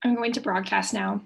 I'm going to broadcast now.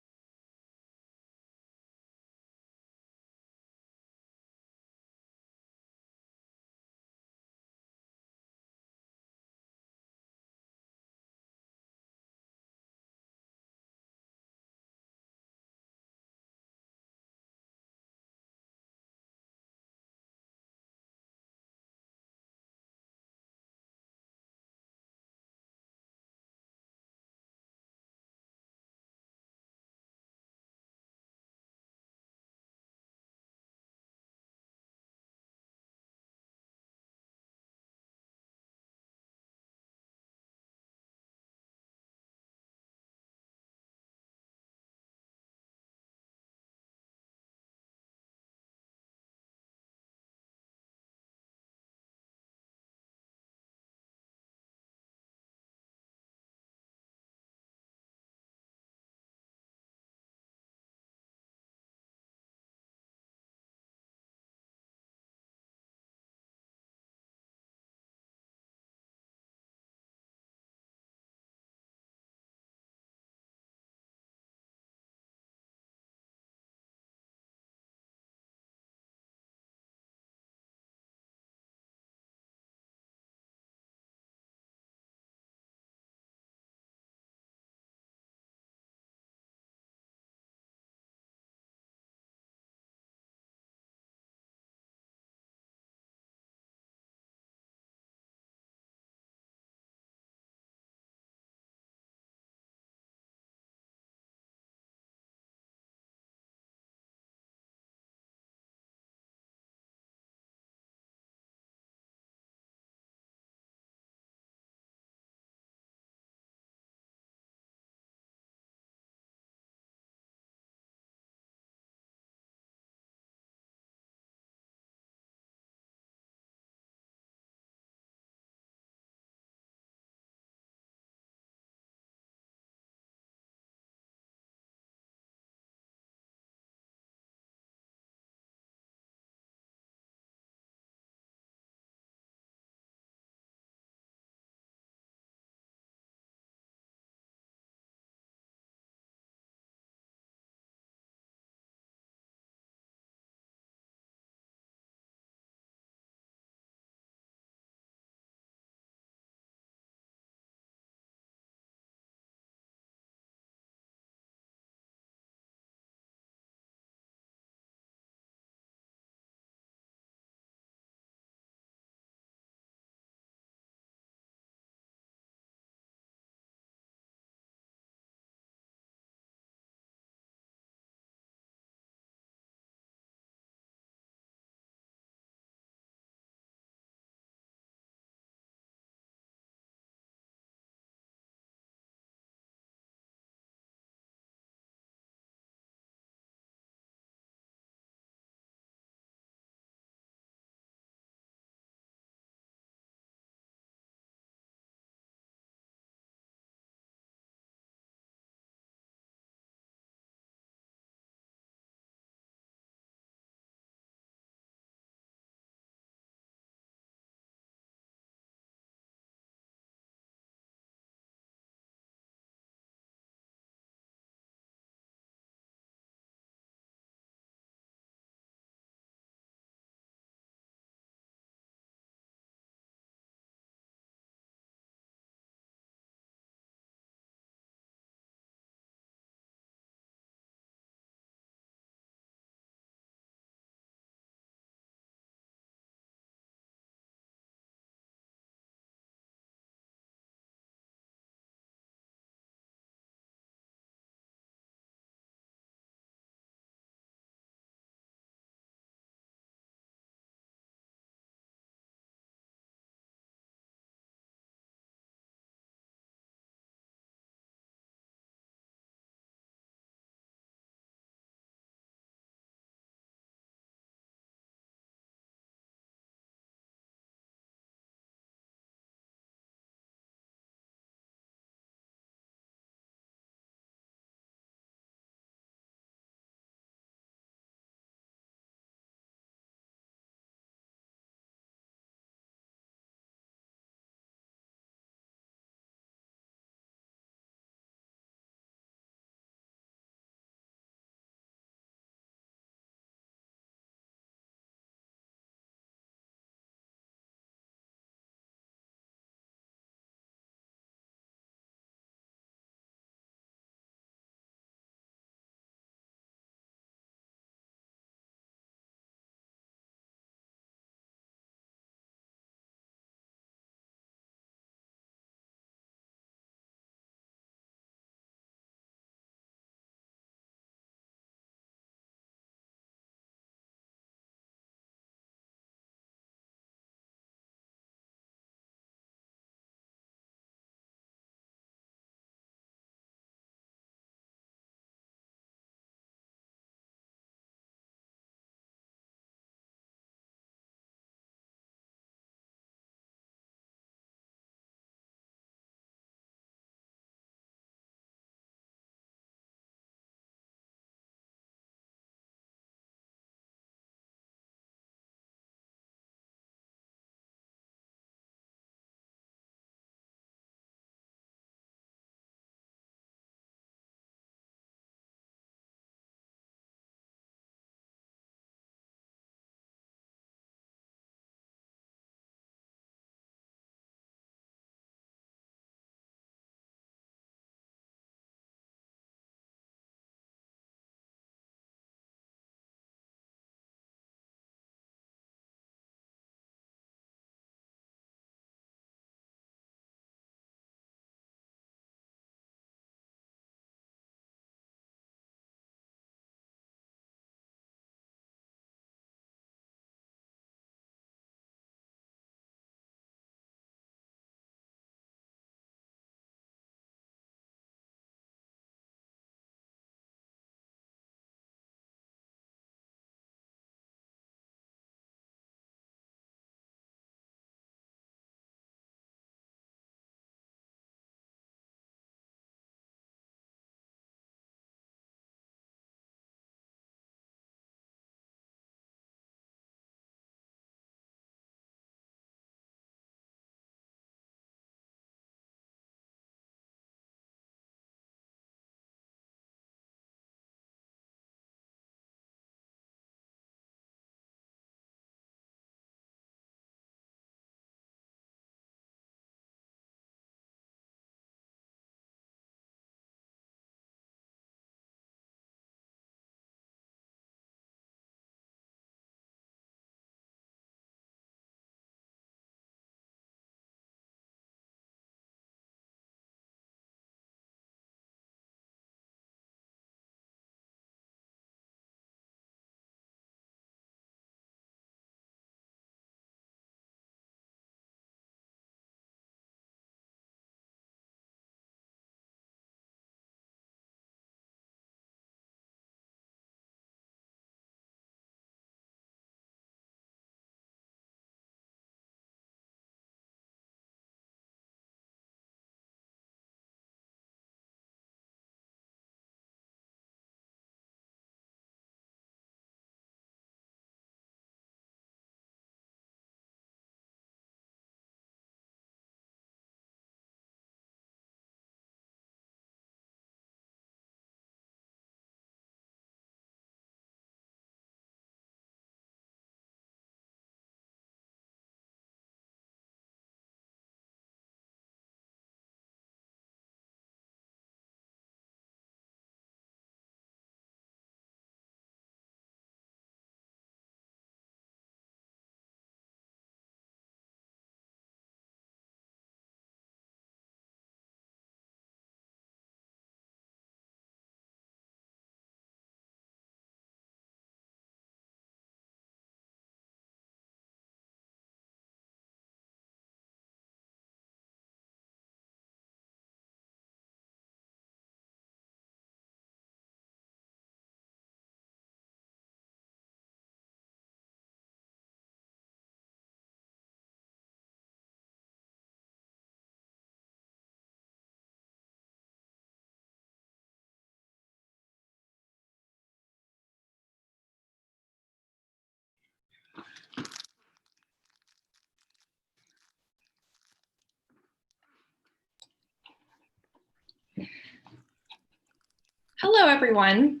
Hello, everyone.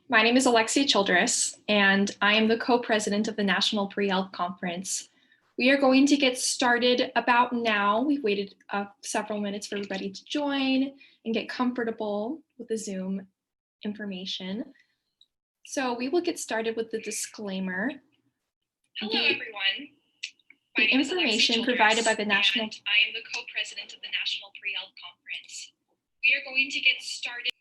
My name is Alexia Childress, and I am the co-president of the National Pre-Health Conference. We are going to get started about now. We've waited several minutes for everybody to join and get comfortable with the Zoom information. So we will get started with the disclaimer. Hello, everyone. The information provided by the National... I am the co-president of the National Pre-Health Conference. We are going to get started.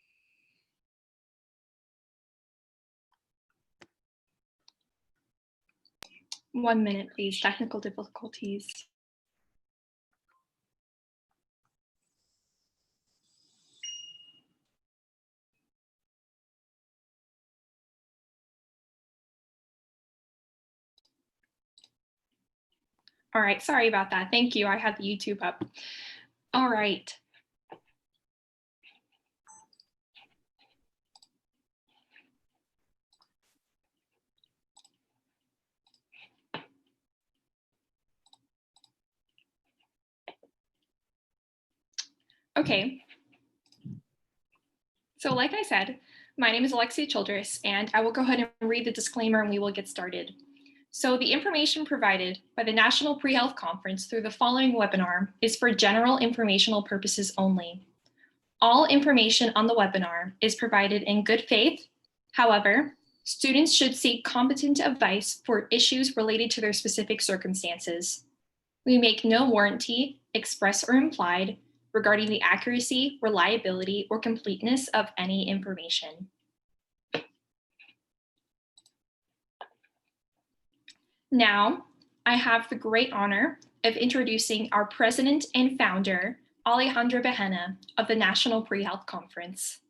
One minute, please. Technical difficulties. All right, sorry about that. Thank you. I had the YouTube up. All right. Okay. So like I said, my name is Alexia Childress, and I will go ahead and read the disclaimer and we will get started. So the information provided by the National Pre-Health Conference through the following webinar is for general informational purposes only. All information on the webinar is provided in good faith. However, students should seek competent advice for issues related to their specific circumstances. We make no warranty, express or implied, regarding the accuracy, reliability, or completeness of any information. Now, I have the great honor of introducing our president and founder, Alejandra Bahena of the National Pre-Health Conference.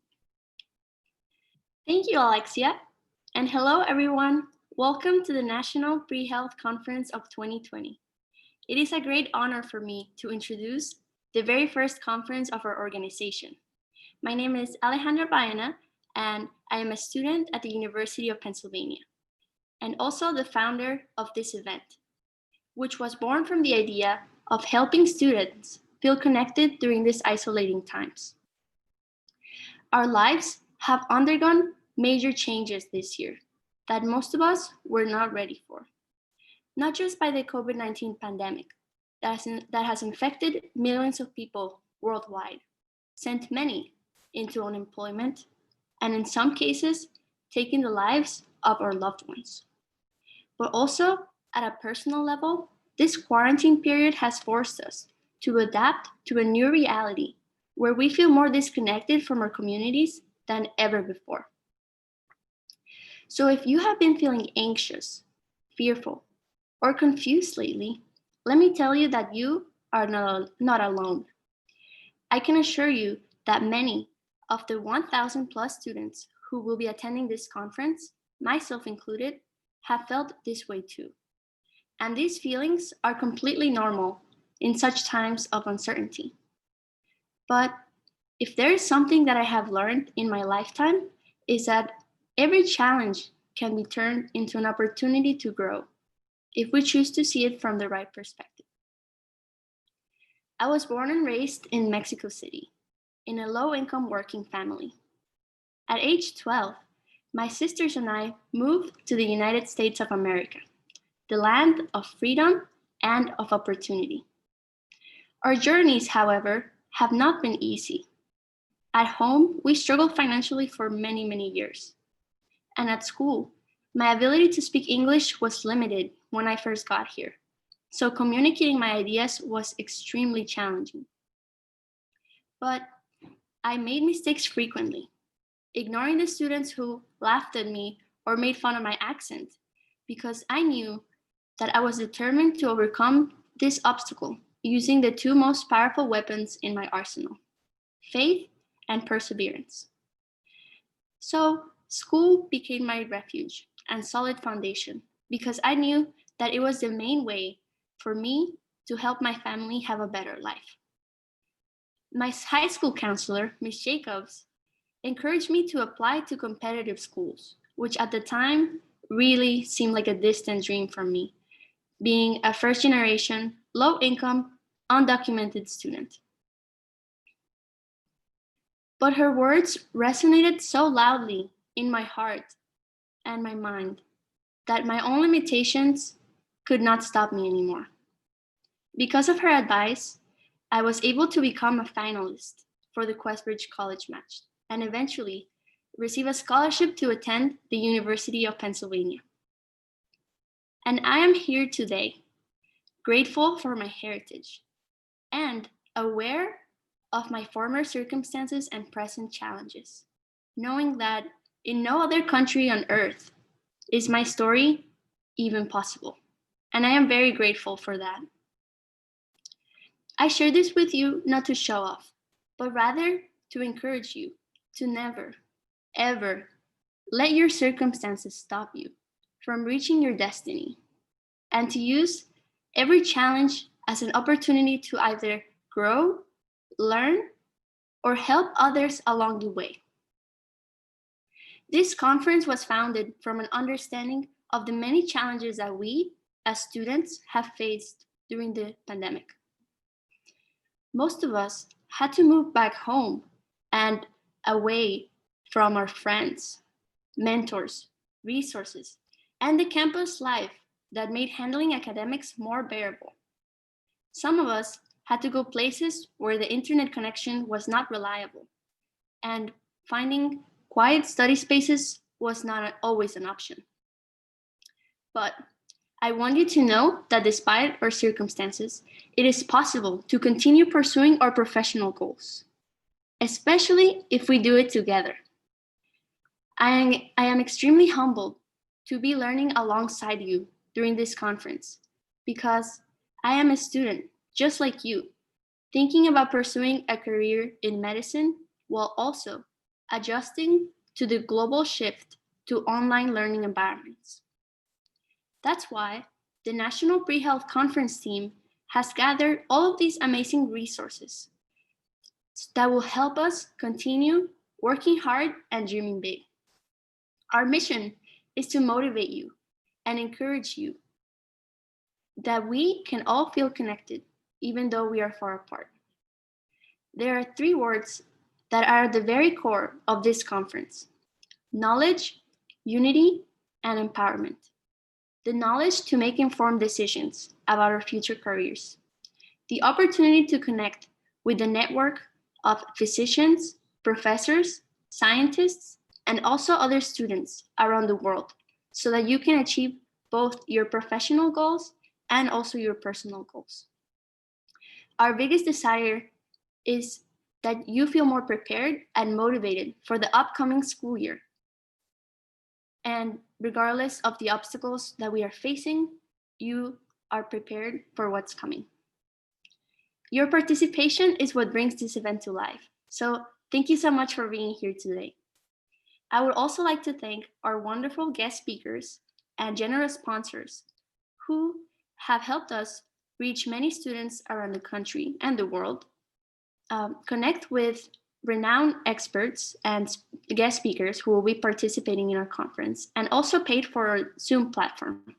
Thank you, Alexia. And hello, everyone. Welcome to the National Pre-Health Conference of 2020. It is a great honor for me to introduce the very first conference of our organization. My name is Alejandra Bahena, and I am a student at the University of Pennsylvania, and also the founder of this event, which was born from the idea of helping students feel connected during these isolating times. Our lives have undergone major changes this year that most of us were not ready for, not just by the COVID-19 pandemic that has infected millions of people worldwide, sent many into unemployment, and in some cases, taken the lives of our loved ones. But also, at a personal level, this quarantine period has forced us to adapt to a new reality where we feel more disconnected from our communities than ever before. So if you have been feeling anxious, fearful, or confused lately, let me tell you that you are not alone. I can assure you that many of the 1,000 plus students who will be attending this conference, myself included, have felt this way too. And these feelings are completely normal in such times of uncertainty. But if there is something that I have learned in my lifetime, is that every challenge can be turned into an opportunity to grow if we choose to see it from the right perspective. I was born and raised in Mexico City, in a low-income working family. At age 12, my sisters and I moved to the United States of America, the land of freedom and of opportunity. Our journeys, however, have not been easy. At home, we struggled financially for many, many years. And at school, my ability to speak English was limited when I first got here, so communicating my ideas was extremely challenging. But I made mistakes frequently, ignoring the students who laughed at me or made fun of my accent, because I knew that I was determined to overcome this obstacle using the two most powerful weapons in my arsenal, faith and perseverance. So school became my refuge and solid foundation because I knew that it was the main way for me to help my family have a better life. My high school counselor, Ms. Jacobs, encouraged me to apply to competitive schools, which at the time really seemed like a distant dream for me, being a first-generation, low-income, undocumented student. But her words resonated so loudly in my heart and my mind that my own limitations could not stop me anymore. Because of her advice, I was able to become a finalist for the Questbridge College match and eventually receive a scholarship to attend the University of Pennsylvania. And I am here today, grateful for my heritage and aware of my former circumstances and present challenges, knowing that in no other country on earth is my story even possible. And I am very grateful for that. I share this with you not to show off, but rather to encourage you to never, ever let your circumstances stop you from reaching your destiny, and to use every challenge as an opportunity to either grow, learn, or help others along the way. This conference was founded from an understanding of the many challenges that we, as students, have faced during the pandemic. Most of us had to move back home and away from our friends, mentors, resources, and the campus life that made handling academics more bearable. Some of us had to go places where the internet connection was not reliable, and finding quiet study spaces was not always an option. But I want you to know that despite our circumstances, it is possible to continue pursuing our professional goals, especially if we do it together. I am extremely humbled to be learning alongside you during this conference because I am a student just like you, thinking about pursuing a career in medicine while also adjusting to the global shift to online learning environments. That's why the National Pre-Health-Conference team has gathered all of these amazing resources that will help us continue working hard and dreaming big. Our mission is to motivate you and encourage you that we can all feel connected, even though we are far apart. There are 3 words that are at the very core of this conference: knowledge, unity, and empowerment. The knowledge to make informed decisions about our future careers. The opportunity to connect with the network of physicians, professors, scientists, and also other students around the world so that you can achieve both your professional goals and also your personal goals. Our biggest desire is that you feel more prepared and motivated for the upcoming school year. And regardless of the obstacles that we are facing, you are prepared for what's coming. Your participation is what brings this event to life. So thank you so much for being here today. I would also like to thank our wonderful guest speakers and generous sponsors who have helped us reach many students around the country and the world, connect with renowned experts and guest speakers who will be participating in our conference, and also paid for our Zoom platform.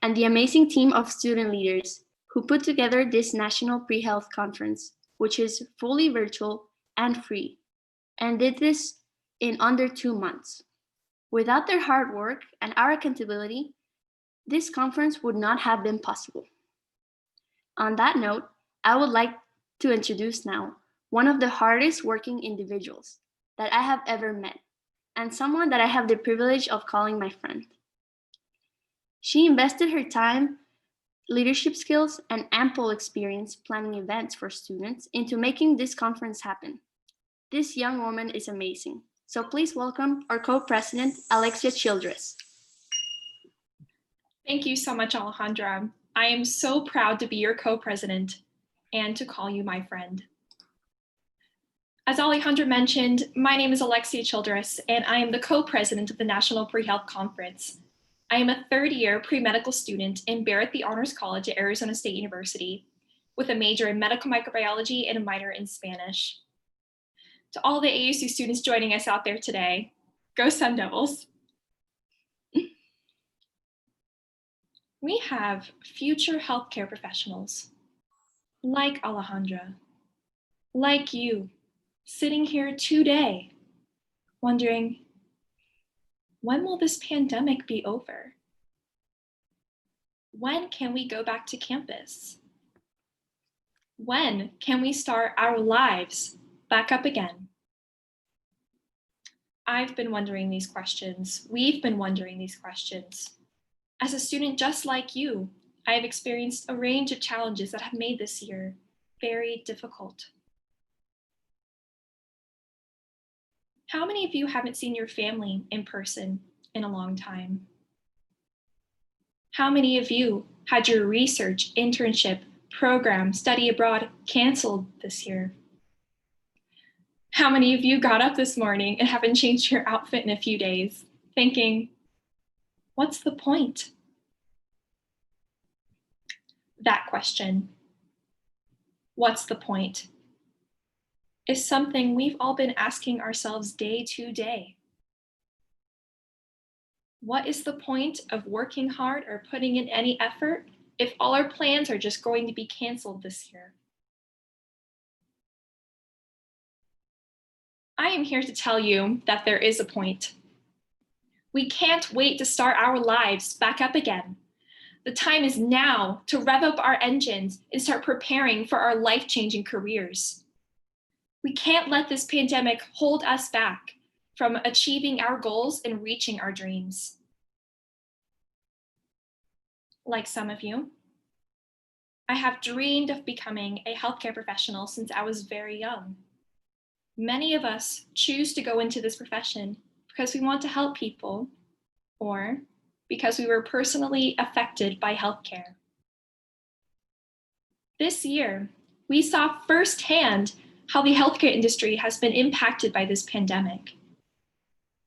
And the amazing team of student leaders who put together this National Pre-Health Conference, which is fully virtual and free, and did this in under 2 months. Without their hard work and our accountability, this conference would not have been possible. On that note, I would like to introduce now one of the hardest working individuals that I have ever met, and someone that I have the privilege of calling my friend. She invested her time, leadership skills, and ample experience planning events for students into making this conference happen. This young woman is amazing. So please welcome our co-president, Alexia Childress. Thank you so much, Alejandra. I am so proud to be your co-president and to call you my friend. As Alejandra mentioned, my name is Alexia Childress, and I am the co-president of the National Pre-Health Conference. I am a 3rd-year pre-medical student in Barrett the Honors College at Arizona State University, with a major in medical microbiology and a minor in Spanish. To all the ASU students joining us out there today, go Sun Devils. We have future healthcare professionals like Alejandra, like you, sitting here today, wondering, when will this pandemic be over? When can we go back to campus? When can we start our lives back up again? I've been wondering these questions. We've been wondering these questions. As a student just like you, I have experienced a range of challenges that have made this year very difficult. How many of you haven't seen your family in person in a long time? How many of you had your research, internship, program, study abroad canceled this year? How many of you got up this morning and haven't changed your outfit in a few days, thinking, what's the point? That question, what's the point, is something we've all been asking ourselves day to day. What is the point of working hard or putting in any effort if all our plans are just going to be canceled this year? I am here to tell you that there is a point. We can't wait to start our lives back up again. The time is now to rev up our engines and start preparing for our life-changing careers. We can't let this pandemic hold us back from achieving our goals and reaching our dreams. Like some of you, I have dreamed of becoming a healthcare professional since I was very young. Many of us choose to go into this profession because we want to help people or because we were personally affected by healthcare. This year, we saw firsthand how the healthcare industry has been impacted by this pandemic.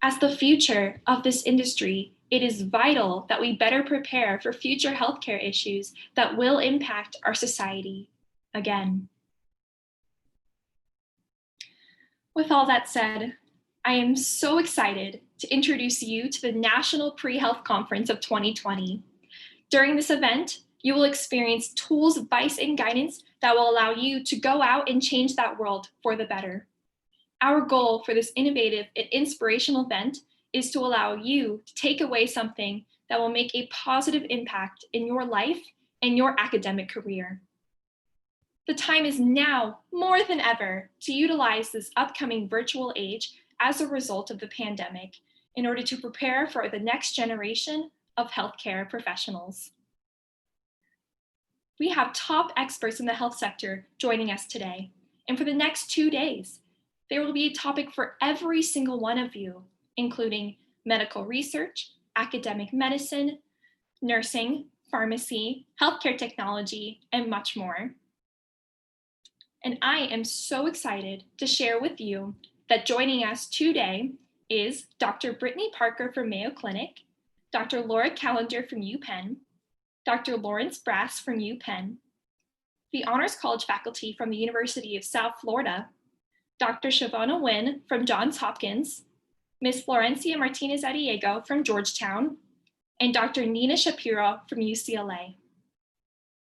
As the future of this industry, it is vital that we better prepare for future healthcare issues that will impact our society again. With all that said, I am so excited to introduce you to the National Pre-Health Conference of 2020. During this event, you will experience tools, advice, and guidance that will allow you to go out and change that world for the better. Our goal for this innovative and inspirational event is to allow you to take away something that will make a positive impact in your life and your academic career. The time is now more than ever to utilize this upcoming virtual age as a result of the pandemic in order to prepare for the next generation of healthcare professionals. We have top experts in the health sector joining us today, and for the next 2 days, there will be a topic for every single one of you, including medical research, academic medicine, nursing, pharmacy, healthcare technology, and much more. And I am so excited to share with you that joining us today is Dr. Brittane Parker from Mayo Clinic, Dr. Laura Kallander from UPenn, Dr. Lawrence Brass from UPenn, the Honors College faculty from the University of South Florida, Dr. Shavonia Wynn from Johns Hopkins, Ms. Florencia Martinez Addiego from Georgetown, and Dr. Nina Shapiro from UCLA.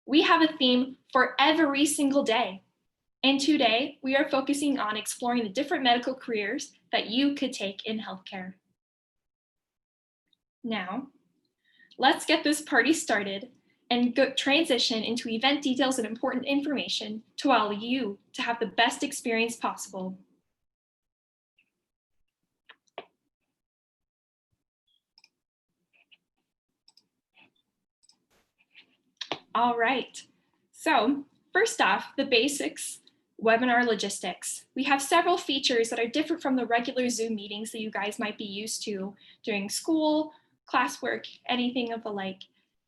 We have a theme for every single day. And today, we are focusing on exploring the different medical careers that you could take in healthcare. Now, let's get this party started and transition into event details and important information to allow you to have the best experience possible. All right, so first off, the basics. Webinar logistics. We have several features that are different from the regular Zoom meetings that you guys might be used to during school, classwork, anything of the like.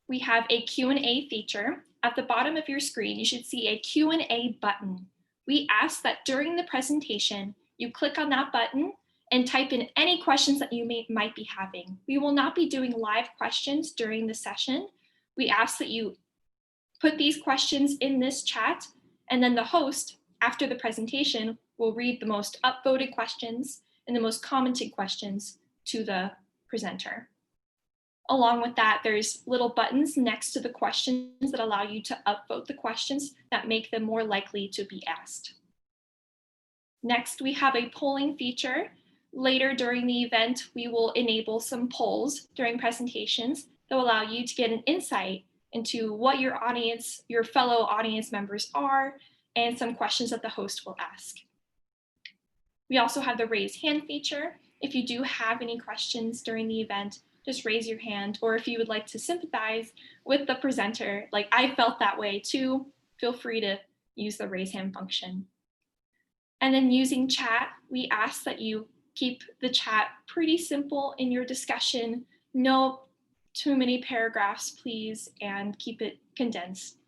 We have a Q&A feature. At the bottom of your screen, you should see a Q&A button. We ask that during the presentation, you click on that button and type in any questions that you might be having. We will not be doing live questions during the session. We ask that you put these questions in this chat, and then the host, after the presentation, will read the most upvoted questions and the most commented questions to the presenter. Along with that, there's little buttons next to the questions that allow you to upvote the questions that make them more likely to be asked. Next, we have a polling feature. Later during the event, we will enable some polls during presentations that will allow you to get an insight into what your audience, your fellow audience members are, and some questions that the host will ask. We also have the raise hand feature. If you do have any questions during the event, just raise your hand, or if you would like to sympathize with the presenter, like I felt that way too, feel free to use the raise hand function. And then using chat, we ask that you keep the chat pretty simple in your discussion. No too many paragraphs, please, and keep it condensed.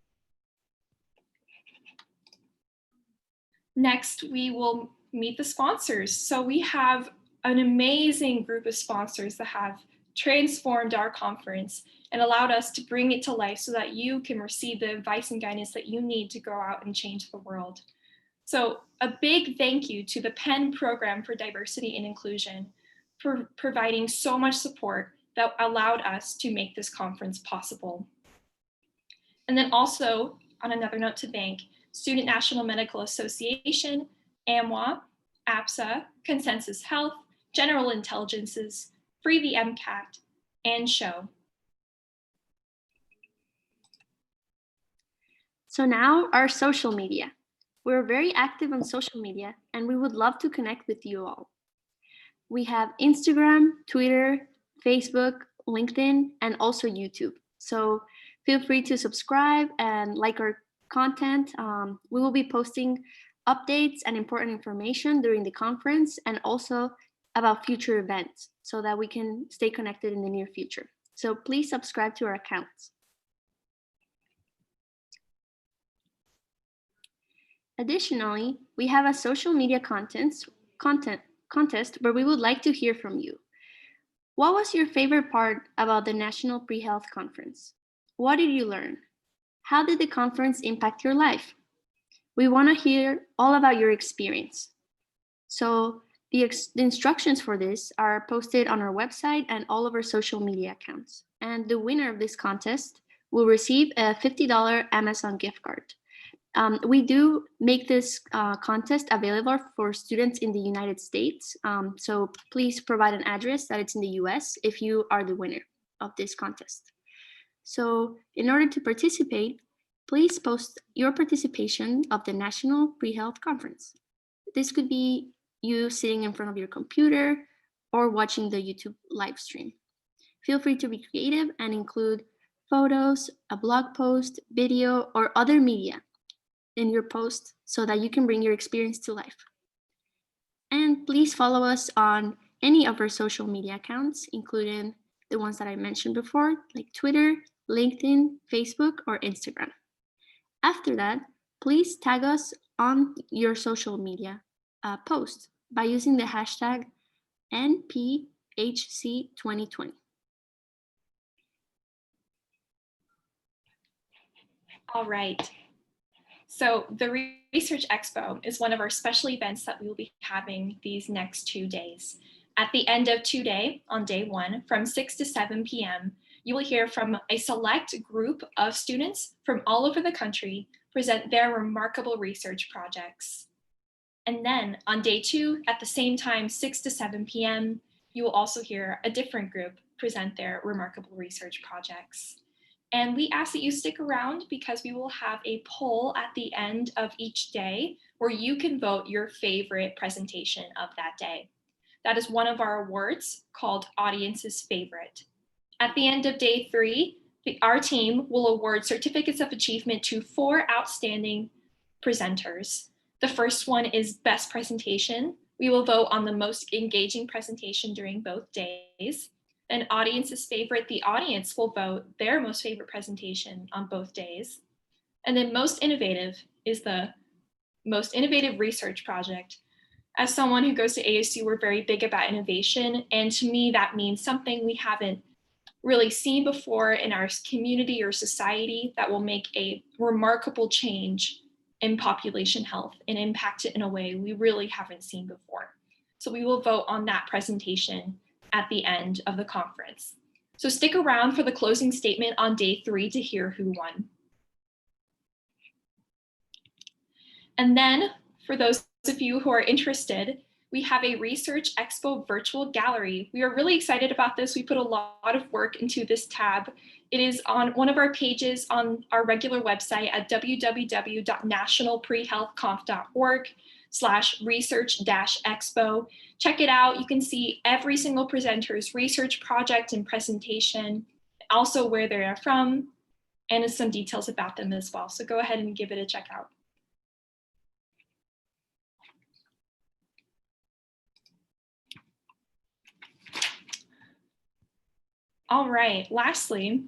Next, we will meet the sponsors. So we have an amazing group of sponsors that have transformed our conference and allowed us to bring it to life so that you can receive the advice and guidance that you need to go out and change the world. So a big thank you to the Penn Program for Diversity and Inclusion for providing so much support that allowed us to make this conference possible. And then also, on another note to thank Student National Medical Association, AMWA, APSA, Consensus Health, General Intelligences, Free the MCAT, and SHOW. So now our social media. We're very active on social media and we would love to connect with you all. We have Instagram, Twitter, Facebook, LinkedIn, and also YouTube. So feel free to subscribe and like our content. We will be posting updates and important information during the conference and also about future events so that we can stay connected in the near future. So please subscribe to our accounts. Additionally, we have a social media contest where we would like to hear from you. What was your favorite part about the National Pre-Health Conference? What did you learn? How did the conference impact your life? We want to hear all about your experience. So the instructions for this are posted on our website and all of our social media accounts. And the winner of this contest will receive a $50 Amazon gift card. We do make this contest available for students in the United States. So please provide an address that it's in the US if you are the winner of this contest. So in order to participate, please post your participation of the National Pre-Health Conference. This could be you sitting in front of your computer or watching the YouTube live stream. Feel free to be creative and include photos, a blog post, video, or other media in your post so that you can bring your experience to life. And please follow us on any of our social media accounts, including the ones that I mentioned before, like Twitter, LinkedIn, Facebook, or Instagram. After that, please tag us on your social media post by using the hashtag NPHC2020. All right. So the Research Expo is one of our special events that we will be having these next 2 days. At the end of today, on day 1, from 6 to 7 p.m., you will hear from a select group of students from all over the country present their remarkable research projects. And then on day 2, at the same time, 6 to 7 p.m., you will also hear a different group present their remarkable research projects. And we ask that you stick around because we will have a poll at the end of each day where you can vote your favorite presentation of that day. That is one of our awards called Audience's Favorite. At the end of day 3, our team will award certificates of achievement to 4 outstanding presenters. The first one is Best Presentation. We will vote on the most engaging presentation during both days. An Audience's Favorite, the audience will vote their most favorite presentation on both days. And then Most Innovative is the most innovative research project. As someone who goes to ASU, we're very big about innovation. And to me, that means something we haven't really seen before in our community or society that will make a remarkable change in population health and impact it in a way we really haven't seen before. So we will vote on that presentation at the end of the conference. So stick around for the closing statement on day 3 to hear who won. And then for those of you who are interested, we have a Research Expo virtual gallery. We are really excited about this. We put a lot of work into this tab. It is on one of our pages on our regular website at www.nationalprehealth-conf.org/research-expo. Check it out. You can see every single presenter's research project and presentation, also where they are from, and some details about them as well. So go ahead and give it a check out. All right, lastly,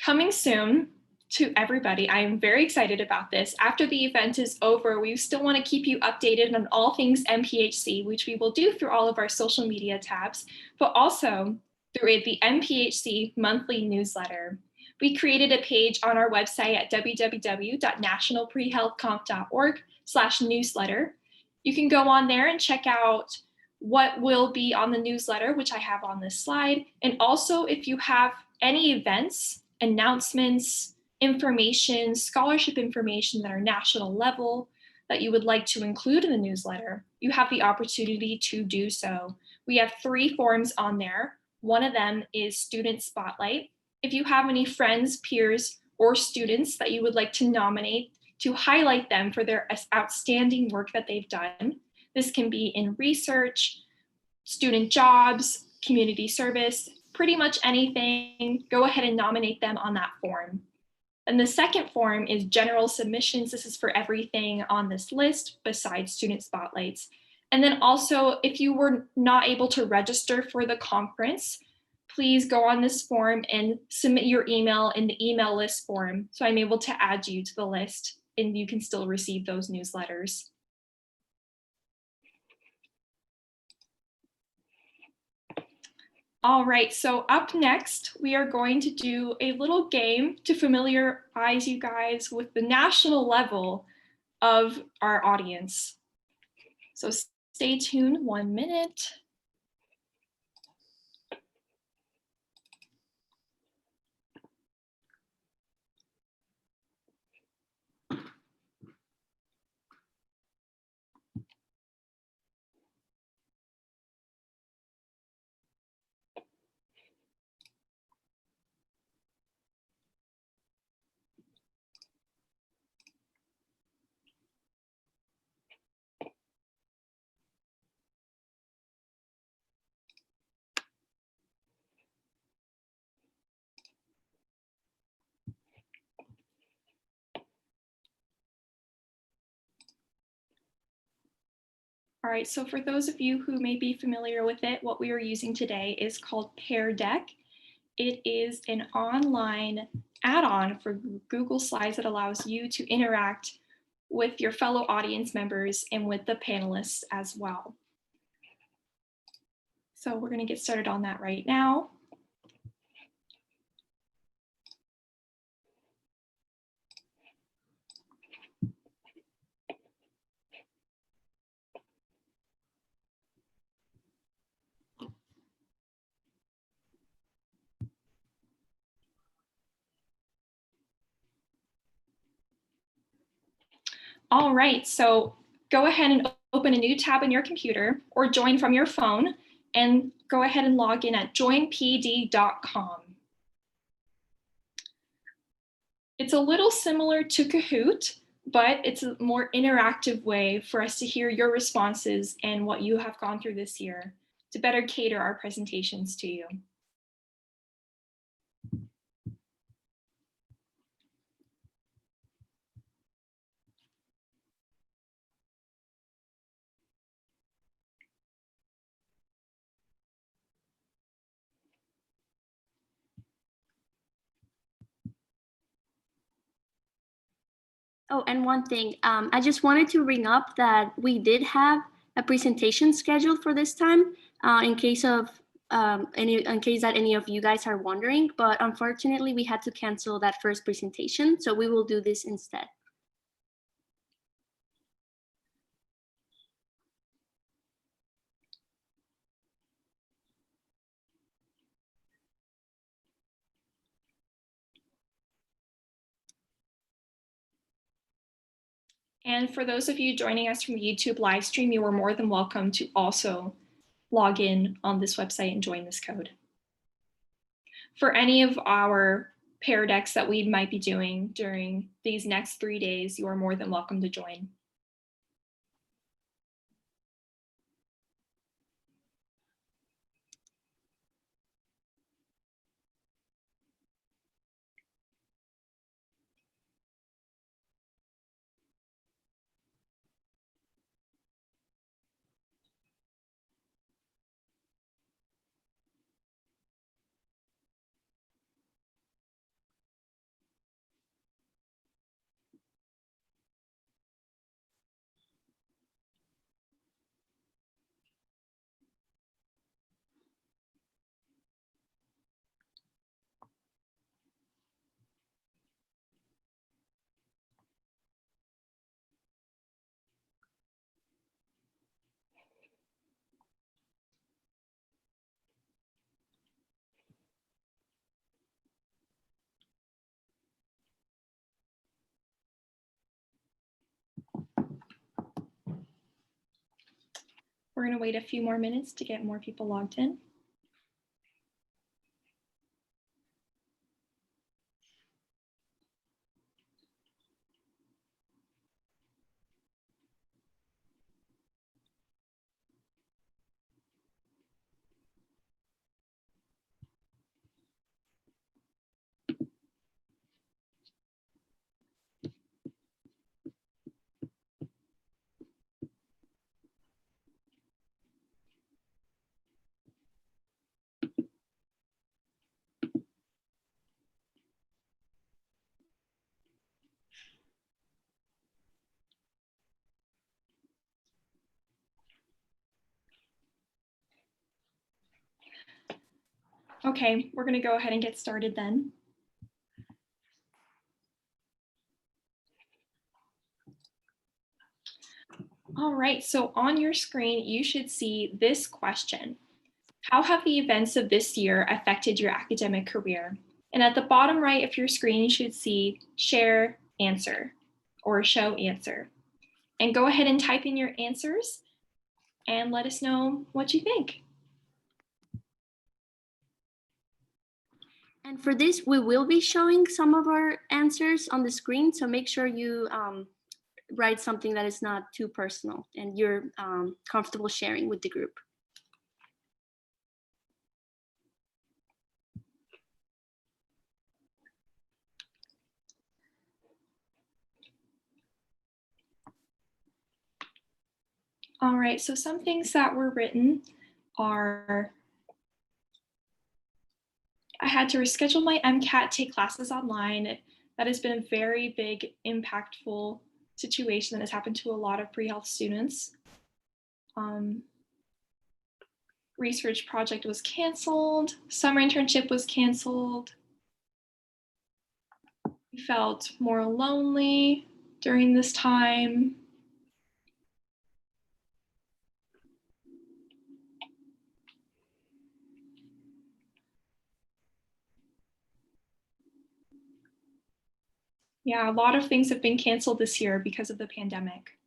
coming soon to everybody, I am very excited about this. After the event is over, we still want to keep you updated on all things MPHC, which we will do through all of our social media tabs, but also through the MPHC monthly newsletter. We created a page on our website at www.nationalprehealth-conf.org/newsletter. You can go on there and check out what will be on the newsletter, which I have on this slide. And also, if you have any events, announcements, information, scholarship information that are national level that you would like to include in the newsletter, you have the opportunity to do so. We have 3 forms on there. One of them is Student Spotlight. If you have any friends, peers, or students that you would like to nominate to highlight them for their outstanding work that they've done, this can be in research, student jobs, community service, pretty much anything. Go ahead and nominate them on that form. And the second form is general submissions. This is for everything on this list besides student spotlights. And then also, if you were not able to register for the conference, please go on this form and submit your email in the email list form. So I'm able to add you to the list and you can still receive those newsletters. All right, so up next, we are going to do a little game to familiarize you guys with the national level of our audience. So stay tuned 1 minute. All right, so for those of you who may be familiar with it, what we are using today is called Pear Deck. It is an online add-on for Google Slides that allows you to interact with your fellow audience members and with the panelists as well. So we're going to get started on that right now. All right, so go ahead and open a new tab in your computer or join from your phone and go ahead and log in at joinpd.com. It's a little similar to Kahoot, but it's a more interactive way for us to hear your responses and what you have gone through this year to better cater our presentations to you. Oh, and one thing, I just wanted to bring up that we did have a presentation scheduled for this time, in case that any of you guys are wondering, but unfortunately we had to cancel that first presentation, so we will do this instead. And for those of you joining us from the YouTube live stream, you are more than welcome to also log in on this website and join this code. For any of our pair decks that we might be doing during these next 3 days, you are more than welcome to join. We're going to wait a few more minutes to get more people logged in. Okay, we're going to go ahead and get started then. All right, so on your screen, you should see this question. How have the events of this year affected your academic career? And at the bottom right of your screen, you should see share answer or show answer. And go ahead and type in your answers and let us know what you think. And for this, we will be showing some of our answers on the screen. So make sure you write something that is not too personal and you're comfortable sharing with the group. All right, so some things that were written are, I had to reschedule my MCAT, take classes online. That has been a very big, impactful situation that has happened to a lot of pre-health students. Research project was canceled. Summer internship was canceled. We felt more lonely during this time. Yeah, a lot of things have been canceled this year because of the pandemic.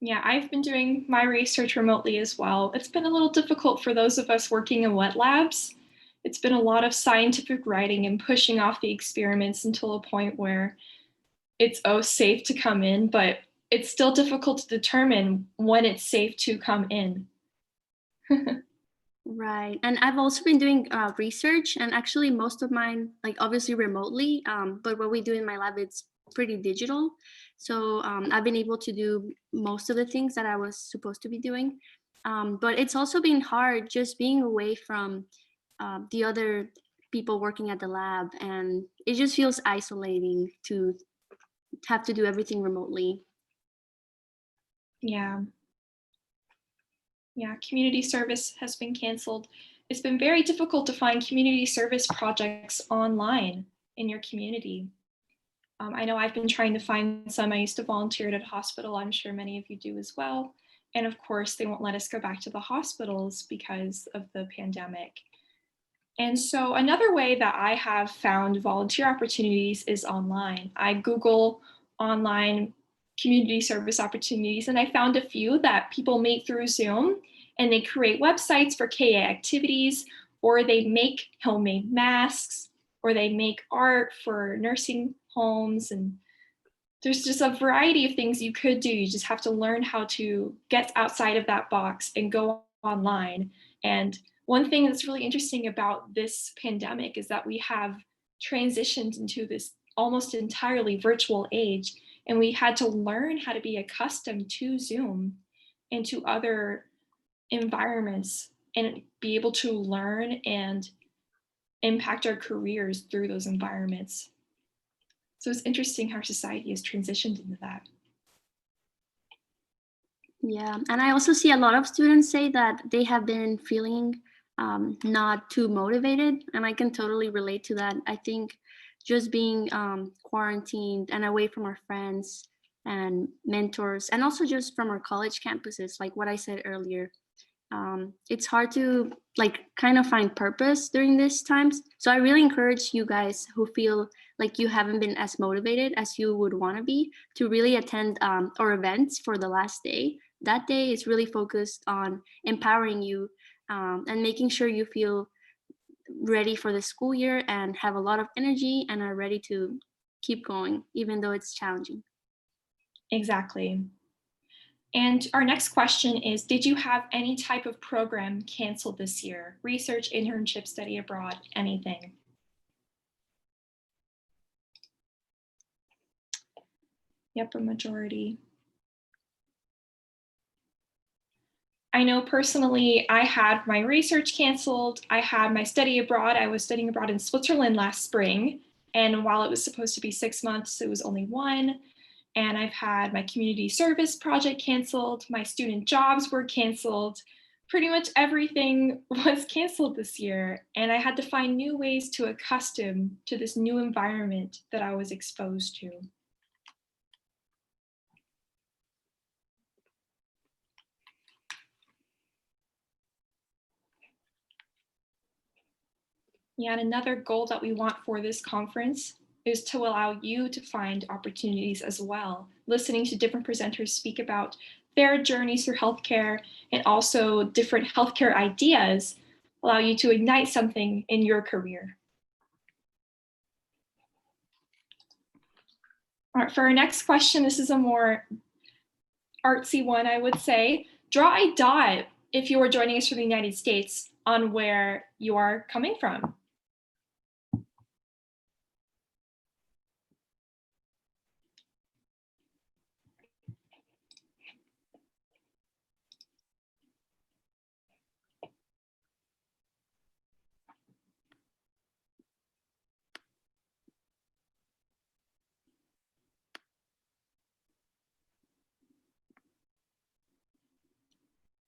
Yeah, I've been doing my research remotely as well. It's been a little difficult for those of us working in wet labs. It's been a lot of scientific writing and pushing off the experiments until a point where it's safe to come in, but it's still difficult to determine when it's safe to come in. Right. And I've also been doing research, and actually most of mine, like obviously remotely, but what we do in my lab, it's pretty digital. So I've been able to do most of the things that I was supposed to be doing. But it's also been hard just being away from the other people working at the lab. And it just feels isolating to have to do everything remotely. Yeah. Yeah, community service has been canceled. It's been very difficult to find community service projects online in your community. I know I've been trying to find some. I used to volunteer at a hospital. I'm sure many of you do as well. And of course, they won't let us go back to the hospitals because of the pandemic. And so another way that I have found volunteer opportunities is online. I Google online community service opportunities, and I found a few that people meet through Zoom, and they create websites for KA activities, or they make homemade masks, or they make art for nursing homes. And there's just a variety of things you could do. You just have to learn how to get outside of that box and go online. And one thing that's really interesting about this pandemic is that we have transitioned into this almost entirely virtual age, and we had to learn how to be accustomed to Zoom and to other environments and be able to learn and impact our careers through those environments. So it's interesting how society has transitioned into that. Yeah, and I also see a lot of students say that they have been feeling not too motivated, and I can totally relate to that. I think just being quarantined and away from our friends and mentors, and also just from our college campuses, like what I said earlier, it's hard to like kind of find purpose during these times. So I really encourage you guys who feel like you haven't been as motivated as you would want to be to really attend our events for the last day. That day is really focused on empowering you and making sure you feel ready for the school year and have a lot of energy and are ready to keep going, even though it's challenging. Exactly. And our next question is, did you have any type of program canceled this year? Research, internship, study abroad, anything? Yep, a majority. I know personally, I had my research canceled. I had my study abroad. I was studying abroad in Switzerland last spring. And while it was supposed to be 6 months, it was only 1. And I've had my community service project canceled. My student jobs were canceled. Pretty much everything was canceled this year. And I had to find new ways to accustom to this new environment that I was exposed to. Yeah, and another goal that we want for this conference is to allow you to find opportunities as well. Listening to different presenters speak about their journeys through healthcare and also different healthcare ideas allow you to ignite something in your career. All right, for our next question, this is a more artsy one, I would say. Draw a dot if you are joining us from the United States on where you are coming from.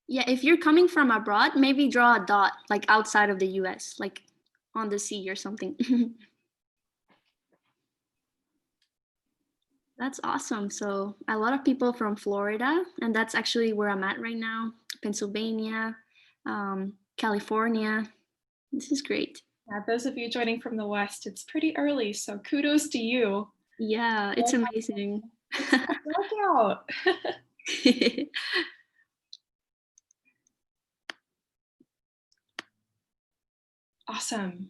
Yeah, if you're coming from abroad, maybe draw a dot like outside of the US, like on the sea or something. That's awesome. So a lot of people from Florida, and that's actually where I'm at right now, Pennsylvania, California. This is great. Yeah, those of you joining from the West, it's pretty early, so kudos to you. Yeah, it's amazing. Work out. Awesome.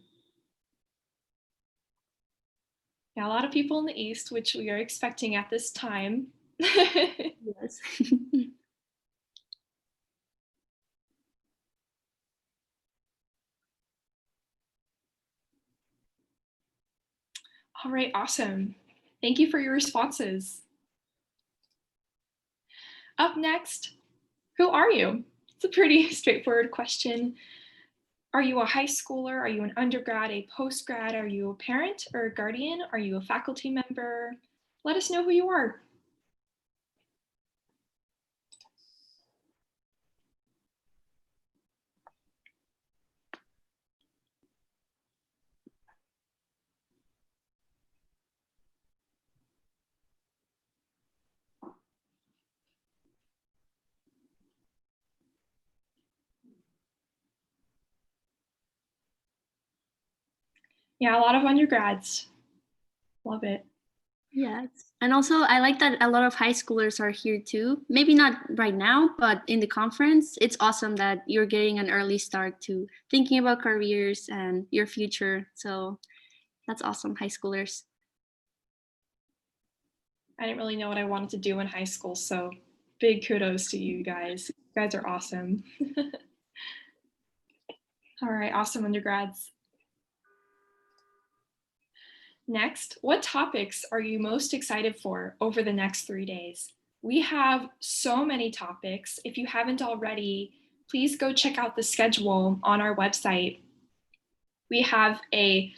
Yeah, a lot of people in the East, which we are expecting at this time. Yes. All right, awesome. Thank you for your responses. Up next, who are you? It's a pretty straightforward question. Are you a high schooler? Are you an undergrad, a postgrad? Are you a parent or a guardian? Are you a faculty member? Let us know who you are. Yeah, a lot of undergrads. Love it. Yes. And also, I like that a lot of high schoolers are here too. Maybe not right now, but in the conference, it's awesome that you're getting an early start to thinking about careers and your future. So that's awesome, high schoolers. I didn't really know what I wanted to do in high school, so big kudos to you guys. You guys are awesome. All right, awesome undergrads. Next, what topics are you most excited for over the next 3 days? We have so many topics. If you haven't already, please go check out the schedule on our website. We have a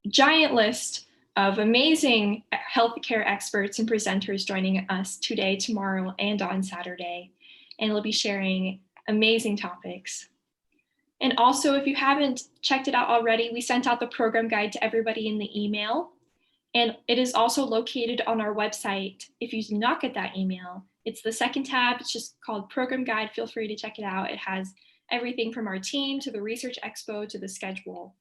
giant list of amazing healthcare experts and presenters joining us today, tomorrow, and on Saturday. And we'll be sharing amazing topics. And also, if you haven't checked it out already, we sent out the program guide to everybody in the email. And it is also located on our website. If you do not get that email, it's the second tab. It's just called Program Guide. Feel free to check it out. It has everything from our team to the Research Expo to the schedule.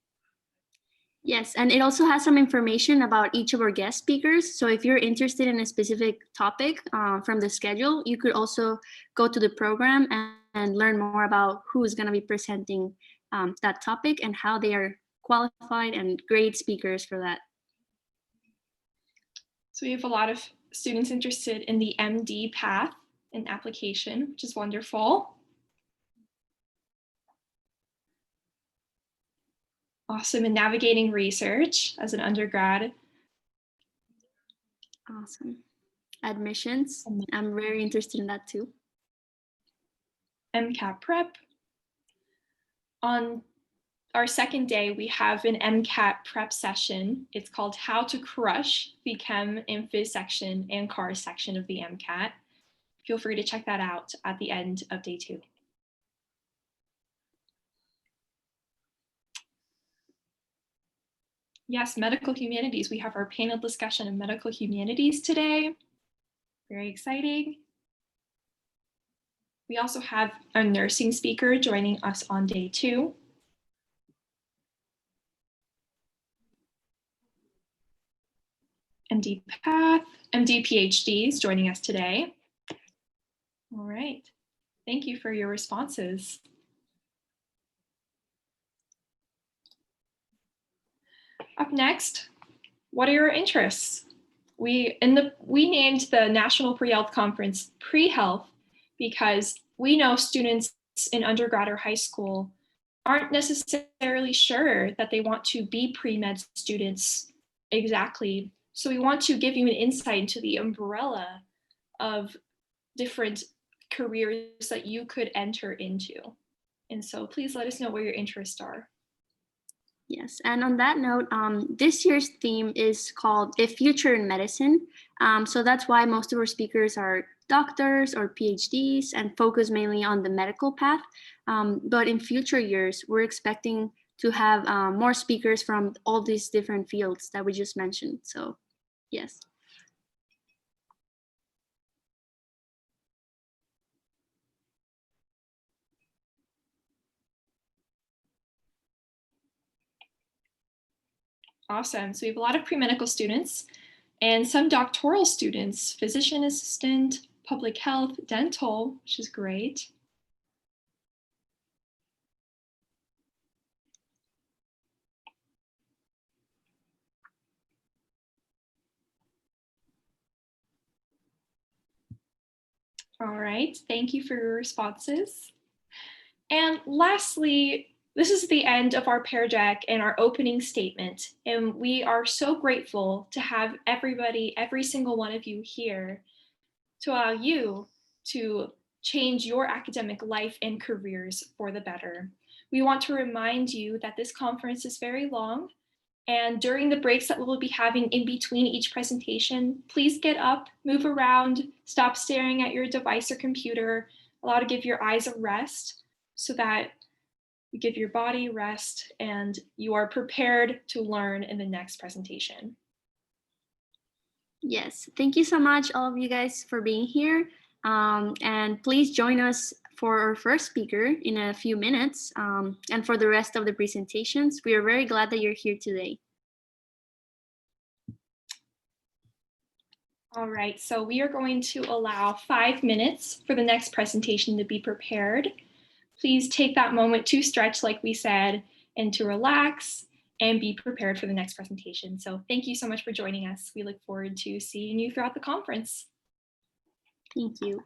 Yes, and it also has some information about each of our guest speakers. So if you're interested in a specific topic from the schedule, you could also go to the program and learn more about who is going to be presenting that topic and how they are qualified and great speakers for that. So we have a lot of students interested in the MD path and application, which is wonderful. Awesome. And navigating research as an undergrad. Awesome. Admissions. I'm very interested in that too. MCAT prep. On our second day, we have an MCAT prep session. It's called How to Crush the Chem and Phys section and Cars section of the MCAT. Feel free to check that out at the end of day 2. Yes, medical humanities. We have our panel discussion of medical humanities today. Very exciting. We also have a nursing speaker joining us on day 2. MD Path, MD PhDs joining us today. All right. Thank you for your responses. Up next, what are your interests? We named the National Pre-Health Conference Pre-Health because we know students in undergrad or high school aren't necessarily sure that they want to be pre-med students exactly. So we want to give you an insight into the umbrella of different careers that you could enter into. And so please let us know what your interests are. Yes, and on that note, this year's theme is called A Future in Medicine. So that's why most of our speakers are doctors or PhDs and focus mainly on the medical path. But in future years, we're expecting to have more speakers from all these different fields that we just mentioned. So, yes. Awesome. So we have a lot of pre-medical students and some doctoral students, physician assistant, public health, dental, which is great. All right, thank you for your responses. And lastly, this is the end of our pear deck and our opening statement. And we are so grateful to have everybody, every single one of you here to allow you to change your academic life and careers for the better. We want to remind you that this conference is very long, and during the breaks that we'll be having in between each presentation, please get up, move around, stop staring at your device or computer, allow to give your eyes a rest so that you give your body rest and you are prepared to learn in the next presentation. Yes, thank you so much, all of you guys, for being here. And please join us for our first speaker in a few minutes. And for the rest of the presentations, we are very glad that you're here today. All right, so we are going to allow 5 minutes for the next presentation to be prepared. Please take that moment to stretch, like we said, and to relax and be prepared for the next presentation. So thank you so much for joining us. We look forward to seeing you throughout the conference. Thank you.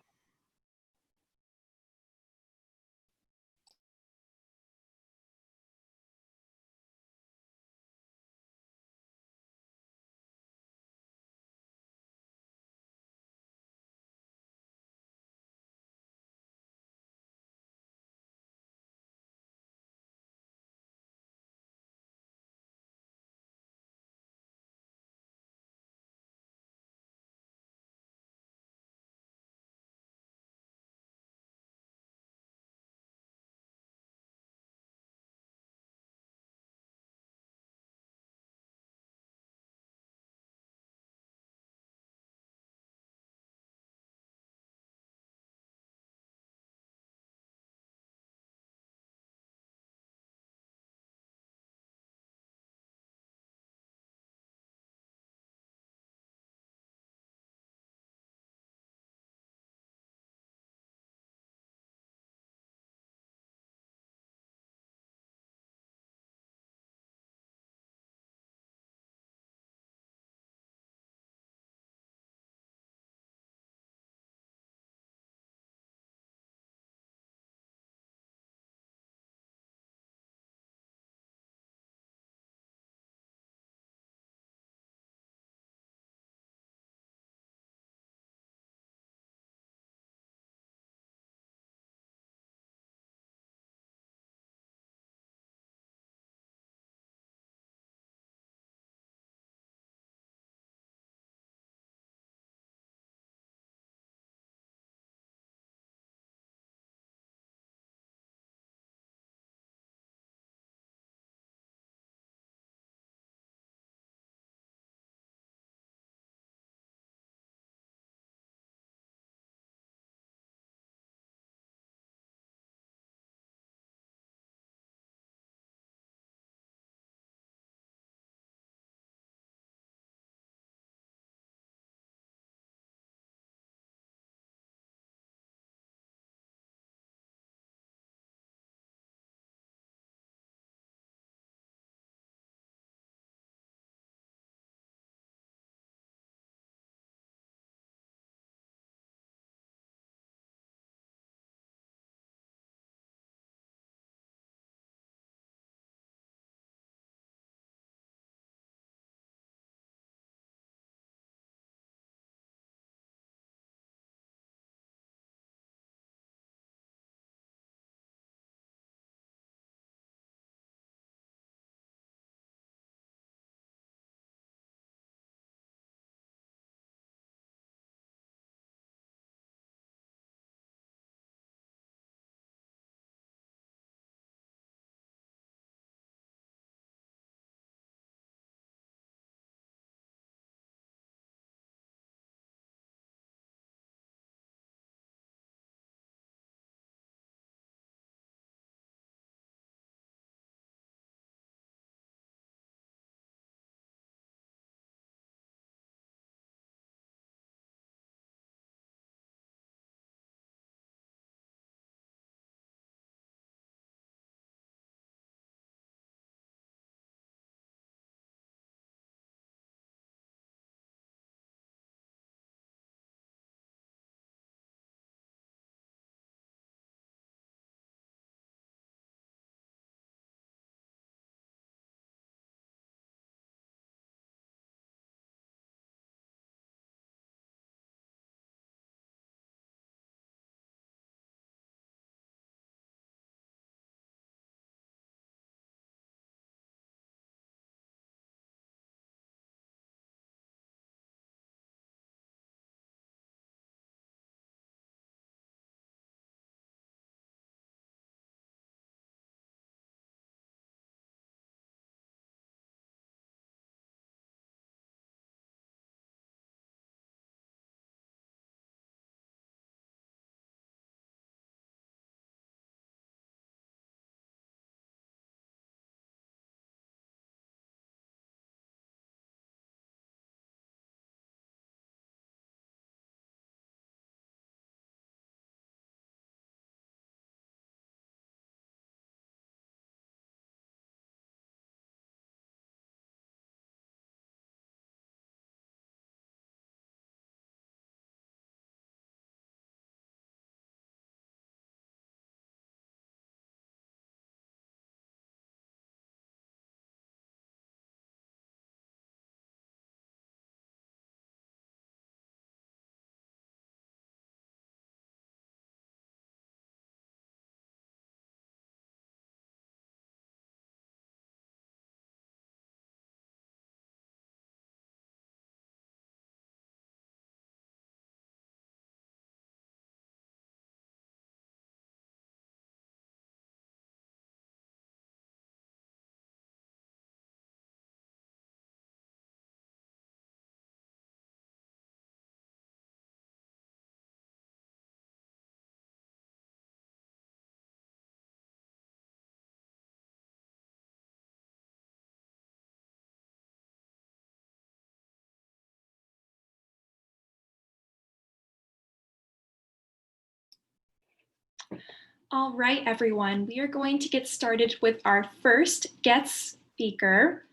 All right, everyone, we are going to get started with our first guest speaker.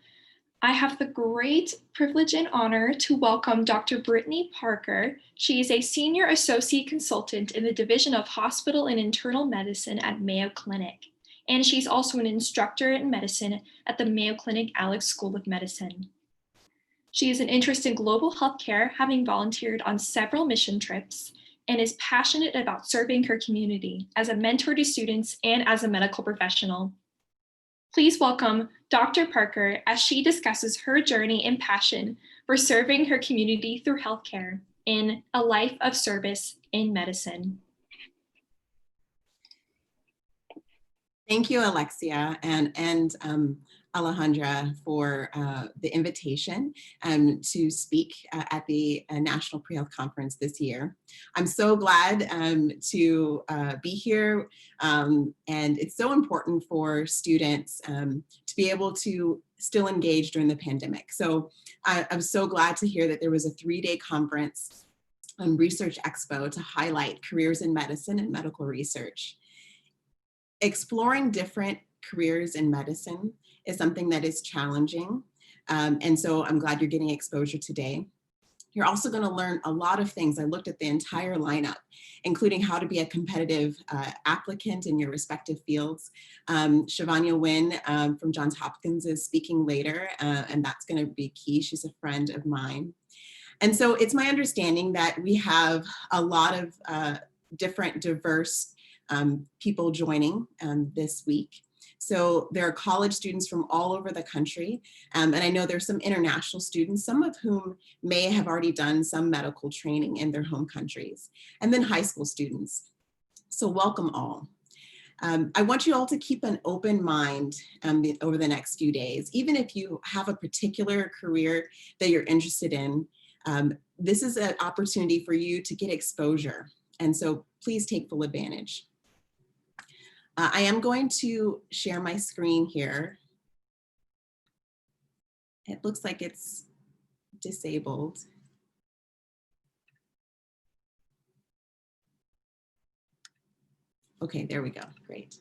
I have the great privilege and honor to welcome Dr. Brittane Parker. She is a Senior Associate Consultant in the Division of Hospital and Internal Medicine at Mayo Clinic, and she's also an instructor in medicine at the Mayo Clinic Alex School of Medicine. She is an interest in global healthcare, having volunteered on several mission trips, and is passionate about serving her community as a mentor to students and as a medical professional. Please welcome Dr. Parker as she discusses her journey and passion for serving her community through healthcare in A Life of Service in Medicine. Thank you, Alexia and Alejandra, for the invitation to speak at the National Pre-Health Conference this year. I'm so glad to be here, and it's so important for students to be able to still engage during the pandemic. So I'm so glad to hear that there was a 3-day conference on Research Expo to highlight careers in medicine and medical research. Exploring different careers in medicine is something that is challenging. And so I'm glad you're getting exposure today. You're also going to learn a lot of things. I looked at the entire lineup, including how to be a competitive applicant in your respective fields. Shavonia Wynn from Johns Hopkins is speaking later, and that's going to be key. She's a friend of mine. And so it's my understanding that we have a lot of different diverse people joining this week. So there are college students from all over the country, and I know there's some international students, some of whom may have already done some medical training in their home countries, and then high school students. So welcome all. I want you all to keep an open mind over the next few days. Even if you have a particular career that you're interested in, this is an opportunity for you to get exposure. And so please take full advantage. I am going to share my screen here. It looks like it's disabled. Okay, there we go, great.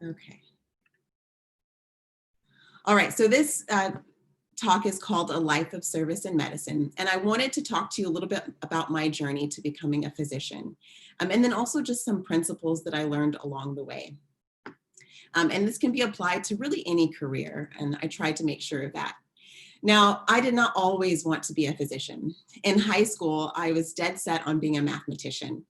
Okay. All right, so this talk is called A Life of Service in Medicine, and I wanted to talk to you a little bit about my journey to becoming a physician, and then also just some principles that I learned along the way. And this can be applied to really any career, and I tried to make sure of that. Now, I did not always want to be a physician. In high school, I was dead set on being a mathematician,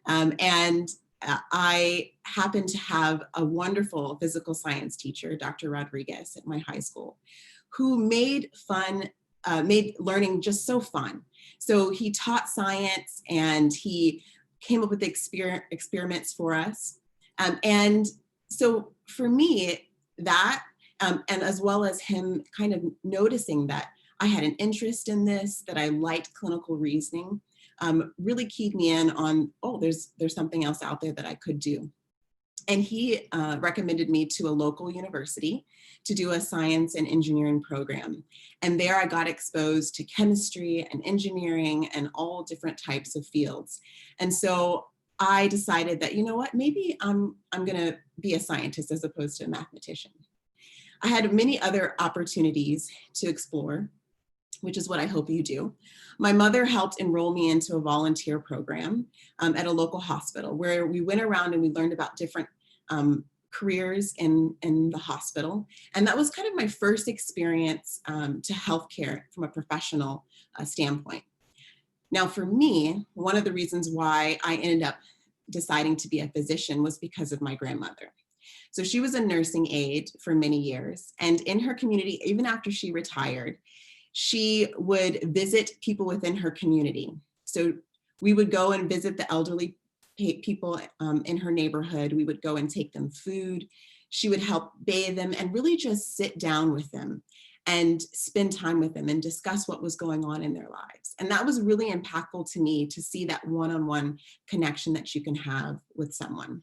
and I happened to have a wonderful physical science teacher, Dr. Rodriguez, at my high school, who made learning just so fun. So he taught science and he came up with experiments for us. And so for me, that, and as well as him kind of noticing that I had an interest in this, that I liked clinical reasoning, really keyed me in on, oh, there's something else out there that I could do. And he recommended me to a local university to do a science and engineering program. And there I got exposed to chemistry and engineering and all different types of fields. And so I decided that, you know what, maybe I'm gonna be a scientist as opposed to a mathematician. I had many other opportunities to explore, which is what I hope you do. My mother helped enroll me into a volunteer program at a local hospital where we went around and we learned about different careers in the hospital. And that was kind of my first experience to healthcare from a professional standpoint. Now for me, one of the reasons why I ended up deciding to be a physician was because of my grandmother. So she was a nursing aide for many years. And in her community, even after she retired, she would visit people within her community. So we would go and visit the elderly people in her neighborhood. We would go and take them food. She would help bathe them and really just sit down with them and spend time with them and discuss what was going on in their lives. And that was really impactful to me to see that one-on-one connection that you can have with someone.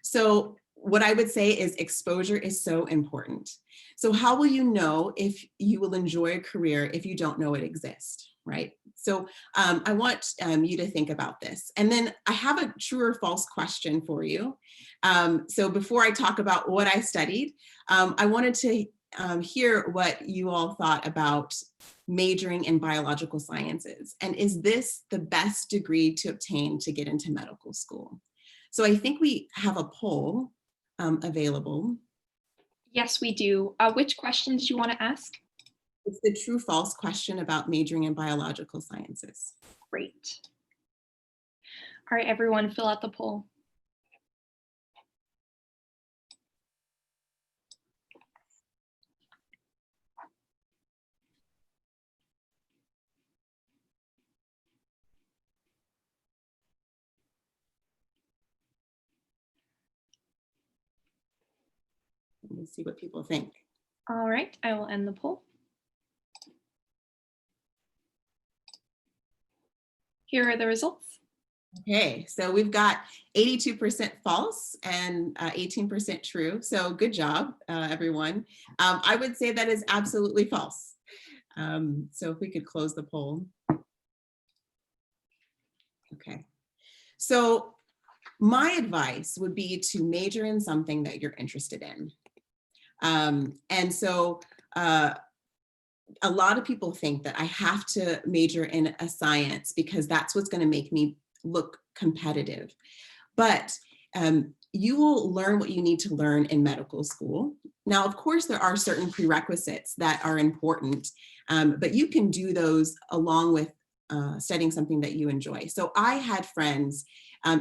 So what I would say is exposure is so important. So how will you know if you will enjoy a career if you don't know it exists, right? So I want you to think about this. And then I have a true or false question for you. So before I talk about what I studied, I wanted to hear what you all thought about majoring in biological sciences. And is this the best degree to obtain to get into medical school? So I think we have a poll available. Yes, we do. Which questions do you want to ask? It's the true false question about majoring in biological sciences. Great. All right, everyone, fill out the poll. Let me see what people think. All right, I will end the poll. Here are the results. Okay, so we've got 82% false and 18% true. So good job, everyone. I would say that is absolutely false. So if we could close the poll. Okay, so my advice would be to major in something that you're interested in. And so a lot of people think that I have to major in a science because that's what's going to make me look competitive. But you will learn what you need to learn in medical school. Now, of course, there are certain prerequisites that are important, but you can do those along with studying something that you enjoy. So I had friends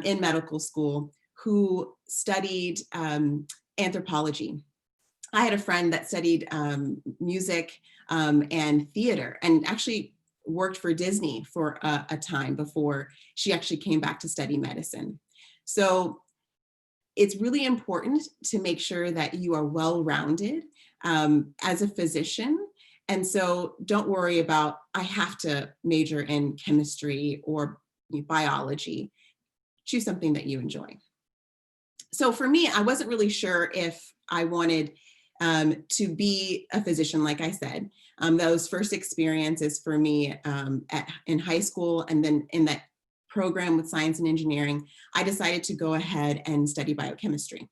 in medical school who studied anthropology. I had a friend that studied music and theater and actually worked for Disney for a time before she actually came back to study medicine. So it's really important to make sure that you are well-rounded as a physician. And so don't worry about, I have to major in chemistry or biology. Choose something that you enjoy. So for me, I wasn't really sure if I wanted to be a physician, like I said. Those first experiences for me in high school and then in that program with science and engineering, I decided to go ahead and study biochemistry.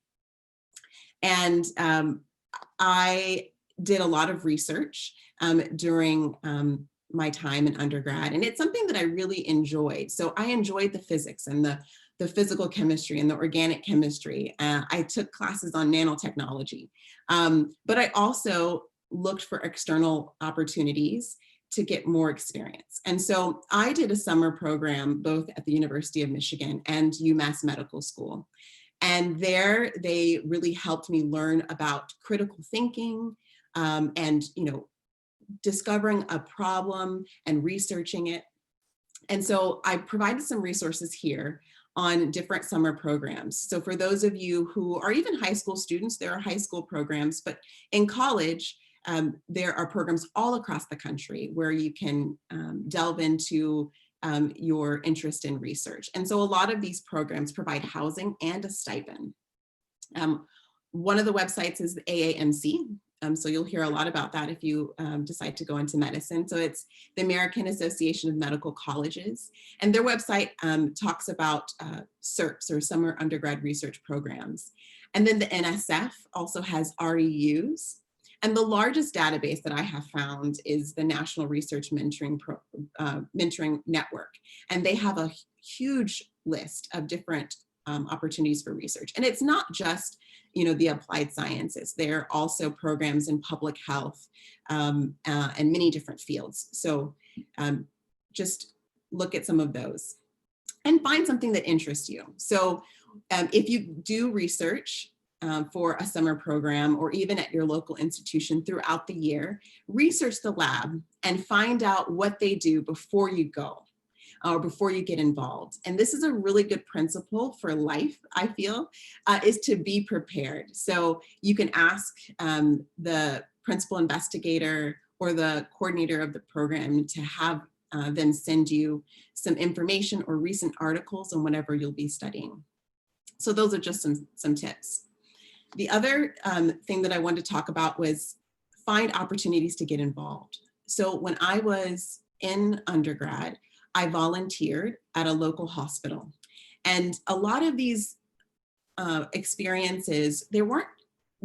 And I did a lot of research during my time in undergrad, and it's something that I really enjoyed. So I enjoyed the physics and the physical chemistry and the organic chemistry. I took classes on nanotechnology, but I also looked for external opportunities to get more experience. And so I did a summer program both at the University of Michigan and UMass Medical School. And there they really helped me learn about critical thinking and, discovering a problem and researching it. And so I provided some resources here on different summer programs. So for those of you who are even high school students, there are high school programs, but in college, there are programs all across the country where you can delve into your interest in research. And so a lot of these programs provide housing and a stipend. One of the websites is the AAMC. So you'll hear a lot about that if you decide to go into medicine. So it's the American Association of Medical Colleges. And their website talks about SERPs, or Summer Undergrad Research Programs. And then the NSF also has REUs. And the largest database that I have found is the National Research Mentoring Network. And they have a huge list of different opportunities for research. And it's not just the applied sciences. There are also programs in public health and many different fields. So just look at some of those and find something that interests you. So if you do research for a summer program or even at your local institution throughout the year, research the lab and find out what they do before you go or before you get involved. And this is a really good principle for life, I feel, is to be prepared. So you can ask the principal investigator or the coordinator of the program to have them send you some information or recent articles on whatever you'll be studying. So those are just some tips. The other thing that I wanted to talk about was find opportunities to get involved. So when I was in undergrad, I volunteered at a local hospital. And a lot of these experiences, they weren't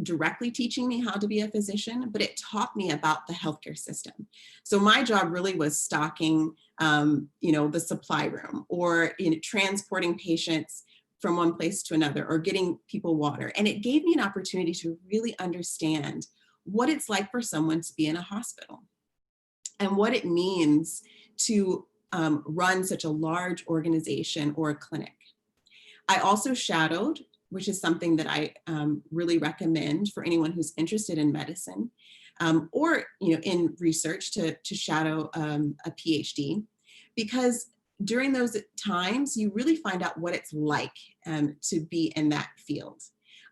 directly teaching me how to be a physician, but it taught me about the healthcare system. So my job really was stocking, the supply room, or transporting patients from one place to another, or getting people water. And it gave me an opportunity to really understand what it's like for someone to be in a hospital and what it means to run such a large organization or a clinic. I also shadowed, which is something that I really recommend for anyone who's interested in medicine or in research to shadow a PhD, because during those times, you really find out what it's like to be in that field.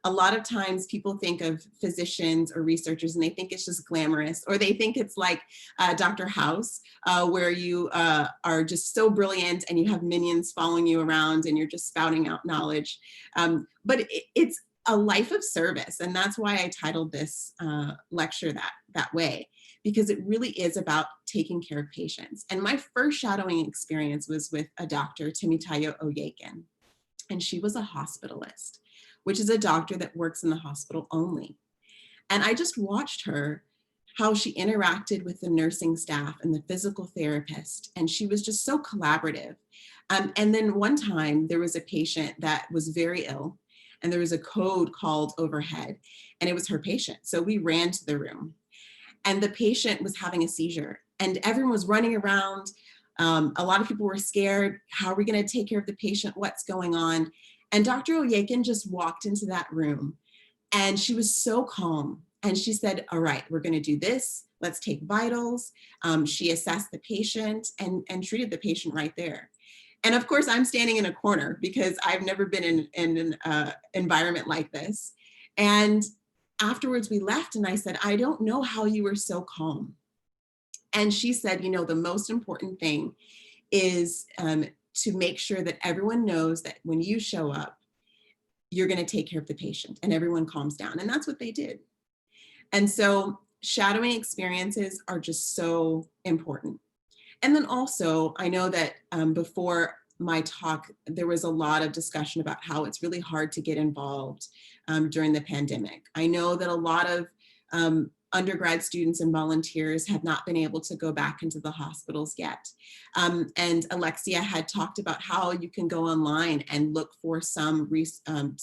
A lot of times people think of physicians or researchers and they think it's just glamorous, or they think it's like Dr. House, where you are just so brilliant and you have minions following you around and you're just spouting out knowledge. But it's a life of service. And that's why I titled this lecture that way, because it really is about taking care of patients. And my first shadowing experience was with a doctor, Temitayo Oyekan, and she was a hospitalist, which is a doctor that works in the hospital only. And I just watched her, how she interacted with the nursing staff and the physical therapist, and she was just so collaborative. And then one time there was a patient that was very ill, and there was a code called overhead, and it was her patient. So we ran to the room, and the patient was having a seizure, and everyone was running around. A lot of people were scared. How are we going to take care of the patient? What's going on? And Dr. Oyekan just walked into that room, and she was so calm. And she said, all right, we're going to do this. Let's take vitals. She assessed the patient and treated the patient right there. And of course, I'm standing in a corner because I've never been in an environment like this. And afterwards we left, and I said, I don't know how you were so calm. And she said, the most important thing is to make sure that everyone knows that when you show up, you're going to take care of the patient, and everyone calms down. And that's what they did. And so shadowing experiences are just so important. And then also, I know that before my talk, there was a lot of discussion about how it's really hard to get involved during the pandemic. I know that a lot of undergrad students and volunteers have not been able to go back into the hospitals yet. And Alexia had talked about how you can go online and look for some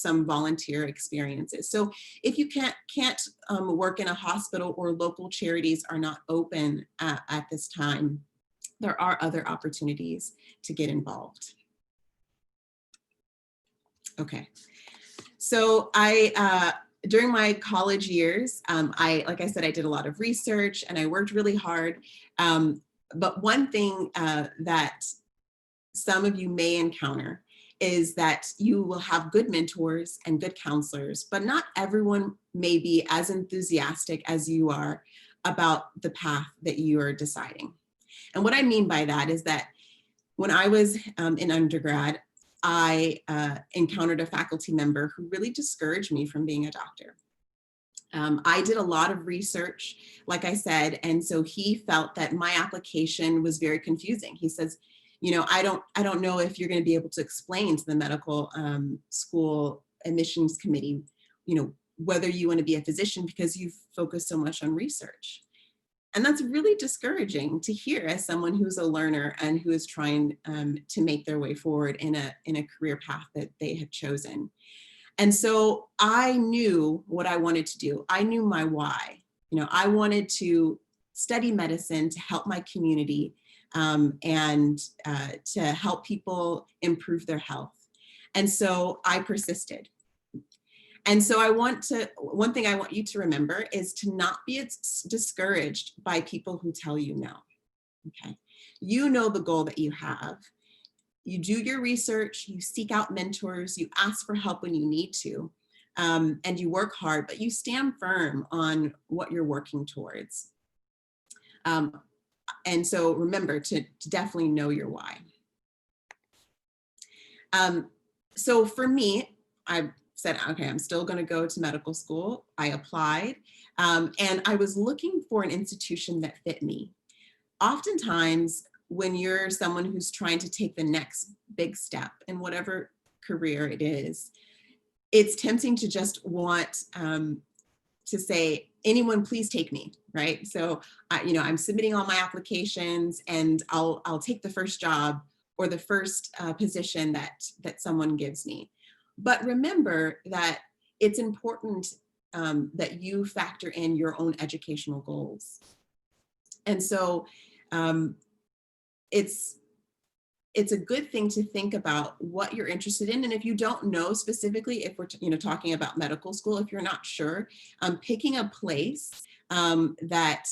volunteer experiences. So if you can't work in a hospital, or local charities are not open at this time, there are other opportunities to get involved. Okay, so during my college years, like I said, I did a lot of research and I worked really hard. But one thing that some of you may encounter is that you will have good mentors and good counselors, but not everyone may be as enthusiastic as you are about the path that you are deciding. And what I mean by that is that when I was in undergrad, I encountered a faculty member who really discouraged me from being a doctor. I did a lot of research, like I said, and so he felt that my application was very confusing. He says, I don't know if you're going to be able to explain to the medical school admissions committee, whether you want to be a physician because you've focused so much on research. And that's really discouraging to hear as someone who's a learner and who is trying to make their way forward in a career path that they have chosen. And so I knew what I wanted to do. I knew my why. I wanted to study medicine to help my community and to help people improve their health. And so I persisted. And so one thing I want you to remember is to not be discouraged by people who tell you no, okay? You know the goal that you have. You do your research, you seek out mentors, you ask for help when you need to, and you work hard, but you stand firm on what you're working towards. And so remember to definitely know your why. So for me, I said, okay, I'm still going to go to medical school. I applied, and I was looking for an institution that fit me. Oftentimes, when you're someone who's trying to take the next big step in whatever career it is, it's tempting to just want to say, anyone please take me, right? So, I'm submitting all my applications and I'll take the first job or the first position that someone gives me. But remember that it's important that you factor in your own educational goals. And so it's a good thing to think about what you're interested in. And if you don't know specifically, if we're talking about medical school, if you're not sure, picking a place that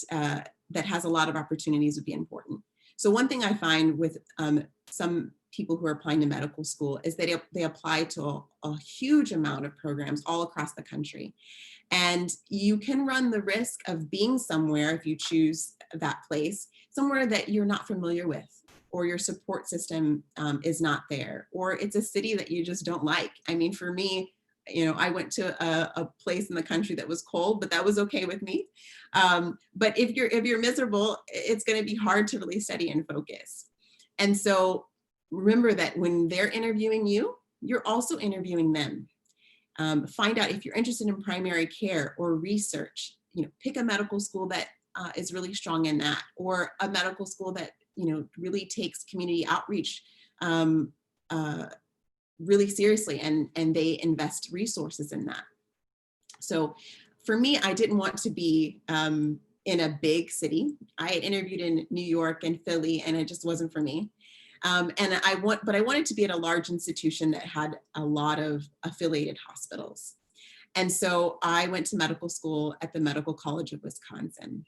has a lot of opportunities would be important. So one thing I find with some people who are applying to medical school is that they apply to a huge amount of programs all across the country. And you can run the risk of being somewhere, if you choose that place, somewhere that you're not familiar with, or your support system is not there, or it's a city that you just don't like. I mean, for me, I went to a place in the country that was cold, but that was okay with me. But if you're miserable, it's going to be hard to really study and focus. And so remember that when they're interviewing you, you're also interviewing them. Find out if you're interested in primary care or research. Pick a medical school that is really strong in that, or a medical school that really takes community outreach really seriously, and they invest resources in that. So for me, I didn't want to be in a big city. I had interviewed in New York and Philly, and it just wasn't for me. But I wanted to be at a large institution that had a lot of affiliated hospitals. And so I went to medical school at the Medical College of Wisconsin.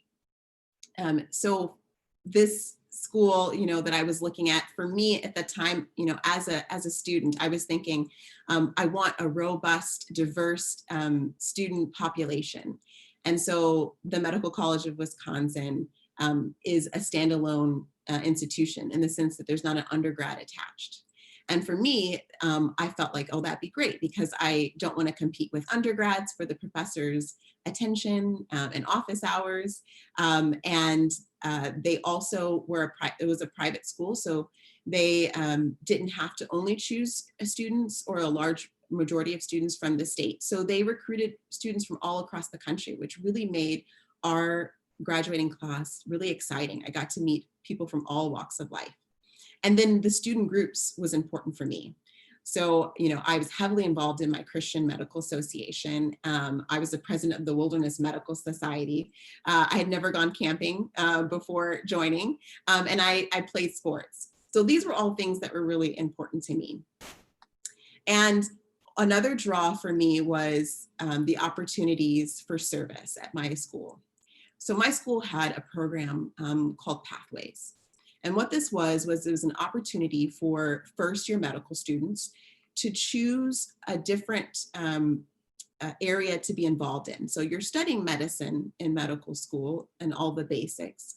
So this school, that I was looking at, for me at the time, as a student, I was thinking, I want a robust, diverse student population. And so the Medical College of Wisconsin is a standalone institution in the sense that there's not an undergrad attached. And for me, I felt like, oh, that'd be great, because I don't want to compete with undergrads for the professors' attention and office hours. And they also it was a private school, so they didn't have to only choose students or a large majority of students from the state. So they recruited students from all across the country, which really made our graduating class really exciting. I got to meet people from all walks of life. And then the student groups was important for me. So, I was heavily involved in my Christian Medical Association. I was the president of the Wilderness Medical Society. I had never gone camping before joining, and I played sports. So these were all things that were really important to me. And another draw for me was the opportunities for service at my school. So my school had a program called Pathways. And what this was it was an opportunity for first-year medical students to choose a different area to be involved in. So you're studying medicine in medical school and all the basics.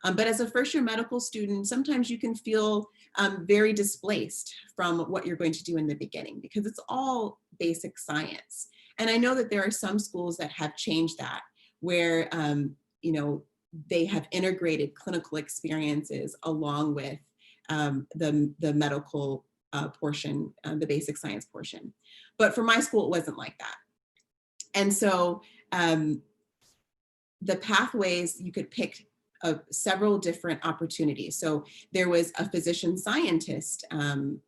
But as a first-year medical student, sometimes you can feel very displaced from what you're going to do in the beginning, because it's all basic science. And I know that there are some schools that have changed that, where they have integrated clinical experiences along with the medical portion, the basic science portion. But for my school, it wasn't like that. And so the pathways, you could pick several different opportunities. So there was a physician scientist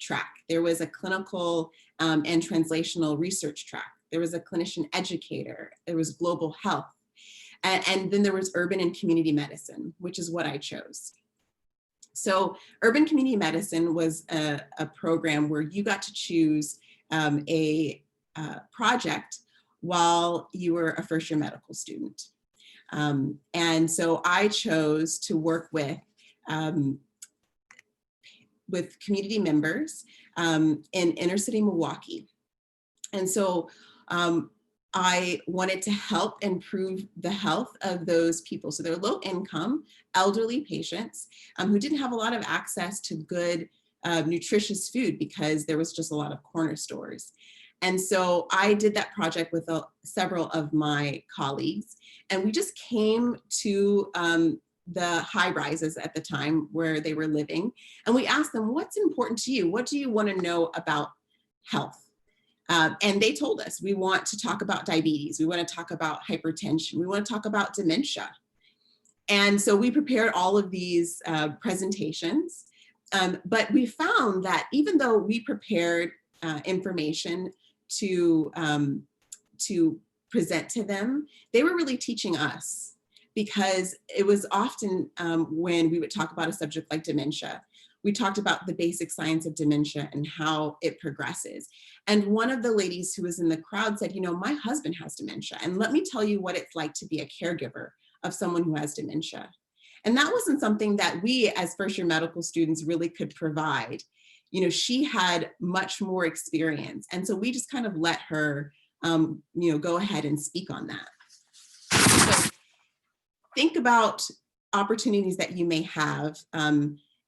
track. There was a clinical and translational research track. There was a clinician educator. There was global health. And then there was urban and community medicine, which is what I chose. So urban community medicine was a program where you got to choose a project while you were a first-year medical student. And so I chose to work with community members in inner city Milwaukee. And so I wanted to help improve the health of those people. So they're low income, elderly patients who didn't have a lot of access to good, nutritious food, because there was just a lot of corner stores. And so I did that project with several of my colleagues, and we just came to the high rises at the time where they were living. And we asked them, what's important to you? What do you want to know about health? And they told us, we want to talk about diabetes. We want to talk about hypertension. We want to talk about dementia. And so we prepared all of these presentations. But we found that even though we prepared information to present to them, they were really teaching us, because it was often when we would talk about a subject like dementia, we talked about the basic science of dementia and how it progresses. And one of the ladies who was in the crowd said, you know, my husband has dementia, and let me tell you what it's like to be a caregiver of someone who has dementia. And that wasn't something that we as first-year medical students really could provide. You know, she had much more experience. And so we just kind of let her, you know, go ahead and speak on that. So think about opportunities that you may have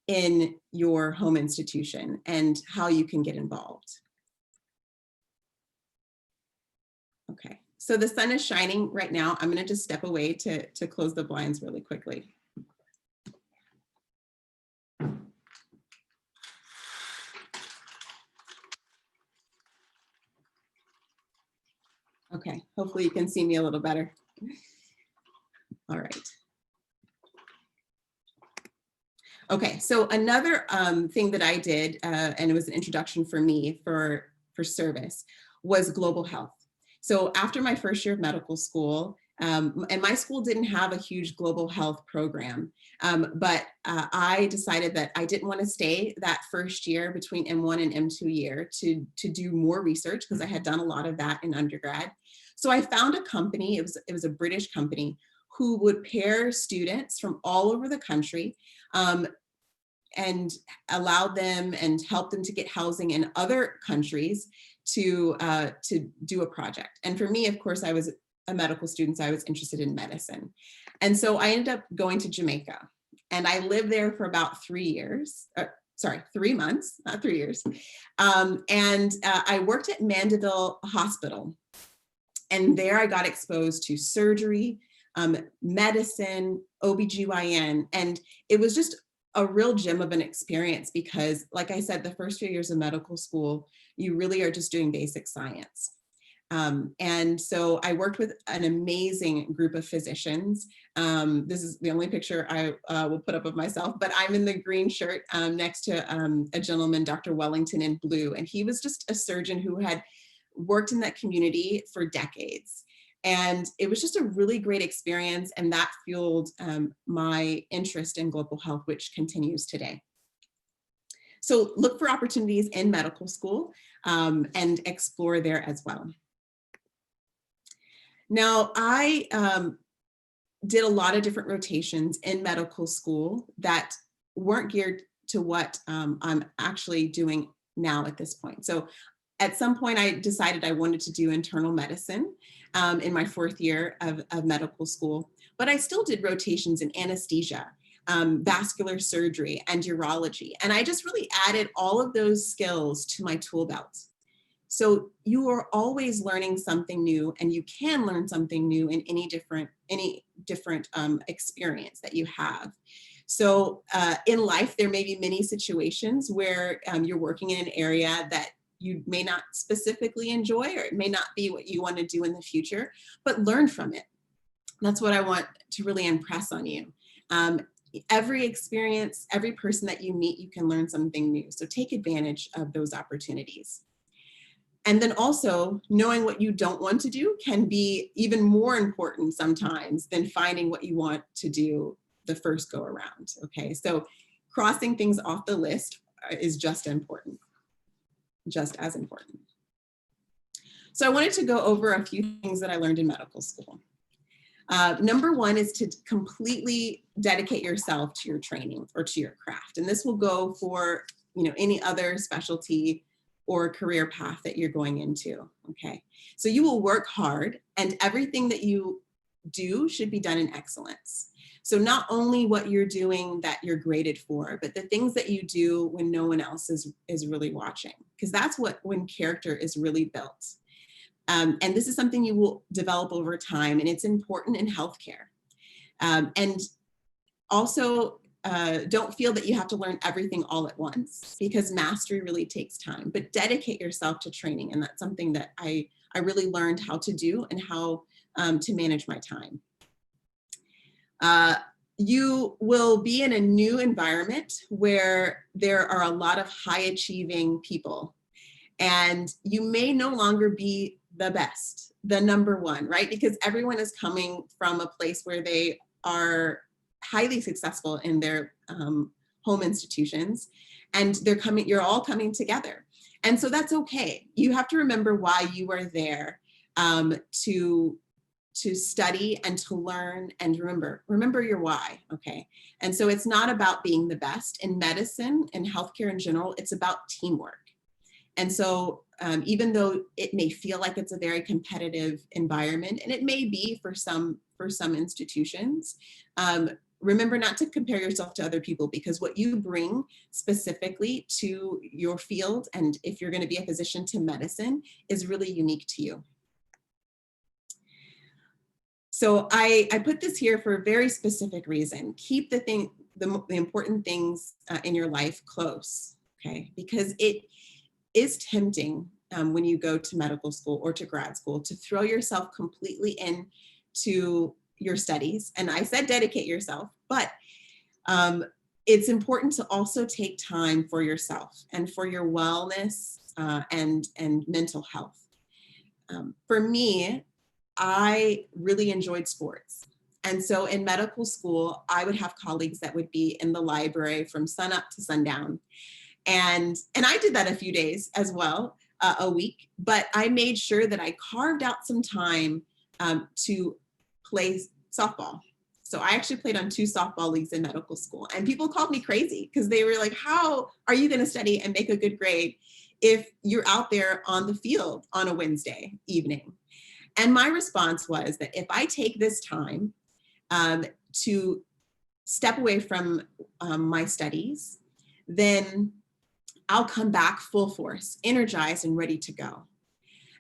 in your home institution and how you can get involved. Okay, so the sun is shining right now. I'm gonna just step away to close the blinds really quickly. Okay, hopefully you can see me a little better. All right. Okay, so another thing that I did, and it was an introduction for me for service, was global health. So after my first year of medical school, and my school didn't have a huge global health program, but I decided that I didn't want to stay that first year between M1 and M2 year to do more research, because I had done a lot of that in undergrad. So I found a company, it was a British company, who would pair students from all over the country and allow them and help them to get housing in other countries to do a project. And for me, of course, I was a medical student, so I was interested in medicine. And so I ended up going to Jamaica, and I lived there for about 3 years. 3 months, not 3 years. I worked at Mandeville Hospital. And there I got exposed to surgery, medicine, OBGYN, and it was just a real gem of an experience, because like I said, the first few years of medical school, you really are just doing basic science. And so I worked with an amazing group of physicians. This is the only picture I will put up of myself, but I'm in the green shirt next to a gentleman, Dr. Wellington, in blue, and he was just a surgeon who had worked in that community for decades. And it was just a really great experience, and that fueled my interest in global health, which continues today. So look for opportunities in medical school and explore there as well. Now, I did a lot of different rotations in medical school that weren't geared to what I'm actually doing now at this point. So at some point, I decided I wanted to do internal medicine in my 4th year of medical school, but I still did rotations in anesthesia, vascular surgery, and urology. And I just really added all of those skills to my tool belt. So you are always learning something new, and you can learn something new in any different experience that you have. So in life, there may be many situations where you're working in an area that you may not specifically enjoy, or it may not be what you want to do in the future, but learn from it. That's what I want to really impress on you. Every experience, every person that you meet, you can learn something new. So take advantage of those opportunities. And then also, knowing what you don't want to do can be even more important sometimes than finding what you want to do the first go around, okay? So crossing things off the list is just as important. So I wanted to go over a few things that I learned in medical school. Number one is to completely dedicate yourself to your training or to your craft. And this will go for, any other specialty or career path that you're going into, okay? So you will work hard, and everything that you do should be done in excellence. So not only what you're doing that you're graded for, but the things that you do when no one else is really watching, because that's when character is really built. And this is something you will develop over time, and it's important in healthcare. And Also, don't feel that you have to learn everything all at once, because mastery really takes time, but dedicate yourself to training. And that's something that I really learned how to do and how to manage my time. You will be in a new environment where there are a lot of high achieving people, and you may no longer be the best, the number one, right? Because everyone is coming from a place where they are highly successful in their home institutions, and you're all coming together. And so that's okay. You have to remember why you are there, to study and to learn, and remember your why, okay? And so it's not about being the best. In medicine and healthcare in general, it's about teamwork. And so even though it may feel like it's a very competitive environment, and it may be for some institutions, remember not to compare yourself to other people, because what you bring specifically to your field, and if you're going to be a physician, to medicine, is really unique to you. So I put this here for a very specific reason. Keep the important things in your life close, okay? Because it is tempting when you go to medical school or to grad school to throw yourself completely into your studies. And I said dedicate yourself, but it's important to also take time for yourself and for your wellness and mental health. For me, I really enjoyed sports. And so in medical school, I would have colleagues that would be in the library from sunup to sundown. And I did that a few days as well, a week, but I made sure that I carved out some time to play softball. So I actually played on 2 softball leagues in medical school, and people called me crazy because they were like, how are you going to study and make a good grade if you're out there on the field on a Wednesday evening? And my response was that if I take this time to step away from my studies, then I'll come back full force, energized and ready to go.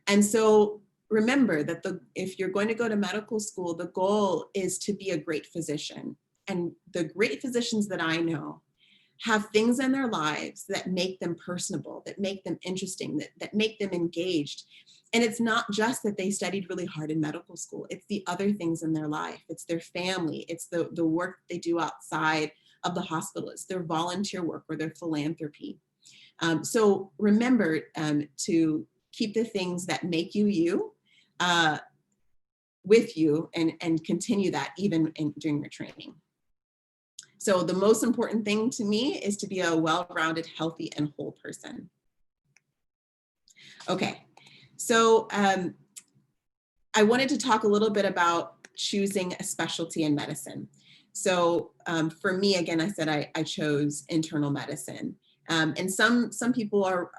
And so remember that if you're going to go to medical school, the goal is to be a great physician. And the great physicians that I know have things in their lives that make them personable, that make them interesting, that make them engaged. And it's not just that they studied really hard in medical school, it's the other things in their life. It's their family, it's the work they do outside of the hospital, it's their volunteer work or their philanthropy. So remember to keep the things that make you you with you, and continue that even during your training. So the most important thing to me is to be a well-rounded, healthy, and whole person. Okay, so I wanted to talk a little bit about choosing a specialty in medicine. So for me, again, I said I chose internal medicine. And some people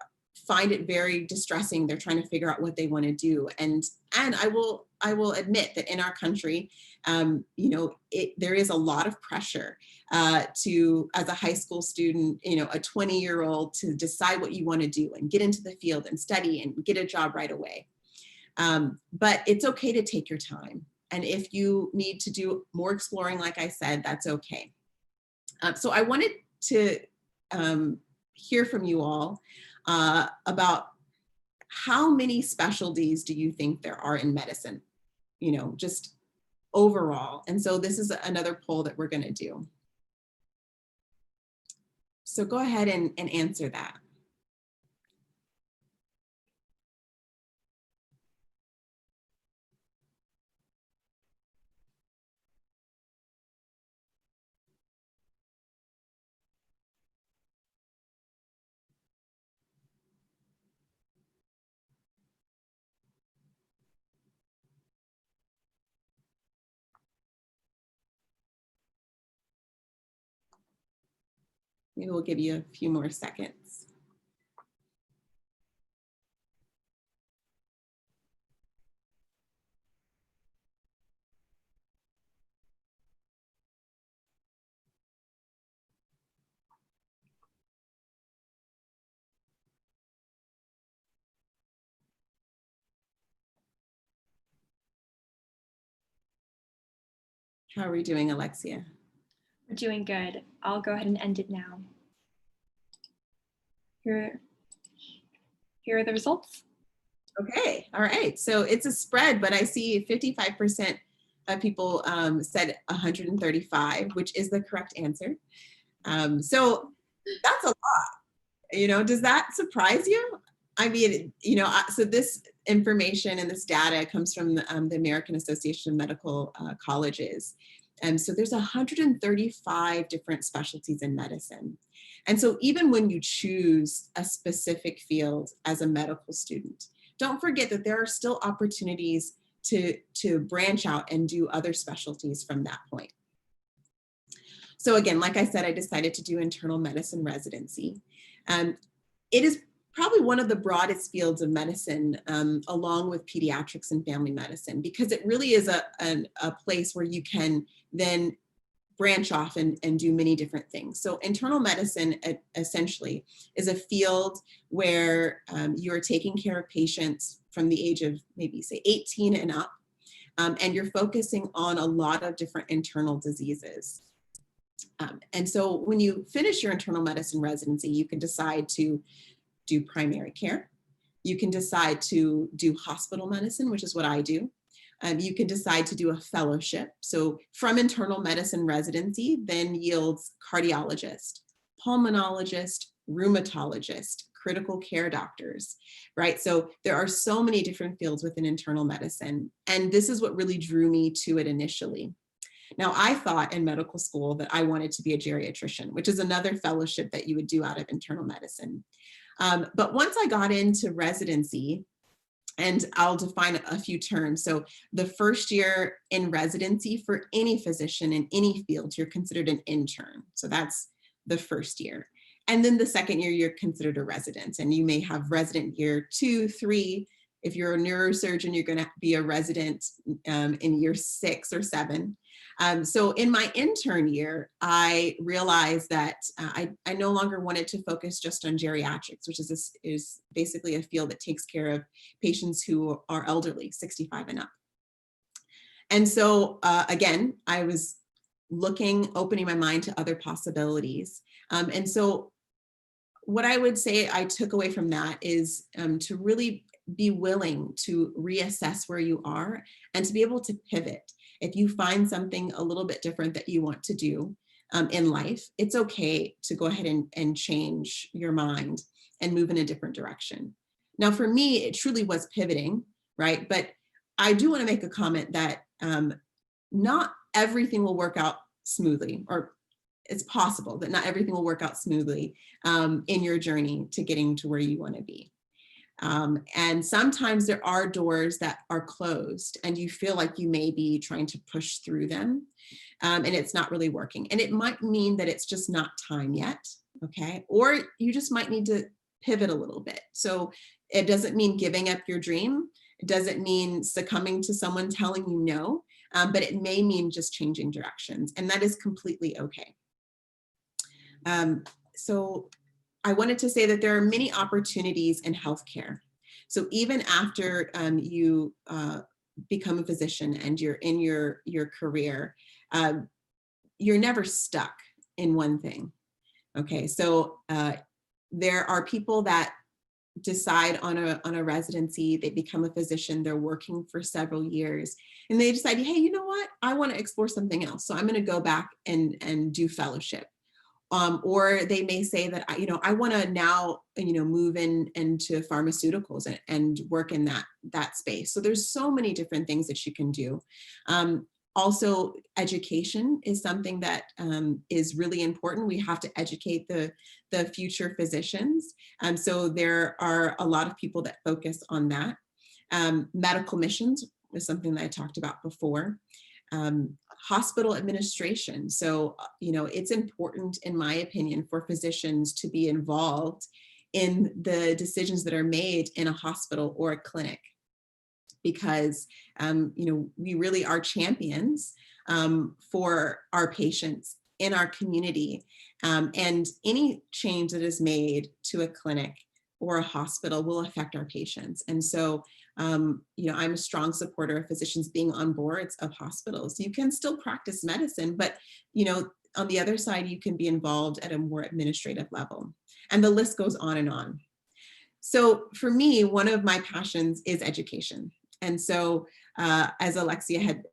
find it very distressing. They're trying to figure out what they want to do. And I will admit that in our country, there is a lot of pressure to, as a high school student, a 20-year-old, to decide what you want to do and get into the field and study and get a job right away. But it's okay to take your time. And if you need to do more exploring, like I said, that's okay. So I wanted to hear from you all about how many specialties do you think there are in medicine, just overall. And so this is another poll that we're going to do. So go ahead and answer that. Maybe we'll give you a few more seconds. How are we doing, Alexia? We're doing good. I'll go ahead and end it now. Here are the results. Okay, all right. So it's a spread, but I see 55% of people said 135, which is the correct answer. So that's a lot. Does that surprise you? I mean, so this information and this data comes from the American Association of Medical Colleges. And so there's 135 different specialties in medicine. And so even when you choose a specific field as a medical student, don't forget that there are still opportunities to branch out and do other specialties from that point. So again, like I said, I decided to do internal medicine residency. It is probably one of the broadest fields of medicine, along with pediatrics and family medicine, because it really is a place where you can then branch off and do many different things. So internal medicine essentially is a field where you are taking care of patients from the age of maybe say 18 and up, and you're focusing on a lot of different internal diseases. And so when you finish your internal medicine residency, you can decide to do primary care. You can decide to do hospital medicine, which is what I do. You can decide to do a fellowship. So from internal medicine residency then yields cardiologist, pulmonologist, rheumatologist, critical care doctors, right? So there are so many different fields within internal medicine. And this is what really drew me to it initially. Now, I thought in medical school that I wanted to be a geriatrician, which is another fellowship that you would do out of internal medicine. But once I got into residency, and I'll define a few terms. So the first year in residency for any physician in any field, you're considered an intern. So that's the first year. And then the second year, you're considered a resident. And you may have resident year 2, 3. If you're a neurosurgeon, you're going to be a resident in year 6 or 7. So in my intern year, I realized that I no longer wanted to focus just on geriatrics, which is basically a field that takes care of patients who are elderly, 65 and up. And so again, I was opening my mind to other possibilities. And so what I would say I took away from that is to really be willing to reassess where you are and to be able to pivot. If you find something a little bit different that you want to do in life, it's okay to go ahead and change your mind and move in a different direction. Now, for me, it truly was pivoting, right? But I do want to make a comment that not everything will work out smoothly, or it's possible that not everything will work out smoothly in your journey to getting to where you want to be. And sometimes there are doors that are closed and you feel like you may be trying to push through them and it's not really working. And it might mean that it's just not time yet, okay? Or you just might need to pivot a little bit. So it doesn't mean giving up your dream. It doesn't mean succumbing to someone telling you no, but it may mean just changing directions, and that is completely okay. So I wanted to say that there are many opportunities in healthcare. So even after you become a physician and you're in your career, you're never stuck in one thing. Okay, so there are people that decide on a residency, they become a physician, they're working for several years, and they decide, hey, you know what? I want to explore something else. So I'm going to go back and do fellowship. Or they may say that, I want to now, move into pharmaceuticals and work in that space. So there's so many different things that you can do. Also, education is something that is really important. We have to educate the future physicians. So there are a lot of people that focus on that. Medical missions is something that I talked about before. Hospital administration. So, it's important, in my opinion, for physicians to be involved in the decisions that are made in a hospital or a clinic, because, we really are champions for our patients in our community. And any change that is made to a clinic or a hospital will affect our patients. And so, I'm a strong supporter of physicians being on boards of hospitals. You can still practice medicine, but, on the other side, you can be involved at a more administrative level. And the list goes on and on. So for me, one of my passions is education. And so as Alexia had,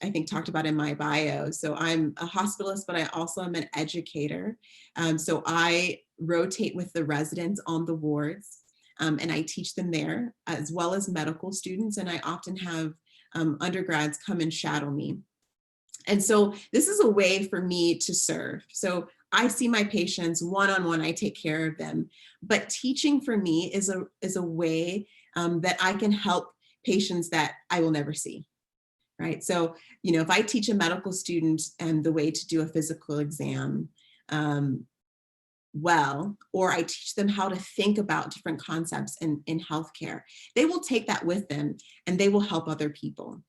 I think, talked about in my bio, so I'm a hospitalist, but I also am an educator. So I rotate with the residents on the wards, and I teach them there, as well as medical students. And I often have undergrads come and shadow me. And so this is a way for me to serve. So I see my patients one-on-one, I take care of them, but teaching for me is a way that I can help patients that I will never see, right? So, if I teach a medical student the way to do a physical exam well, or I teach them how to think about different concepts in healthcare, they will take that with them and they will help other people.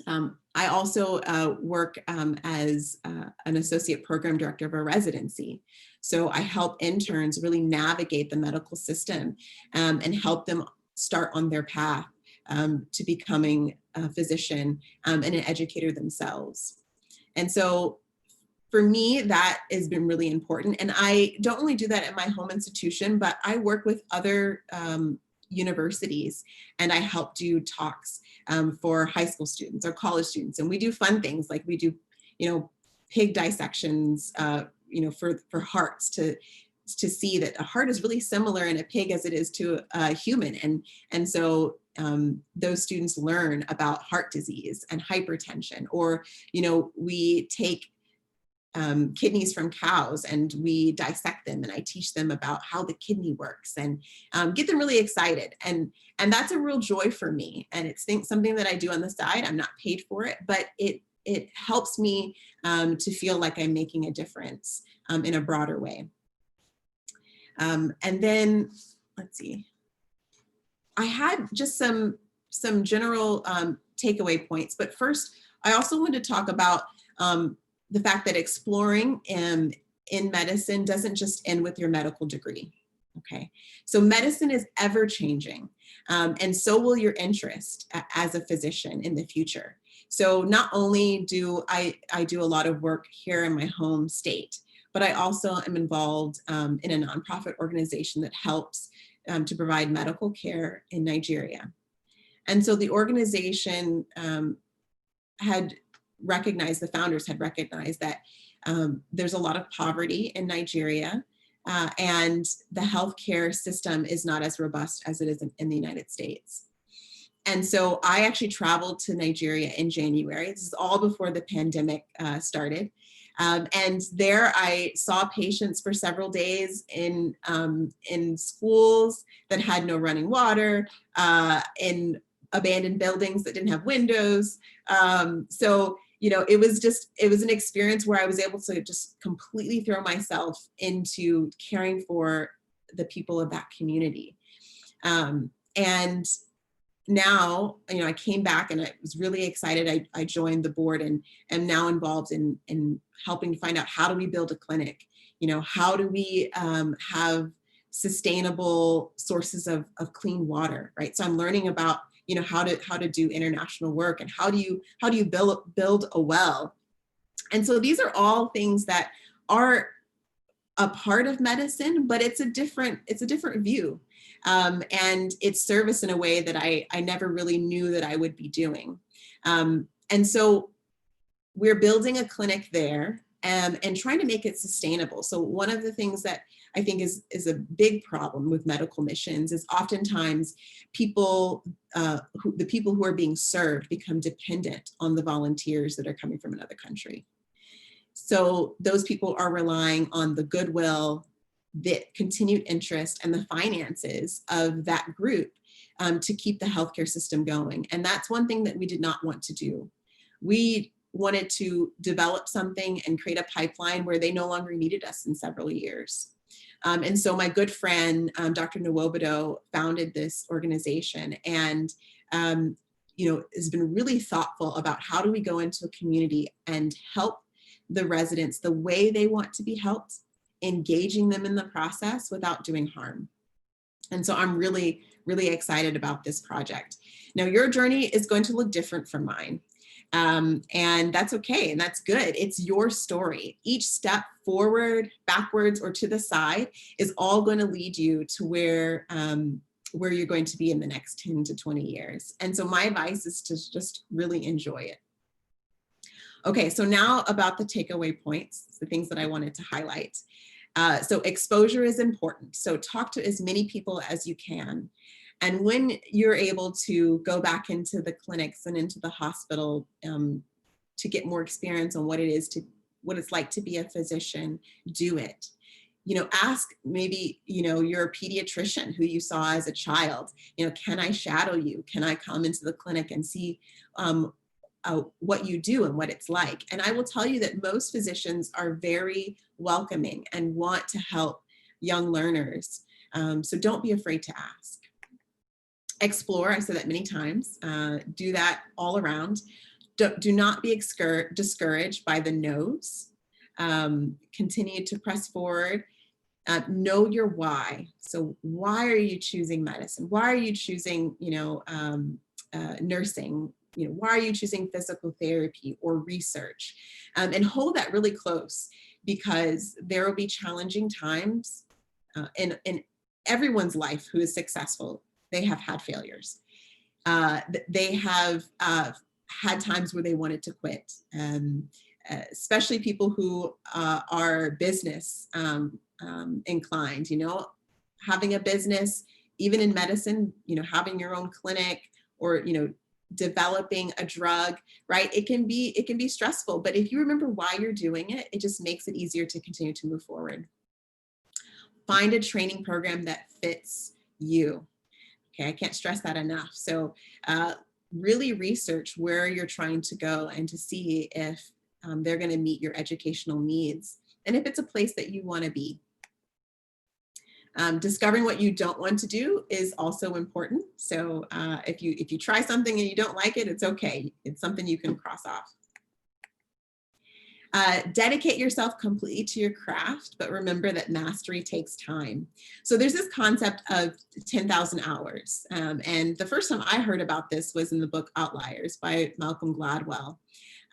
I also work as an associate program director of a residency. So I help interns really navigate the medical system and help them start on their path to becoming a physician and an educator themselves. And so for me, that has been really important. And I don't only do that at my home institution, but I work with other universities, and I help do talks for high school students or college students. And we do fun things like we do, pig dissections, for hearts to see that a heart is really similar in a pig as it is to a human. And so those students learn about heart disease and hypertension, or, we take kidneys from cows and we dissect them, and I teach them about how the kidney works and get them really excited. And that's a real joy for me. And it's something that I do on the side. I'm not paid for it, but it helps me to feel like I'm making a difference in a broader way. And then let's see, I had just some general takeaway points, but first I also want to talk about the fact that exploring in medicine doesn't just end with your medical degree, okay? So medicine is ever changing, and so will your interest as a physician in the future. So not only do I do a lot of work here in my home state, but I also am involved in a nonprofit organization that helps to provide medical care in Nigeria. And so the organization the founders had recognized that there's a lot of poverty in Nigeria, and the healthcare system is not as robust as it is in the United States. And so I actually traveled to Nigeria in January. This is all before the pandemic started. And there I saw patients for several days in schools that had no running water, in abandoned buildings that didn't have windows. So it was an experience where I was able to just completely throw myself into caring for the people of that community. And now, I came back and I was really excited. I joined the board and am now involved in helping to find out, how do we build a clinic? How do we have sustainable sources of clean water, right? So I'm learning about how to do international work, and how do you build a well. And so these are all things that are a part of medicine, but it's a different view, and it's service in a way that I never really knew that I would be doing. And so we're building a clinic there and trying to make it sustainable. So one of the things that I think is a big problem with medical missions is oftentimes the people who are being served become dependent on the volunteers that are coming from another country. So those people are relying on the goodwill, the continued interest, and the finances of that group to keep the healthcare system going. And that's one thing that we did not want to do. We wanted to develop something and create a pipeline where they no longer needed us in several years. And so my good friend, Dr. Nwobodo, founded this organization, and has been really thoughtful about how do we go into a community and help the residents the way they want to be helped, engaging them in the process without doing harm. And so I'm really, really excited about this project. Now, your journey is going to look different from mine. And that's okay, and that's good. It's your story. Each step forward, backwards, or to the side is all going to lead you to where you're going to be in the next 10 to 20 years. And so my advice is to just really enjoy it. Okay, so now about the takeaway points, the things that I wanted to highlight. So exposure is important. So talk to as many people as you can. And when you're able to go back into the clinics and into the hospital to get more experience on what it's like to be a physician, do it. Ask maybe, you're a pediatrician who you saw as a child, can I shadow you? Can I come into the clinic and see what you do and what it's like? And I will tell you that most physicians are very welcoming and want to help young learners. So don't be afraid to ask. Explore, I said that many times, do that all around. Do not be discouraged by the no's. Continue to press forward. Know your why. So why are you choosing medicine? Why are you choosing, nursing? Why are you choosing physical therapy or research? And hold that really close, because there will be challenging times in everyone's life who is successful. They have had failures. They have had times where they wanted to quit, especially people who are business inclined. Having a business, even in medicine, having your own clinic, or developing a drug, right? It can be stressful, but if you remember why you're doing it, it just makes it easier to continue to move forward. Find a training program that fits you. Okay, I can't stress that enough. So really research where you're trying to go and to see if they're going to meet your educational needs, and if it's a place that you want to be. Discovering what you don't want to do is also important. So if you try something and you don't like it, it's okay. It's something you can cross off. Dedicate yourself completely to your craft, but remember that mastery takes time. So there's this concept of 10,000 hours. And the first time I heard about this was in the book Outliers by Malcolm Gladwell.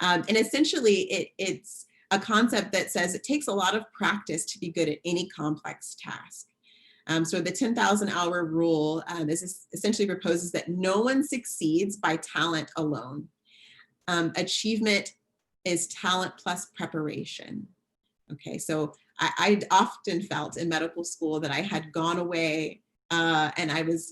And essentially it's a concept that says it takes a lot of practice to be good at any complex task. So the 10,000 hour rule essentially proposes that no one succeeds by talent alone. Achievement is talent plus preparation. Okay, so I often felt in medical school that I had gone away and I was,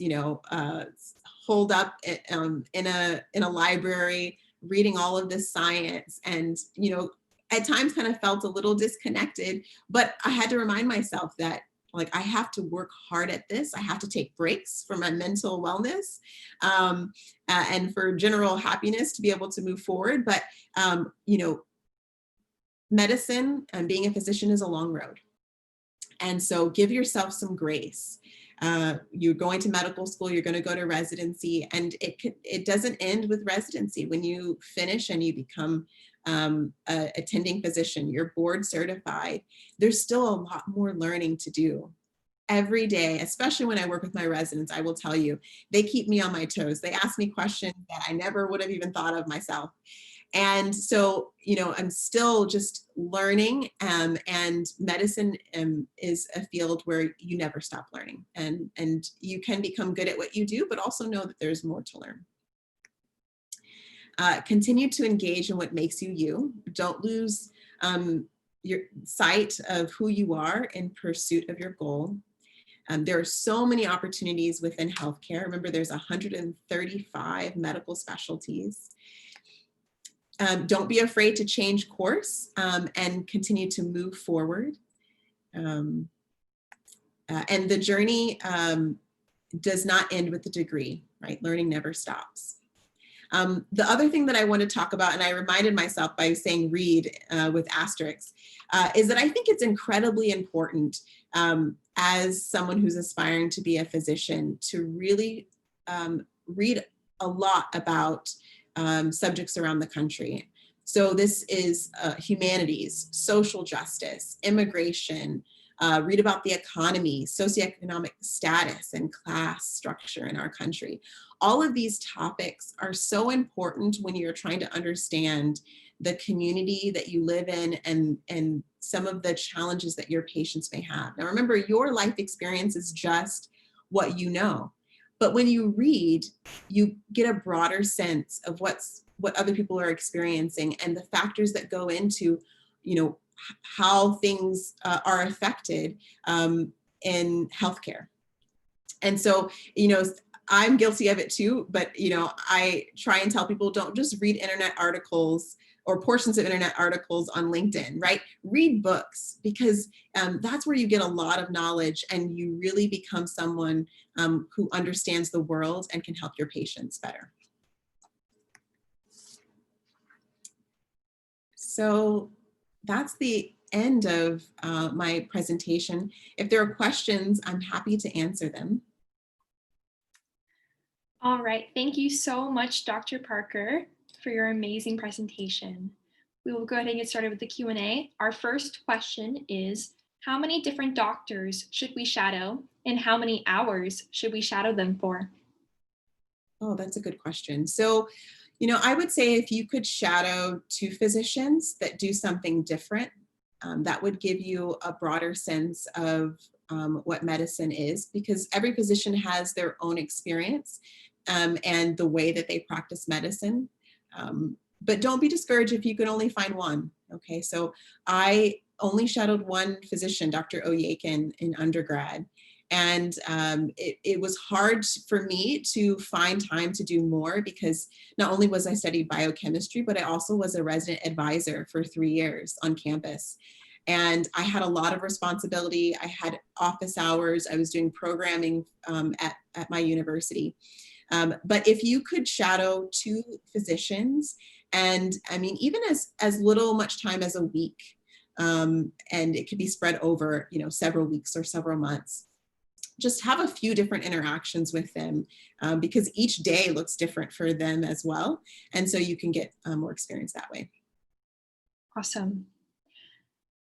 holed up in a library reading all of this science, and at times kind of felt a little disconnected. But I had to remind myself that I have to work hard at this. I have to take breaks for my mental wellness and for general happiness to be able to move forward. But, medicine and being a physician is a long road. And so give yourself some grace. You're going to medical school, you're going to go to residency, and it doesn't end with residency. When you finish and you become a attending physician, you're board certified, there's still a lot more learning to do every day. Especially when I work with my residents, I will tell you, they keep me on my toes. They ask me questions that I never would have even thought of myself. And so, I'm still just learning, and medicine is a field where you never stop learning, and you can become good at what you do, but also know that there's more to learn. Continue to engage in what makes you you. Don't lose your sight of who you are in pursuit of your goal. There are so many opportunities within healthcare. Remember, there's 135 medical specialties. Don't be afraid to change course and continue to move forward. And the journey does not end with the degree, right? Learning never stops. The other thing that I want to talk about, and I reminded myself by saying read with asterisks, is that I think it's incredibly important as someone who's aspiring to be a physician to really read a lot about subjects around the country. So this is humanities, social justice, immigration, read about the economy, socioeconomic status, and class structure in our country. All of these topics are so important when you're trying to understand the community that you live in and some of the challenges that your patients may have. Now remember, your life experience is just what you know. But when you read, you get a broader sense of what other people are experiencing and the factors that go into, how things are affected in healthcare. And so, I'm guilty of it too, but, I try and tell people, don't just read internet articles or portions of internet articles on LinkedIn, right? Read books, because that's where you get a lot of knowledge and you really become someone who understands the world and can help your patients better. So that's the end of my presentation. If there are questions, I'm happy to answer them. All right, thank you so much, Dr. Parker, for your amazing presentation. We will go ahead and get started with the Q&A. Our first question is, how many different doctors should we shadow and how many hours should we shadow them for? Oh, that's a good question. So, I would say if you could shadow 2 physicians that do something different, that would give you a broader sense of what medicine is, because every physician has their own experience and the way that they practice medicine. But don't be discouraged if you can only find one. Okay, so I only shadowed one physician, Dr. Oyekin, in undergrad. And it was hard for me to find time to do more, because not only was I studying biochemistry, but I also was a resident advisor for 3 years on campus. And I had a lot of responsibility. I had office hours. I was doing programming at my university. But if you could shadow 2 physicians, and I mean, even as little much time as a week, and it could be spread over, several weeks or several months, just have a few different interactions with them, because each day looks different for them as well. And so you can get more experience that way. Awesome.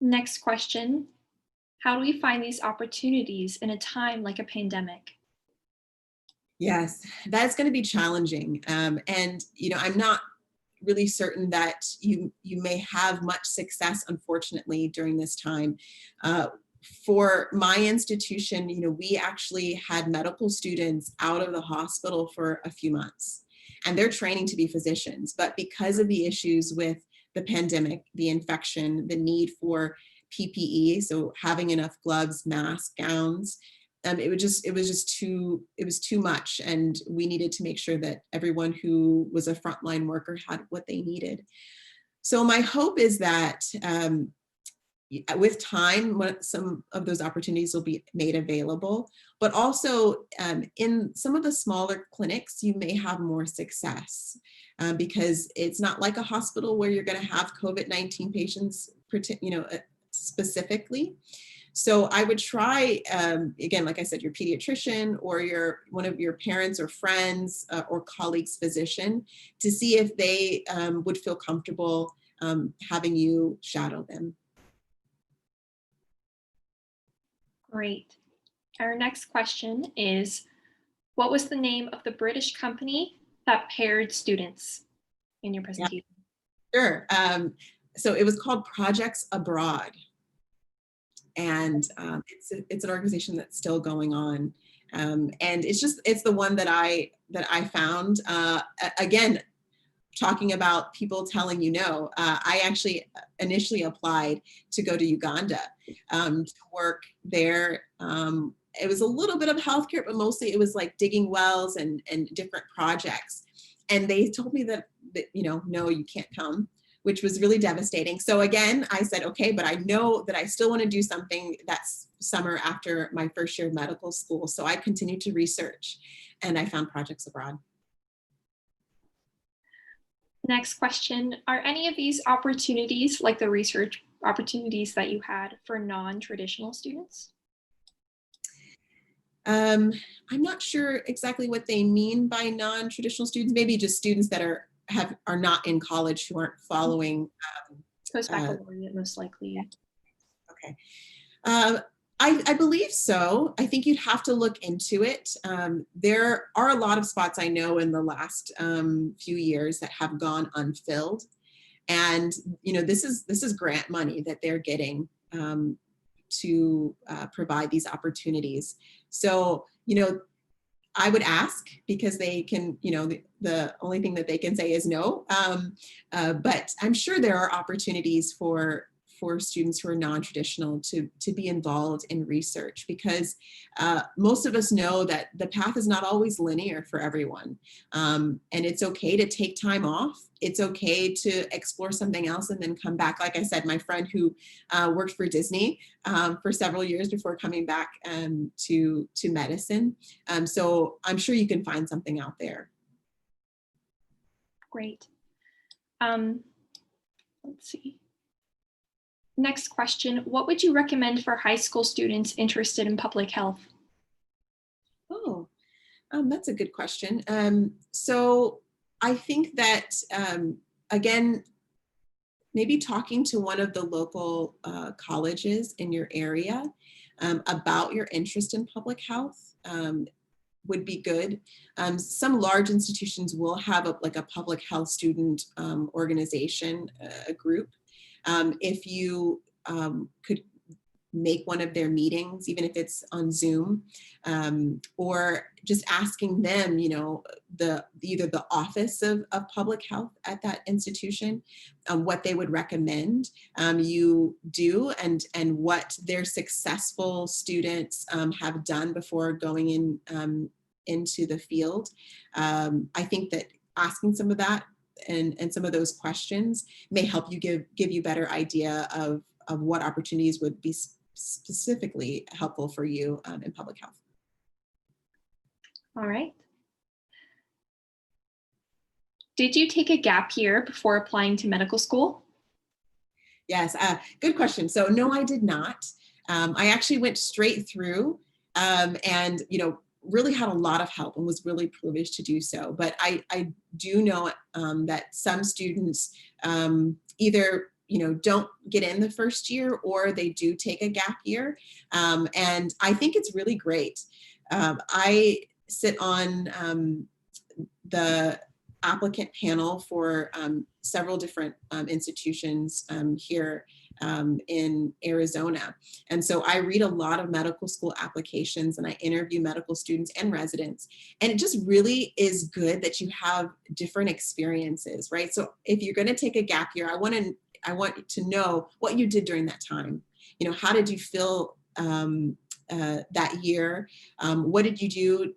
Next question. How do we find these opportunities in a time like a pandemic? Yes, that's going to be challenging. And, I'm not really certain that you may have much success, unfortunately, during this time. For my institution, we actually had medical students out of the hospital for a few months, and they're training to be physicians. But because of the issues with the pandemic, the infection, the need for PPE, so having enough gloves, masks, gowns, it was too much, and we needed to make sure that everyone who was a frontline worker had what they needed. So my hope is that with time, some of those opportunities will be made available, but also in some of the smaller clinics, you may have more success because it's not like a hospital where you're going to have COVID-19 patients, specifically. So I would try, again, like I said, your pediatrician or one of your parents or friends or colleagues' physician, to see if they would feel comfortable having you shadow them. Great. Our next question is, what was the name of the British company that paired students in your presentation? Yeah. Sure. So it was called Projects Abroad. And it's an organization that's still going on. And it's the one that I found. Again, talking about people telling I actually initially applied to go to Uganda to work there. It was a little bit of healthcare, but mostly it was like digging wells and different projects. And they told me that no, you can't come, which was really devastating. So again, I said, okay, but I know that I still want to do something that's summer after my first year of medical school. So I continued to research, and I found Projects Abroad. Next question, are any of these opportunities like the research opportunities that you had for non-traditional students? I'm not sure exactly what they mean by non-traditional students, maybe just students that are not in college, who aren't following. Post-baccalaureate, most likely. Okay. I believe so. I think you'd have to look into it. There are a lot of spots I know in the last few years that have gone unfilled. And, this is grant money that they're getting to provide these opportunities. So, I would ask, because they can, the only thing that they can say is no. But I'm sure there are opportunities for students who are non-traditional to be involved in research, because most of us know that the path is not always linear for everyone. And it's okay to take time off. It's okay to explore something else and then come back. Like I said, my friend who worked for Disney for several years before coming back to medicine. So I'm sure you can find something out there. Great. Let's see. Next question, what would you recommend for high school students interested in public health? Oh, that's a good question. So I think that, again, maybe talking to one of the local colleges in your area about your interest in public health would be good. Some large institutions will have a public health student organization, a group. If you could make one of their meetings, even if it's on Zoom, or just asking them, either the office of public health at that institution, what they would recommend you do, and what their successful students have done before going into the field. I think that asking some of that and some of those questions may help you give you better idea of what opportunities would be specifically helpful for you in public health. All right. Did you take a gap year before applying to medical school? Yes, good question. So no, I did not. I actually went straight through and, really had a lot of help and was really privileged to do so. But I do know that some students either don't get in the first year, or they do take a gap year. And I think it's really great. I sit on the applicant panel for several different institutions here in Arizona. And so I read a lot of medical school applications, and I interview medical students and residents. And it just really is good that you have different experiences, right? So if you're going to take a gap year, I want to know what you did during that time. How did you feel that year? What did you do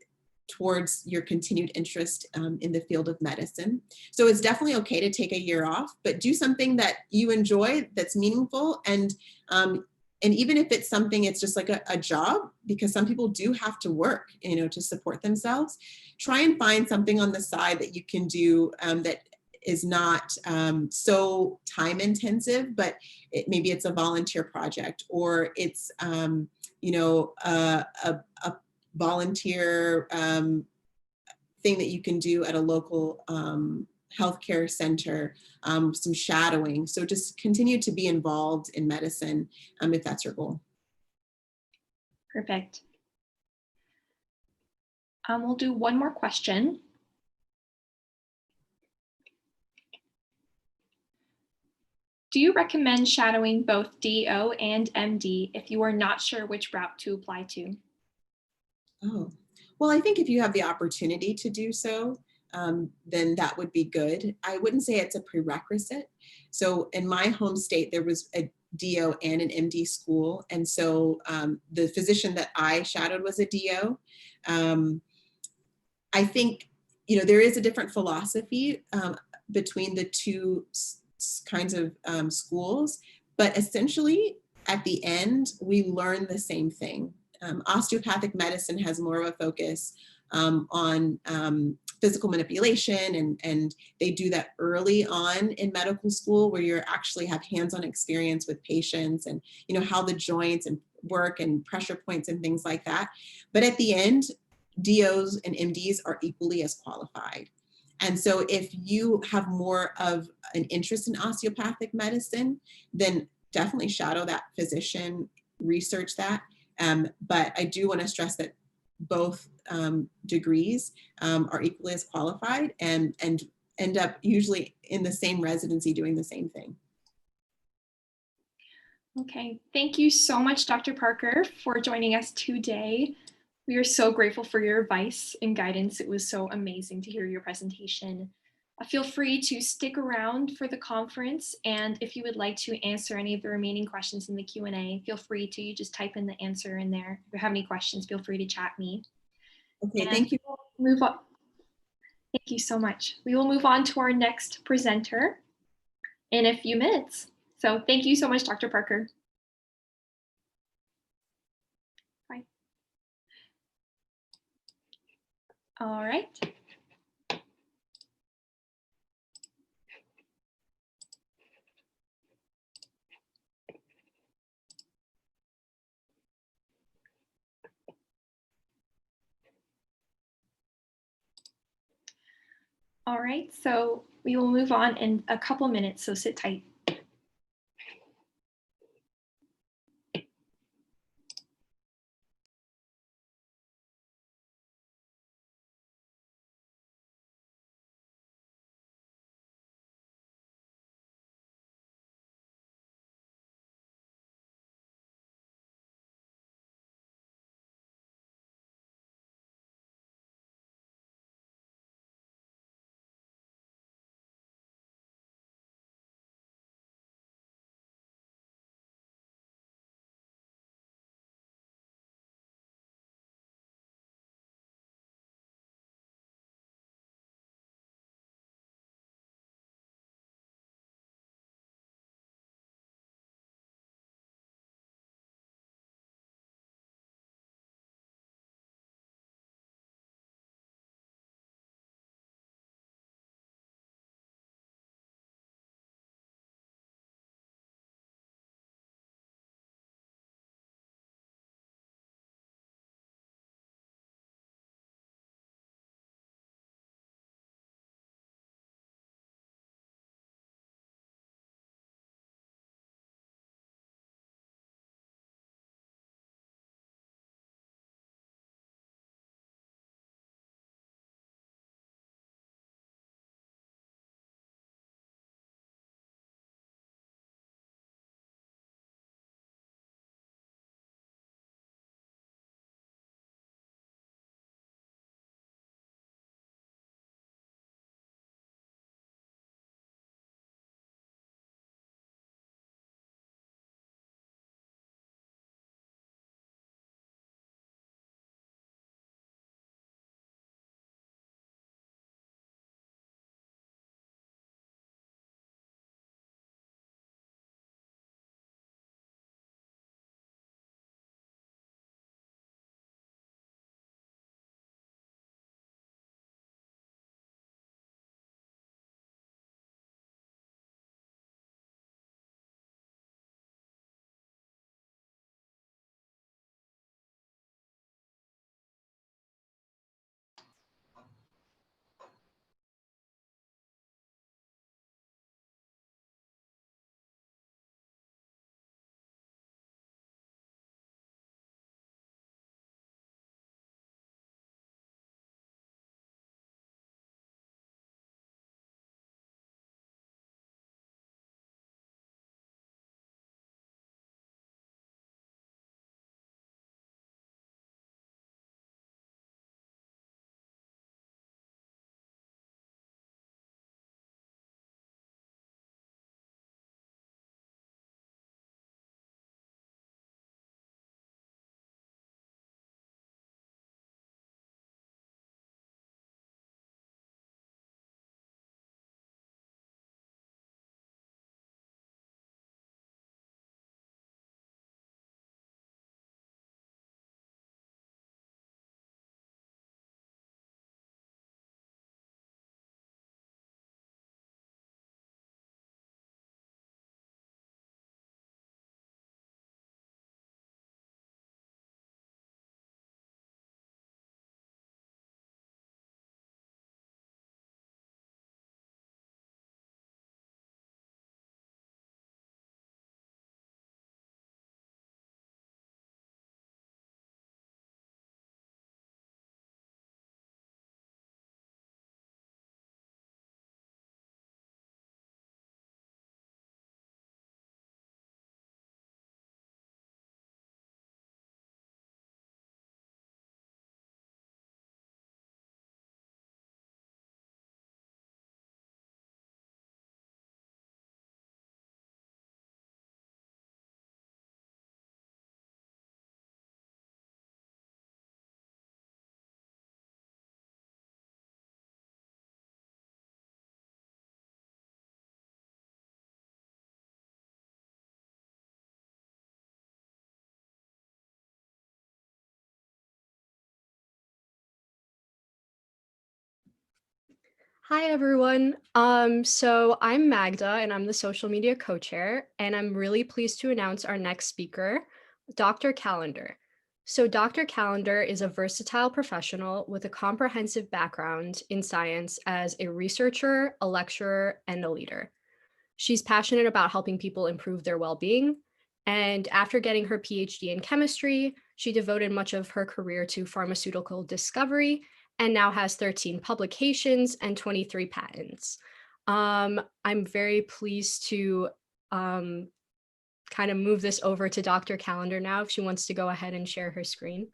towards your continued interest in the field of medicine? So it's definitely okay to take a year off, but do something that you enjoy, that's meaningful. And even if it's something, it's just like a job, because some people do have to work, to support themselves. Try and find something on the side that you can do that is not so time intensive, but maybe it's a volunteer project, or it's a volunteer thing that you can do at a local healthcare center, some shadowing. So just continue to be involved in medicine if that's your goal. Perfect. We'll do one more question. Do you recommend shadowing both DO and MD if you are not sure which route to apply to? Oh, well, I think if you have the opportunity to do so, then that would be good. I wouldn't say it's a prerequisite. So in my home state, there was a DO and an MD school. And so the physician that I shadowed was a DO. I think, there is a different philosophy between the two kinds of schools, but essentially at the end, we learn the same thing. Osteopathic medicine has more of a focus on physical manipulation, and they do that early on in medical school, where you actually have hands-on experience with patients and how the joints and work and pressure points and things like that. But at the end, DOs and MDs are equally as qualified. And so if you have more of an interest in osteopathic medicine, then definitely shadow that physician, research that. But I do want to stress that both degrees are equally as qualified and end up usually in the same residency doing the same thing. Okay, thank you so much, Dr. Parker, for joining us today. We are so grateful for your advice and guidance. It was so amazing to hear your presentation. Feel free to stick around for the conference, and if you would like to answer any of the remaining questions in the Q&A, feel free to just type in the answer in there. If you have any questions, feel free to chat me. Okay, and thank you. We'll move on. Thank you so much. We will move on to our next presenter in a few minutes. So thank you so much, Dr. Parker. Bye. All right. All right, so we will move on in a couple minutes, so sit tight. Hi, everyone. So I'm Magda, and I'm the social media co-chair, and I'm really pleased to announce our next speaker, Dr. Kallander. So Dr. Kallander is a versatile professional with a comprehensive background in science as a researcher, a lecturer, and a leader. She's passionate about helping people improve their well-being, and after getting her PhD in chemistry, she devoted much of her career to pharmaceutical discovery and now has 13 publications and 23 patents. I'm very pleased to um, kind of move this over to Dr. Kallander now if she wants to go ahead and share her screen.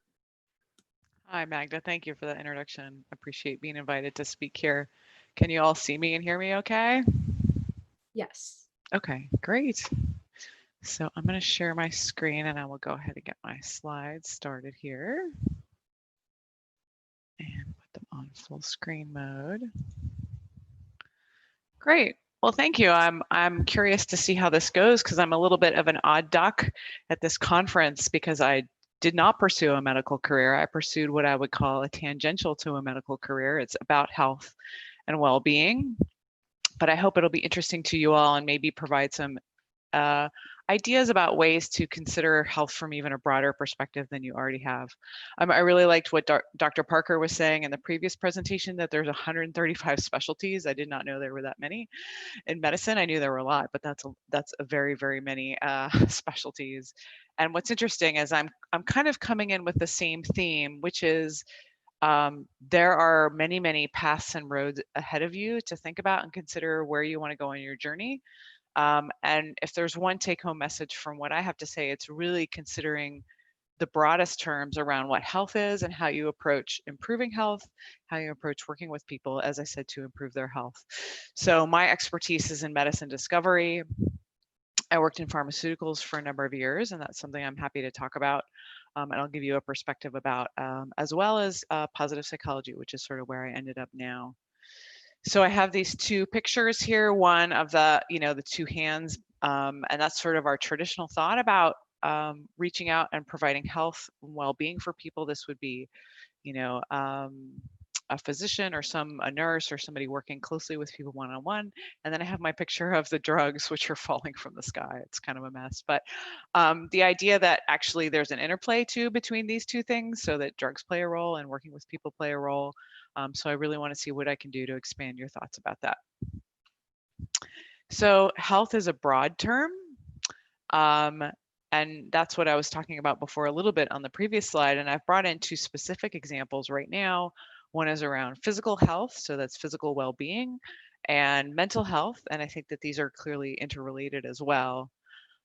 Hi, Magda. Thank you for that introduction. Appreciate being invited to speak here. Can you all see me and hear me okay? Yes. Okay, great. So I'm going to share my screen and I will go ahead and get my slides started here and put them on full screen mode. Great. Well, thank you. I'm curious to see how this goes because I'm a little bit of an odd duck at this conference because I did not pursue a medical career. I pursued what I would call a tangential to a medical career. It's about health and well-being, but I hope it'll be interesting to you all and maybe provide some ideas about ways to consider health from even a broader perspective than you already have. I really liked what Dr. Parker was saying in the previous presentation, that there's 135 specialties. I did not know there were that many in medicine. I knew there were a lot, but that's a very, very many specialties. And what's interesting is I'm kind of coming in with the same theme, which is there are many, many paths and roads ahead of you to think about and consider where you want to go on your journey. And if there's one take-home message from what I have to say, it's really considering the broadest terms around what health is and how you approach improving health, how you approach working with people, as I said, to improve their health. So my expertise is in medicine discovery. I worked in pharmaceuticals for a number of years, and that's something I'm happy to talk about. And I'll give you a perspective about, as well as positive psychology, which is sort of where I ended up now. So I have these two pictures here, one of the, the two hands, and that's sort of our traditional thought about reaching out and providing health and well-being for people. This would be, a physician or a nurse or somebody working closely with people one-on-one. And then I have my picture of the drugs, which are falling from the sky. It's kind of a mess, but the idea that actually there's an interplay too between these two things, so that drugs play a role and working with people play a role. So I really want to see what I can do to expand your thoughts about that. So health is a broad term. And that's what I was talking about before a little bit on the previous slide. And I've brought in two specific examples right now. One is around physical health, so that's physical well-being, and mental health. And I think that these are clearly interrelated as well.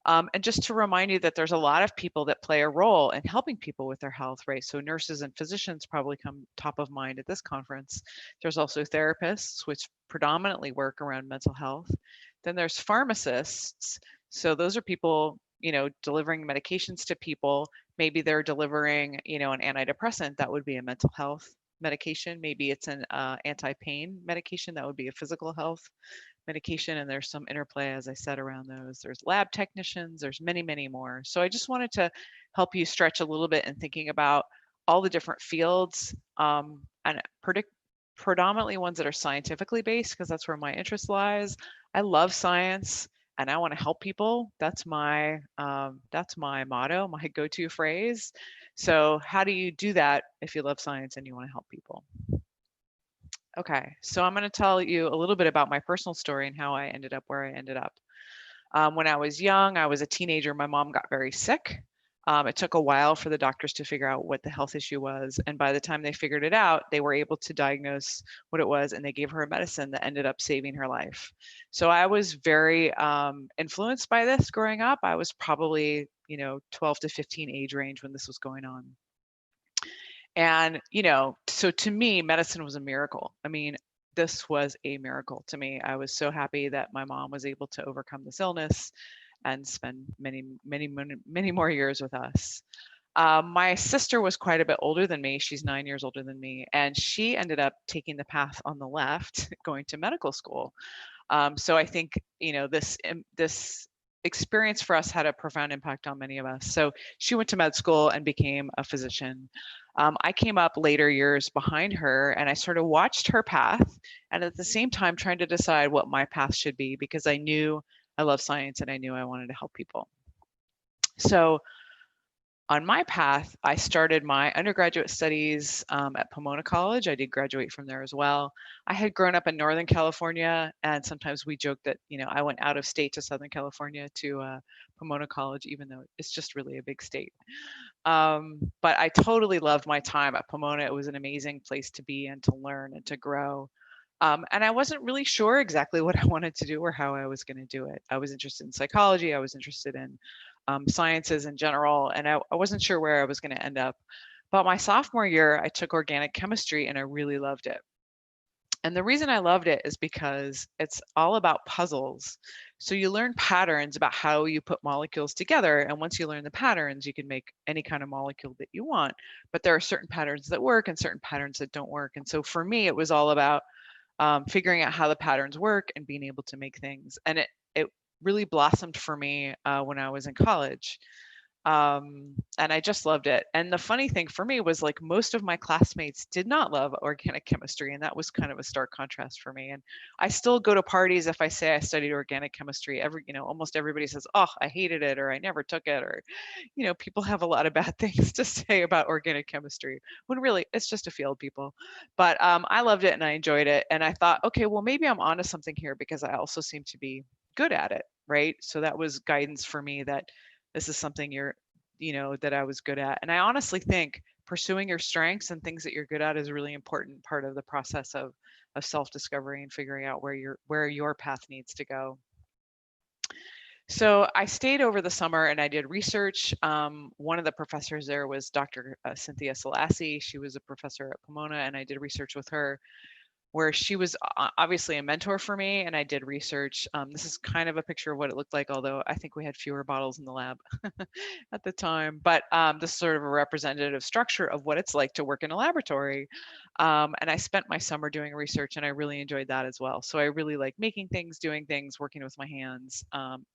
And just to remind you that there's a lot of people that play a role in helping people with their health, right? So nurses and physicians probably come top of mind at this conference. There's also therapists, which predominantly work around mental health. Then there's pharmacists. So those are people, delivering medications to people. Maybe they're delivering, an antidepressant. That would be a mental health medication. Maybe it's an anti-pain medication. That would be a physical health medication, and there's some interplay, as I said, around those. There's lab technicians, there's many, many more. So I just wanted to help you stretch a little bit in thinking about all the different fields, and predominantly ones that are scientifically based, because that's where my interest lies. I love science and I want to help people. That's my motto, my go-to phrase. So how do you do that if you love science and you want to help people? Okay, so I'm going to tell you a little bit about my personal story and how I ended up where I ended up. When I was young, I was a teenager, my mom got very sick. It took a while for the doctors to figure out what the health issue was. And by the time they figured it out, they were able to diagnose what it was, and they gave her a medicine that ended up saving her life. So I was very influenced by this growing up. I was probably, 12 to 15 age range when this was going on. And, so to me, medicine was a miracle. I mean, this was a miracle to me. I was so happy that my mom was able to overcome this illness and spend many, many, many more years with us. My sister was quite a bit older than me. She's 9 years older than me, and she ended up taking the path on the left, going to medical school. So I think, this experience for us had a profound impact on many of us. So she went to med school and became a physician. I came up later years behind her, and I sort of watched her path, and at the same time trying to decide what my path should be, because I knew I love science and I knew I wanted to help people. So on my path, I started my undergraduate studies at Pomona College. I did graduate from there as well. I had grown up in Northern California, and sometimes we joke that, you know, I went out of state to Southern California to Pomona College, even though it's just really a big state. But I totally loved my time at Pomona. It was an amazing place to be and to learn and to grow. And I wasn't really sure exactly what I wanted to do or how I was going to do it. I was interested in psychology. I was interested in sciences in general, and I wasn't sure where I was going to end up. But my sophomore year, I took organic chemistry and I really loved it. And the reason I loved it is because it's all about puzzles. So you learn patterns about how you put molecules together. And once you learn the patterns, you can make any kind of molecule that you want. But there are certain patterns that work and certain patterns that don't work. And so for me, it was all about figuring out how the patterns work and being able to make things. And it really blossomed for me when I was in college. And I just loved it. And the funny thing for me was, like, most of my classmates did not love organic chemistry, and that was kind of a stark contrast for me. And I still go to parties if I say I studied organic chemistry. Almost everybody says, "Oh, I hated it," or "I never took it," or, people have a lot of bad things to say about organic chemistry, when really it's just a field, people. But I loved it and I enjoyed it, and I thought, okay, well, maybe I'm onto something here, because I also seem to be good at it, right? So that was guidance for me that this is something that I was good at. And I honestly think pursuing your strengths and things that you're good at is a really important part of the process of self-discovery and figuring out where your path needs to go. So I stayed over the summer and I did research. One of the professors there was Dr. Cynthia Selassie. She was a professor at Pomona, and I did research with her, where she was obviously a mentor for me, and I did research. This is kind of a picture of what it looked like, although I think we had fewer bottles in the lab at the time. But this is sort of a representative structure of what it's like to work in a laboratory. And I spent my summer doing research, and I really enjoyed that as well. So I really like making things, doing things, working with my hands,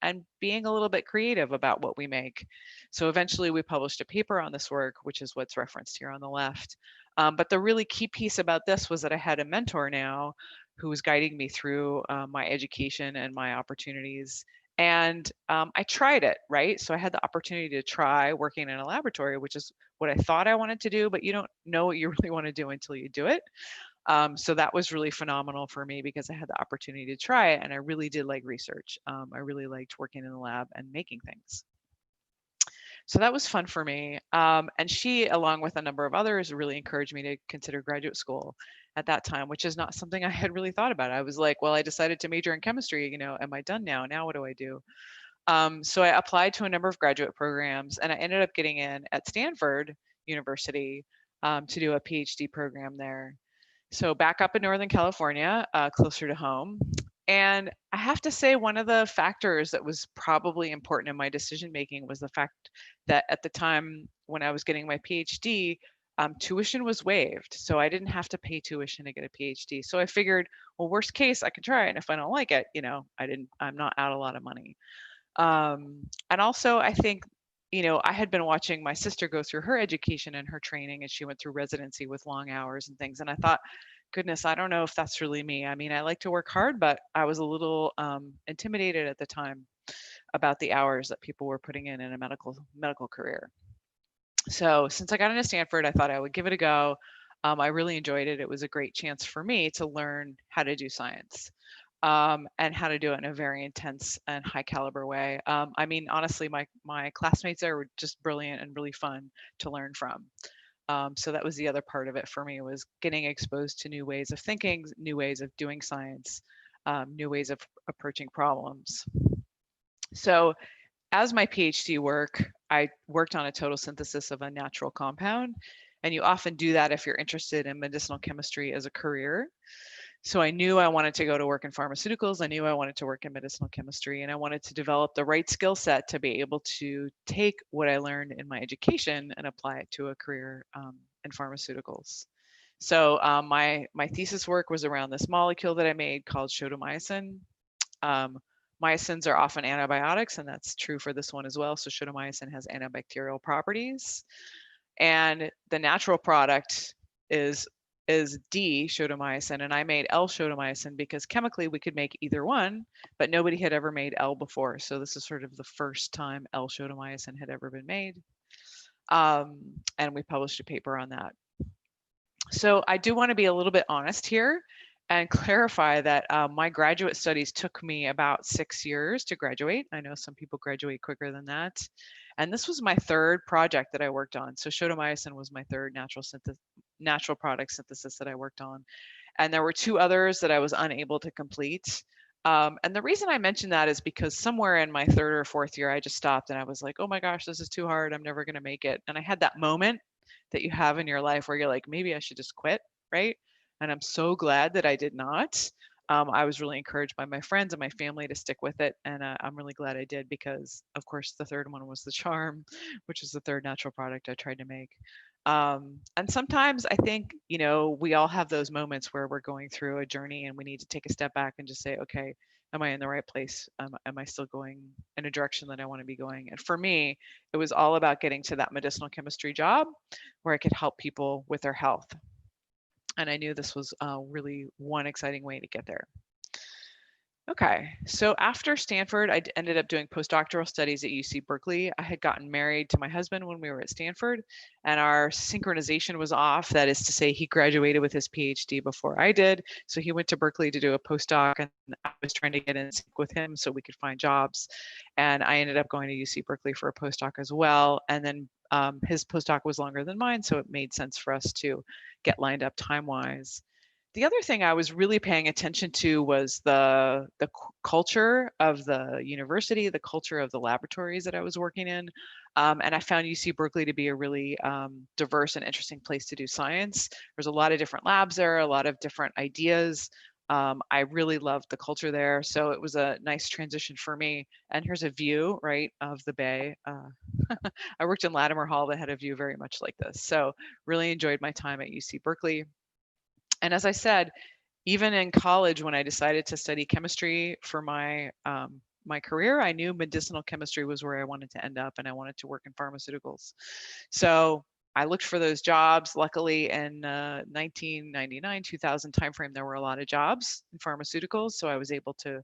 and being a little bit creative about what we make. So eventually we published a paper on this work, which is what's referenced here on the left. But the really key piece about this was that I had a mentor now who was guiding me through my education and my opportunities. And I tried it, right? So I had the opportunity to try working in a laboratory, which is what I thought I wanted to do, but you don't know what you really want to do until you do it. So that was really phenomenal for me, because I had the opportunity to try it, and I really did like research. I really liked working in the lab and making things. So that was fun for me. And she, along with a number of others, really encouraged me to consider graduate school at that time, which is not something I had really thought about. I was like, well, I decided to major in chemistry, am I done now? Now what do I do? So I applied to a number of graduate programs, and I ended up getting in at Stanford University to do a PhD program there. So back up in Northern California, closer to home. And I have to say, one of the factors that was probably important in my decision making was the fact that at the time when I was getting my PhD, tuition was waived. So I didn't have to pay tuition to get a PhD. So I figured, well, worst case, I can try it. And if I don't like it, I'm not out a lot of money. And also, I think, I had been watching my sister go through her education and her training, and she went through residency with long hours and things. And I thought, goodness, I don't know if that's really me. I mean, I like to work hard, but I was a little intimidated at the time about the hours that people were putting in a medical career. So since I got into Stanford, I thought I would give it a go. I really enjoyed it. It was a great chance for me to learn how to do science. And how to do it in a very intense and high caliber way. I mean, honestly, my classmates there were just brilliant and really fun to learn from. So that was the other part of it for me, was getting exposed to new ways of thinking, new ways of doing science, new ways of approaching problems. So as my PhD work, I worked on a total synthesis of a natural compound. And you often do that if you're interested in medicinal chemistry as a career. So I knew I wanted to go to work in pharmaceuticals. I knew I wanted to work in medicinal chemistry, and I wanted to develop the right skill set to be able to take what I learned in my education and apply it to a career in pharmaceuticals. So my thesis work was around this molecule that I made called shotomycin. Mycins are often antibiotics, and that's true for this one as well. So shotomycin has antibacterial properties. And the natural product is D shotomycin, and I made L shotomycin because chemically we could make either one, but nobody had ever made L before. So this is sort of the first time L shotomycin had ever been made. And we published a paper on that. So I do want to be a little bit honest here and clarify that my graduate studies took me about 6 years to graduate. I know some people graduate quicker than that. And this was my third project that I worked on. So shotomycin was my third natural product synthesis that I worked on. And there were 2 others that I was unable to complete. And the reason I mention that is because somewhere in my 3rd or 4th year, I just stopped and I was like, oh my gosh, this is too hard. I'm never going to make it. And I had that moment that you have in your life where you're like, maybe I should just quit, right? And I'm so glad that I did not. I was really encouraged by my friends and my family to stick with it. And I'm really glad I did because, of course, the third one was the charm, which is the third natural product I tried to make. And sometimes I think, you know, we all have those moments where we're going through a journey and we need to take a step back and just say, okay, am I in the right place? Am I still going in a direction that I want to be going? And for me, it was all about getting to that medicinal chemistry job where I could help people with their health. And I knew this was really one exciting way to get there. Okay, so after Stanford, I ended up doing postdoctoral studies at UC Berkeley. I had gotten married to my husband when we were at Stanford, and our synchronization was off. That is to say, he graduated with his PhD before I did. So he went to Berkeley to do a postdoc, and I was trying to get in sync with him so we could find jobs. And I ended up going to UC Berkeley for a postdoc as well. And then his postdoc was longer than mine, so it made sense for us to get lined up time-wise. The other thing I was really paying attention to was the culture of the university, the culture of the laboratories that I was working in. And I found UC Berkeley to be a really diverse and interesting place to do science. There's a lot of different labs there, a lot of different ideas. I really loved the culture there. So it was a nice transition for me. And here's a view, right, of the Bay. I worked in Latimer Hall that had a view very much like this. So really enjoyed my time at UC Berkeley. And as I said, even in college, when I decided to study chemistry for my my career, I knew medicinal chemistry was where I wanted to end up, and I wanted to work in pharmaceuticals. So I looked for those jobs. Luckily, in 1999, 2000 timeframe, there were a lot of jobs in pharmaceuticals, so I was able to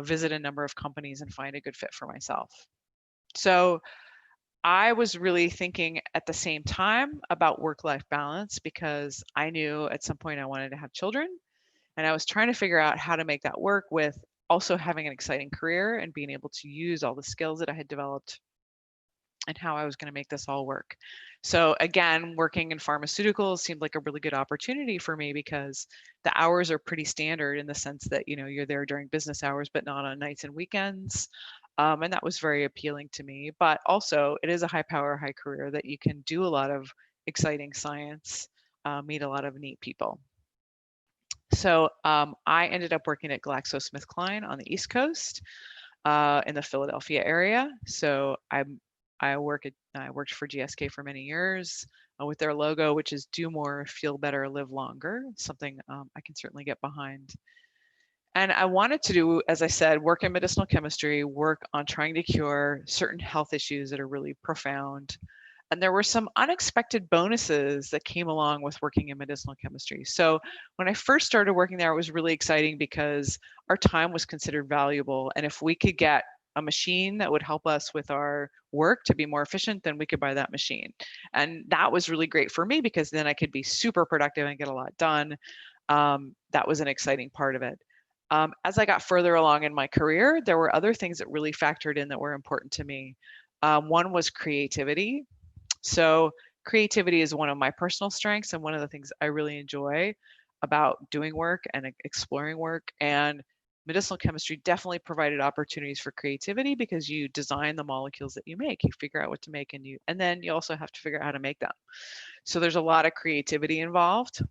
visit a number of companies and find a good fit for myself. So I was really thinking at the same time about work-life balance because I knew at some point I wanted to have children, and I was trying to figure out how to make that work with also having an exciting career and being able to use all the skills that I had developed and how I was going to make this all work. So again, working in pharmaceuticals seemed like a really good opportunity for me because the hours are pretty standard in the sense that, you know, you're there during business hours, but not on nights and weekends. And that was very appealing to me, but also it is a high power, high career that you can do a lot of exciting science, meet a lot of neat people. So I ended up working at GlaxoSmithKline on the East Coast in the Philadelphia area. So I worked for GSK for many years with their logo, which is do more, feel better, live longer, something I can certainly get behind. And I wanted to do, as I said, work in medicinal chemistry, work on trying to cure certain health issues that are really profound. And there were some unexpected bonuses that came along with working in medicinal chemistry. So when I first started working there, it was really exciting because our time was considered valuable. And if we could get a machine that would help us with our work to be more efficient, then we could buy that machine. And that was really great for me because then I could be super productive and get a lot done. That was an exciting part of it. As I got further along in my career, there were other things that really factored in that were important to me. One was creativity. So creativity is one of my personal strengths and one of the things I really enjoy about doing work and exploring work. And medicinal chemistry definitely provided opportunities for creativity because you design the molecules that you make. You figure out what to make and then you also have to figure out how to make them. So there's a lot of creativity involved.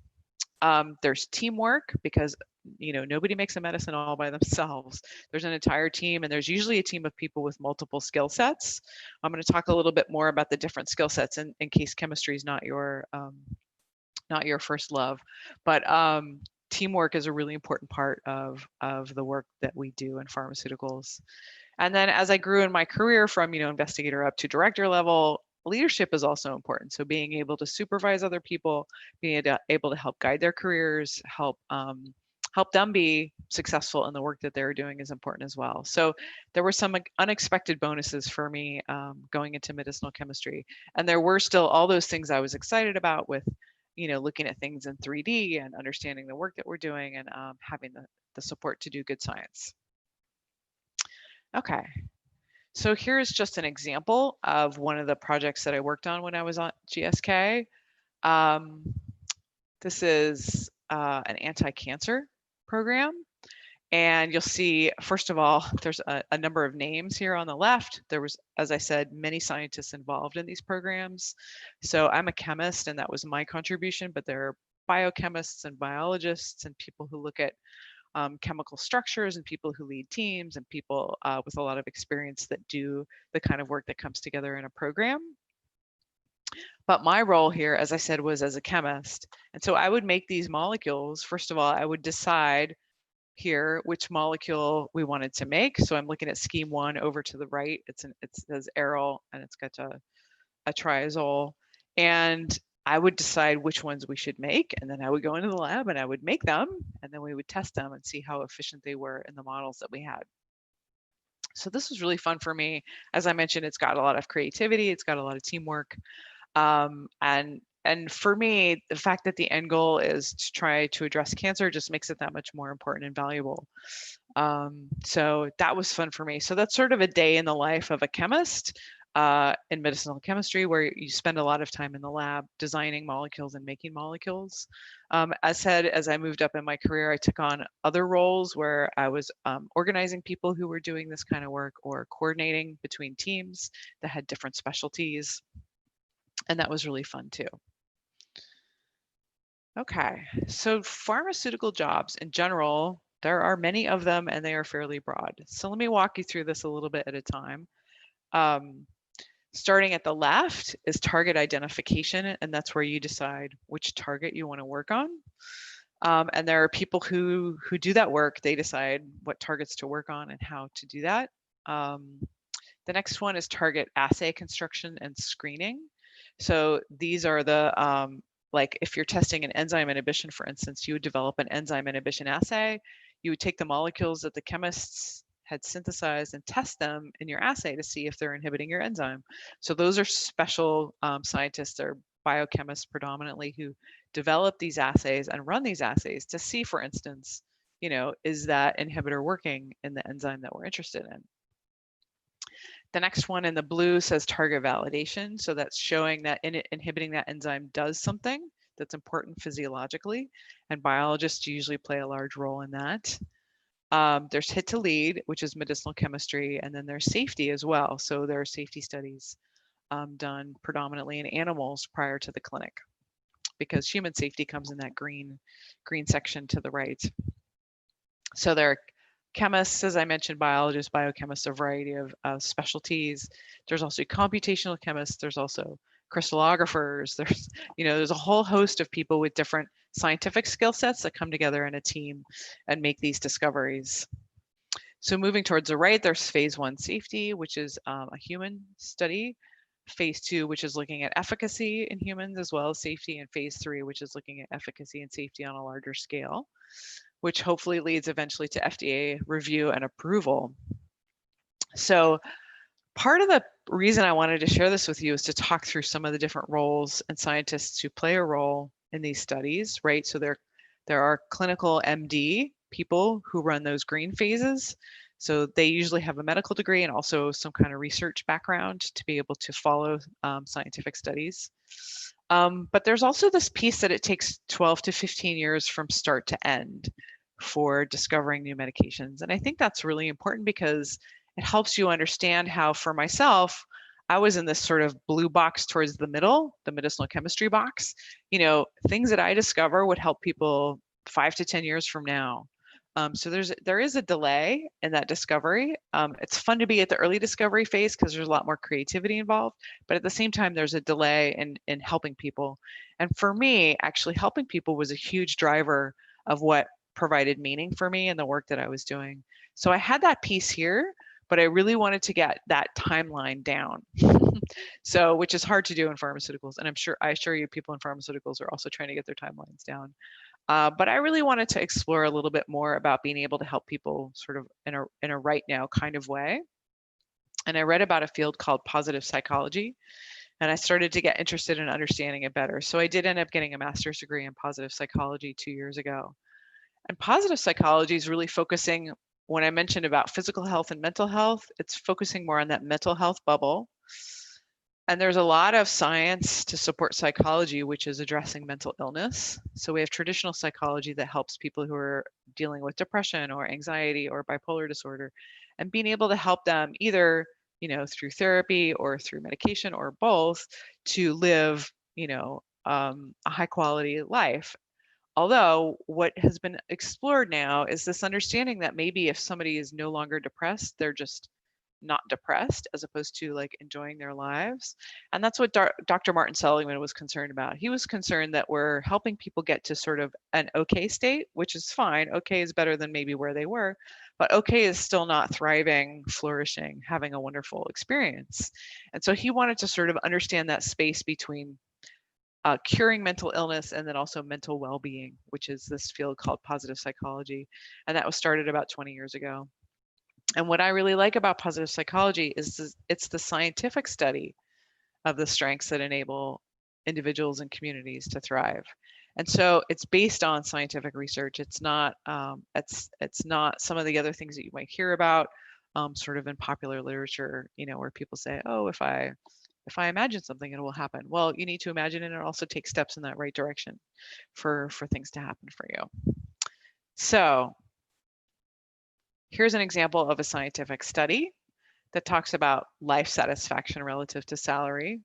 There's teamwork because, you know, nobody makes a medicine all by themselves. There's an entire team, and there's usually a team of people with multiple skill sets. I'm going to talk a little bit more about the different skill sets in case chemistry is not your first love, but teamwork is a really important part of the work that we do in pharmaceuticals. And then as I grew in my career from, you know, investigator up to director level, leadership is also important. So being able to supervise other people, being able to help guide their careers, help them be successful in the work that they're doing is important as well. So there were some unexpected bonuses for me going into medicinal chemistry. And there were still all those things I was excited about with, looking at things in 3D and understanding the work that we're doing and having the support to do good science. Okay. So here's just an example of one of the projects that I worked on when I was on GSK. This is an anti-cancer program. And you'll see, first of all, there's a number of names here on the left. There was, as I said, many scientists involved in these programs. So I'm a chemist, and that was my contribution, but there are biochemists and biologists and people who look at chemical structures and people who lead teams and people with a lot of experience that do the kind of work that comes together in a program. But my role here, as I said, was as a chemist. And so I would make these molecules. First of all, I would decide here which molecule we wanted to make. So I'm looking at scheme 1 over to the right. It says aryl and it's got a triazole. And I would decide which ones we should make, and then I would go into the lab and I would make them, and then we would test them and see how efficient they were in the models that we had. So this was really fun for me. As I mentioned, it's got a lot of creativity, it's got a lot of teamwork. And for me, the fact that the end goal is to try to address cancer just makes it that much more important and valuable. So that was fun for me. So that's sort of a day in the life of a chemist. In medicinal chemistry, where you spend a lot of time in the lab designing molecules and making molecules. As said, as I moved up in my career, I took on other roles where I was organizing people who were doing this kind of work or coordinating between teams that had different specialties. And that was really fun too. Okay, so pharmaceutical jobs in general, there are many of them and they are fairly broad. So let me walk you through this a little bit at a time. Starting at the left is target identification, and that's where you decide which target you want to work on. And there are people who do that work. They decide what targets to work on and how to do that. The next one is target assay construction and screening. So these are the, like if you're testing an enzyme inhibition, for instance, you would develop an enzyme inhibition assay. You would take the molecules that the chemists had synthesized and test them in your assay to see if they're inhibiting your enzyme. So those are special scientists or biochemists predominantly who develop these assays and run these assays to see, for instance, is that inhibitor working in the enzyme that we're interested in? The next one in the blue says target validation. So that's showing that inhibiting that enzyme does something that's important physiologically, and biologists usually play a large role in that. There's hit to lead, which is medicinal chemistry, and then there's safety as well. So there are safety studies done predominantly in animals prior to the clinic, because human safety comes in that green section to the right. So there are chemists, as I mentioned, biologists, biochemists, a variety of specialties. There's also computational chemists. There's also crystallographers. There's a whole host of people with different scientific skill sets that come together in a team and make these discoveries. So moving towards the right, there's phase 1 safety, which is a human study. Phase 2, which is looking at efficacy in humans as well as safety, and phase 3, which is looking at efficacy and safety on a larger scale, which hopefully leads eventually to FDA review and approval. So part of the reason I wanted to share this with you is to talk through some of the different roles and scientists who play a role in these studies, right? So there are clinical MD people who run those green phases. So they usually have a medical degree and also some kind of research background to be able to follow scientific studies. But there's also this piece that it takes 12 to 15 years from start to end for discovering new medications. And I think that's really important because it helps you understand how, for myself, I was in this sort of blue box towards the middle, the medicinal chemistry box. Things that I discover would help people 5 to 10 years from now. So there is a delay in that discovery. It's fun to be at the early discovery phase because there's a lot more creativity involved, but at the same time, there's a delay in helping people. And for me, actually helping people was a huge driver of what provided meaning for me in the work that I was doing. So I had that piece here, but I really wanted to get that timeline down. So, which is hard to do in pharmaceuticals. And I assure you people in pharmaceuticals are also trying to get their timelines down. But I really wanted to explore a little bit more about being able to help people sort of in a right now kind of way. And I read about a field called positive psychology, and I started to get interested in understanding it better. So I did end up getting a master's degree in positive psychology 2 years ago. And positive psychology is really focusing, when I mentioned about physical health and mental health, it's focusing more on that mental health bubble. And there's a lot of science to support psychology, which is addressing mental illness. So we have traditional psychology that helps people who are dealing with depression or anxiety or bipolar disorder, and being able to help them either, through therapy or through medication or both, to live, a high quality life. Although what has been explored now is this understanding that maybe if somebody is no longer depressed, they're just not depressed, as opposed to like enjoying their lives. And that's what Dr. Martin Seligman was concerned about. He was concerned that we're helping people get to sort of an okay state, which is fine. Okay is better than maybe where they were, but okay is still not thriving, flourishing, having a wonderful experience. And so he wanted to sort of understand that space between curing mental illness and then also mental well-being, which is this field called positive psychology. And that was started about 20 years ago. And what I really like about positive psychology is it's the scientific study of the strengths that enable individuals and communities to thrive. And so it's based on scientific research. It's not it's not some of the other things that you might hear about sort of in popular literature, where people say, oh, if I imagine something, it will happen. Well, you need to imagine it and also take steps in that right direction for things to happen for you. So here's an example of a scientific study that talks about life satisfaction relative to salary.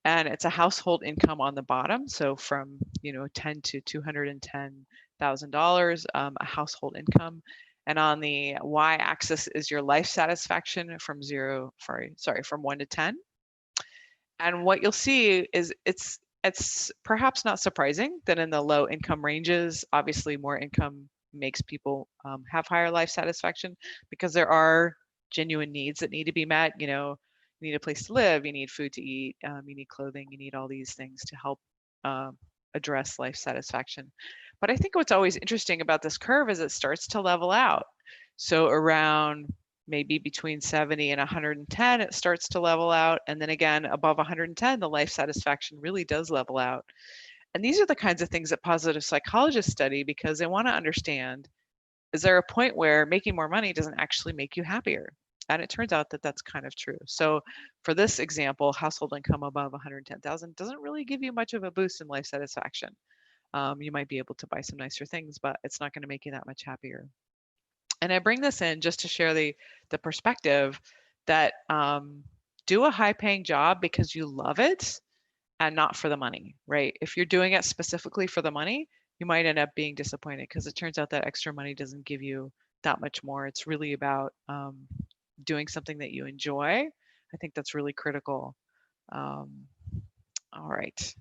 And it's a household income on the bottom. So from, $10 to $210,000, a household income. And on the y-axis is your life satisfaction from 1 to 10. And what you'll see is it's perhaps not surprising that in the low income ranges, obviously more income makes people have higher life satisfaction, because there are genuine needs that need to be met. You need a place to live, you need food to eat, you need clothing, you need all these things to help address life satisfaction. But I think what's always interesting about this curve is it starts to level out. So around maybe between 70 and 110, it starts to level out. And then again, above 110, the life satisfaction really does level out. And these are the kinds of things that positive psychologists study, because they want to understand, is there a point where making more money doesn't actually make you happier? And it turns out that that's kind of true. So for this example, household income above 110,000 doesn't really give you much of a boost in life satisfaction. You might be able to buy some nicer things, but it's not going to make you that much happier. And I bring this in just to share the perspective that do a high paying job because you love it and not for the money, right? If you're doing it specifically for the money, you might end up being disappointed, because it turns out that extra money doesn't give you that much more. It's really about doing something that you enjoy. I think that's really critical. All right.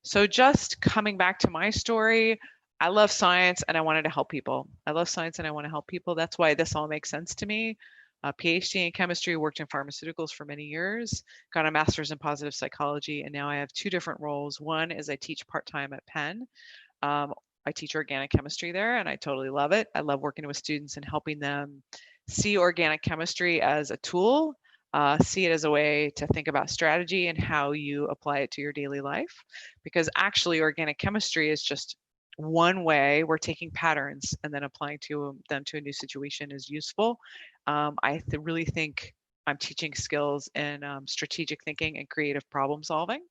So just coming back to my story, I love science and I wanted to help people. I love science and I want to help people. That's why this all makes sense to me. A PhD in chemistry, worked in pharmaceuticals for many years, got a master's in positive psychology, and now I have 2 different roles. One is I teach part-time at Penn. I teach organic chemistry there and I totally love it. I love working with students and helping them see organic chemistry as a tool, see it as a way to think about strategy and how you apply it to your daily life. Because actually organic chemistry is just one way we're taking patterns and then applying them to a new situation is useful. I really think I'm teaching skills in strategic thinking and creative problem solving.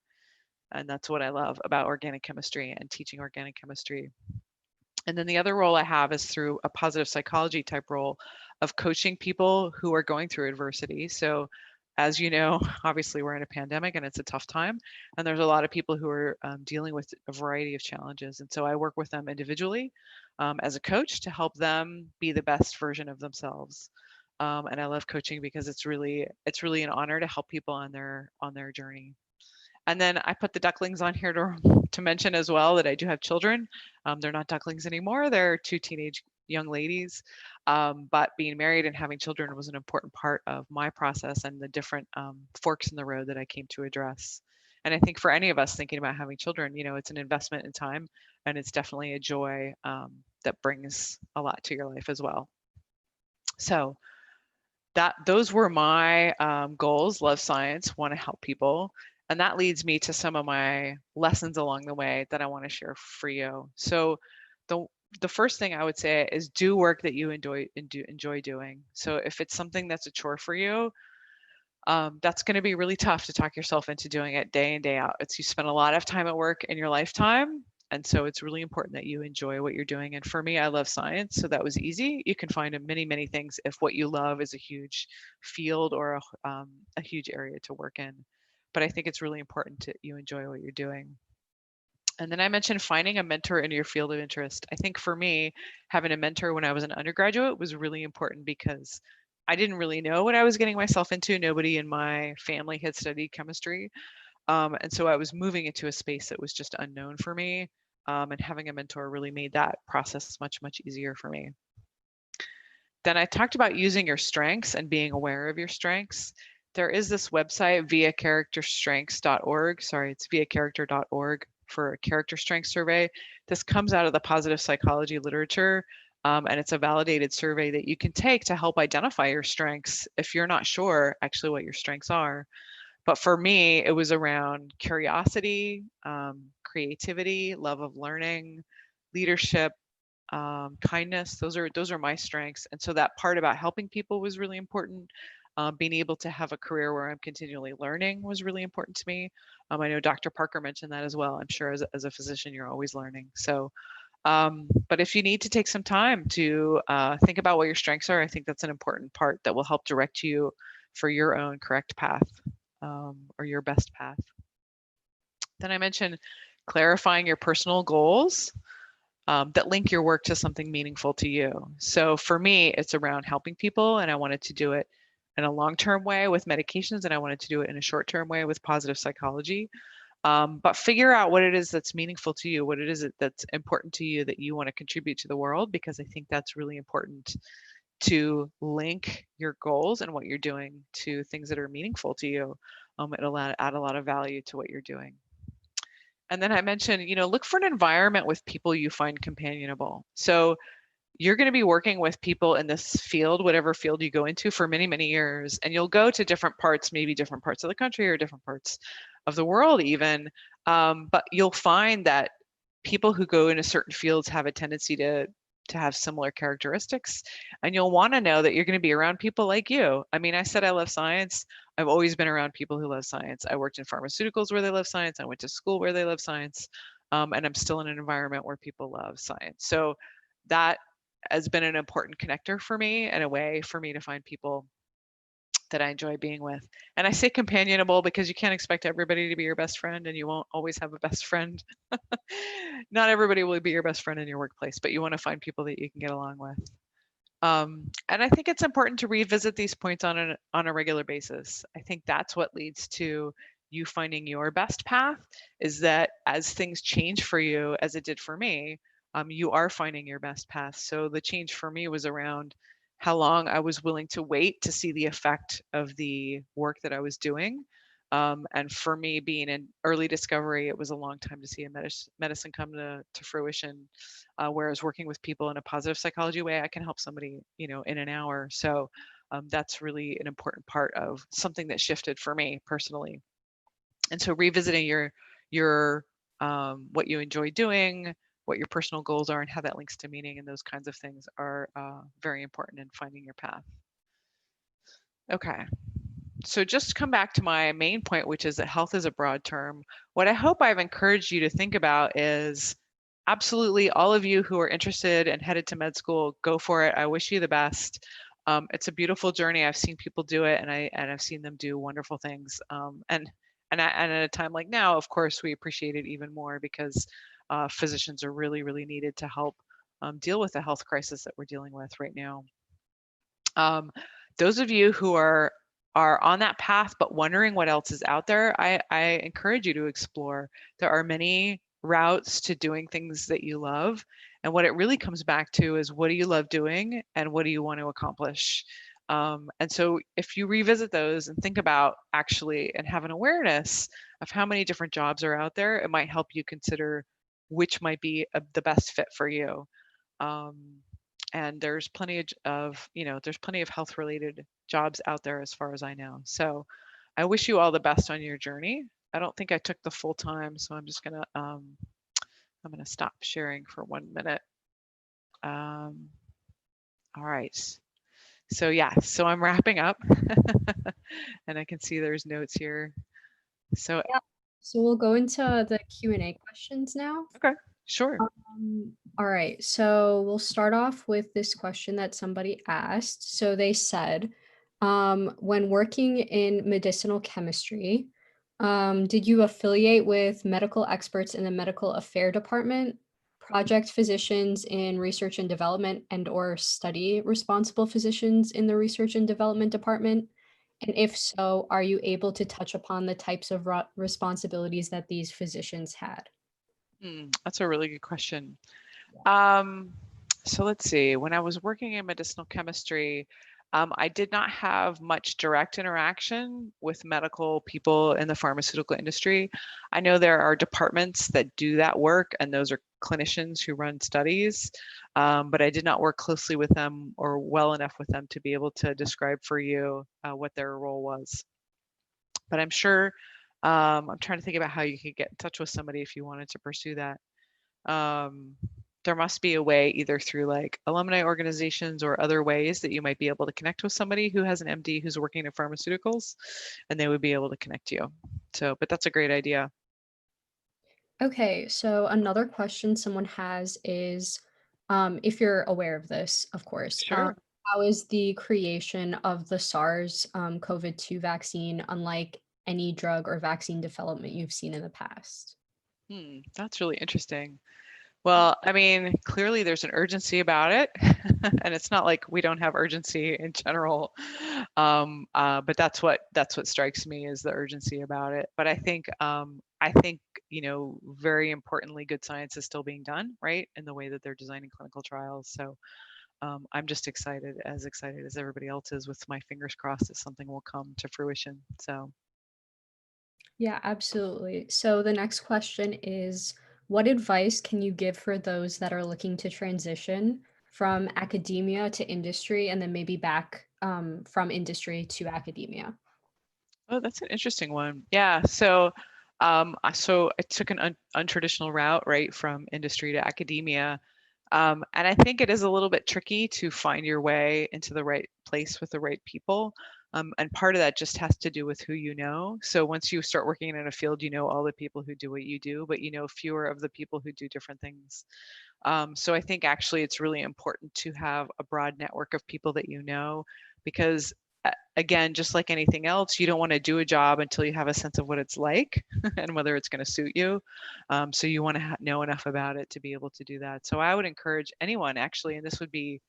And that's what I love about organic chemistry and teaching organic chemistry. And then the other role I have is through a positive psychology type role of coaching people who are going through adversity. So as you know, obviously we're in a pandemic and it's a tough time. And there's a lot of people who are dealing with a variety of challenges. And so I work with them individually as a coach to help them be the best version of themselves. And I love coaching because it's really an honor to help people on their journey. And then I put the ducklings on here to mention as well that I do have children. They're not ducklings anymore. They're 2 teenage young ladies. But being married and having children was an important part of my process and the different forks in the road that I came to address. And I think for any of us thinking about having children, it's an investment in time, and it's definitely a joy that brings a lot to your life as well. So those were my goals. Love science, want to help people. And that leads me to some of my lessons along the way that I want to share for you. So the first thing I would say is do work that you enjoy doing. So if it's something that's a chore for you, that's going to be really tough to talk yourself into doing it day in, day out. You spend a lot of time at work in your lifetime. And so it's really important that you enjoy what you're doing. And for me, I love science, so that was easy. You can find many, many things if what you love is a huge field or a huge area to work in. But I think it's really important that you enjoy what you're doing. And then I mentioned finding a mentor in your field of interest. I think for me, having a mentor when I was an undergraduate was really important because I didn't really know what I was getting myself into. Nobody in my family had studied chemistry. And so I was moving into a space that was just unknown for me. And having a mentor really made that process much, much easier for me. Then I talked about using your strengths and being aware of your strengths. There is this website, viacharacterstrengths.org. Sorry, it's viacharacter.org for a character strength survey. This comes out of the positive psychology literature. And it's a validated survey that you can take to help identify your strengths if you're not sure actually what your strengths are. But for me, it was around curiosity, creativity, love of learning, leadership, kindness. Those are my strengths. And so that part about helping people was really important. Being able to have a career where I'm continually learning was really important to me. I know Dr. Parker mentioned that as well. I'm sure as a physician, you're always learning. So, but if you need to take some time to think about what your strengths are, I think that's an important part that will help direct you for your own correct path. Or your best path. Then I mentioned clarifying your personal goals that link your work to something meaningful to you. So for me, it's around helping people, and I wanted to do it in a long-term way with medications, and I wanted to do it in a short-term way with positive psychology. But figure out what it is that's meaningful to you, what it is that's important to you that you want to contribute to the world, because I think that's really important to link your goals and what you're doing to things that are meaningful to you. It'll add a lot of value to what you're doing. And then I mentioned, look for an environment with people you find companionable. So you're going to be working with people in this field, whatever field you go into, for many, many years. And you'll go to different parts, maybe different parts of the country or different parts of the world even. But you'll find that people who go into certain fields have a tendency to have similar characteristics, and you'll want to know that you're going to be around people like you. I mean, I said I love science. I've always been around people who love science. I worked in pharmaceuticals where they love science. I went to school where they love science, and I'm still in an environment where people love science. So that has been an important connector for me and a way for me to find people that I enjoy being with. And I say companionable because you can't expect everybody to be your best friend, and you won't always have a best friend. Not everybody will be your best friend in your workplace, but you want to find people that you can get along with. And I think it's important to revisit these points on a regular basis. I think that's what leads to you finding your best path, is that as things change for you, as it did for me, you are finding your best path. So the change for me was around how long I was willing to wait to see the effect of the work that I was doing. And for me, being in early discovery, it was a long time to see a medicine come to fruition. Whereas working with people in a positive psychology way, I can help somebody, in an hour. So that's really an important part of something that shifted for me personally. And so revisiting your what you enjoy doing, what your personal goals are, and how that links to meaning, and those kinds of things are very important in finding your path. Okay. So just to come back to my main point, which is that health is a broad term. What I hope I've encouraged you to think about is absolutely all of you who are interested and headed to med school, go for it. I wish you the best. It's a beautiful journey. I've seen people do it, and I've seen them do wonderful things. And at a time like now, of course, we appreciate it even more because physicians are really, really needed to help deal with the health crisis that we're dealing with right now. Those of you who are on that path but wondering what else is out there, I encourage you to explore. There are many routes to doing things that you love. And what it really comes back to is, what do you love doing and what do you want to accomplish? And so if you revisit those and think about actually and have an awareness of how many different jobs are out there, it might help you consider which might be the best fit for you. And there's plenty there's plenty of health related jobs out there as far as I know. So I wish you all the best on your journey. I don't think I took the full time, so I'm just gonna I'm gonna stop sharing for 1 minute. All right. So yeah, so I'm wrapping up and I can see there's notes here. So Yeah. So we'll go into the Q&A questions now. okay, sure. All right, so we'll start off with this question that somebody asked. So they said, when working in medicinal chemistry, did you affiliate with medical experts in the medical affair department, project physicians in research and development, and or study responsible physicians in the research and development department? And if so, are you able to touch upon the types of responsibilities that these physicians had? That's a really good question. So let's see. When I was working in medicinal chemistry, I did not have much direct interaction with medical people in the pharmaceutical industry. I know there are departments that do that work, and those are clinicians who run studies, but I did not work closely with them or well enough with them to be able to describe for you what their role was. But I'm sure, I'm trying to think about how you could get in touch with somebody if you wanted to pursue that. There must be a way, either through like alumni organizations or other ways, that you might be able to connect with somebody who has an MD who's working in pharmaceuticals, and they would be able to connect you. So, but that's a great idea. Okay, so another question someone has is, if you're aware of this, of course, Sure. how is the creation of the SARS COVID-2 vaccine unlike any drug or vaccine development you've seen in the past? That's really interesting. Well, I mean, clearly there's an urgency about it, and it's not like we don't have urgency in general. But that's what strikes me, is the urgency about it. But I think very importantly, good science is still being done, right, in the way that they're designing clinical trials. So I'm just excited as everybody else is, with my fingers crossed that something will come to fruition. So. Yeah, absolutely. So the next question is, what advice can you give for those that are looking to transition from academia to industry and then maybe back from industry to academia? Oh, that's an interesting one. Yeah. So, I took an untraditional route, right, from industry to academia. And I think it is a little bit tricky to find your way into the right place with the right people. And part of that just has to do with who you know. So once you start working in a field, you know all the people who do what you do, but you know fewer of the people who do different things. So I think actually it's really important to have a broad network of people that you know, because again, just like anything else, you don't want to do a job until you have a sense of what it's like and whether it's going to suit you. So you want to know enough about it to be able to do that. So I would encourage anyone, actually, and this would be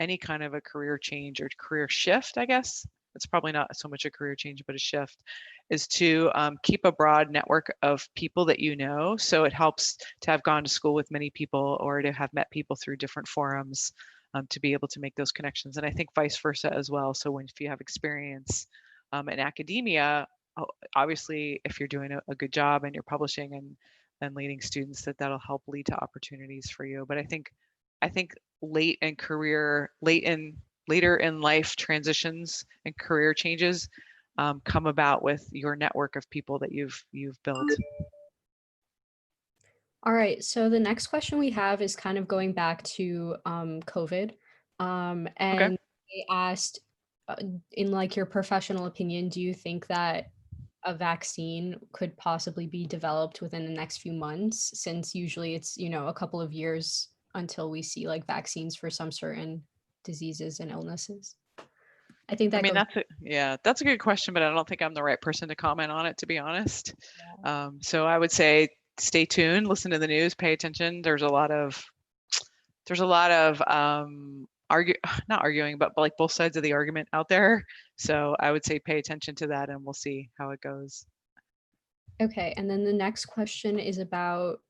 any kind of a career change or career shift, I guess. It's probably not so much a career change, but a shift, is to keep a broad network of people that you know. So it helps to have gone to school with many people or to have met people through different forums, to be able to make those connections. And I think vice versa as well. So if you have experience in academia, obviously, if you're doing a good job and you're publishing and leading students, that'll help lead to opportunities for you. But I think later in life transitions and career changes come about with your network of people that you've built. All right, so the next question we have is kind of going back to COVID. Okay. And they asked, in like your professional opinion, do you think that a vaccine could possibly be developed within the next few months, since usually it's, a couple of years until we see like vaccines for some certain diseases and illnesses? I think that that's a good question, but I don't think I'm the right person to comment on it, to be honest. So I would say stay tuned, listen to the news, pay attention. There's a lot of not arguing, but like both sides of the argument out there. So I would say pay attention to that, and we'll see how it goes. Okay, and then the next question is about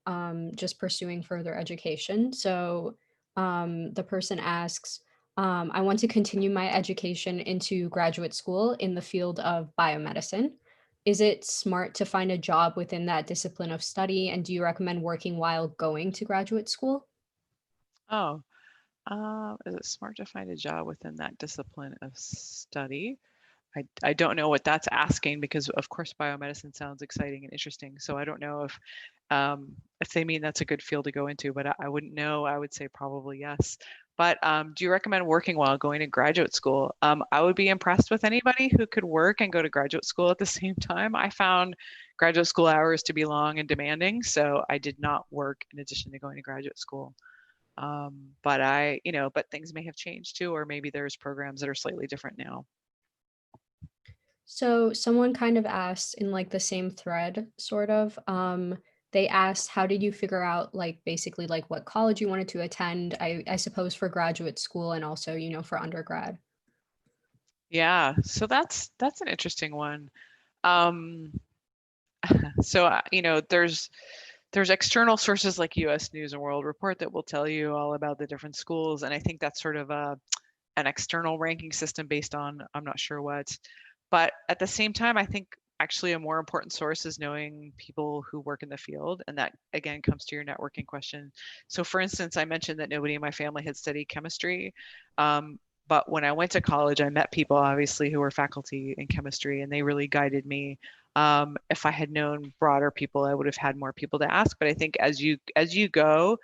just pursuing further education. So the person asks, I want to continue my education into graduate school in the field of biomedicine. Is it smart to find a job within that discipline of study? And do you recommend working while going to graduate school? Oh, is it smart to find a job within that discipline of study? I don't know what that's asking because of course biomedicine sounds exciting and interesting. So I don't know if they mean that's a good field to go into, but I wouldn't know. I would say probably yes. But do you recommend working while going to graduate school? I would be impressed with anybody who could work and go to graduate school at the same time. I found graduate school hours to be long and demanding, so I did not work in addition to going to graduate school. But but things may have changed too, or maybe there's programs that are slightly different now. So someone kind of asked in like the same thread, sort of. They asked, how did you figure out like basically like what college you wanted to attend? I suppose for graduate school and also, for undergrad. Yeah, so that's an interesting one. Um, so there's external sources like U.S. News and World Report that will tell you all about the different schools, and I think that's sort of an external ranking system based on I'm not sure what. But at the same time, I think actually a more important source is knowing people who work in the field. And that again comes to your networking question. So for instance, I mentioned that nobody in my family had studied chemistry. But when I went to college, I met people obviously who were faculty in chemistry and they really guided me. If I had known broader people, I would have had more people to ask. But I think as you go,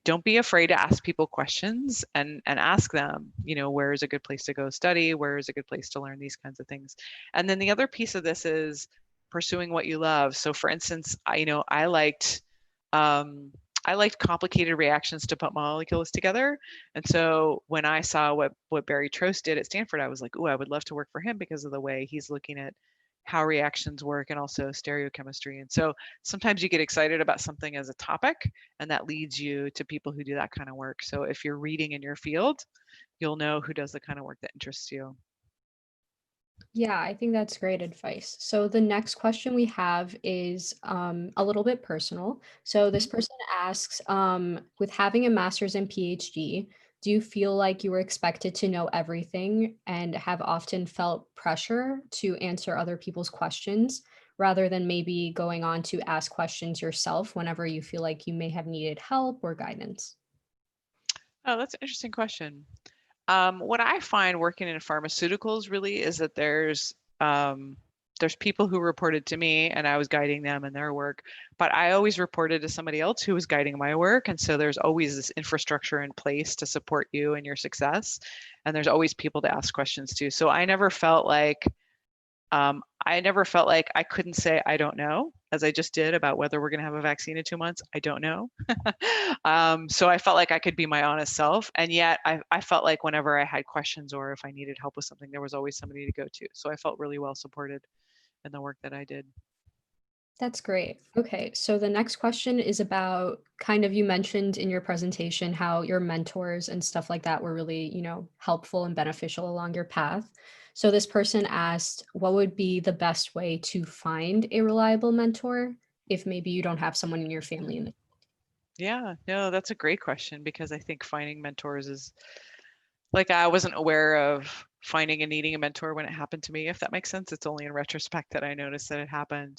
don't be afraid to ask people questions and ask them, where is a good place to go study? Where is a good place to learn these kinds of things? And then the other piece of this is pursuing what you love. So for instance, I liked complicated reactions to put molecules together. And so when I saw what Barry Trost did at Stanford, I was like, oh, I would love to work for him because of the way he's looking at how reactions work and also stereochemistry. And so sometimes you get excited about something as a topic and that leads you to people who do that kind of work. So if you're reading in your field, you'll know who does the kind of work that interests you. Yeah, I think that's great advice. So the next question we have is a little bit personal. So this person asks, with having a master's and PhD, do you feel like you were expected to know everything and have often felt pressure to answer other people's questions rather than maybe going on to ask questions yourself whenever you feel like you may have needed help or guidance? Oh, that's an interesting question. What I find working in pharmaceuticals really is that there's people who reported to me and I was guiding them in their work, but I always reported to somebody else who was guiding my work. And so there's always this infrastructure in place to support you and your success. And there's always people to ask questions to. So I never felt like I couldn't say I don't know, as I just did about whether we're going to have a vaccine in 2 months. I don't know. So I felt like I could be my honest self. And yet I felt like whenever I had questions or if I needed help with something, there was always somebody to go to. So I felt really well supported in the work that I did. That's great. Okay, so the next question is about kind of you mentioned in your presentation how your mentors and stuff like that were really, helpful and beneficial along your path. So this person asked, what would be the best way to find a reliable mentor if maybe you don't have someone in your family in the. Yeah, no, that's a great question because I think finding mentors is like I wasn't aware of finding and needing a mentor when it happened to me, if that makes sense. It's only in retrospect that I noticed that it happened.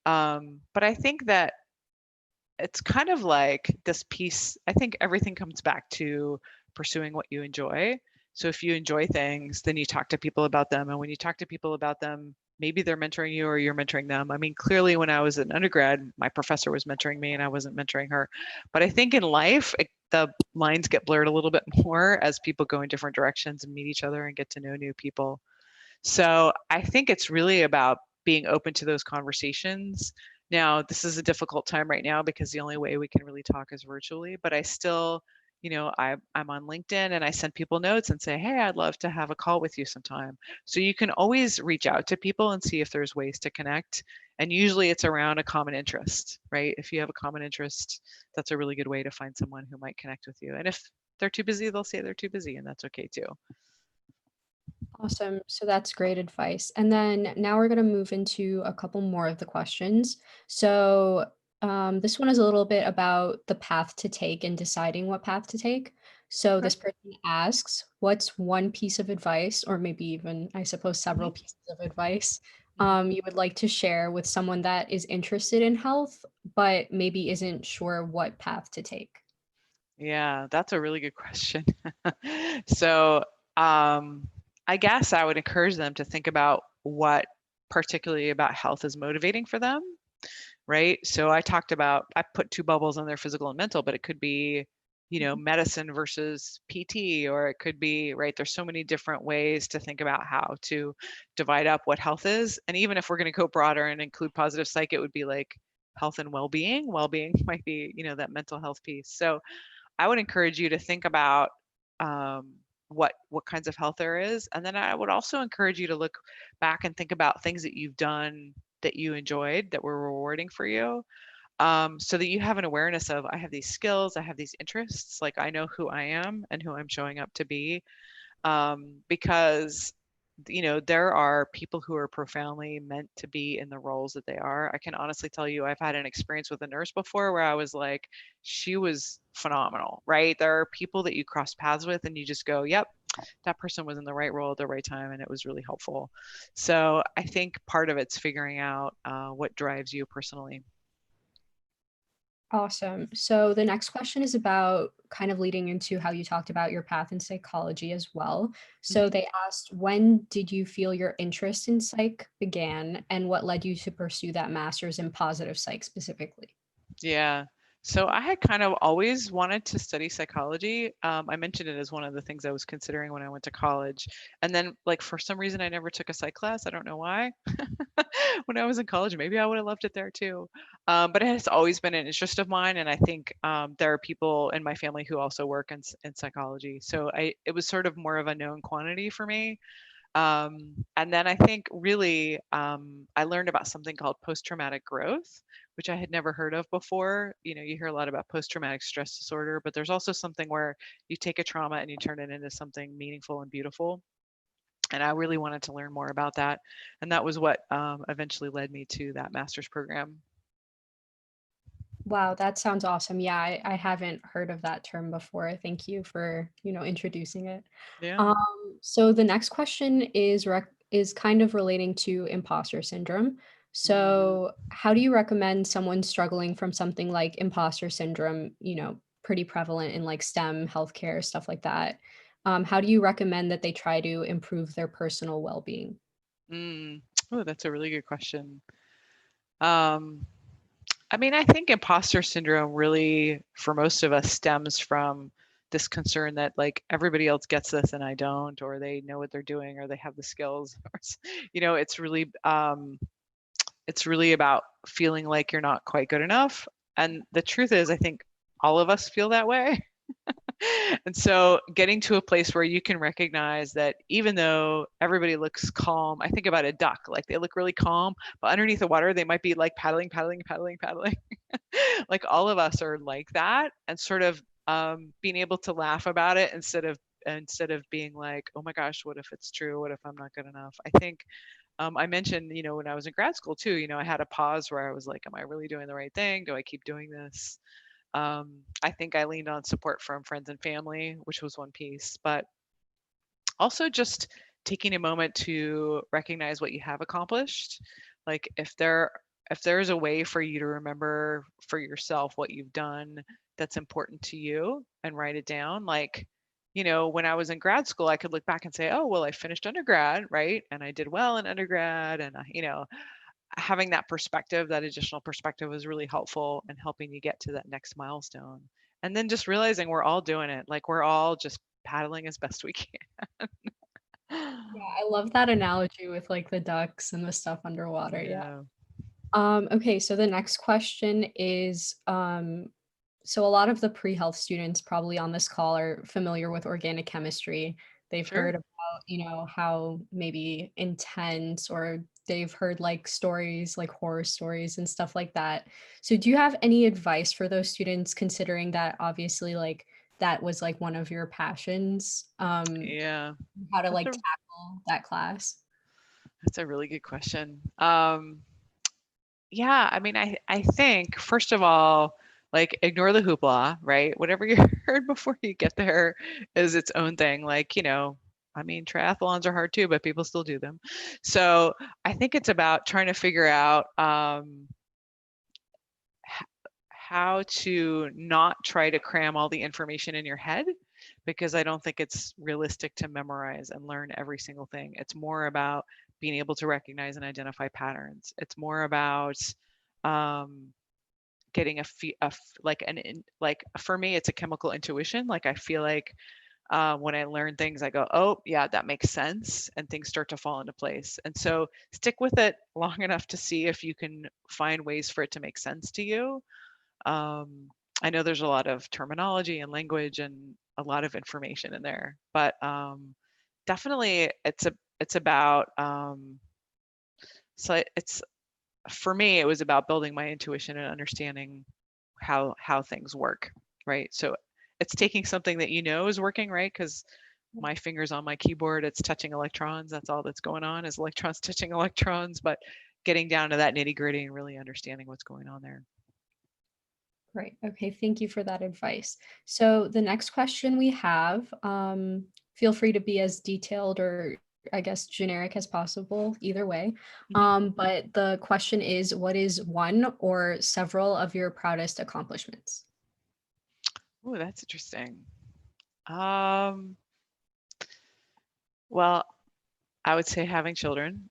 But I think that it's kind of like this piece. I think everything comes back to pursuing what you enjoy. So if you enjoy things, then you talk to people about them. And when you talk to people about them, maybe they're mentoring you or you're mentoring them. I mean, clearly when I was an undergrad, my professor was mentoring me and I wasn't mentoring her. But I think in life, the lines get blurred a little bit more as people go in different directions and meet each other and get to know new people. So I think it's really about being open to those conversations. Now, this is a difficult time right now because the only way we can really talk is virtually, but I still, I'm on LinkedIn and I send people notes and say, hey, I'd love to have a call with you sometime. So you can always reach out to people and see if there's ways to connect. And usually it's around a common interest, right? If you have a common interest, that's a really good way to find someone who might connect with you. And if they're too busy, they'll say they're too busy, and that's okay too. Awesome. So that's great advice. And then now we're going to move into a couple more of the questions. So this one is a little bit about the path to take and deciding what path to take. So Okay. this person asks, what's one piece of advice, or maybe even, I suppose, several Mhm. pieces of advice Mhm. you would like to share with someone that is interested in health, but maybe isn't sure what path to take? Yeah, that's a really good question. So, um, I guess I would encourage them to think about what particularly about health is motivating for them, right? So I put two bubbles on their physical and mental, but it could be, medicine versus PT, or it could be, right? There's so many different ways to think about how to divide up what health is. And even if we're going to go broader and include positive psych, it would be like health and well-being. Well-being might be, that mental health piece. So I would encourage you to think about what kinds of health there is, and then I would also encourage you to look back and think about things that you've done that you enjoyed that were rewarding for you, so that you have an awareness of I have these skills, I have these interests, like I know who I am and who I'm showing up to be, because there are people who are profoundly meant to be in the roles that they are. I can honestly tell you, I've had an experience with a nurse before where I was like, she was phenomenal, right? There are people that you cross paths with and you just go, yep, that person was in the right role at the right time and it was really helpful. So I think part of it's figuring out what drives you personally. Awesome. So the next question is about kind of leading into how you talked about your path in psychology as well. So Mhm. they asked, when did you feel your interest in psych began, and what led you to pursue that master's in positive psych specifically? Yeah. So I had kind of always wanted to study psychology. I mentioned it as one of the things I was considering when I went to college. And then, like, for some reason, I never took a psych class. I don't know why. When I was in college, maybe I would have loved it there too. But it has always been an interest of mine. And I think there are people in my family who also work in psychology. So it was sort of more of a known quantity for me. And then I think really I learned about something called post-traumatic growth, which I had never heard of before. You hear a lot about post-traumatic stress disorder, but there's also something where you take a trauma and you turn it into something meaningful and beautiful. And I really wanted to learn more about that. And that was what eventually led me to that master's program. Wow, that sounds awesome. Yeah, I haven't heard of that term before. Thank you for, introducing it. Yeah. Um, so the next question is kind of relating to imposter syndrome. Mm. So how do you recommend someone struggling from something like imposter syndrome, pretty prevalent in like STEM, healthcare, stuff like that? How do you recommend that they try to improve their personal well-being? Mm. Oh, that's a really good question. Um, I mean, I think imposter syndrome really, for most of us, stems from this concern that like everybody else gets this and I don't, or they know what they're doing, or they have the skills. It's really about feeling like you're not quite good enough. And the truth is, I think all of us feel that way. And so getting to a place where you can recognize that even though everybody looks calm, I think about a duck, like they look really calm, but underneath the water, they might be like paddling, paddling, paddling, paddling. Like all of us are like that, and sort of being able to laugh about it instead of being like, oh my gosh, what if it's true? What if I'm not good enough? I think I mentioned, when I was in grad school too, I had a pause where I was like, am I really doing the right thing? Do I keep doing this? I think I leaned on support from friends and family, which was one piece, but also just taking a moment to recognize what you have accomplished. Like if there's a way for you to remember for yourself what you've done that's important to you and write it down. Like, when I was in grad school, I could look back and say, oh, well, I finished undergrad, right? And I did well in undergrad. And, having that perspective, that additional perspective was really helpful in helping you get to that next milestone. And then just realizing we're all doing it. Like we're all just paddling as best we can. Yeah, I love that analogy with like the ducks and the stuff underwater. Yeah. Yeah, Okay, so the next question is, so a lot of the pre-health students probably on this call are familiar with organic chemistry. They've sure. heard about, how maybe intense, or they've heard like stories, like horror stories and stuff like that. So do you have any advice for those students, considering that obviously like that was like one of your passions, Yeah, how to that's like a tackle that class? That's a really good question. Yeah, I mean, I think first of all, like ignore the hoopla, right? Whatever you heard before you get there is its own thing. Like, I mean, triathlons are hard too, but people still do them. So I think it's about trying to figure out how to not try to cram all the information in your head, because I don't think it's realistic to memorize and learn every single thing. It's more about being able to recognize and identify patterns. It's more about getting like for me, it's a chemical intuition. Like I feel like when I learn things, I go, oh yeah, that makes sense, and things start to fall into place. And so stick with it long enough to see if you can find ways for it to make sense to you. I know there's a lot of terminology and language and a lot of information in there, but definitely it's about so it's for me, it was about building my intuition and understanding how things work, right? So it's taking something that is working, right? Because my fingers on my keyboard, it's touching electrons. That's all that's going on is electrons touching electrons, but getting down to that nitty gritty and really understanding what's going on there. Great. Okay, thank you for that advice. So the next question we have, feel free to be as detailed or I guess generic as possible, either way. But the question is, what is one or several of your proudest accomplishments? Oh, that's interesting. Well, I would say having children.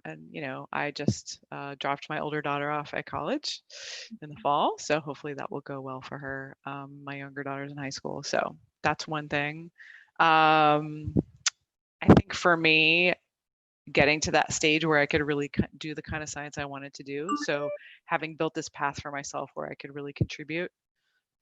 And I just dropped my older daughter off at college in the fall, so hopefully that will go well for her. My younger daughter's in high school, so that's one thing. I think for me, getting to that stage where I could really do the kind of science I wanted to do. So having built this path for myself where I could really contribute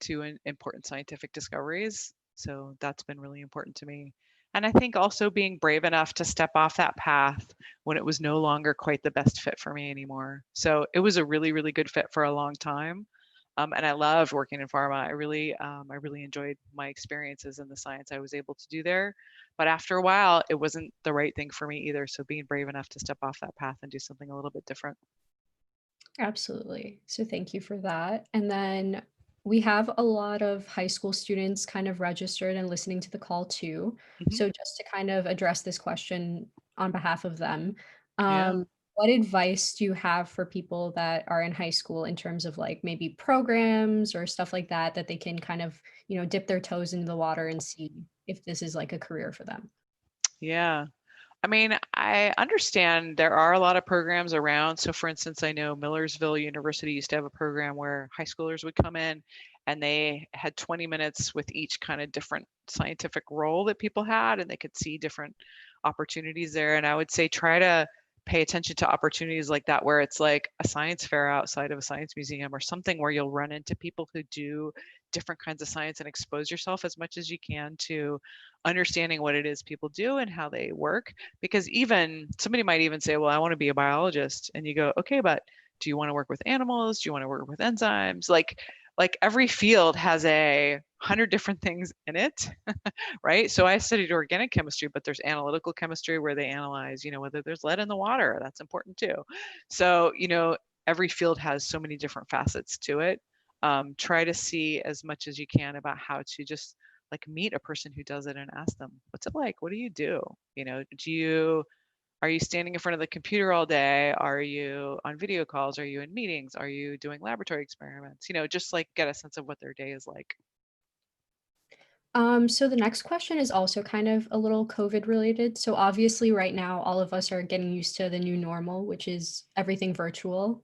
to important scientific discoveries. So that's been really important to me. And I think also being brave enough to step off that path when it was no longer quite the best fit for me anymore. So it was a really, really good fit for a long time. And I loved working in pharma. I really enjoyed my experiences and the science I was able to do there. But after a while, it wasn't the right thing for me either. So being brave enough to step off that path and do something a little bit different. Absolutely. So thank you for that. And then we have a lot of high school students kind of registered and listening to the call too. So just to kind of address this question on behalf of them, Yeah. what advice do you have for people that are in high school in terms of like maybe programs or stuff like that, that they can kind of, dip their toes into the water and see if this is like a career for them? Yeah. I mean, I understand there are a lot of programs around. So for instance, I know Millersville University used to have a program where high schoolers would come in and they had 20 minutes with each kind of different scientific role that people had, and they could see different opportunities there. And I would say try to pay attention to opportunities like that, where it's like a science fair outside of a science museum or something where you'll run into people who do different kinds of science and expose yourself as much as you can to understanding what it is people do and how they work. Because even somebody might even say, well, I want to be a biologist. And you go, okay, but do you want to work with animals? Do you want to work with enzymes? Like every field has 100 different things in it, right? So I studied organic chemistry, but there's analytical chemistry where they analyze, whether there's lead in the water. That's important too. So, every field has so many different facets to it. Try to see as much as you can about how to just like meet a person who does it and ask them, what's it like? What do you do? Are you standing in front of the computer all day? Are you on video calls? Are you in meetings? Are you doing laboratory experiments? Just like get a sense of what their day is like. So the next question is also kind of a little COVID related. So obviously right now, all of us are getting used to the new normal, which is everything virtual,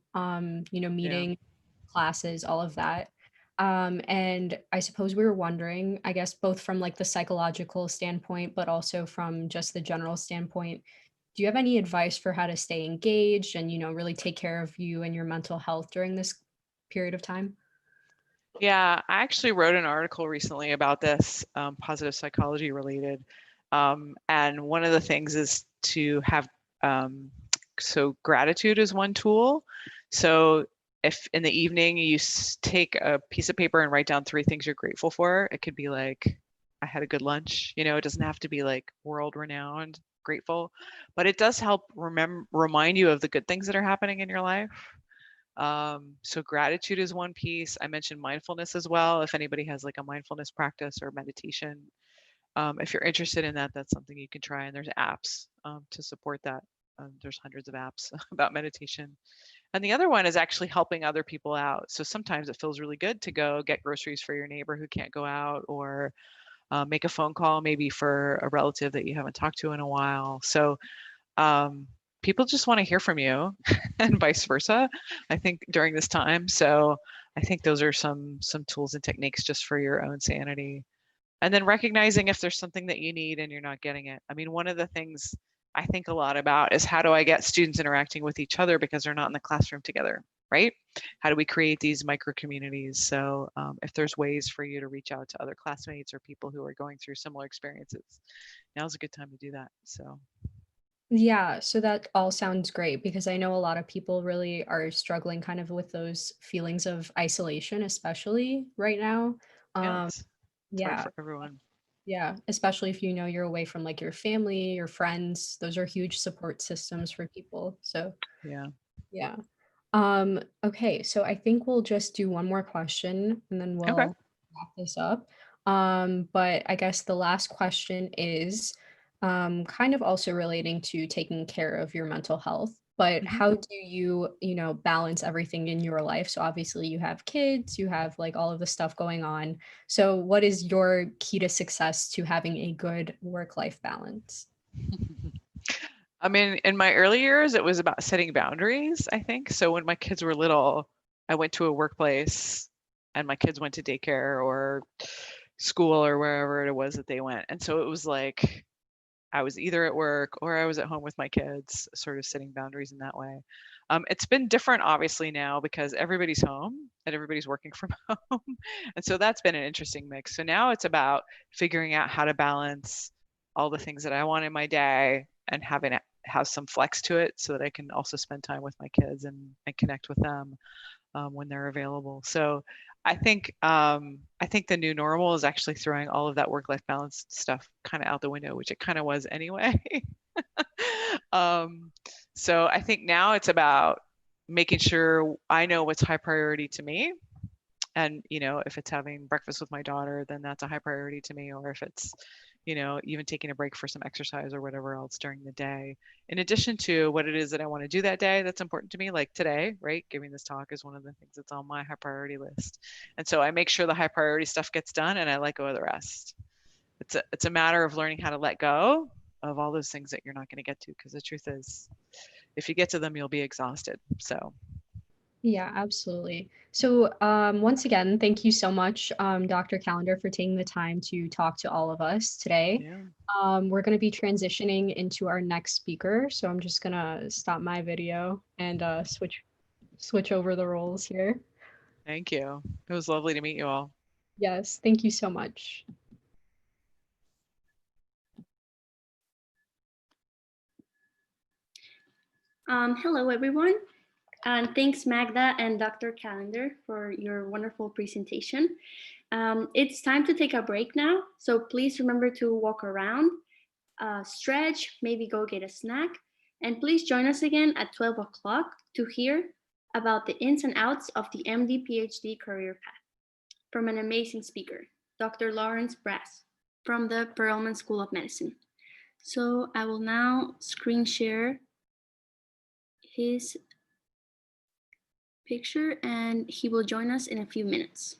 meeting, classes, all of that. And I suppose we were wondering, I guess, both from like the psychological standpoint, but also from just the general standpoint, do you have any advice for how to stay engaged and, really take care of you and your mental health during this period of time? Yeah, I actually wrote an article recently about this, positive psychology related. And one of the things is to have, so gratitude is one tool. So if in the evening you take a piece of paper and write down 3 things you're grateful for, it could be like, I had a good lunch. You know, it doesn't have to be like world renowned, grateful, but it does help remind you of the good things that are happening in your life. So gratitude is one piece. I mentioned mindfulness as well. If anybody has like a mindfulness practice or meditation, if you're interested in that, that's something you can try. And there's apps to support that. There's hundreds of apps about meditation. And the other one is actually helping other people out. So sometimes it feels really good to go get groceries for your neighbor who can't go out, or make a phone call maybe for a relative that you haven't talked to in a while. So people just want to hear from you and vice versa, I think, during this time. So I think those are some tools and techniques just for your own sanity. And then recognizing if there's something that you need and you're not getting it. I mean, one of the things I think a lot about is how do I get students interacting with each other because they're not in the classroom together, right? How do we create these micro communities? So if there's ways for you to reach out to other classmates or people who are going through similar experiences, now's a good time to do that. So Yeah, so that all sounds great because I know a lot of people really are struggling kind of with those feelings of isolation, especially right now. yeah, Um, it's hard yeah, for everyone. yeah, especially if you know you're away from like your family, your friends. Those are huge support systems for people. So, Yeah. yeah. Okay, so I think we'll just do one more question and then Okay. we'll wrap this up. But I guess the last question is kind of also relating to taking care of your mental health. But Mhm. how do you balance everything in your life? So obviously you have kids, you have like all of the stuff going on. So what is your key to success to having a good work-life balance? I mean, in my early years, it was about setting boundaries, I think. So when my kids were little, I went to a workplace and my kids went to daycare or school or wherever it was that they went. And so it was like I was either at work or I was at home with my kids, sort of setting boundaries in that way. It's been different, obviously, now because everybody's home and everybody's working from home. And so that's been an interesting mix. So now it's about figuring out how to balance all the things that I want in my day and having it have some flex to it so that I can also spend time with my kids and connect with them when they're available. So I think the new normal is actually throwing all of that work-life balance stuff kind of out the window, which it kind of was anyway. um, so I think now it's about making sure I know what's high priority to me. And, you know, if it's having breakfast with my daughter, then that's a high priority to me. Or if it's, you know, even taking a break for some exercise or whatever else during the day, in addition to what it is that I want to do that day that's important to me, like today, right? Giving this talk is one of the things that's on my high priority list. And so I make sure the high priority stuff gets done and I let go of the rest. It's a matter of learning how to let go of all those things that you're not going to get to, because the truth is, if you get to them, you'll be exhausted. So Yeah, absolutely. So, once again, thank you so much, Dr. Calendar, for taking the time to talk to all of us today. yeah, We're going to be transitioning into our next speaker, so I'm just gonna stop my video and switch over the roles here. thank you. It was lovely to meet you all. Yes, thank you so much. Hello, everyone. And thanks, Magda and Dr. Calendar, for your wonderful presentation. It's time to take a break now, so please remember to walk around, stretch, maybe go get a snack, and please join us again at 12 o'clock to hear about the ins and outs of the MD PhD career path from an amazing speaker, Dr. Lawrence Brass from the Perelman School of Medicine. So I will now screen share his picture and he will join us in a few minutes.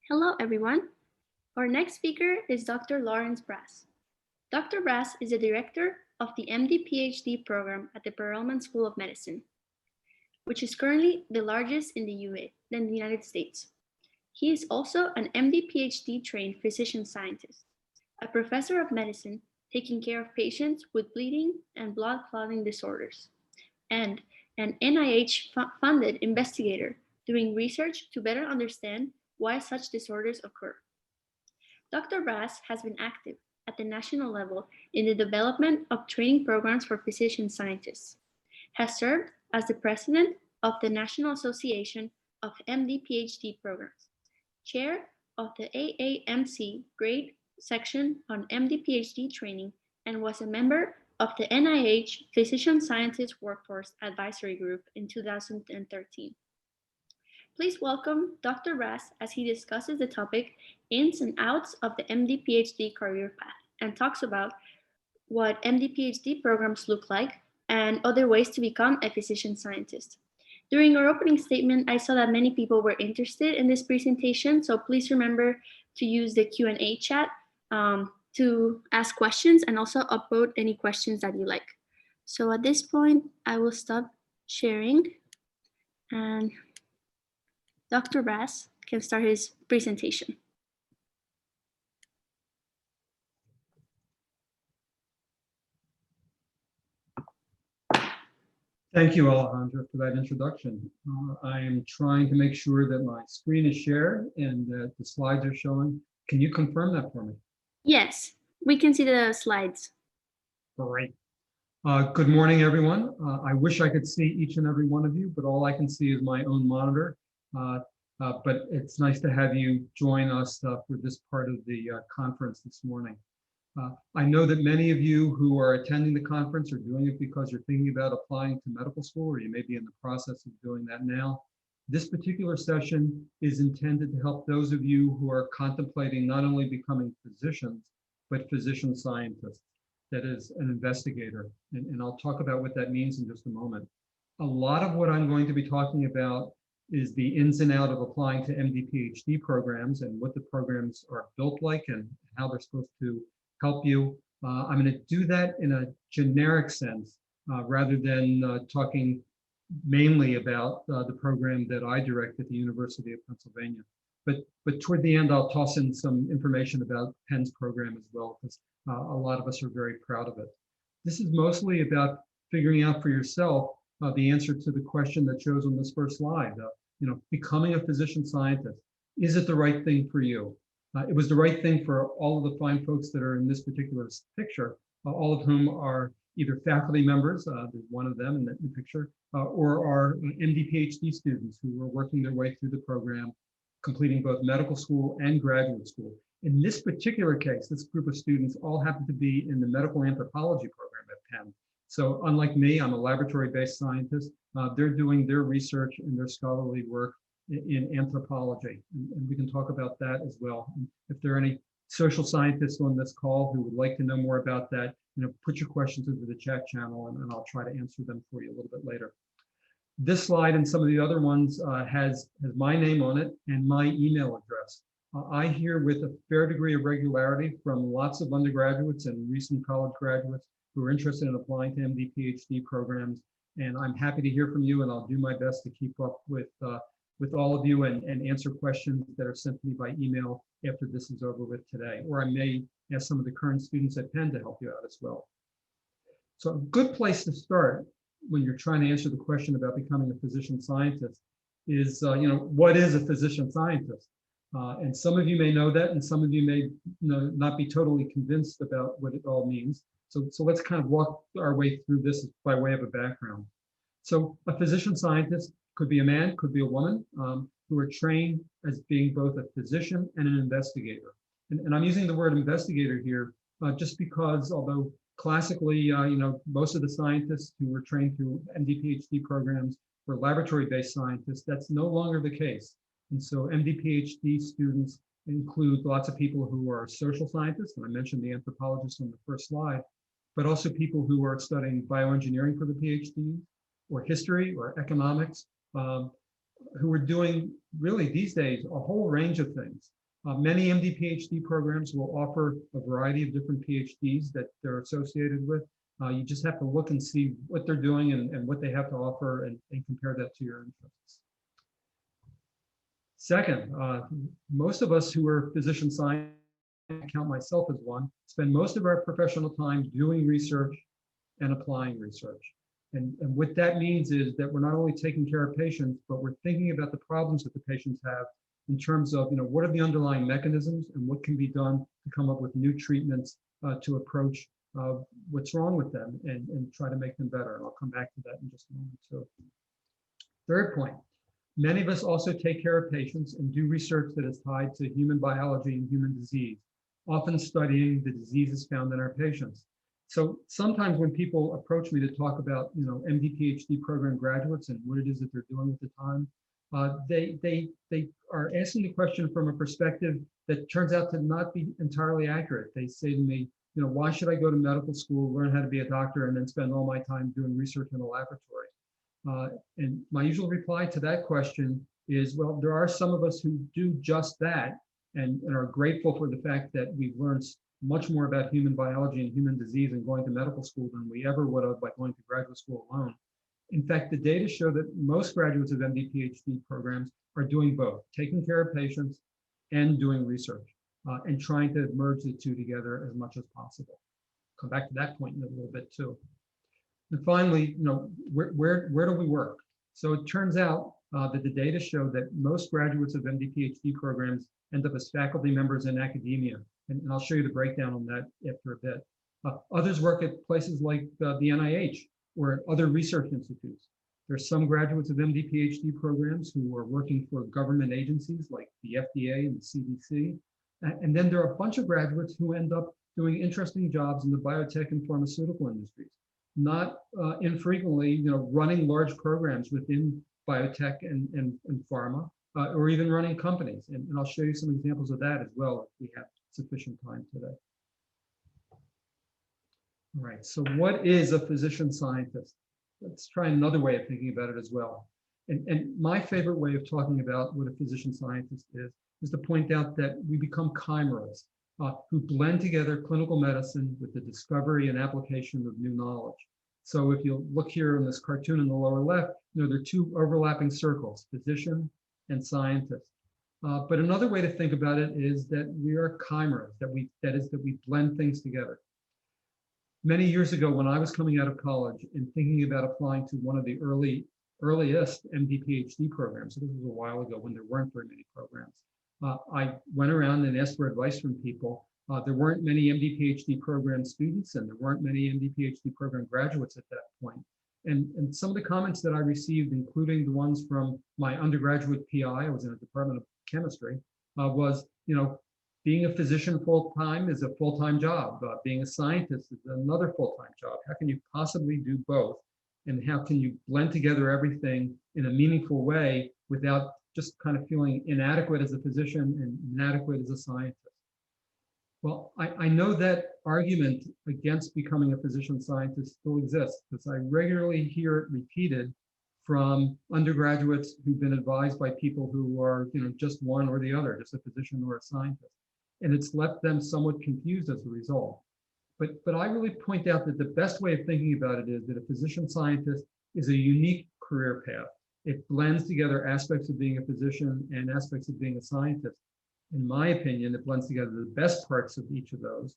Hello, everyone. Our next speaker is Dr. Lawrence Brass. Dr. Brass is the director of the MD-PhD program at the Perelman School of Medicine, which is currently the largest in the United States. He is also an MD-PhD trained physician scientist, a professor of medicine taking care of patients with bleeding and blood clotting disorders, and an NIH-funded investigator doing research to better understand why such disorders occur. Dr. Brass has been active at the national level in the development of training programs for physician scientists, has served as the president of the National Association of MD-PhD Programs, chair of the AAMC Grade Section on MD-PhD training, and was a member of the NIH Physician Scientist Workforce Advisory Group in 2013. Please welcome Dr. Brass as he discusses the topic ins and outs of the MD-PhD career path and talks about what MD-PhD programs look like and other ways to become a physician scientist. During our opening statement, I saw that many people were interested in this presentation, so please remember to use the Q&A chat to ask questions and also upvote any questions that you like. So at this point, I will stop sharing and Dr. Brass can start his presentation. Thank you, Alejandra, for that introduction. I am trying to make sure that my screen is shared and that the slides are showing. Can you confirm that for me? Yes, we can see the slides. Great. Good morning, everyone. I wish I could see each and every one of you, but all I can see is my own monitor. But it's nice to have you join us for this part of the conference this morning. I know that many of you who are attending the conference are doing it because you're thinking about applying to medical school, or you may be in the process of doing that now. This particular session is intended to help those of you who are contemplating not only becoming physicians, but physician scientists, that is, an investigator. And I'll talk about what that means in just a moment. A lot of what I'm going to be talking about is the ins and outs of applying to MD-PhD programs and what the programs are built like and how they're supposed to help you. I'm going to do that in a generic sense rather than talking mainly about the program that I direct at the University of Pennsylvania. But toward the end, I'll toss in some information about Penn's program as well, because a lot of us are very proud of it. This is mostly about figuring out for yourself the answer to the question that shows on this first slide. Becoming a physician scientist, is it the right thing for you? It was the right thing for all of the fine folks that are in this particular picture, all of whom are either faculty members, there's one of them in the picture, or are MD-PhD students who are working their way through the program, completing both medical school and graduate school. In this particular case, this group of students all happen to be in the medical anthropology program at Penn. So unlike me, I'm a laboratory-based scientist. They're doing their research and their scholarly work in anthropology, and we can talk about that as well. And if there are any social scientists on this call who would like to know more about that, put your questions into the chat channel, and I'll try to answer them for you a little bit later. This slide and some of the other ones has my name on it and my email address. I hear with a fair degree of regularity from lots of undergraduates and recent college graduates who are interested in applying to MD-PhD programs, and I'm happy to hear from you, and I'll do my best to keep up with all of you and answer questions that are sent to me by email after this is over with today. Or I may ask some of the current students at Penn to help you out as well. So a good place to start when you're trying to answer the question about becoming a physician scientist is, what is a physician scientist? And some of you may know that, and some of you may not be totally convinced about what it all means. So let's kind of walk our way through this by way of a background. So a physician scientist could be a man, could be a woman, who are trained as being both a physician and an investigator. And I'm using the word investigator here just because, although classically, most of the scientists who were trained through MD-PhD programs were laboratory-based scientists, that's no longer the case. And so MD-PhD students include lots of people who are social scientists, and I mentioned the anthropologists on the first slide, but also people who are studying bioengineering for the PhD, or history, or economics, who are doing really these days a whole range of things. Many MD PhD programs will offer a variety of different PhDs that they're associated with. You just have to look and see what they're doing and what they have to offer and compare that to your interests. Second, most of us who are physician scientists, I count myself as one, spend most of our professional time doing research and applying research. And what that means is that we're not only taking care of patients, but we're thinking about the problems that the patients have in terms of, what are the underlying mechanisms and what can be done to come up with new treatments to approach what's wrong with them and try to make them better. And I'll come back to that in just a moment too. Third point, many of us also take care of patients and do research that is tied to human biology and human disease, often studying the diseases found in our patients. So sometimes when people approach me to talk about, MD PhD program graduates and what it is that they're doing with the time, they are asking the question from a perspective that turns out to not be entirely accurate. They say to me, why should I go to medical school, learn how to be a doctor, and then spend all my time doing research in a laboratory? And my usual reply to that question is, well, there are some of us who do just that and are grateful for the fact that we've learned much more about human biology and human disease and going to medical school than we ever would have by going to graduate school alone. In fact, the data show that most graduates of MD PhD programs are doing both, taking care of patients and doing research, and trying to merge the two together as much as possible. Come back to that point in a little bit too. And finally, where do we work? So it turns out that the data show that most graduates of MD PhD programs end up as faculty members in academia. And I'll show you the breakdown on that after a bit. Others work at places like the NIH or other research institutes. There's some graduates of MD PhD programs who are working for government agencies like the FDA and the CDC. And then there are a bunch of graduates who end up doing interesting jobs in the biotech and pharmaceutical industries. Not infrequently, running large programs within biotech and pharma, or even running companies. And I'll show you some examples of that as well if we have sufficient time today. All right, so what is a physician scientist? Let's try another way of thinking about it as well. And my favorite way of talking about what a physician scientist is to point out that we become chimeras who blend together clinical medicine with the discovery and application of new knowledge. So if you look here in this cartoon in the lower left, there are two overlapping circles, physician and scientist. But another way to think about it is that we are chimeras, that we blend things together. Many years ago, when I was coming out of college and thinking about applying to one of the earliest MD PhD programs, so this was a while ago when there weren't very many programs, I went around and asked for advice from people. There weren't many MD PhD program students and there weren't many MD PhD program graduates at that point. And some of the comments that I received, including the ones from my undergraduate PI, I was in a department of chemistry, was, being a physician full-time is a full-time job. Being a scientist is another full-time job. How can you possibly do both? And how can you blend together everything in a meaningful way without just kind of feeling inadequate as a physician and inadequate as a scientist? Well, I know that argument against becoming a physician scientist still exists because I regularly hear it repeated from undergraduates who've been advised by people who are, just one or the other, just a physician or a scientist. And it's left them somewhat confused as a result. But I really point out that the best way of thinking about it is that a physician scientist is a unique career path. It blends together aspects of being a physician and aspects of being a scientist. In my opinion, it blends together the best parts of each of those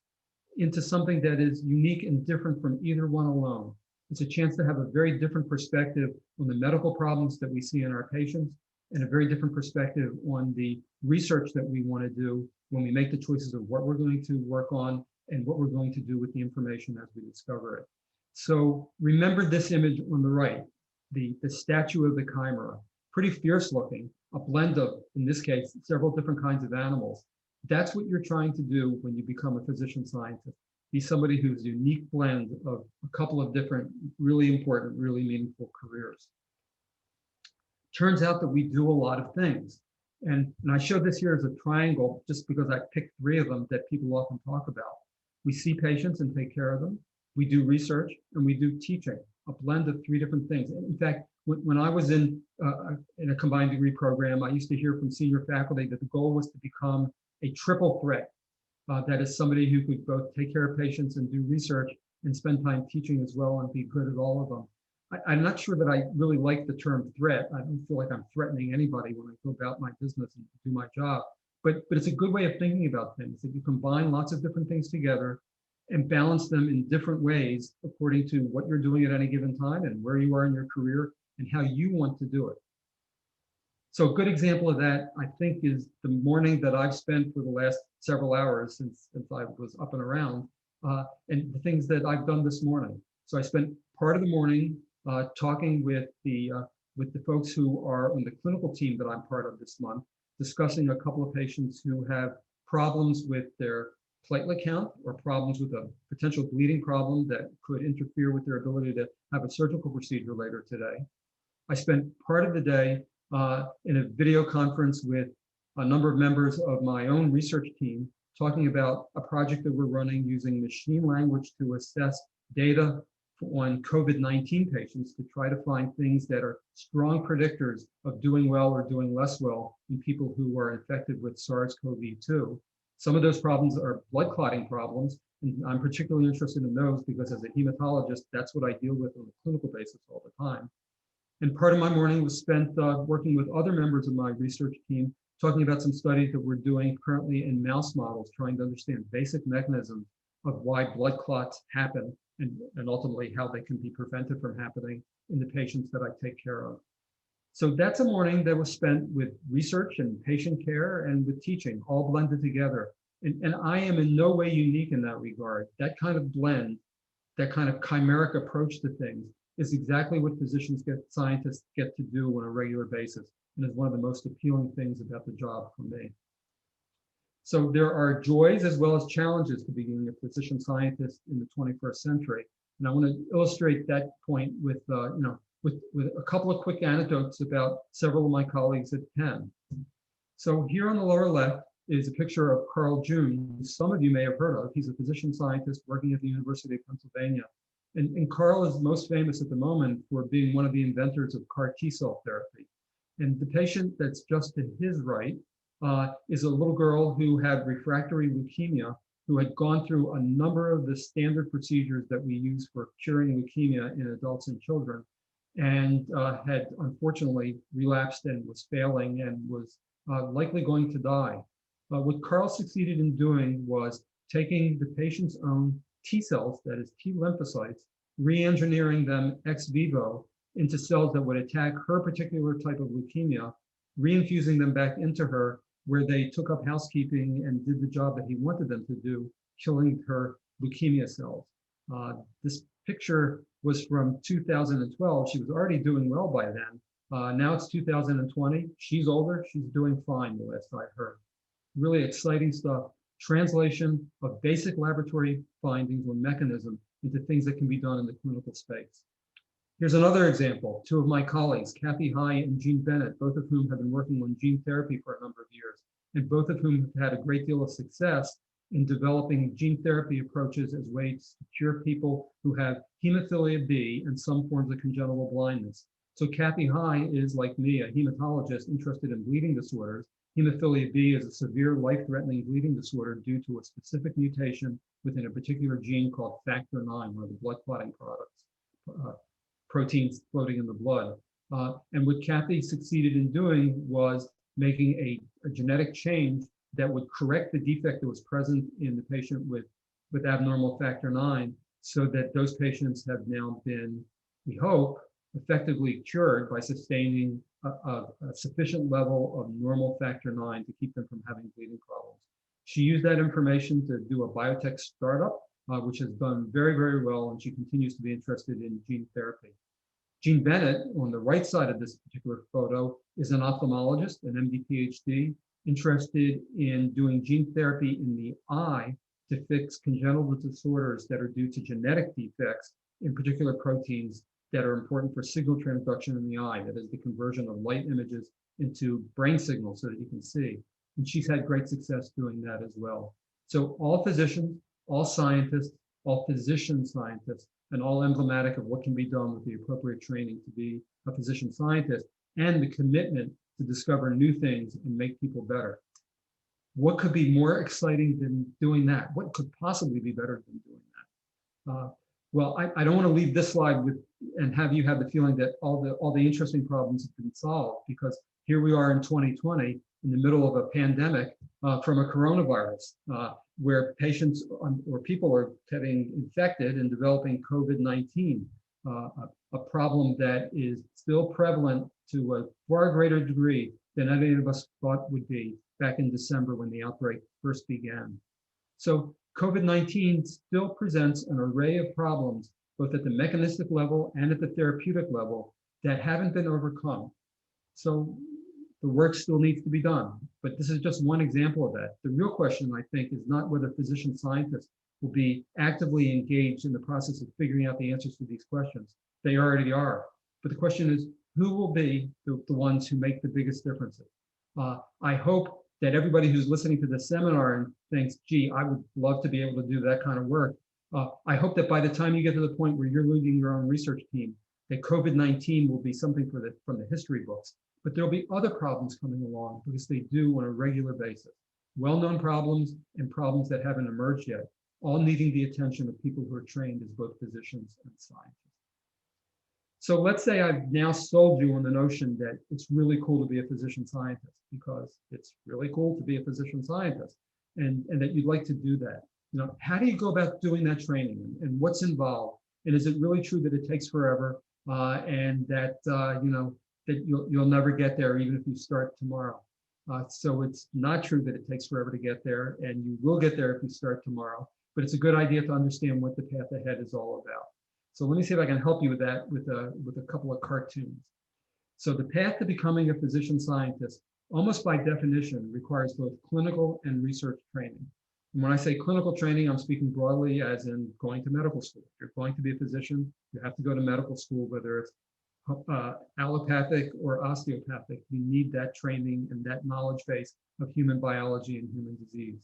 into something that is unique and different from either one alone. It's a chance to have a very different perspective on the medical problems that we see in our patients and a very different perspective on the research that we want to do when we make the choices of what we're going to work on and what we're going to do with the information as we discover it. So remember this image on the right, the statue of the chimera, pretty fierce looking, a blend of, in this case, several different kinds of animals. That's what you're trying to do when you become a physician scientist. Be somebody who's a unique blend of a couple of different, really important, really meaningful careers. Turns out that we do a lot of things. And I showed this here as a triangle just because I picked three of them that people often talk about. We see patients and take care of them. We do research and we do teaching, a blend of three different things. And in fact, when I was in a combined degree program, I used to hear from senior faculty that the goal was to become a triple threat. That is somebody who could both take care of patients and do research and spend time teaching as well and be good at all of them. I'm not sure that I really like the term threat. I don't feel like I'm threatening anybody when I go about my business and do my job. But it's a good way of thinking about things, that you combine lots of different things together and balance them in different ways according to what you're doing at any given time and where you are in your career and how you want to do it. So a good example of that, I think, is the morning that I've spent for the last several hours since I was up and around, and the things that I've done this morning. So I spent part of the morning talking with the folks who are on the clinical team that I'm part of this month, discussing a couple of patients who have problems with their platelet count or problems with a potential bleeding problem that could interfere with their ability to have a surgical procedure later today. I spent part of the day in a video conference with a number of members of my own research team talking about a project that we're running using machine language to assess data on COVID-19 patients to try to find things that are strong predictors of doing well or doing less well in people who are infected with SARS-CoV-2. Some of those problems are blood clotting problems, and I'm particularly interested in those because as a hematologist, that's what I deal with on a clinical basis all the time. And part of my morning was spent working with other members of my research team, talking about some studies that we're doing currently in mouse models, trying to understand basic mechanisms of why blood clots happen and ultimately how they can be prevented from happening in the patients that I take care of. So that's a morning that was spent with research and patient care and with teaching, all blended together. And I am in no way unique in that regard. That kind of blend, that kind of chimeric approach to things is exactly what scientists get to do on a regular basis, and is one of the most appealing things about the job for me. So there are joys as well as challenges to being a physician scientist in the 21st century. And I want to illustrate that point with a couple of quick anecdotes about several of my colleagues at Penn. So here on the lower left is a picture of Carl June, who some of you may have heard of. He's a physician scientist working at the University of Pennsylvania. And Carl is most famous at the moment for being one of the inventors of CAR T-cell therapy. And the patient that's just to his right is a little girl who had refractory leukemia, who had gone through a number of the standard procedures that we use for curing leukemia in adults and children, and had unfortunately relapsed and was failing and was likely going to die. What Carl succeeded in doing was taking the patient's own T cells, that is T lymphocytes, re-engineering them ex vivo into cells that would attack her particular type of leukemia, reinfusing them back into her, where they took up housekeeping and did the job that he wanted them to do, killing her leukemia cells. This picture was from 2012. She was already doing well by then. Now it's 2020. She's older. She's doing fine, the last I heard. Really exciting stuff. Translation of basic laboratory findings or mechanism into things that can be done in the clinical space. Here's another example. Two of my colleagues, Kathy High and Jean Bennett, both of whom have been working on gene therapy for a number of years, and both of whom have had a great deal of success in developing gene therapy approaches as ways to cure people who have hemophilia B and some forms of congenital blindness. So Kathy High is, like me, a hematologist interested in bleeding disorders. Hemophilia B is a severe life-threatening bleeding disorder due to a specific mutation within a particular gene called factor 9, one of the blood clotting proteins floating in the blood. And what Kathy succeeded in doing was making a genetic change that would correct the defect that was present in the patient with abnormal factor 9, so that those patients have now been, we hope, effectively cured by sustaining a sufficient level of normal factor 9 to keep them from having bleeding problems. She used that information to do a biotech startup, which has done very, very well, and she continues to be interested in gene therapy. Jean Bennett, on the right side of this particular photo, is an ophthalmologist, an MD PhD, interested in doing gene therapy in the eye to fix congenital disorders that are due to genetic defects, in particular proteins that are important for signal transduction in the eye, that is the conversion of light images into brain signals so that you can see. And she's had great success doing that as well. So all physicians, all scientists, all physician scientists, and all emblematic of what can be done with the appropriate training to be a physician scientist and the commitment to discover new things and make people better. What could be more exciting than doing that? What could possibly be better than doing that? Well, I don't want to leave this slide with and have you have the feeling that all the interesting problems have been solved, because here we are in 2020 in the middle of a pandemic from a coronavirus, where patients or people are getting infected and developing COVID-19, a problem that is still prevalent to a far greater degree than any of us thought would be back in December when the outbreak first began. So COVID-19 still presents an array of problems, both at the mechanistic level and at the therapeutic level, that haven't been overcome. So the work still needs to be done, but this is just one example of that. The real question, I think, is not whether physician scientists will be actively engaged in the process of figuring out the answers to these questions. They already are. But the question is, who will be the ones who make the biggest differences? I hope that everybody who's listening to this seminar and thinks, gee, I would love to be able to do that kind of work. I hope that by the time you get to the point where you're leading your own research team, that COVID-19 will be something from the history books. But there'll be other problems coming along, because they do on a regular basis. Well-known problems and problems that haven't emerged yet, all needing the attention of people who are trained as both physicians and scientists. So let's say I've now sold you on the notion that it's really cool to be a physician scientist, because it's really cool to be a physician scientist, and that you'd like to do that. How do you go about doing that training, and what's involved? And is it really true that it takes forever, and that that you'll never get there even if you start tomorrow? So it's not true that it takes forever to get there, and you will get there if you start tomorrow. But it's a good idea to understand what the path ahead is all about. So let me see if I can help you with that with a couple of cartoons. So the path to becoming a physician scientist, almost by definition, requires both clinical and research training. And when I say clinical training, I'm speaking broadly as in going to medical school. If you're going to be a physician, you have to go to medical school, whether it's allopathic or osteopathic. You need that training and that knowledge base of human biology and human disease.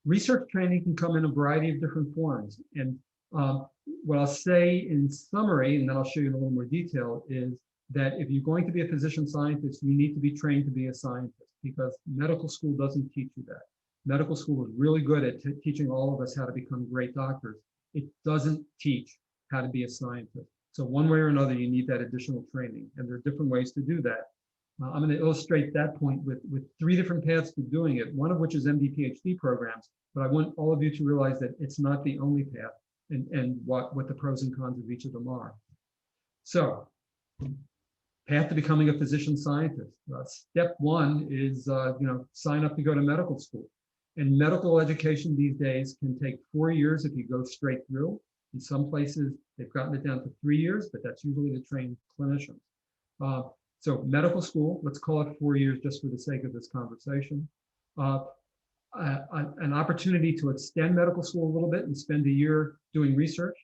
Research training can come in a variety of different forms. And what I'll say in summary, and then I'll show you in a little more detail, is that if you're going to be a physician scientist, you need to be trained to be a scientist, because medical school doesn't teach you that. Medical school is really good at teaching all of us how to become great doctors. It doesn't teach how to be a scientist. So one way or another, you need that additional training, and there are different ways to do that. I'm going to illustrate that point with 3 different paths to doing it, one of which is MD-PhD programs, but I want all of you to realize that it's not the only path, and what the pros and cons of each of them are. So, path to becoming a physician scientist. Step 1 is sign up to go to medical school. And medical education these days can take 4 years if you go straight through. In some places, they've gotten it down to 3 years, but that's usually to train clinicians. So medical school, let's call it 4 years just for the sake of this conversation. An opportunity to extend medical school a little bit and spend a year doing research.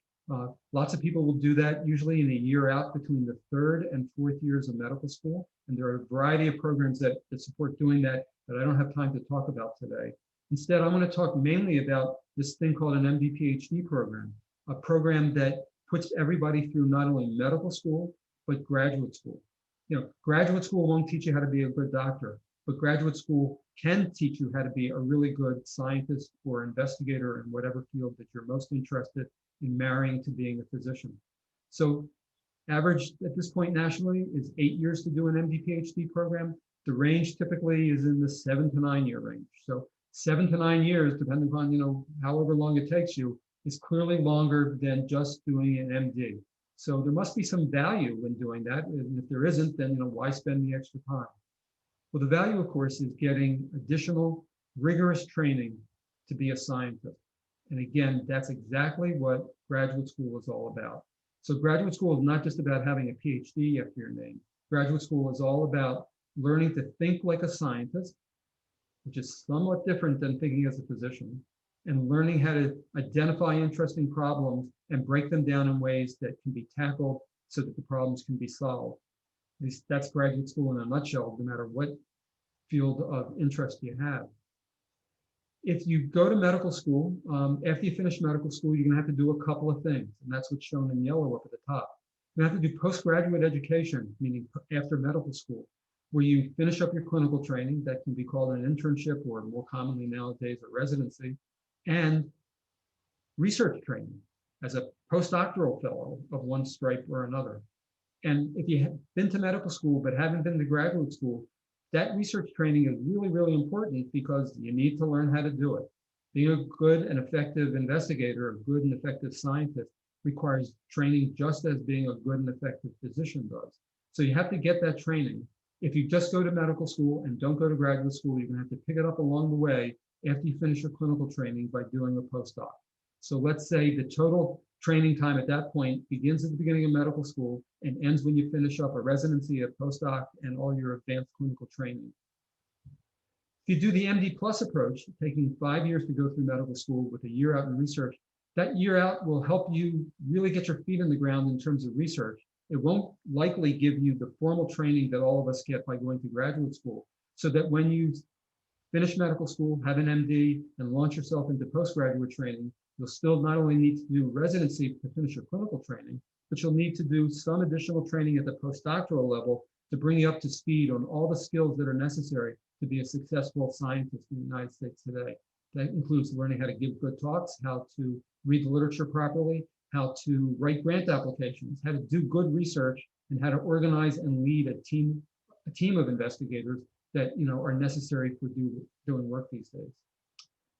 Lots of people will do that usually in a year out between the 3rd and 4th years of medical school. And there are a variety of programs that support doing that I don't have time to talk about today. Instead, I'm going to talk mainly about this thing called an MD-PhD program, a program that puts everybody through not only medical school, but graduate school. Graduate school won't teach you how to be a good doctor, but graduate school can teach you how to be a really good scientist or investigator in whatever field that you're most interested in marrying to being a physician. So average at this point nationally is 8 years to do an MD-PhD program. The range typically is in the 7 to 9 year range. So 7 to 9 years, depending on however long it takes you, is clearly longer than just doing an MD. So there must be some value in doing that. And if there isn't, then why spend the extra time? Well, the value, of course, is getting additional rigorous training to be a scientist. And again, that's exactly what graduate school is all about. So graduate school is not just about having a PhD after your name. Graduate school is all about learning to think like a scientist, which is somewhat different than thinking as a physician, and learning how to identify interesting problems and break them down in ways that can be tackled so that the problems can be solved. At least that's graduate school in a nutshell, no matter what field of interest you have. If you go to medical school, after you finish medical school, you're going to have to do a couple of things, and that's what's shown in yellow up at the top. You have to do postgraduate education, meaning after medical school. where you finish up your clinical training. That can be called an internship, or more commonly nowadays, a residency, and research training as a postdoctoral fellow of one stripe or another. And if you have been to medical school but haven't been to graduate school, that research training is really, really important because you need to learn how to do it. Being a good and effective investigator, a good and effective scientist, requires training just as being a good and effective physician does. So you have to get that training. If you just go to medical school and don't go to graduate school, you're going to have to pick it up along the way after you finish your clinical training by doing a postdoc. So let's say the total training time at that point begins at the beginning of medical school and ends when you finish up a residency, a postdoc, and all your advanced clinical training. If you do the MD plus approach, taking 5 years to go through medical school with a year out in research, that year out will help you really get your feet in the ground in terms of research. It won't likely give you the formal training that all of us get by going to graduate school, so that when you finish medical school, have an MD, and launch yourself into postgraduate training, you'll still not only need to do residency to finish your clinical training, but you'll need to do some additional training at the postdoctoral level to bring you up to speed on all the skills that are necessary to be a successful scientist in the United States today. That includes learning how to give good talks, how to read the literature properly, how to write grant applications, how to do good research, and how to organize and lead a team of investigators that are necessary for doing work these days.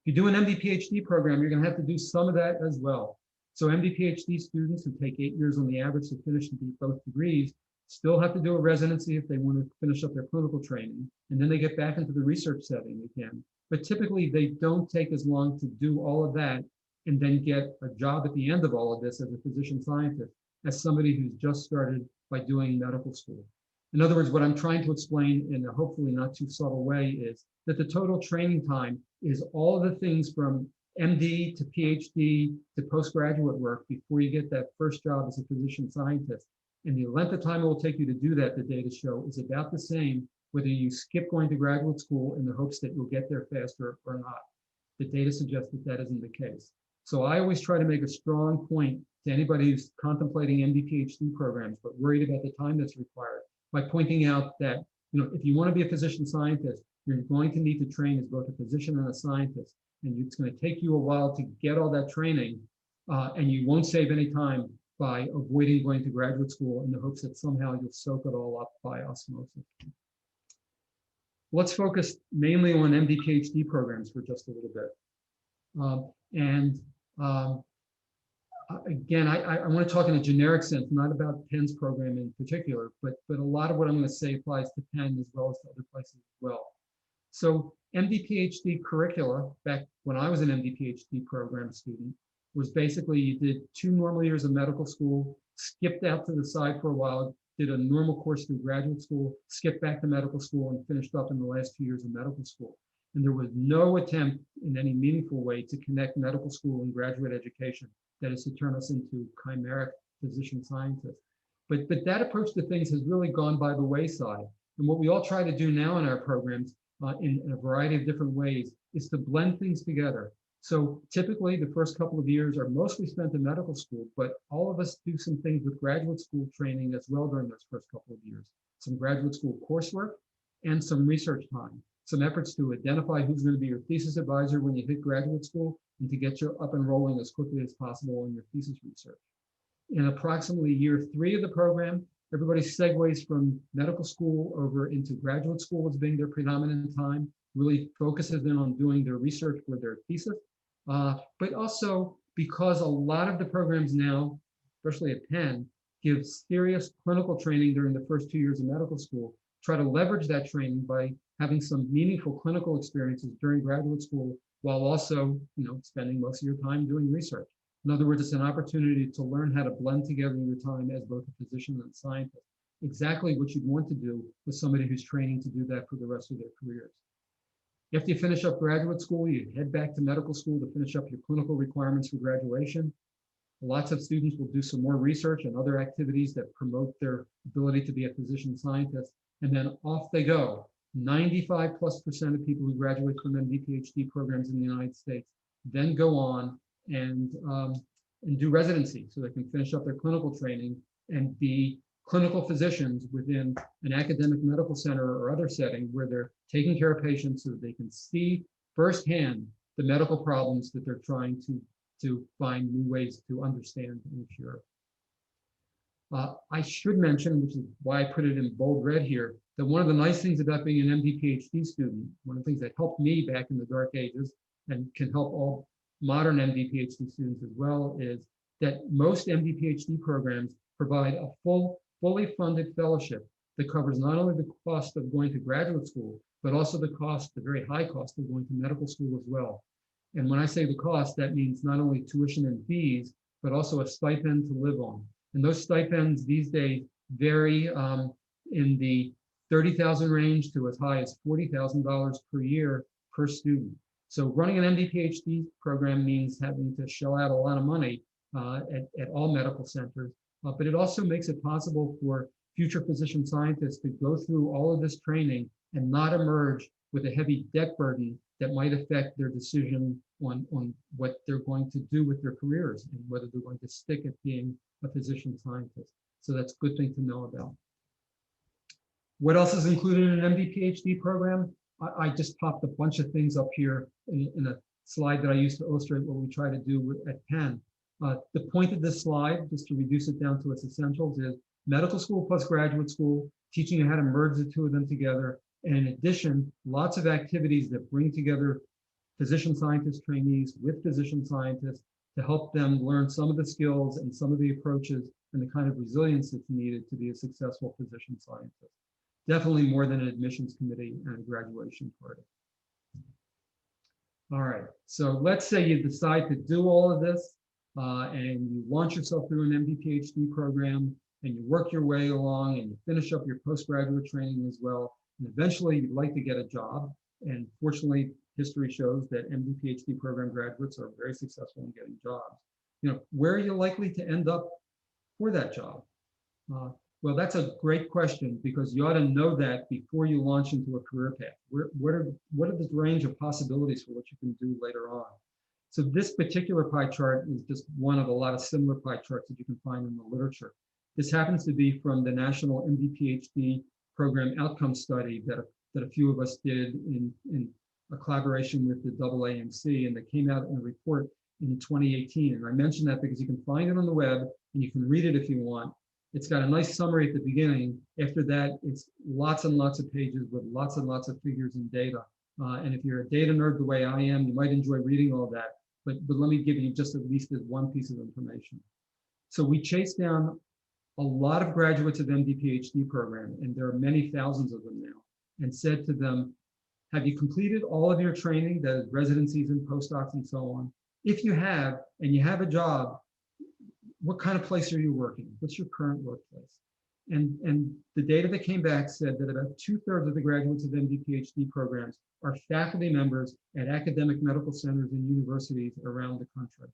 If you do an MD PhD program, you're going to have to do some of that as well. So MD PhD students who take 8 years on the average to finish both degrees still have to do a residency if they want to finish up their clinical training, and then they get back into the research setting again. But typically they don't take as long to do all of that and then get a job at the end of all of this as a physician scientist as somebody who's just started by doing medical school. In other words, what I'm trying to explain in a hopefully not too subtle way is that the total training time is all of the things from MD to PhD to postgraduate work before you get that first job as a physician scientist. And the length of time it will take you to do that, the data show, is about the same whether you skip going to graduate school in the hopes that you'll get there faster or not. The data suggests that that isn't the case. So I always try to make a strong point to anybody who's contemplating MD PhD programs but worried about the time that's required by pointing out that if you want to be a physician scientist, you're going to need to train as both a physician and a scientist. And it's going to take you a while to get all that training, and you won't save any time by avoiding going to graduate school in the hopes that somehow you'll soak it all up by osmosis. Let's focus mainly on MD PhD programs for just a little bit. Again, I want to talk in a generic sense, not about Penn's program in particular, but a lot of what I'm going to say applies to Penn as well as to other places as well. So MD PhD curricula, back when I was an MD PhD program student, was basically you did 2 normal years of medical school, skipped out to the side for a while, did a normal course through graduate school, skipped back to medical school, and finished up in the last 2 years of medical school. And there was no attempt in any meaningful way to connect medical school and graduate education, that is to turn us into chimeric physician scientists. But that approach to things has really gone by the wayside. And what we all try to do now in our programs in a variety of different ways is to blend things together. So typically the first couple of years are mostly spent in medical school, but all of us do some things with graduate school training as well during those first couple of years. Some graduate school coursework and some research time. Some efforts to identify who's going to be your thesis advisor when you hit graduate school and to get you up and rolling as quickly as possible in your thesis research. In approximately year 3 of the program, everybody segues from medical school over into graduate school as being their predominant time, really focuses in on doing their research for their thesis. But also because a lot of the programs now, especially at Penn, give serious clinical training during the first 2 years of medical school, try to leverage that training by having some meaningful clinical experiences during graduate school while also, spending most of your time doing research. In other words, it's an opportunity to learn how to blend together your time as both a physician and a scientist. Exactly what you'd want to do with somebody who's training to do that for the rest of their careers. After you finish up graduate school, you head back to medical school to finish up your clinical requirements for graduation. Lots of students will do some more research and other activities that promote their ability to be a physician scientist, and then off they go. 95+% of people who graduate from MD PhD programs in the United States then go on and do residency so they can finish up their clinical training and be clinical physicians within an academic medical center or other setting where they're taking care of patients so that they can see firsthand the medical problems that they're trying to find new ways to understand and cure. I should mention, which is why I put it in bold red here, that one of the nice things about being an MD PhD student, one of the things that helped me back in the dark ages and can help all modern MD PhD students as well, is that most MD PhD programs provide a fully funded fellowship that covers not only the cost of going to graduate school, but also the very high cost of going to medical school as well. And when I say the cost, that means not only tuition and fees, but also a stipend to live on. And those stipends these days vary in the $30,000 range to as high as $40,000 per year per student. So running an MD PhD program means having to shell out a lot of money at all medical centers, but it also makes it possible for future physician scientists to go through all of this training and not emerge with a heavy debt burden that might affect their decision on what they're going to do with their careers and whether they're going to stick at being a physician scientist. So that's a good thing to know about. What else is included in an MD PhD program? I just popped a bunch of things up here in a slide that I used to illustrate what we try to do at Penn. The point of this slide, just to reduce it down to its essentials, is medical school plus graduate school, teaching you how to merge the two of them together. And in addition, lots of activities that bring together physician scientist trainees with physician scientists to help them learn some of the skills and some of the approaches and the kind of resilience that's needed to be a successful physician scientist. Definitely more than an admissions committee and a graduation party. All right, so let's say you decide to do all of this and you launch yourself through an MD PhD program and you work your way along and you finish up your postgraduate training as well. And eventually you'd like to get a job. And fortunately, history shows that MD PhD program graduates are very successful in getting jobs. You know, where are you likely to end up for that job? Well, that's a great question because you ought to know that before you launch into a career path. What are the range of possibilities for what you can do later on? So this particular pie chart is just one of a lot of similar pie charts that you can find in the literature. This happens to be from the National MD PhD Program Outcome Study that a few of us did in a collaboration with the AAMC, and that came out in a report in 2018. And I mention that because you can find it on the web and you can read it if you want. It's got a nice summary at the beginning. After that, it's lots and lots of pages with lots and lots of figures and data. And if you're a data nerd the way I am, you might enjoy reading all that. But let me give you just at least this one piece of information. So we chased down a lot of graduates of MD PhD program, and there are many thousands of them now, and said to them, have you completed all of your training, that is residencies and postdocs and so on? If you have, and you have a job, what kind of place are you working? What's your current workplace? And the data that came back said that about 2/3 of the graduates of MD PhD programs are faculty members at academic medical centers and universities around the country.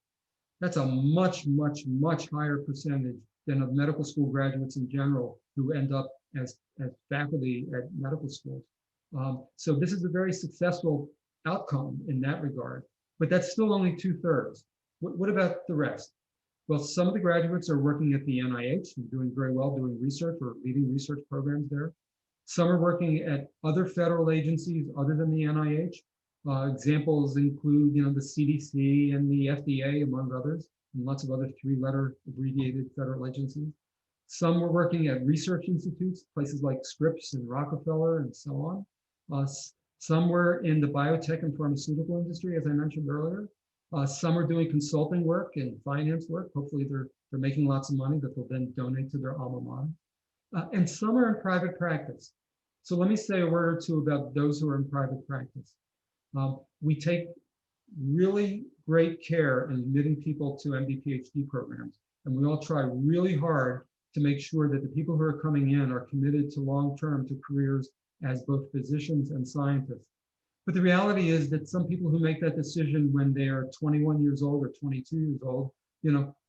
That's a much, much, much higher percentage than of medical school graduates in general who end up as faculty at medical schools. So this is a very successful outcome in that regard, but that's still only 2/3. What about the rest? Well, some of the graduates are working at the NIH and doing very well, doing research or leading research programs there. Some are working at other federal agencies other than the NIH. Examples include, the CDC and the FDA, among others, and lots of other 3-letter abbreviated federal agencies. Some were working at research institutes, places like Scripps and Rockefeller and so on. Some were in the biotech and pharmaceutical industry, as I mentioned earlier. Some are doing consulting work and finance work. Hopefully they're making lots of money that they'll then donate to their alma mater. And some are in private practice. So let me say a word or two about those who are in private practice. We take really great care in admitting people to MD PhD programs. And we all try really hard to make sure that the people who are coming in are committed to long-term to careers as both physicians and scientists. But the reality is that some people who make that decision when they are 21 years old or 22 years old,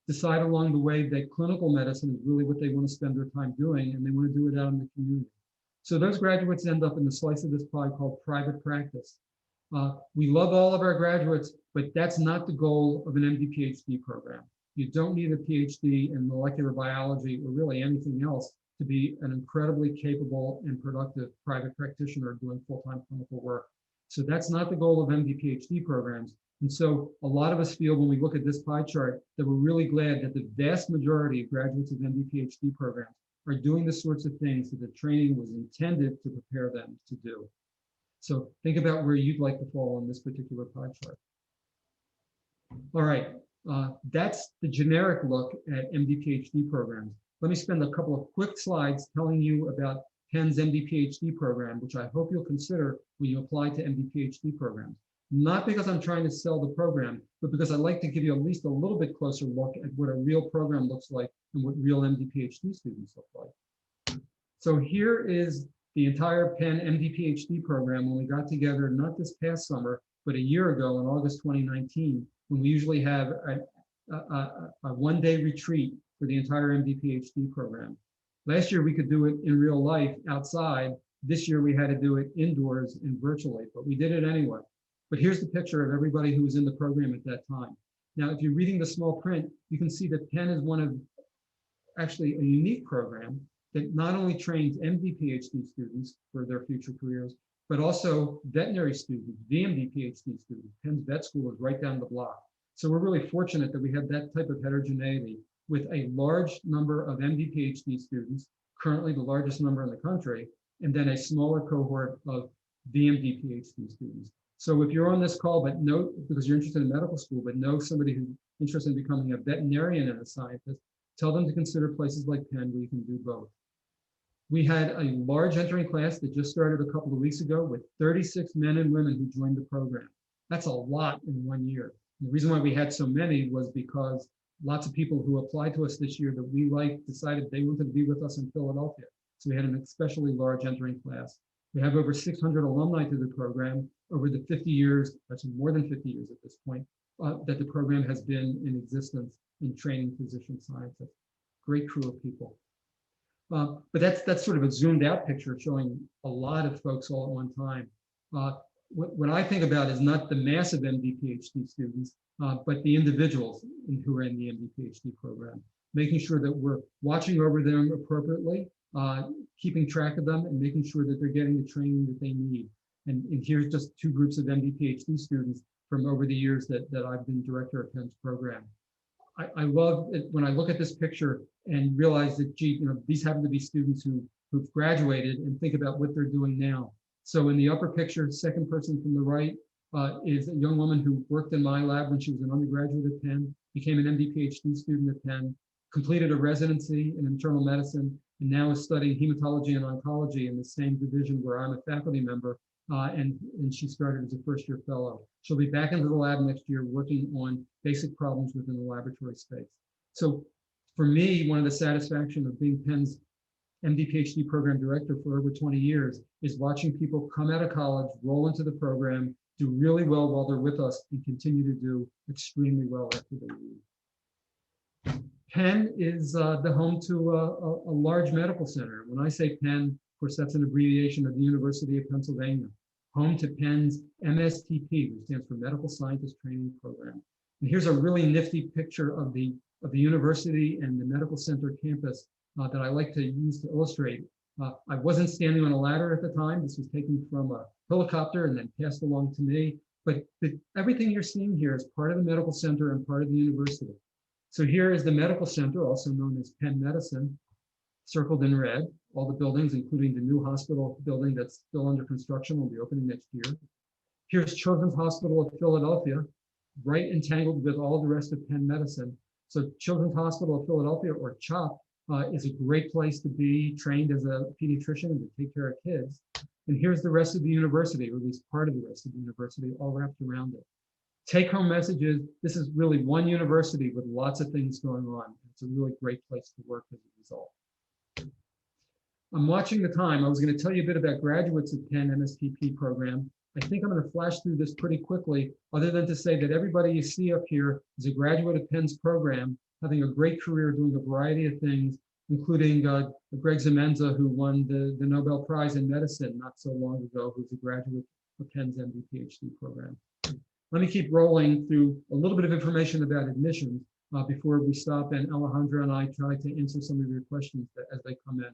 decide along the way that clinical medicine is really what they want to spend their time doing, and they want to do it out in the community. So those graduates end up in the slice of this pie called private practice. We love all of our graduates, but that's not the goal of an MD PhD program. You don't need a PhD in molecular biology or really anything else to be an incredibly capable and productive private practitioner doing full-time clinical work. So that's not the goal of MD-PhD programs. And so a lot of us feel when we look at this pie chart that we're really glad that the vast majority of graduates of MD-PhD programs are doing the sorts of things that the training was intended to prepare them to do. So think about where you'd like to fall on this particular pie chart. All right, that's the generic look at MD-PhD programs. Let me spend a couple of quick slides telling you about Penn's MD-PhD program, which I hope you'll consider when you apply to MD-PhD programs. Not because I'm trying to sell the program, but because I'd like to give you at least a little bit closer look at what a real program looks like and what real MD-PhD students look like. So here is the entire Penn MD-PhD program when we got together, not this past summer, but a year ago in August 2019, when we usually have a one-day retreat for the entire MD-PhD program. Last year, we could do it in real life outside. This year, we had to do it indoors and virtually, but we did it anyway. But here's the picture of everybody who was in the program at that time. Now, if you're reading the small print, you can see that Penn is one of actually a unique program that not only trains MD-PhD students for their future careers, but also veterinary students, VMD-PhD students. Penn's vet school is right down the block. So we're really fortunate that we have that type of heterogeneity with a large number of MD-PhD students, currently the largest number in the country, and then a smaller cohort of VMD-PhD students. So if you're on this call, but know, because you're interested in medical school, but know somebody who's interested in becoming a veterinarian and a scientist, tell them to consider places like Penn where you can do both. We had a large entering class that just started a couple of weeks ago with 36 men and women who joined the program. That's a lot in 1 year. And the reason why we had so many was because lots of people who applied to us this year that we liked decided they wanted to be with us in Philadelphia. So we had an especially large entering class. We have over 600 alumni through the program over the 50 years, actually more than 50 years at this point, that the program has been in existence in training physician scientists. Great crew of people. But that's sort of a zoomed out picture showing a lot of folks all at one time. What I think about is not the massive MD-PhD students, but the individuals who are in the MD-PhD program, making sure that we're watching over them appropriately, keeping track of them and making sure that they're getting the training that they need. And here's just two groups of MD-PhD students from over the years that I've been director of Penn's program. I love it when I look at this picture and realize that, gee, you know, these happen to be students who've graduated and think about what they're doing now. So in the upper picture, second person from the right is a young woman who worked in my lab when she was an undergraduate at Penn, became an MD-PhD student at Penn, completed a residency in internal medicine, and now is studying hematology and oncology in the same division where I'm a faculty member, and she started as a first-year fellow. She'll be back into the lab next year working on basic problems within the laboratory space. So for me, one of the satisfaction of being Penn's MD-PhD program director for over 20 years is watching people come out of college, roll into the program, do really well while they're with us, and continue to do extremely well after they leave. Penn is the home to a large medical center. When I say Penn, of course, that's an abbreviation of the University of Pennsylvania, home to Penn's MSTP, which stands for Medical Scientist Training Program. And here's a really nifty picture of the university and the medical center campus that I like to use to illustrate. I wasn't standing on a ladder at the time. This was taken from a helicopter and then passed along to me. But everything you're seeing here is part of the medical center and part of the university. So here is the medical center, also known as Penn Medicine, circled in red. All the buildings, including the new hospital building that's still under construction, will be opening next year. Here's Children's Hospital of Philadelphia, right entangled with all the rest of Penn Medicine. So Children's Hospital of Philadelphia, or CHOP, is a great place to be trained as a pediatrician and to take care of kids. And here's the rest of the university, or at least part of the rest of the university, all wrapped around it. Take-home messages, this is really one university with lots of things going on. It's a really great place to work as a result. I'm watching the time. I was going to tell you a bit about graduates of Penn MSTP program. I think I'm going to flash through this pretty quickly, other than to say that everybody you see up here is a graduate of Penn's program, having a great career doing a variety of things, including Greg Zemenza, who won the Nobel Prize in Medicine not so long ago, who's a graduate of Penn's MD-PhD program. Let me keep rolling through a little bit of information about admissions before we stop, and Alejandra and I try to answer some of your questions as they come in.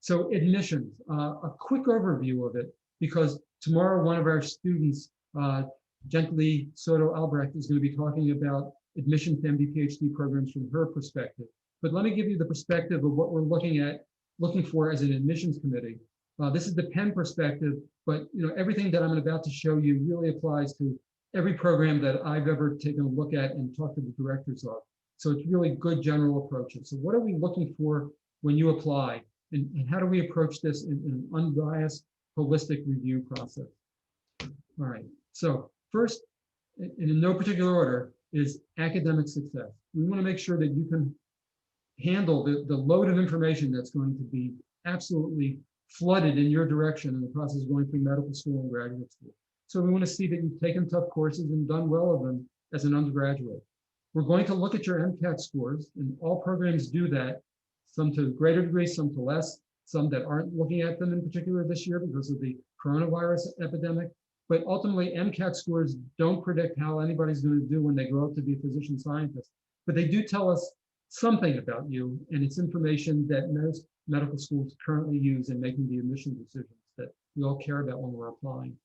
So admissions, a quick overview of it, because tomorrow one of our students, Gently Soto Albrecht, is going to be talking about admission to MD PhD programs from her perspective. But let me give you the perspective of what we're looking for as an admissions committee. This is the Penn perspective, but everything that I'm about to show you really applies to every program that I've ever taken a look at and talked to the directors of. So it's really good general approaches. So what are we looking for when you apply? And how do we approach this in an unbiased, holistic review process? All right, so first, in no particular order, is academic success. We want to make sure that you can handle the load of information that's going to be absolutely flooded in your direction in the process of going through medical school and graduate school. So we want to see that you've taken tough courses and done well of them as an undergraduate. We're going to look at your MCAT scores, and all programs do that, some to a greater degree, some to less, some that aren't looking at them in particular this year because of the coronavirus epidemic. But ultimately, MCAT scores don't predict how anybody's going to do when they grow up to be a physician scientist. But they do tell us something about you, and it's information that most medical schools currently use in making the admission decisions that we all care about when we're applying.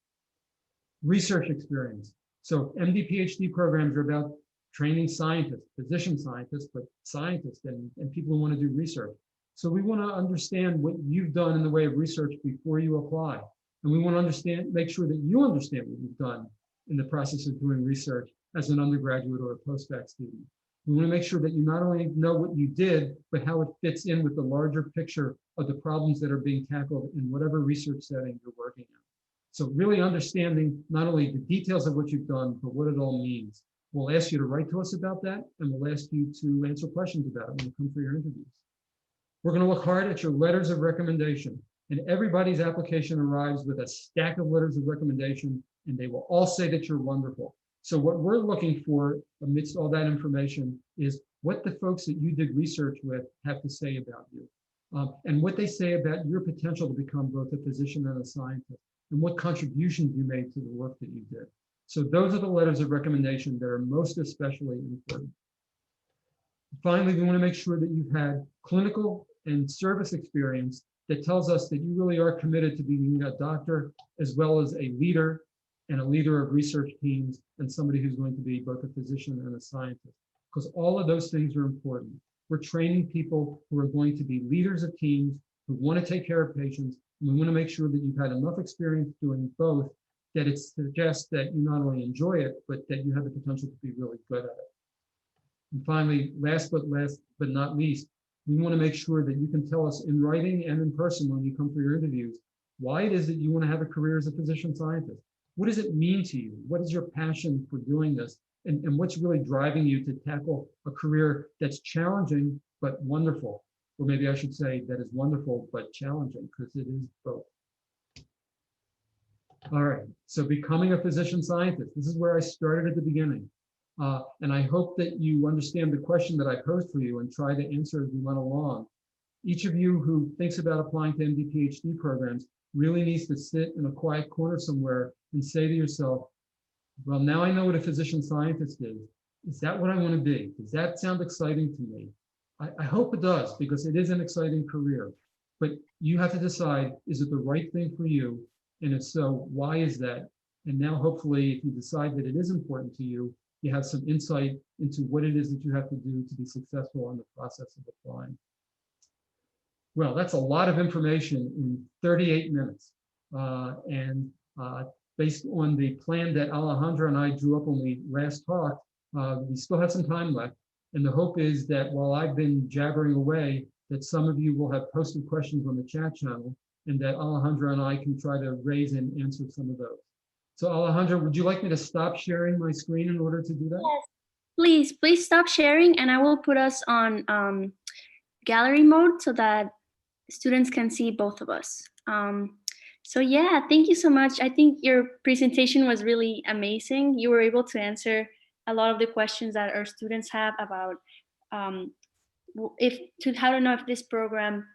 Research experience. So MD PhD programs are about training scientists, physician scientists, but scientists and people who want to do research. So we want to understand what you've done in the way of research before you apply. And we want to make sure that you understand what you've done in the process of doing research as an undergraduate or a postdoc student. We want to make sure that you not only know what you did, but how it fits in with the larger picture of the problems that are being tackled in whatever research setting you're working in. So really understanding not only the details of what you've done, but what it all means. We'll ask you to write to us about that, and we'll ask you to answer questions about it when you come for your interviews. We're going to look hard at your letters of recommendation, and everybody's application arrives with a stack of letters of recommendation, and they will all say that you're wonderful. So what we're looking for amidst all that information is what the folks that you did research with have to say about you, and what they say about your potential to become both a physician and a scientist, and what contributions you made to the work that you did. So those are the letters of recommendation that are most especially important. Finally, we want to make sure that you've had clinical and service experience that tells us that you really are committed to being a doctor as well as a leader and a leader of research teams and somebody who's going to be both a physician and a scientist, because all of those things are important. We're training people who are going to be leaders of teams who want to take care of patients, and we want to make sure that you've had enough experience doing both that it suggests that you not only enjoy it, but that you have the potential to be really good at it. And finally, last but not least, we want to make sure that you can tell us in writing and in person when you come for your interviews why it is that you want to have a career as a physician scientist. What does it mean to you? What is your passion for doing this? And what's really driving you to tackle a career that's challenging but wonderful? Or maybe I should say that is wonderful but challenging, because it is both. All right, so becoming a physician scientist. This is where I started at the beginning. And I hope that you understand the question that I posed for you and try to answer as we went along. Each of you who thinks about applying to MD PhD programs really needs to sit in a quiet corner somewhere and say to yourself, well, now I know what a physician scientist is. Is that what I want to be? Does that sound exciting to me? I hope it does, because it is an exciting career. But you have to decide, is it the right thing for you? And if so, why is that? And now, hopefully, if you decide that it is important to you, you have some insight into what it is that you have to do to be successful in the process of applying. Well, that's a lot of information in 38 minutes. Based on the plan that Alejandra and I drew up when we last talked, we still have some time left. And the hope is that while I've been jabbering away, that some of you will have posted questions on the chat channel, and that Alejandra and I can try to raise and answer some of those. So Alejandra, would you like me to stop sharing my screen in order to do that? Yes, please stop sharing, and I will put us on gallery mode so that students can see both of us. So yeah, thank you so much. I think your presentation was really amazing. You were able to answer a lot of the questions that our students have about how to know if this program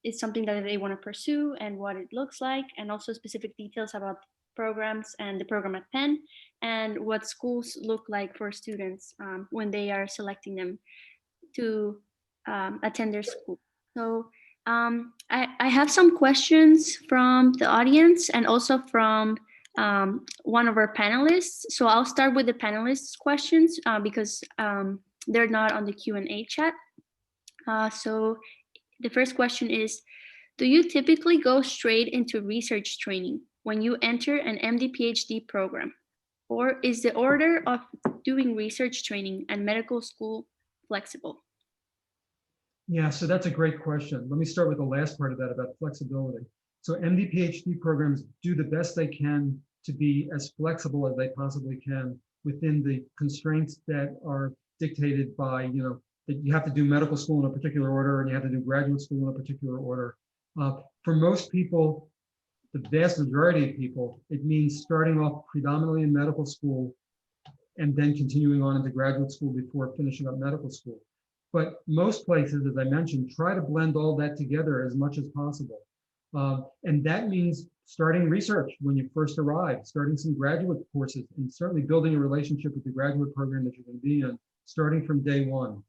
is something that they want to pursue and what it looks like, and also specific details about programs and the program at Penn and what schools look like for students when they are selecting them to attend their school. So I have some questions from the audience and also from one of our panelists. So I'll start with the panelists' questions because they're not on the Q&A chat. So the first question is, do you typically go straight into research training when you enter an MD-PhD program? Or is the order of doing research training and medical school flexible? Yeah, so that's a great question. Let me start with the last part of that about flexibility. So MD PhD programs do the best they can to be as flexible as they possibly can within the constraints that are dictated by, that you have to do medical school in a particular order and you have to do graduate school in a particular order. For most people, the vast majority of people, it means starting off predominantly in medical school and then continuing on into graduate school before finishing up medical school. But most places, as I mentioned, try to blend all that together as much as possible. And that means starting research when you first arrive, starting some graduate courses, and certainly building a relationship with the graduate program that you're going to be in, starting from day one.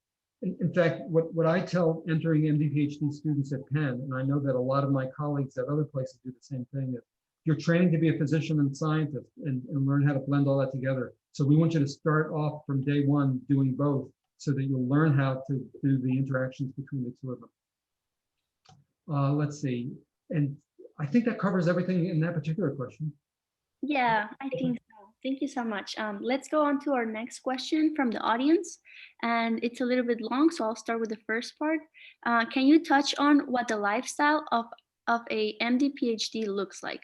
In fact, what I tell entering MD PhD students at Penn, and I know that a lot of my colleagues at other places do the same thing, is you're training to be a physician and scientist and learn how to blend all that together. So we want you to start off from day one doing both, so that you'll learn how to do the interactions between the two of them. Let's see. And I think that covers everything in that particular question. Yeah, I think so. Thank you so much. Let's go on to our next question from the audience. And it's a little bit long, so I'll start with the first part. Can you touch on what the lifestyle of a MD PhD looks like?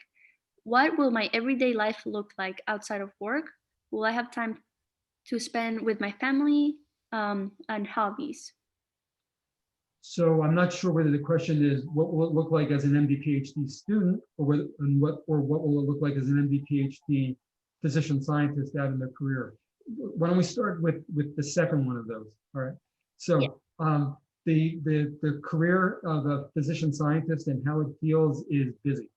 What will my everyday life look like outside of work? Will I have time to spend with my family? And hobbies? So I'm not sure whether the question is what will it look like as an MD PhD student, or what will it look like as an MD PhD physician scientist out in their career. Why don't we start with the second one of those? All right. So the career of a physician scientist and how it feels is busy.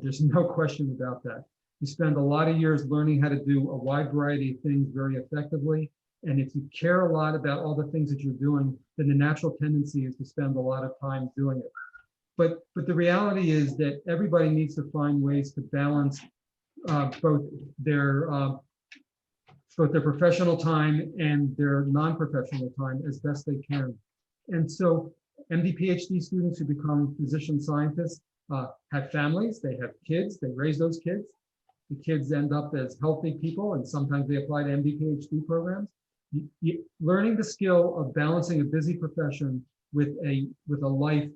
There's no question about that. You spend a lot of years learning how to do a wide variety of things very effectively. And if you care a lot about all the things that you're doing, then the natural tendency is to spend a lot of time doing it. But the reality is that everybody needs to find ways to balance both their professional time and their non-professional time as best they can. And so MD PhD students who become physician scientists have families, they have kids, they raise those kids. The kids end up as healthy people, and sometimes they apply to MD PhD programs. Learning the skill of balancing a busy profession with a life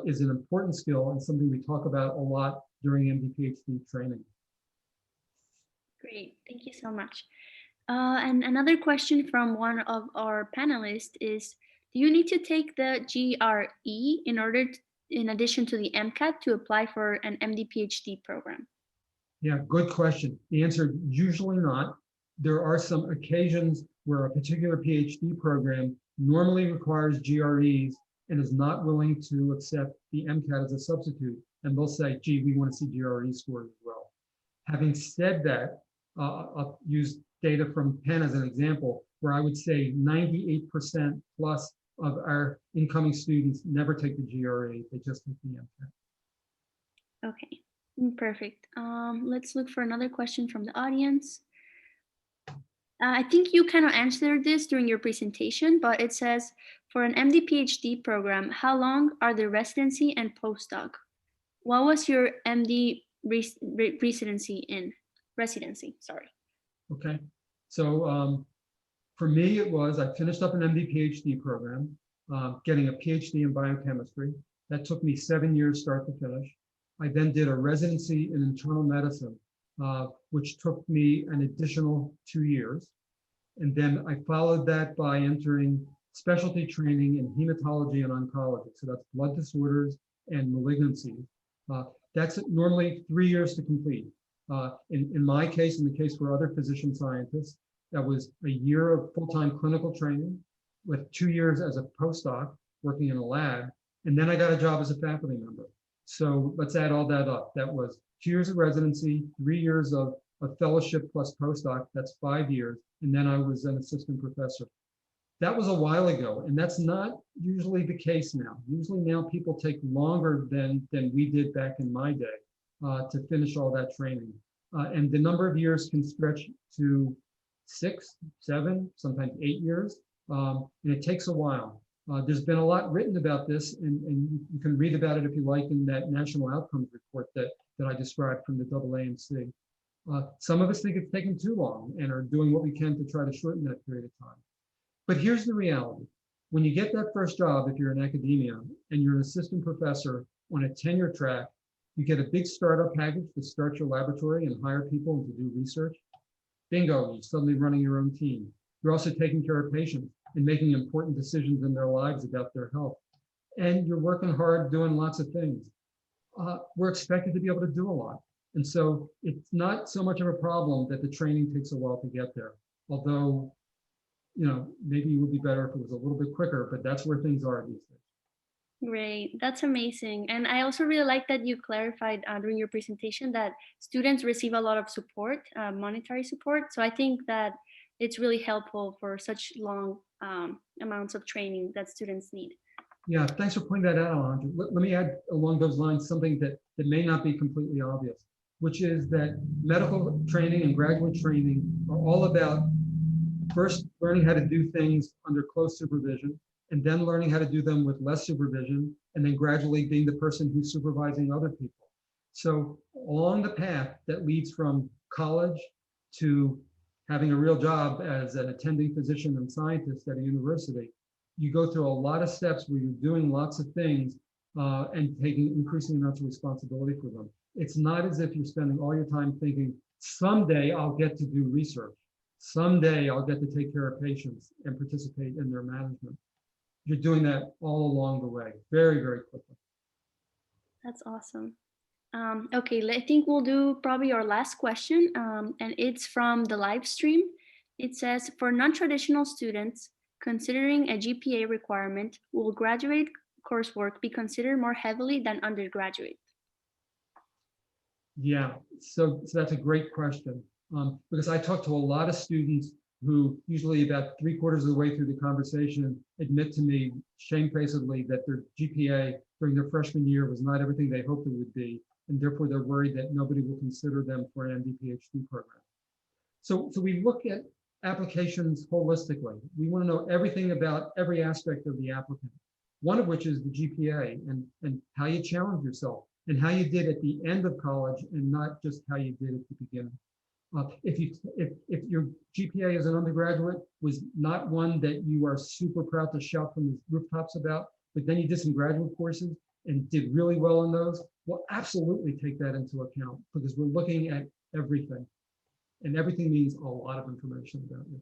is an important skill and something we talk about a lot during MD PhD training. Great, thank you so much. And another question from one of our panelists is, do you need to take the GRE in addition to the MCAT to apply for an MD PhD program? Yeah, good question. The answer, usually not. There are some occasions where a particular PhD program normally requires GREs and is not willing to accept the MCAT as a substitute. And they'll say, gee, we want to see GRE scores as well. Having said that, I'll use data from Penn as an example, where I would say 98% plus of our incoming students never take the GRE, they just take the MCAT. Okay, perfect. Let's look for another question from the audience. I think you kind of answered this during your presentation, but it says, for an MD PhD program, how long are the residency and postdoc? What was your MD residency, sorry. Okay, so for me, I finished up an MD PhD program, getting a PhD in biochemistry. That took me 7 years start to finish. I then did a residency in internal medicine, which took me an additional 2 years. And then I followed that by entering specialty training in hematology and oncology. So that's blood disorders and malignancies. That's normally 3 years to complete. In my case, in the case for other physician scientists, that was a year of full-time clinical training with 2 years as a postdoc working in a lab. And then I got a job as a faculty member. So let's add all that up. That was 2 years of residency, 3 years of fellowship plus postdoc, that's 5 years. And then I was an assistant professor. That was a while ago, and that's not usually the case now. Usually now people take longer than we did back in my day to finish all that training. And the number of years can stretch to 6, 7, sometimes 8 years, and it takes a while. There's been a lot written about this, and you can read about it if you like in that national outcomes report that I described from the AAMC. Some of us think it's taking too long and are doing what we can to try to shorten that period of time. But here's the reality. When you get that first job, if you're in academia and you're an assistant professor on a tenure track, you get a big startup package to start your laboratory and hire people and to do research. Bingo, you're suddenly running your own team. You're also taking care of patients and making important decisions in their lives about their health. And you're working hard doing lots of things. We're expected to be able to do a lot. And so it's not so much of a problem that the training takes a while to get there. Although, you know, maybe it would be better if it was a little bit quicker, but that's where things are these days. Great, that's amazing. And I also really like that you clarified during your presentation that students receive a lot of support, monetary support. So I think that it's really helpful for such long amounts of training that students need. Yeah, thanks for pointing that out, Alejandra. Let me add along those lines something that may not be completely obvious, which is that medical training and graduate training are all about first learning how to do things under close supervision, and then learning how to do them with less supervision, and then gradually being the person who's supervising other people. So along the path that leads from college to having a real job as an attending physician and scientist at a university, you go through a lot of steps where you're doing lots of things and taking increasing amounts of responsibility for them. It's not as if you're spending all your time thinking, someday I'll get to do research. Someday I'll get to take care of patients and participate in their management. You're doing that all along the way, very, very quickly. That's awesome. Okay, I think we'll do probably our last question, and it's from the live stream. It says, for non-traditional students, considering a GPA requirement, will graduate coursework be considered more heavily than undergraduate? Yeah, so that's a great question. Because I talk to a lot of students who usually about 3/4 of the way through the conversation admit to me shamefacedly that their GPA during their freshman year was not everything they hoped it would be, and therefore they're worried that nobody will consider them for an MD-PhD program. So we look at applications holistically. We want to know everything about every aspect of the applicant, one of which is the GPA and how you challenge yourself and how you did at the end of college and not just how you did at the beginning. If your GPA as an undergraduate was not one that you are super proud to shout from the rooftops about, but then you did some graduate courses and did really well in those, we'll absolutely take that into account because we're looking at everything. And everything means a lot of information about you.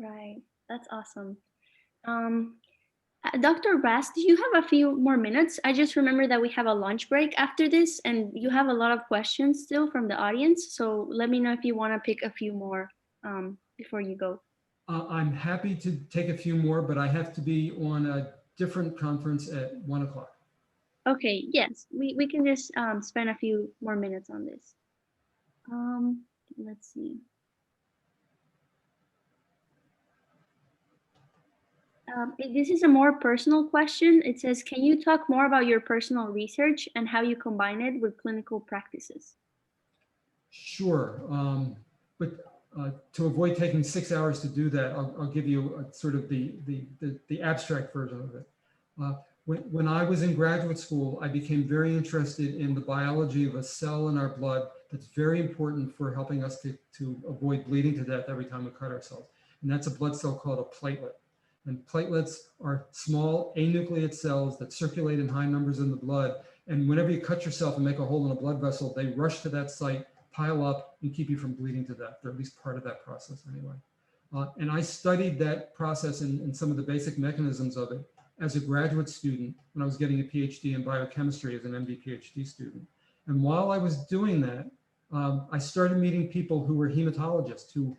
Right, that's awesome. Dr. Bass, do you have a few more minutes? I just remember that we have a lunch break after this and you have a lot of questions still from the audience. So let me know if you want to pick a few more before you go. I'm happy to take a few more, but I have to be on a different conference at 1 o'clock. Okay, yes, we can just spend a few more minutes on this. Let's see. This is a more personal question. It says, can you talk more about your personal research and how you combine it with clinical practices? Sure, but to avoid taking 6 hours to do that, I'll give you sort of the abstract version of it. When I was in graduate school, I became very interested in the biology of a cell in our blood that's very important for helping us to avoid bleeding to death every time we cut ourselves. And that's a blood cell called a platelet. And platelets are small anucleate cells that circulate in high numbers in the blood. And whenever you cut yourself and make a hole in a blood vessel, they rush to that site, pile up, and keep you from bleeding to death, or at least part of that process anyway. And I studied that process and some of the basic mechanisms of it as a graduate student when I was getting a PhD in biochemistry as an MD PhD student. And while I was doing that, I started meeting people who were hematologists who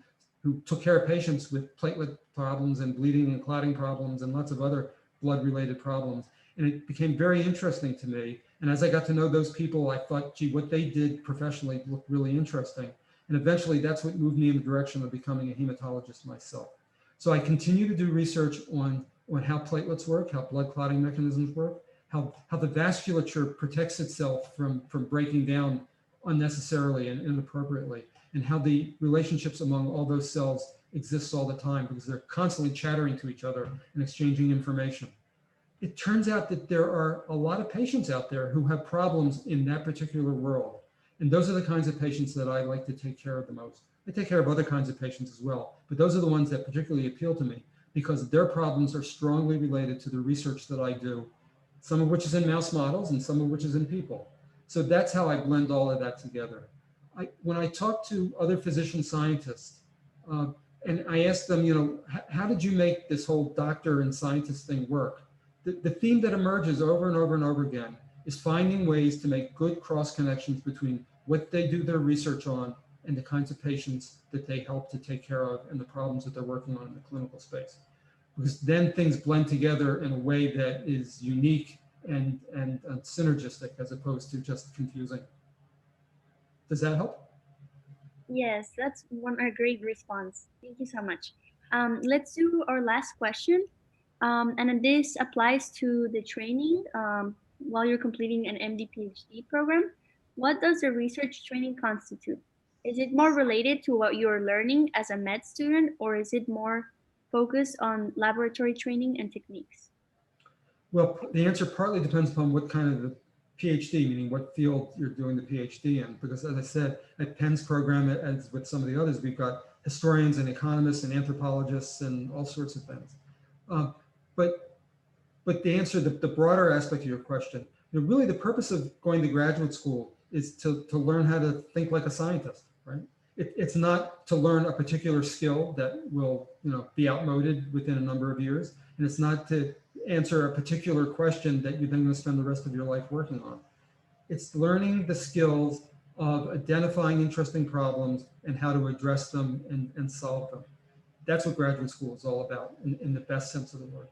took care of patients with platelet problems and bleeding and clotting problems and lots of other blood-related problems. And it became very interesting to me. And as I got to know those people, I thought, gee, what they did professionally looked really interesting. And eventually that's what moved me in the direction of becoming a hematologist myself. So I continue to do research on how platelets work, how blood clotting mechanisms work, how the vasculature protects itself from breaking down unnecessarily and inappropriately, and how the relationships among all those cells exists all the time because they're constantly chattering to each other and exchanging information. It turns out that there are a lot of patients out there who have problems in that particular world. And those are the kinds of patients that I like to take care of the most. I take care of other kinds of patients as well, but those are the ones that particularly appeal to me because their problems are strongly related to the research that I do, some of which is in mouse models and some of which is in people. So that's how I blend all of that together. When I talk to other physician scientists, and I ask them, how did you make this whole doctor and scientist thing work? The theme that emerges over and over and over again is finding ways to make good cross connections between what they do their research on and the kinds of patients that they help to take care of and the problems that they're working on in the clinical space. Because then things blend together in a way that is unique and synergistic as opposed to just confusing. Does that help? Yes, that's a great response. Thank you so much. Let's do our last question. And this applies to the training while you're completing an MD PhD program. What does a research training constitute? Is it more related to what you're learning as a med student, or is it more focused on laboratory training and techniques? Well, the answer partly depends upon what kind of the PhD, meaning what field you're doing the PhD in. Because as I said, at Penn's program, as with some of the others, we've got historians and economists and anthropologists and all sorts of things. But the answer, the broader aspect of your question, really the purpose of going to graduate school is to learn how to think like a scientist, right? It's not to learn a particular skill that will be outmoded within a number of years. And it's not to answer a particular question that you're then going to spend the rest of your life working on. It's learning the skills of identifying interesting problems and how to address them and solve them. That's what graduate school is all about in the best sense of the word.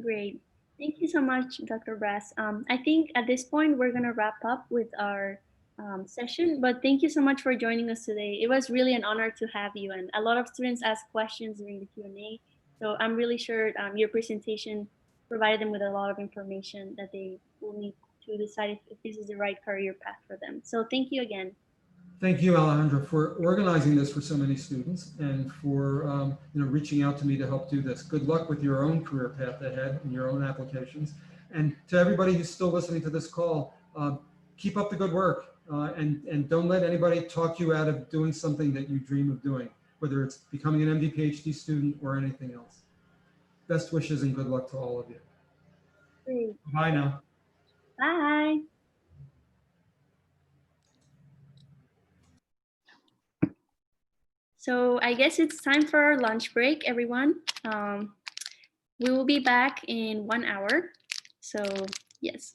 Great. Thank you so much, Dr. Brass. I think at this point, we're going to wrap up with our session, but thank you so much for joining us today. It was really an honor to have you, and a lot of students asked questions during the Q&A. So I'm really sure your presentation provided them with a lot of information that they will need to decide if this is the right career path for them. So thank you again. Thank you, Alejandra, for organizing this for so many students and for reaching out to me to help do this. Good luck with your own career path ahead and your own applications. And to everybody who's still listening to this call, keep up the good work and don't let anybody talk you out of doing something that you dream of doing, whether it's becoming an MD PhD student or anything else. Best wishes and good luck to all of you. Great. Bye now. Bye. So I guess it's time for our lunch break, everyone. We will be back in 1 hour. So yes.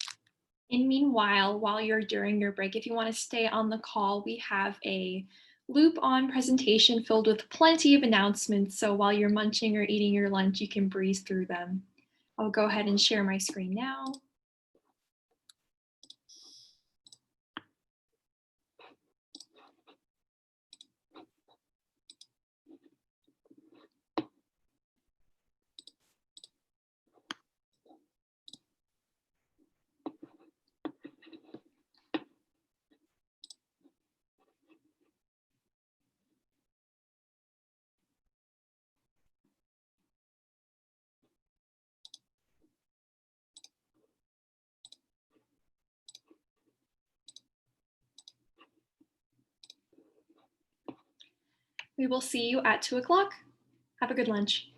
And meanwhile, while you're during your break, if you want to stay on the call, we have a loop on presentation filled with plenty of announcements. So while you're munching or eating your lunch, you can breeze through them. I'll go ahead and share my screen now. We will see you at 2 o'clock. Have a good lunch.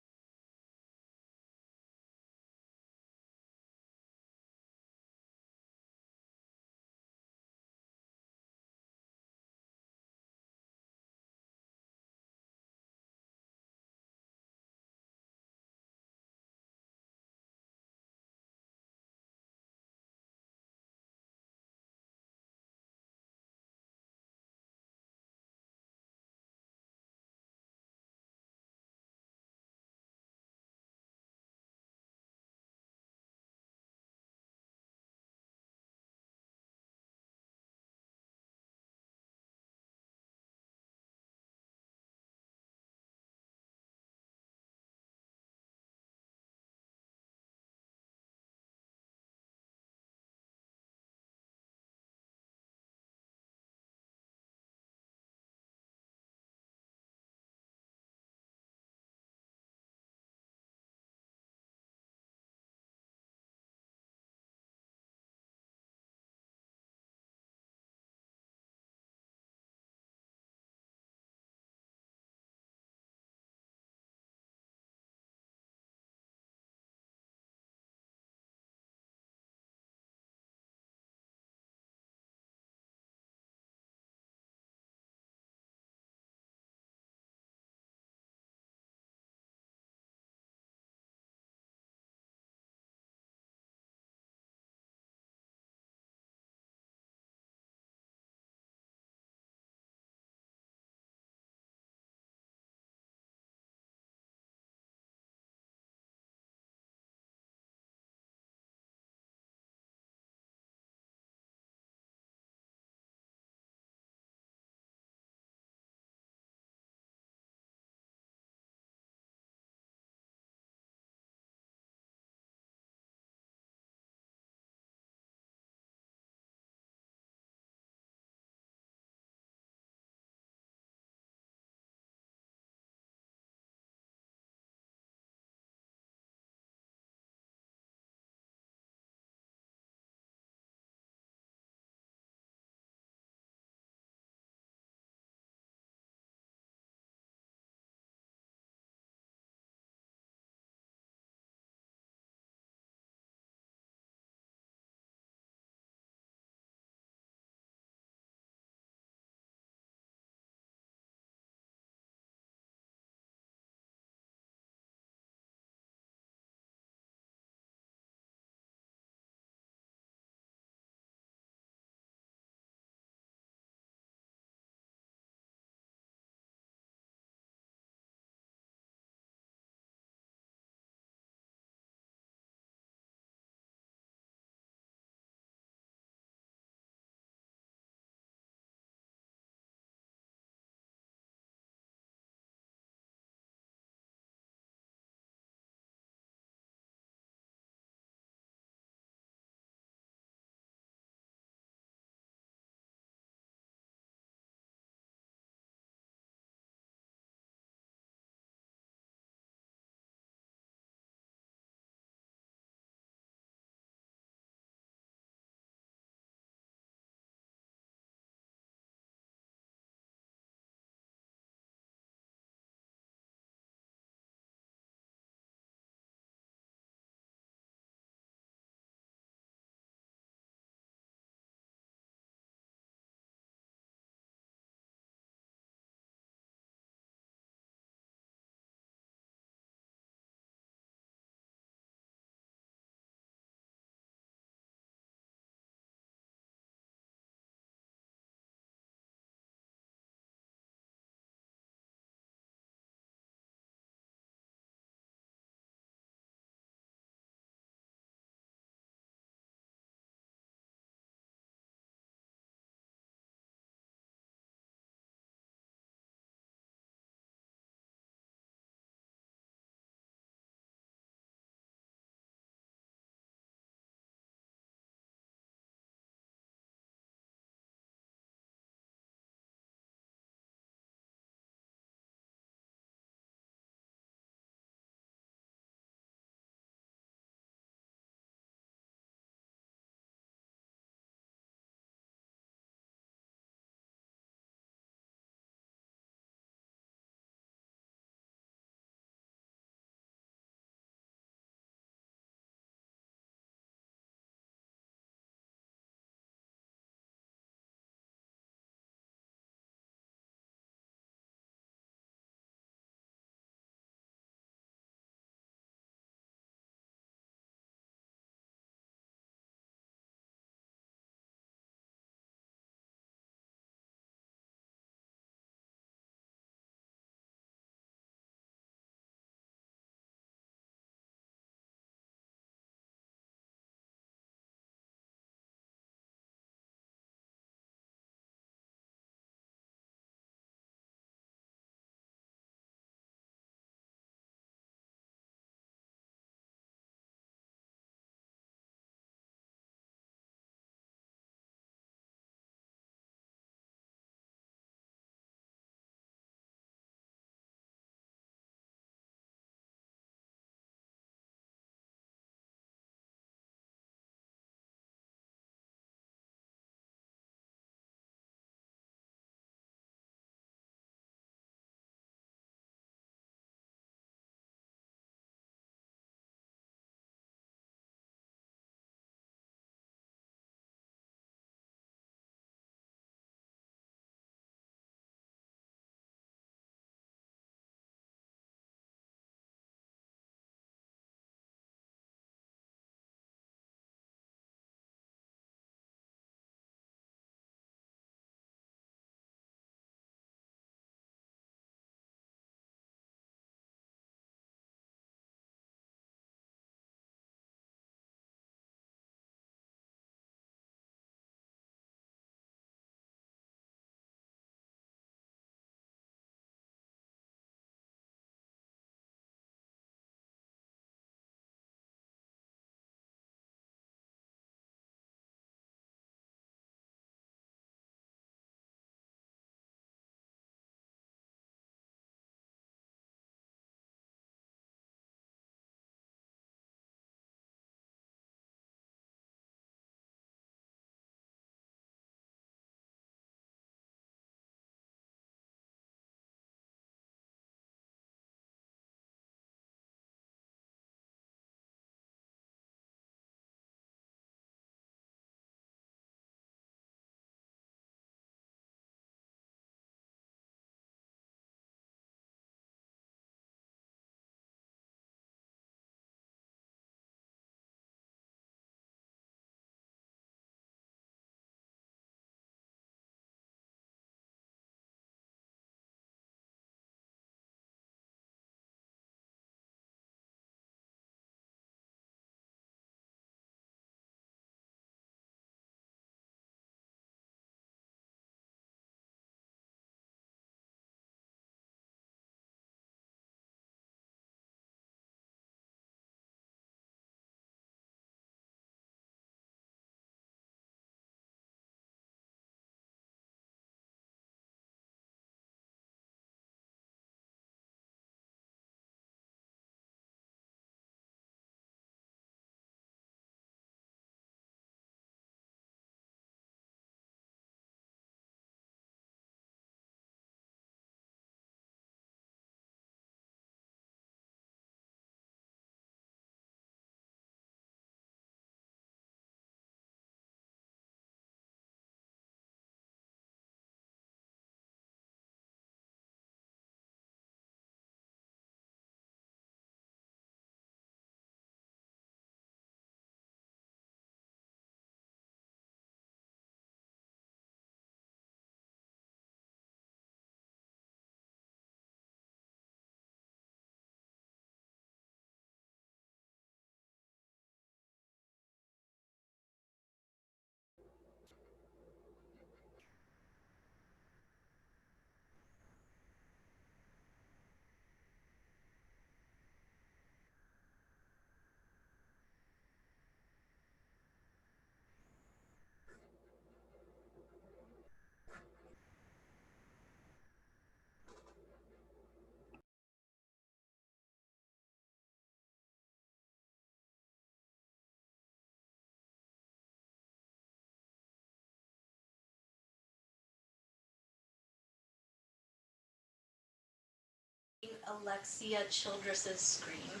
Alexia Childress's screen.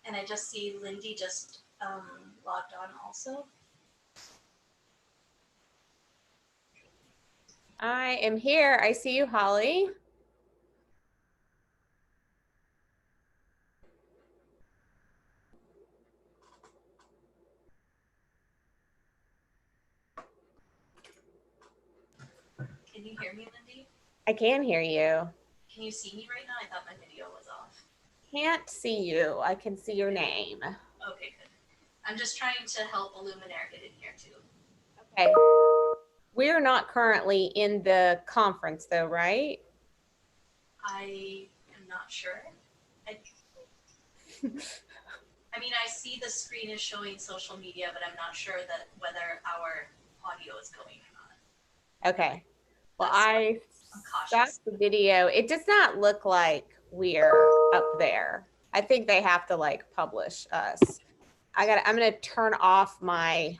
And I just see Lindy just logged on also. I am here. I see you, Holly. Can you hear me, Lindy? I can hear you. Can you see me right now? I thought my video was off. Can't see you. I can see your name. Okay, good. I'm just trying to help a luminaire get in here too. Okay. We're not currently in the conference though, right? I am not sure. I mean, I see the screen is showing social media, but I'm not sure that whether our audio is going or not. Okay. Well, That's I I'm cautious. stopped the video. It does not look like we're up there. I think they have to like publish us. I'm gonna turn off my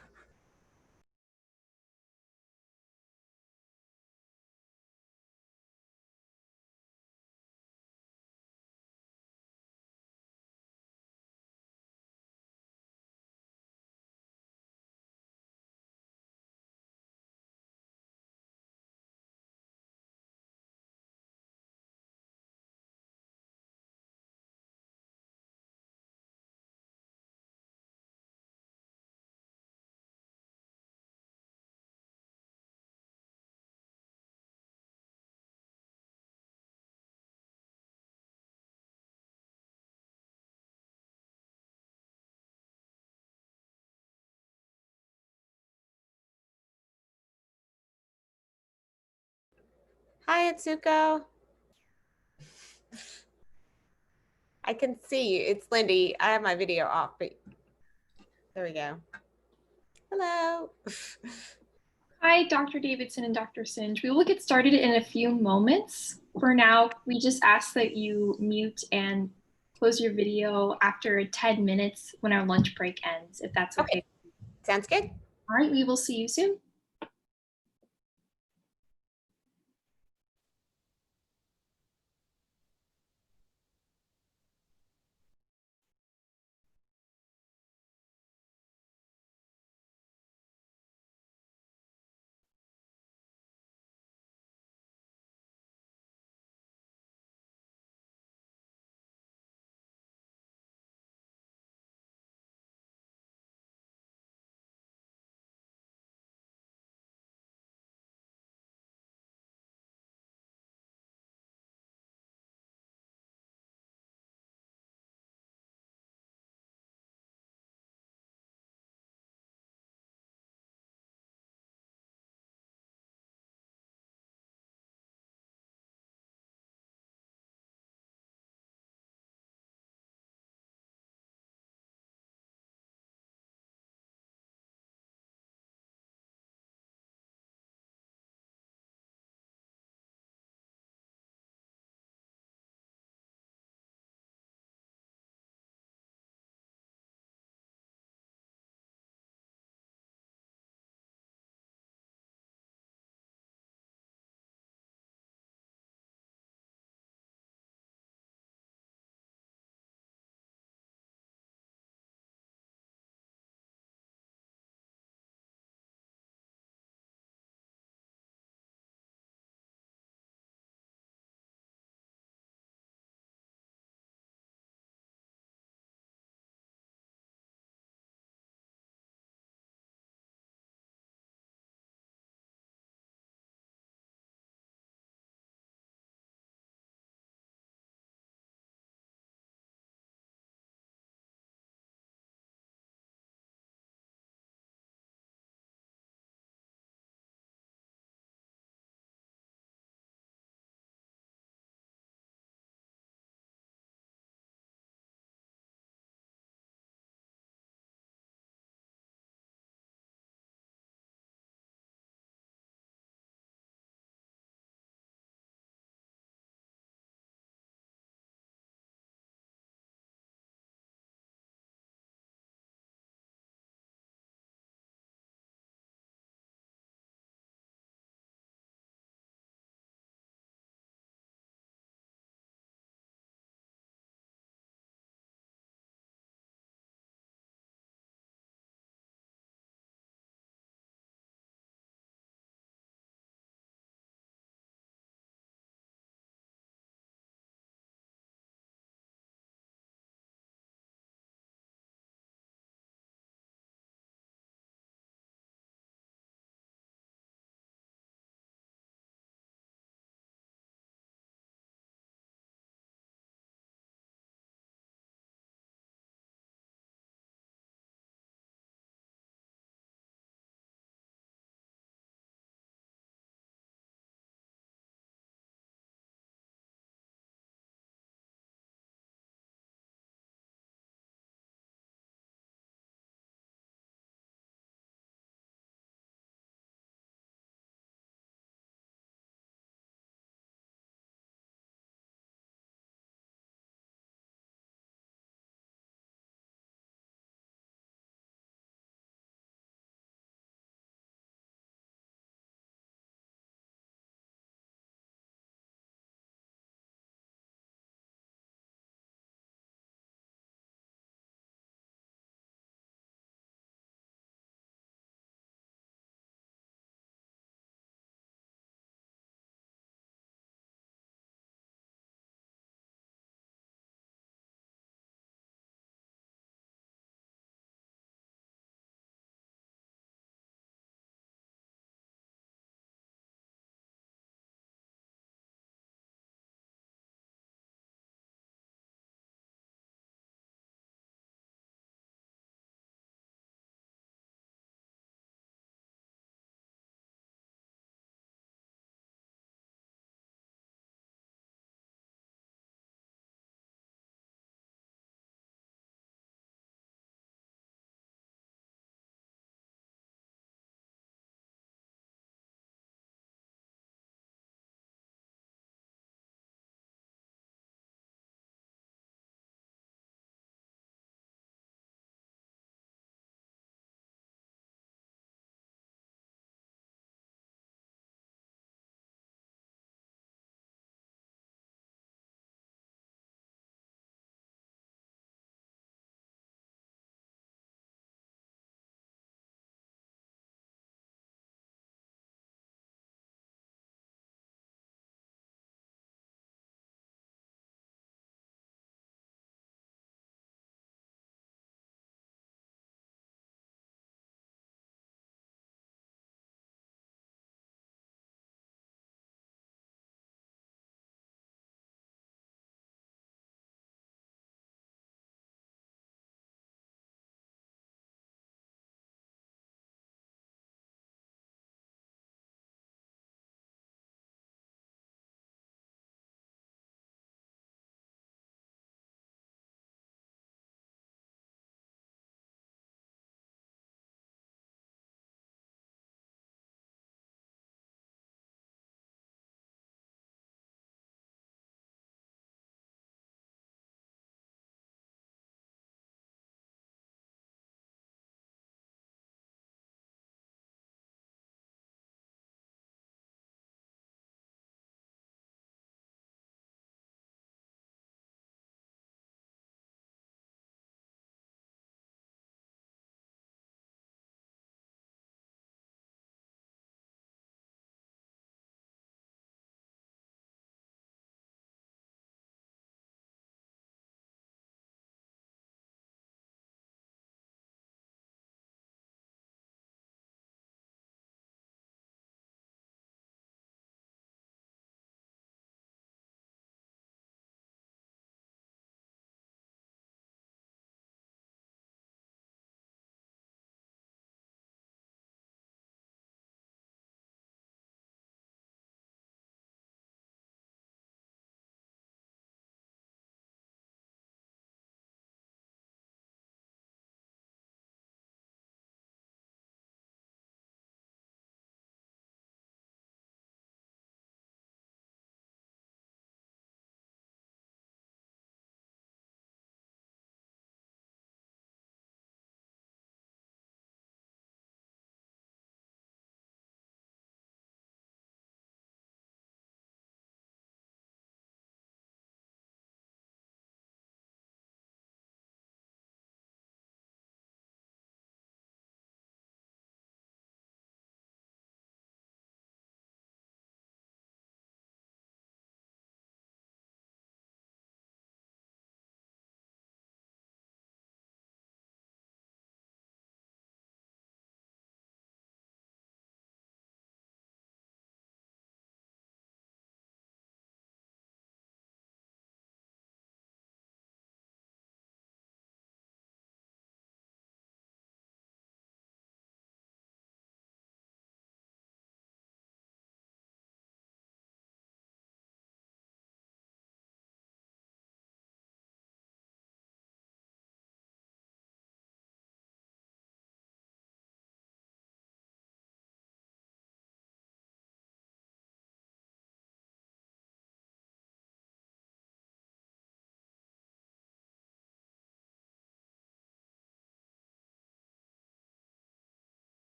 Hi, Atsuko. I can see you. It's Lindy. I have my video off, but there we go. Hello. Hi, Dr. Davidson and Dr. Singe. We will get started in a few moments. For now, we just ask that you mute and close your video after 10 minutes when our lunch break ends, if that's okay. Sounds good. All right, we will see you soon.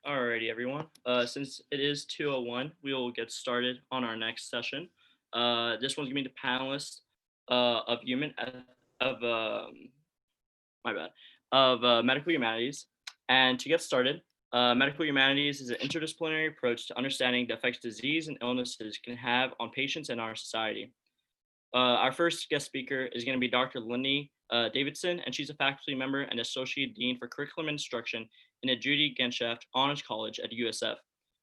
Alrighty, everyone. Since it is 2:01, we will get started on our next session. This one's gonna be the panelists of of my bad of medical humanities. And to get started, medical humanities is an interdisciplinary approach to understanding the effects disease and illnesses can have on patients and our society. Our first guest speaker is going to be Dr. Lindy Davidson, and she's a faculty member and associate dean for curriculum instruction in the Judy Genshaft Honors College at USF.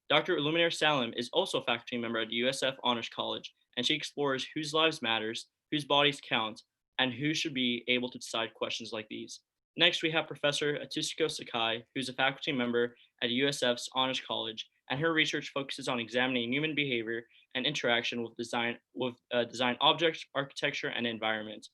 Dr. Illuminaire Salim is also a faculty member at USF Honors College, and she explores whose lives matters, whose bodies count, and who should be able to decide questions like these. Next, we have Professor Atsuko Sakai, who's a faculty member at USF's Honors College, and her research focuses on examining human behavior and interaction with design objects, architecture, and environment.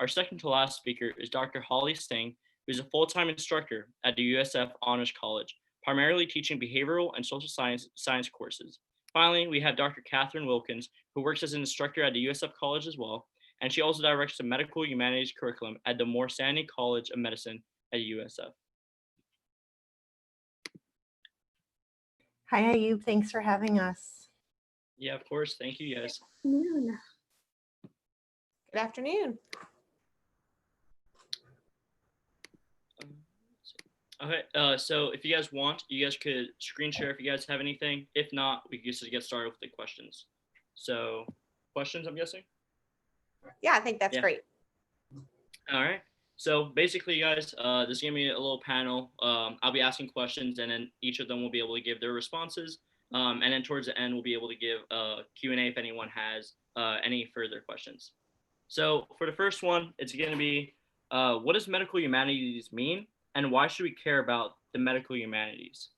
Our second to last speaker is Dr. Holly Singh, who is a full-time instructor at the USF Honors College, primarily teaching behavioral and social science courses. Finally, we have Dr. Catherine Wilkins, who works as an instructor at the USF College as well, and she also directs the medical humanities curriculum at the Morsani College of Medicine at USF. Hi, Ayub. Thanks for having us. Yeah, of course. Thank you, guys. Good afternoon. Okay, so if you guys want, you guys could screen share if you guys have anything. If not, we can just get started with the questions. So, questions, I'm guessing? Yeah, I think that's great. All right. So basically, you guys, this is going to be a little panel. I'll be asking questions, and then each of them will be able to give their responses. And then towards the end, we'll be able to give Q&A if anyone has any further questions. So for the first one, it's going to be, what does medical humanities mean, and why should we care about the medical humanities?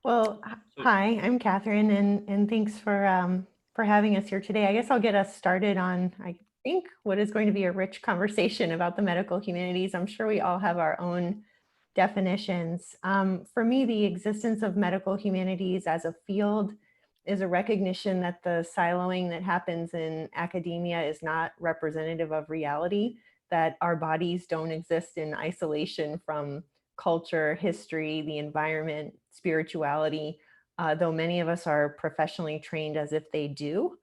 Well, hi, I'm Catherine, and thanks for having us here today. I guess I'll get us started on, I think, what is going to be a rich conversation about the medical humanities. I'm sure we all have our own definitions. For me, the existence of medical humanities as a field is a recognition that the siloing that happens in academia is not representative of reality, that our bodies don't exist in isolation from culture, history, the environment, spirituality, though many of us are professionally trained as if they do.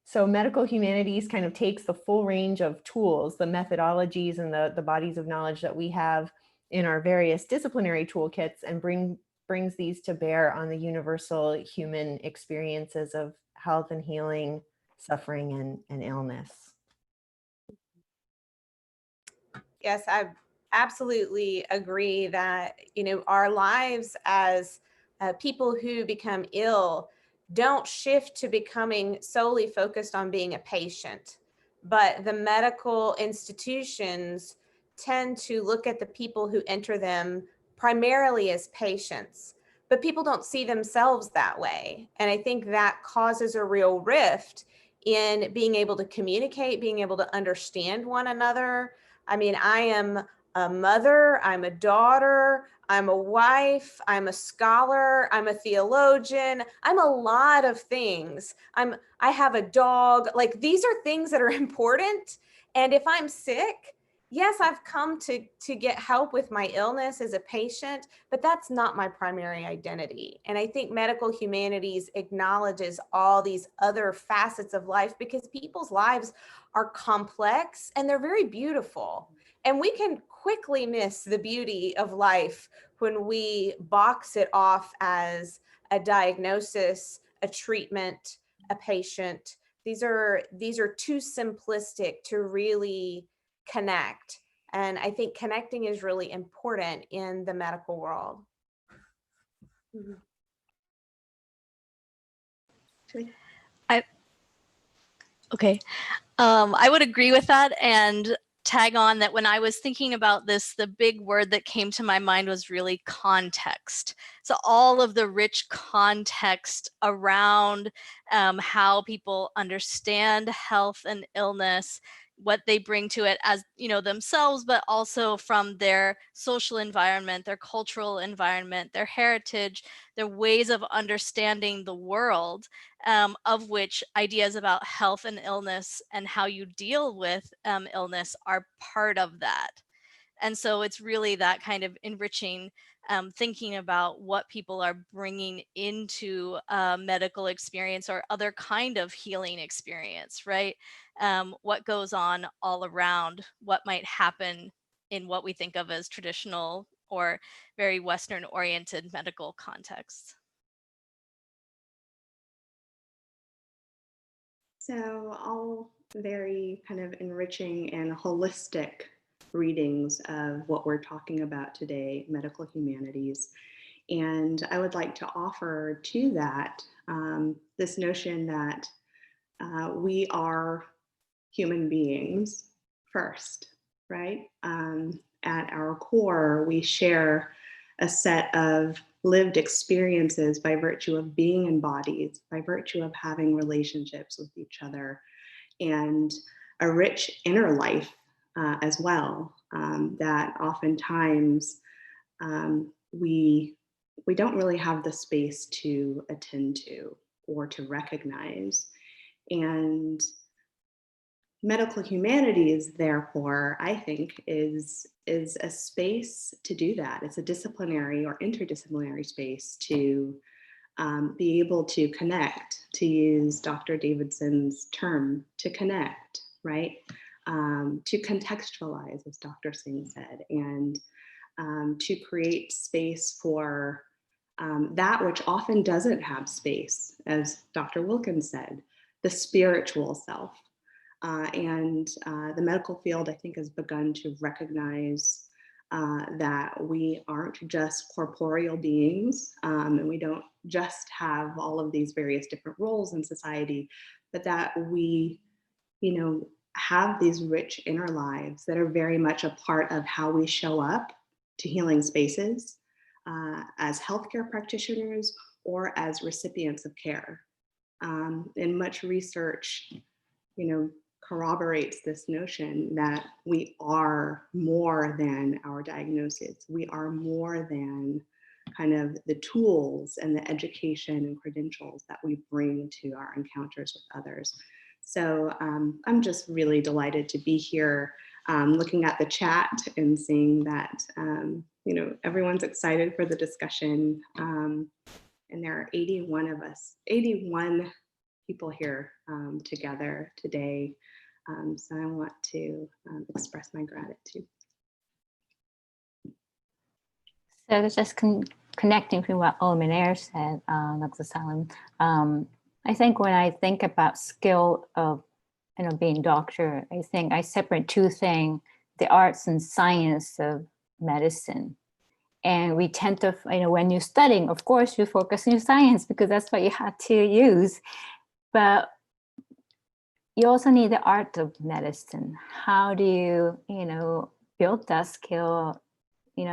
So medical humanities kind of takes the full range of tools, the methodologies and the bodies of knowledge that we have in our various disciplinary toolkits and brings these to bear on the universal human experiences of health and healing, suffering and illness. Yes, I absolutely agree that, our lives as people who become ill don't shift to becoming solely focused on being a patient, but the medical institutions tend to look at the people who enter them primarily as patients, but people don't see themselves that way. And I think that causes a real rift in being able to communicate, being able to understand one another. I mean, I am a mother, I'm a daughter, I'm a wife, I'm a scholar, I'm a theologian, I'm a lot of things. I have a dog. Like, these are things that are important. And if I'm sick, yes, I've come to get help with my illness as a patient, but that's not my primary identity. And I think medical humanities acknowledges all these other facets of life because people's lives are complex and they're very beautiful. And we can quickly miss the beauty of life when we box it off as a diagnosis, a treatment, a patient. These are too simplistic to really connect. And I think connecting is really important in the medical world. I would agree with that and tag on that when I was thinking about this, the big word that came to my mind was really context. So all of the rich context around how people understand health and illness, what they bring to it as, themselves, but also from their social environment, their cultural environment, their heritage, their ways of understanding the world, of which ideas about health and illness and how you deal with illness are part of that. And so it's really that kind of enriching, thinking about what people are bringing into a medical experience or other kind of healing experience, right? What goes on all around, what might happen in what we think of as traditional or very Western oriented medical contexts. So all very kind of enriching and holistic readings of what we're talking about today, medical humanities. And I would like to offer to that this notion that we are human beings first, right? At our core, we share a set of lived experiences by virtue of being in bodies, by virtue of having relationships with each other, and a rich inner life as well, that oftentimes we don't really have the space to attend to or to recognize. And medical humanities, therefore, I think is a space to do that. It's a disciplinary or interdisciplinary space to be able to connect, to use Dr. Davidson's term, to connect, right? To contextualize, as Dr. Singh said, and to create space for that which often doesn't have space, as Dr. Wilkins said, the spiritual self. And the medical field, I think, has begun to recognize that we aren't just corporeal beings, and we don't just have all of these various different roles in society, but that we, have these rich inner lives that are very much a part of how we show up to healing spaces as healthcare practitioners or as recipients of care. And much research, corroborates this notion that we are more than our diagnosis. We are more than kind of the tools and the education and credentials that we bring to our encounters with others. So I'm just really delighted to be here looking at the chat and seeing that, everyone's excited for the discussion. And there are 81 of us, 81 people here together today. So I want to express my gratitude. So just connecting with what Luminaire said, Dr. Salim, I think when I think about skill of being doctor, I think I separate two things: the arts and science of medicine. And we tend to, when you're studying, of course, you focus on your science because that's what you have to use. But you also need the art of medicine. How do you, build that skill?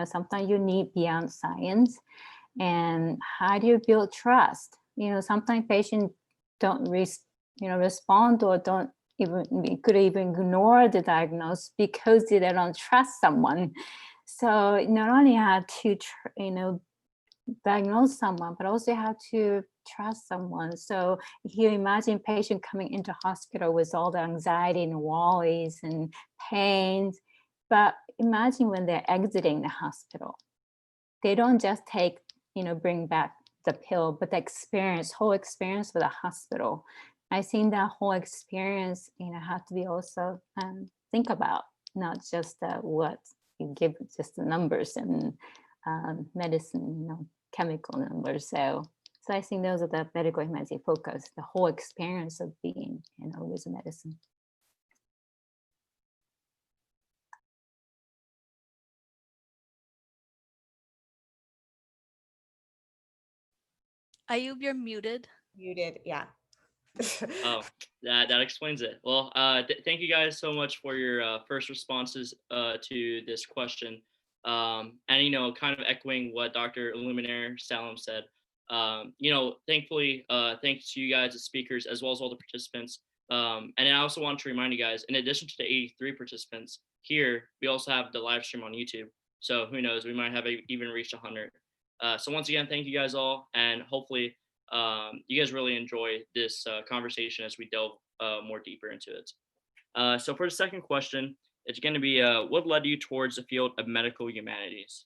Sometimes you need beyond science. And how do you build trust? Sometimes patients don't, respond or don't could even ignore the diagnosis because they don't trust someone. So not only have to, diagnose someone, but also have to trust someone. So if you imagine patient coming into hospital with all the anxiety and worries and pains, but imagine when they're exiting the hospital, they don't just take, bring back the pill, but the experience, whole experience for the hospital. I think that whole experience, have to be also think about, not just what you give, just the numbers and medicine, chemical numbers. So I think those are the medical humanity focus, the whole experience of being, with medicine. Ayub, you're muted. Muted, yeah. Oh, that explains it. Well, thank you guys so much for your first responses to this question. And, kind of echoing what Dr. Luminaire Salim said, thankfully, thanks to you guys as speakers, as well as all the participants. And I also want to remind you guys, in addition to the 83 participants here, we also have the live stream on YouTube. So who knows, we might have even reached 100. So once again, thank you guys all, and hopefully you guys really enjoy this conversation as we delve more deeper into it. So for the second question, It's going to be what led you towards the field of medical humanities?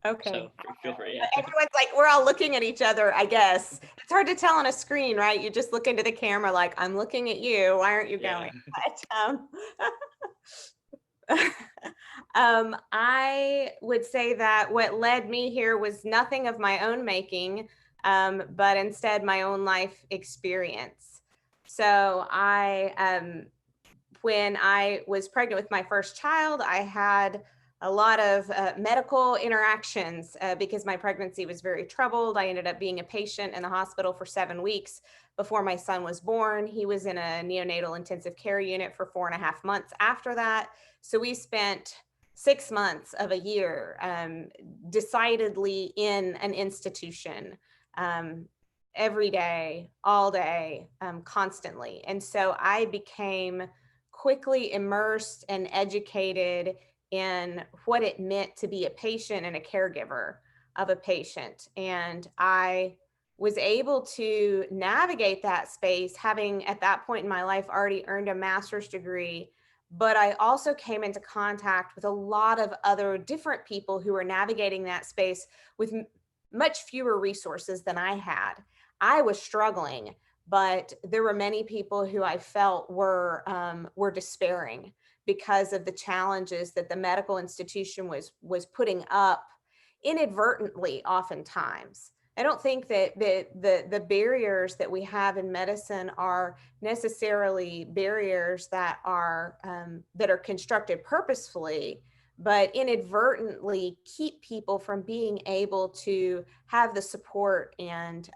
Okay. So feel free. Yeah. Everyone's like, we're all looking at each other, I guess. It's hard to tell on a screen, right? You just look into the camera like, I'm looking at you. Why aren't you going? But, I would say that what led me here was nothing of my own making, but instead my own life experience. So when I was pregnant with my first child, I had a lot of medical interactions because my pregnancy was very troubled. I ended up being a patient in the hospital for 7 weeks before my son was born. He was in a neonatal intensive care unit for 4.5 months after that. So we spent 6 months of a year decidedly in an institution every day, all day, constantly. And so I became quickly immersed and educated in what it meant to be a patient and a caregiver of a patient. And I was able to navigate that space, having at that point in my life already earned a master's degree. But I also came into contact with a lot of other different people who were navigating that space with much fewer resources than I had. I was struggling, but there were many people who I felt were despairing because of the challenges that the medical institution was putting up inadvertently oftentimes. I don't think that the barriers that we have in medicine are necessarily barriers that are constructed purposefully, but inadvertently keep people from being able to have the support and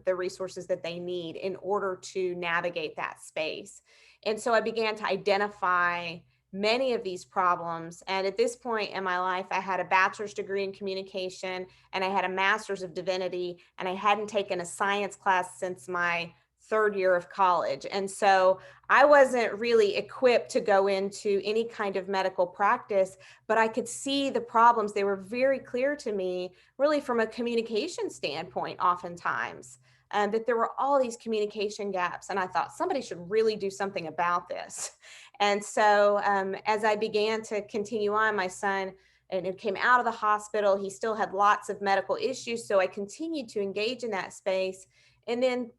the resources that they need in order to navigate that space. And so I began to identify many of these problems. And at this point in my life, I had a bachelor's degree in communication and I had a master's of divinity, and I hadn't taken a science class since my 3rd year of college. And so I wasn't really equipped to go into any kind of medical practice, but I could see the problems. They were very clear to me, really from a communication standpoint, oftentimes. That there were all these communication gaps. And I thought somebody should really do something about this. And so as I began to continue on, my son came out of the hospital. He still had lots of medical issues. So I continued to engage in that space. And then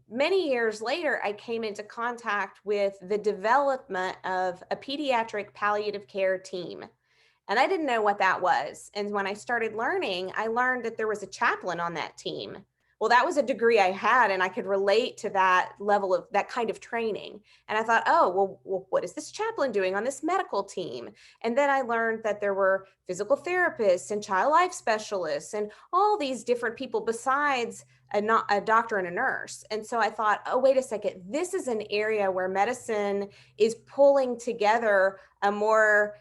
many years later, I came into contact with the development of a pediatric palliative care team. And I didn't know what that was. And when I started learning, I learned that there was a chaplain on that team. Well, that was a degree I had, and I could relate to that level of that kind of training. And I thought, oh, well, what is this chaplain doing on this medical team? And then I learned that there were physical therapists and child life specialists and all these different people besides a doctor and a nurse. And so I thought, oh, wait a second, this is an area where medicine is pulling together a more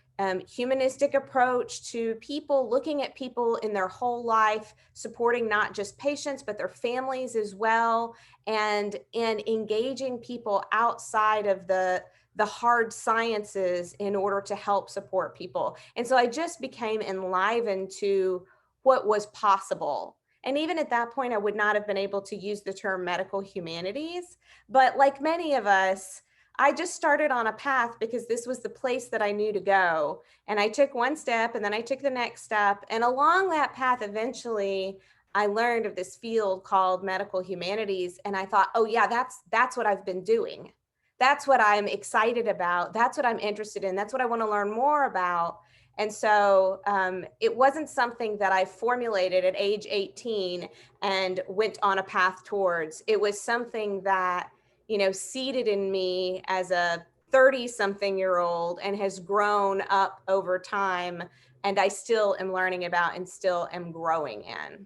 humanistic approach to people, looking at people in their whole life, supporting not just patients, but their families as well, and engaging people outside of the hard sciences in order to help support people. And so I just became enlivened to what was possible. And even at that point, I would not have been able to use the term medical humanities, but like many of us, I just started on a path because this was the place that I knew to go. And I took one step and then I took the next step. And along that path, eventually, I learned of this field called medical humanities. And I thought, oh yeah, that's what I've been doing. That's what I'm excited about. That's what I'm interested in. That's what I want to learn more about. And so it wasn't something that I formulated at age 18 and went on a path towards. It was something that seeded in me as a 30-something-year-old and has grown up over time. And I still am learning about and still am growing in.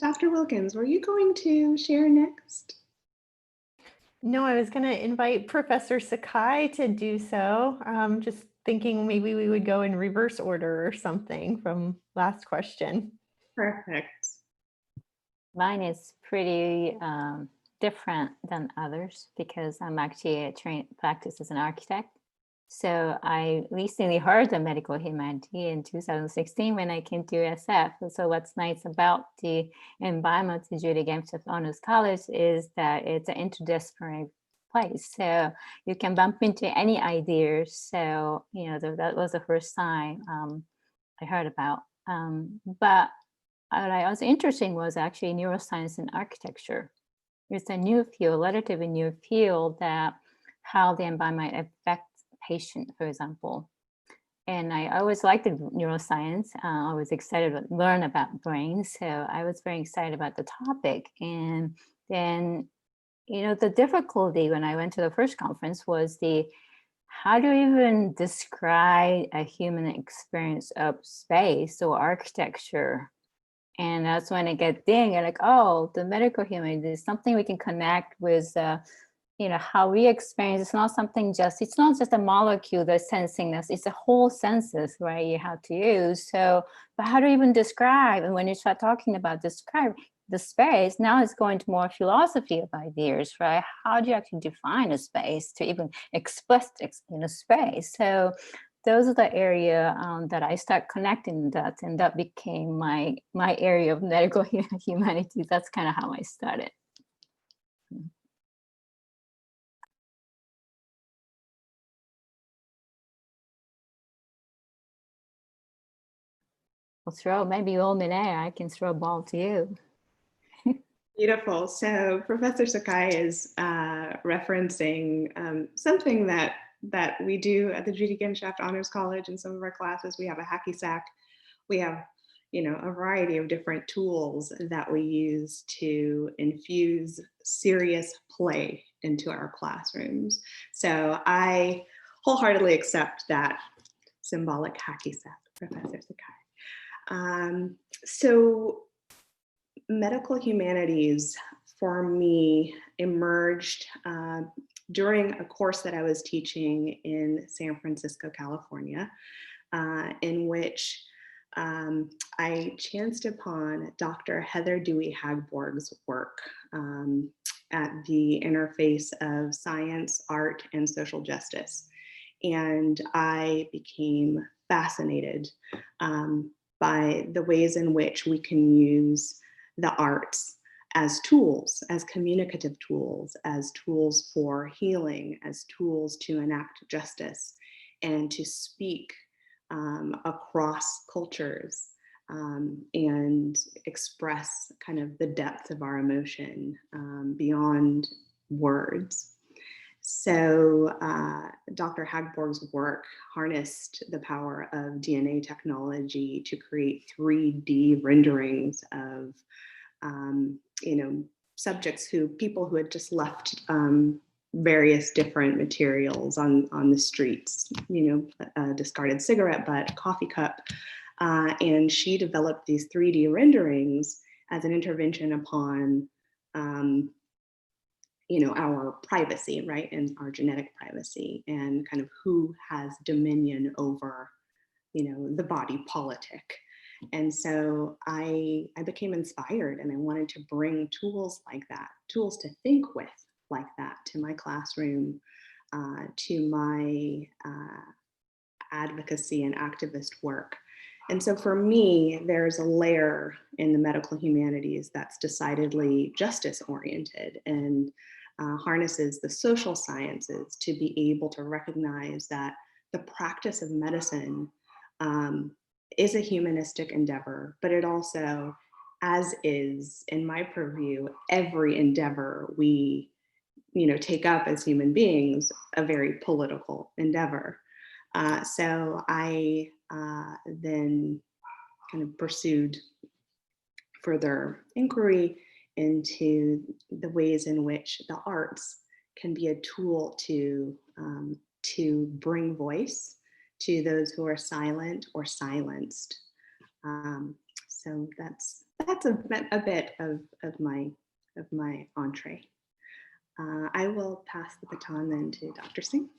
Dr. Wilkins, were you going to share next? No, I was going to invite Professor Sakai to do so. Just thinking maybe we would go in reverse order or something from last question. Perfect. Mine is pretty different than others because I'm actually a trained practice as an architect. So I recently heard of medical humanity in 2016 when I came to SF. So what's nice about the environment to Judy Genshaft Honors College is that it's an interdisciplinary place. So you can bump into any ideas. So, you know, that was the first time I heard about. But what I was interesting was actually neuroscience and architecture. It's a new field, relatively new field, that how the environment affects patient, for example. And I always liked the neuroscience. I was excited to learn about brains. So I was very excited about the topic. And then, you know, the difficulty when I went to the first conference was how do you even describe a human experience of space or architecture? And that's when I get thinking, like, oh, the medical humanity is something we can connect with, you know, how we experience. It's not just a molecule that's sensing this, it's a whole senses, right? You have to use. So, but how do you even describe? And when you start talking about describe the space, now it's going to more philosophy of ideas, right? How do you actually define a space to even express in a space? So those are the area that I start connecting that, and that became my area of medical humanities. That's kind of how I started. Well, maybe Olminea, I can throw a ball to you. Beautiful. So Professor Sakai is referencing something that we do at the Judy Genshaft Honors College in some of our classes. We have a hacky sack. We have, you know, a variety of different tools that we use to infuse serious play into our classrooms. So I wholeheartedly accept that symbolic hacky sack, Professor Sakai. So medical humanities for me emerged during a course that I was teaching in San Francisco, California, in which I chanced upon Dr. Heather Dewey Hagborg's work at the interface of science, art, and social justice. And I became fascinated by the ways in which we can use the arts as tools, as communicative tools, as tools for healing, as tools to enact justice, and to speak across cultures and express kind of the depth of our emotion beyond words. So Dr. Hagborg's work harnessed the power of DNA technology to create 3D renderings of, you know, people who had just left various different materials on the streets, you know, discarded cigarette butt, coffee cup. And she developed these 3D renderings as an intervention upon you know, our privacy, right? And our genetic privacy, and kind of who has dominion over, you know, the body politic. And so I became inspired, and I wanted to bring tools like that, tools to think with like that, to my classroom, to my advocacy and activist work. And so for me, there's a layer in the medical humanities that's decidedly justice oriented and harnesses the social sciences to be able to recognize that the practice of medicine is a humanistic endeavor, but it also, as is in my purview, every endeavor we, you know, take up as human beings, a very political endeavor. So I then kind of pursued further inquiry into the ways in which the arts can be a tool to bring voice to those who are silent or silenced. So that's a bit of my entree. I will pass the baton then to Dr. Singh.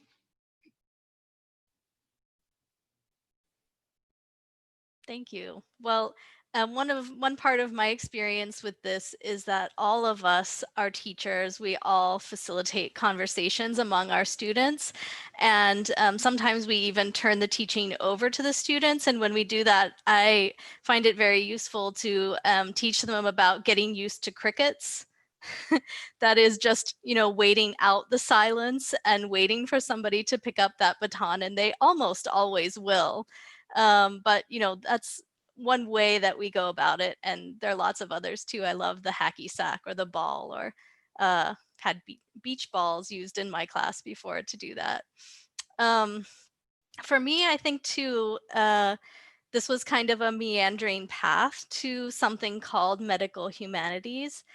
Thank you. Well, one part of my experience with this is that all of us are teachers. We all facilitate conversations among our students, and sometimes we even turn the teaching over to the students. And when we do that, I find it very useful to teach them about getting used to crickets. That is just, waiting out the silence and waiting for somebody to pick up that baton, and they almost always will. But that's one way that we go about it, and there are lots of others too. I love the hacky sack or the ball, or had beach balls used in my class before to do that. For me, I think too, this was kind of a meandering path to something called medical humanities.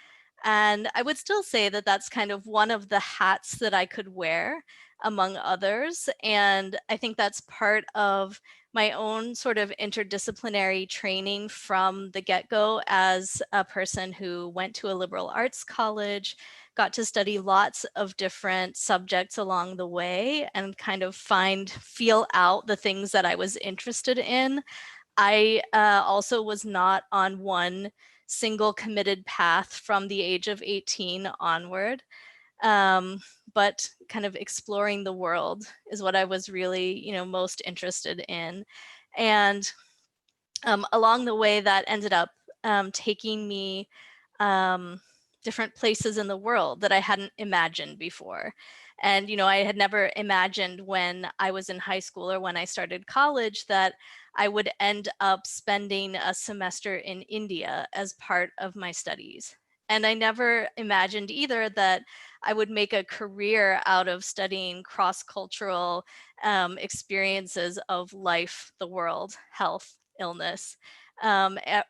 And I would still say that that's kind of one of the hats that I could wear among others. And I think that's part of my own sort of interdisciplinary training from the get-go as a person who went to a liberal arts college, got to study lots of different subjects along the way and kind of feel out the things that I was interested in. I also was not on one single committed path from the age of 18 onward, but kind of exploring the world is what I was really, most interested in. And along the way, that ended up taking me different places in the world that I hadn't imagined before. And, I had never imagined when I was in high school or when I started college that I would end up spending a semester in India as part of my studies. And I never imagined either that I would make a career out of studying cross-cultural experiences of life, the world, health, illness.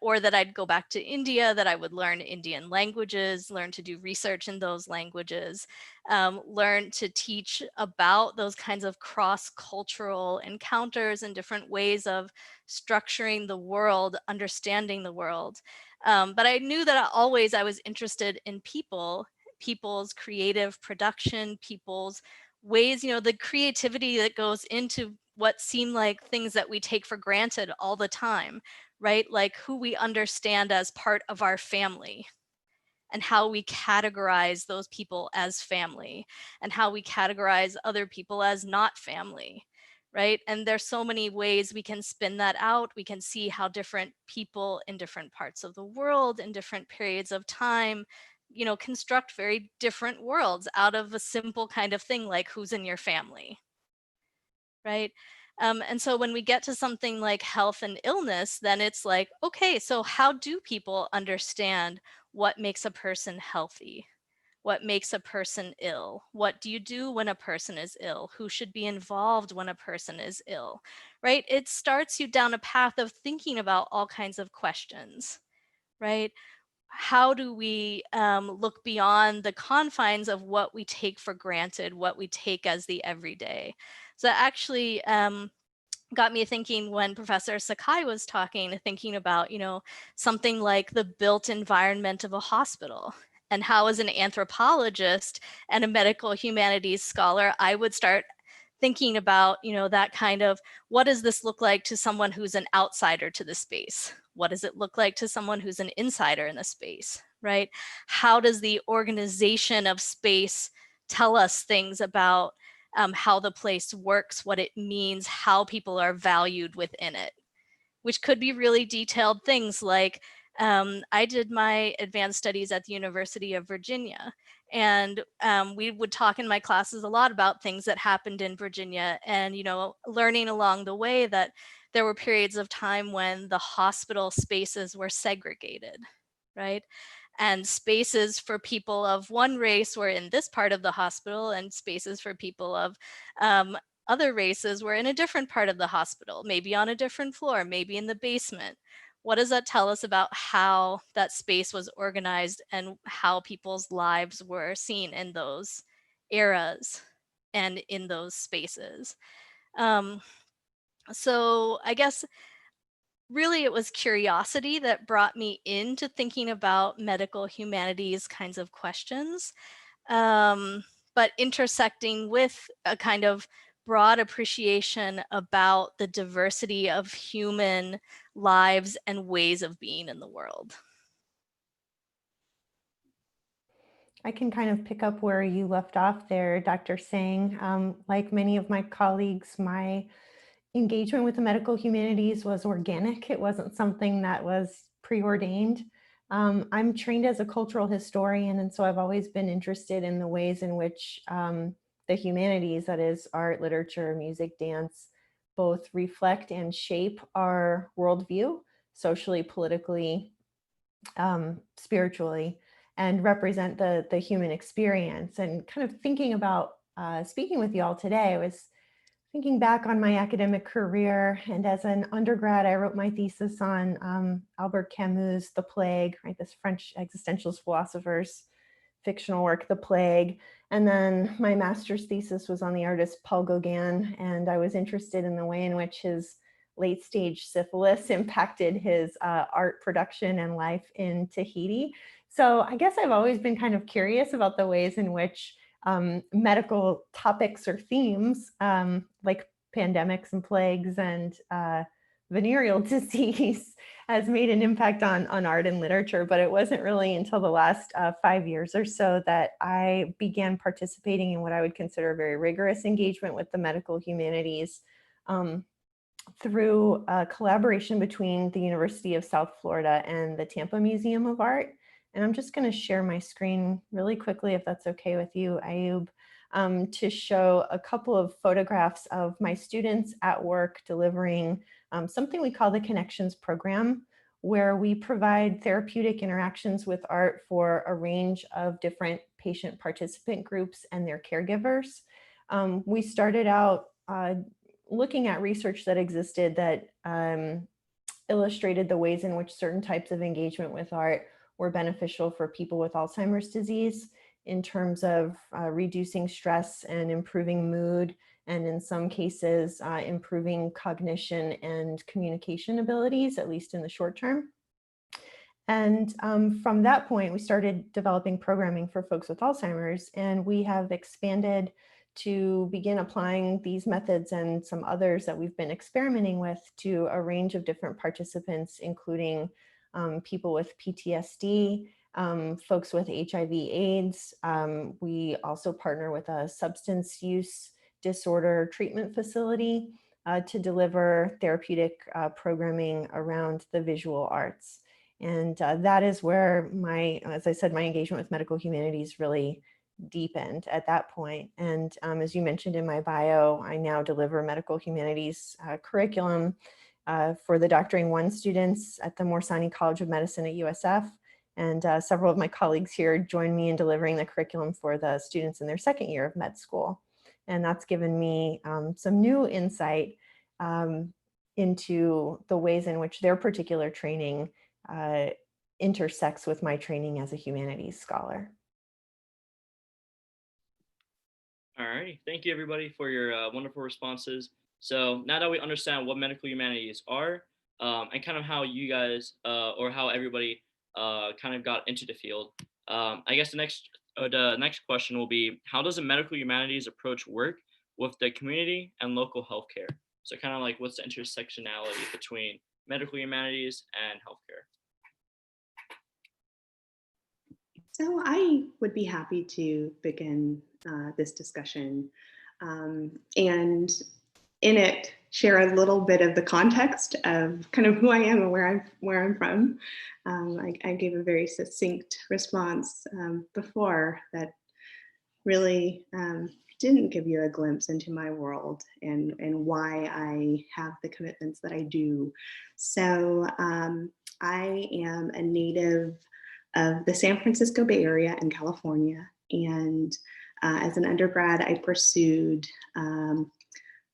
Or that I'd go back to India, that I would learn Indian languages, learn to do research in those languages, learn to teach about those kinds of cross-cultural encounters and different ways of structuring the world, understanding the world. But I knew that always I was interested in people's creative production, people's ways, the creativity that goes into what seem like things that we take for granted all the time, right? Like who we understand as part of our family and how we categorize those people as family and how we categorize other people as not family, right? And there's so many ways we can spin that out. We can see how different people in different parts of the world in different periods of time, construct very different worlds out of a simple kind of thing like who's in your family, right? And so when we get to something like health and illness, then it's like, okay, so how do people understand what makes a person healthy? What makes a person ill? What do you do when a person is ill? Who should be involved when a person is ill, right? It starts you down a path of thinking about all kinds of questions, right? How do we look beyond the confines of what we take for granted, what we take as the everyday? So that actually got me thinking when Professor Sakai was thinking about, something like the built environment of a hospital, and how as an anthropologist and a medical humanities scholar, I would start thinking about, that kind of, what does this look like to someone who's an outsider to the space? What does it look like to someone who's an insider in the space, right? How does the organization of space tell us things about how the place works, what it means, how people are valued within it, which could be really detailed things like, I did my advanced studies at the University of Virginia, and we would talk in my classes a lot about things that happened in Virginia, and learning along the way that there were periods of time when the hospital spaces were segregated, right? And spaces for people of one race were in this part of the hospital, and spaces for people of other races were in a different part of the hospital, maybe on a different floor, maybe in the basement. What does that tell us about how that space was organized and how people's lives were seen in those eras and in those spaces? So I guess really it was curiosity that brought me into thinking about medical humanities kinds of questions, but intersecting with a kind of broad appreciation about the diversity of human lives and ways of being in the world. I can kind of pick up where you left off there, Dr. Singh. Like many of my colleagues, my engagement with the medical humanities was organic. It wasn't something that was preordained. I'm trained as a cultural historian, and so I've always been interested in the ways in which the humanities, that is art, literature, music, dance, both reflect and shape our worldview, socially, politically, spiritually, and represent the human experience. And kind of thinking about speaking with you all today, I was thinking back on my academic career, and as an undergrad, I wrote my thesis on Albert Camus' The Plague, right? This French existentialist philosopher's fictional work, The Plague. And then my master's thesis was on the artist Paul Gauguin, and I was interested in the way in which his late stage syphilis impacted his art production and life in Tahiti. So I guess I've always been kind of curious about the ways in which medical topics or themes like pandemics and plagues and venereal disease has made an impact on art and literature. But it wasn't really until the last 5 years or so that I began participating in what I would consider a very rigorous engagement with the medical humanities through a collaboration between the University of South Florida and the Tampa Museum of Art. And I'm just going to share my screen really quickly, if that's okay with you, Ayub, to show a couple of photographs of my students at work delivering something we call the Connections Program, where we provide therapeutic interactions with art for a range of different patient participant groups and their caregivers. We started out looking at research that existed that illustrated the ways in which certain types of engagement with art were beneficial for people with Alzheimer's disease in terms of reducing stress and improving mood, and in some cases, improving cognition and communication abilities, at least in the short term. And from that point, we started developing programming for folks with Alzheimer's, and we have expanded to begin applying these methods and some others that we've been experimenting with to a range of different participants, including people with PTSD, folks with HIV/AIDS. We also partner with a substance use disorder treatment facility to deliver therapeutic programming around the visual arts. And that is where as I said, my engagement with medical humanities really deepened at that point. And as you mentioned in my bio, I now deliver medical humanities curriculum for the Doctoring 1 students at the Morsani College of Medicine at USF. And several of my colleagues here joined me in delivering the curriculum for the students in their second year of med school. And that's given me some new insight into the ways in which their particular training intersects with my training as a humanities scholar. All right, thank you everybody for your wonderful responses. So now that we understand what medical humanities are and kind of how you guys or how everybody kind of got into the field, I guess the next question will be, how does the medical humanities approach work with the community and local healthcare? So kind of like, what's the intersectionality between medical humanities and healthcare? So I would be happy to begin this discussion and in it share a little bit of the context of kind of who I am and where I'm from. I gave a very succinct response before that really didn't give you a glimpse into my world and why I have the commitments that I do. So I am a native of the San Francisco Bay Area in California. And as an undergrad, I pursued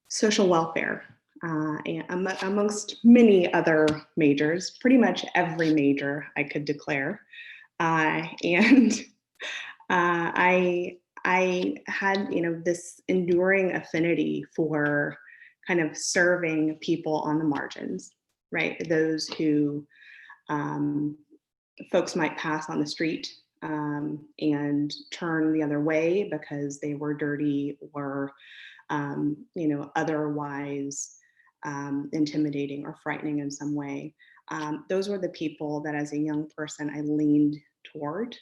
social welfare amongst many other majors, pretty much every major I could declare. And I had, this enduring affinity for kind of serving people on the margins, right? Those who folks might pass on the street and turn the other way because they were dirty or otherwise intimidating or frightening in some way. Those were the people that as a young person I leaned toward.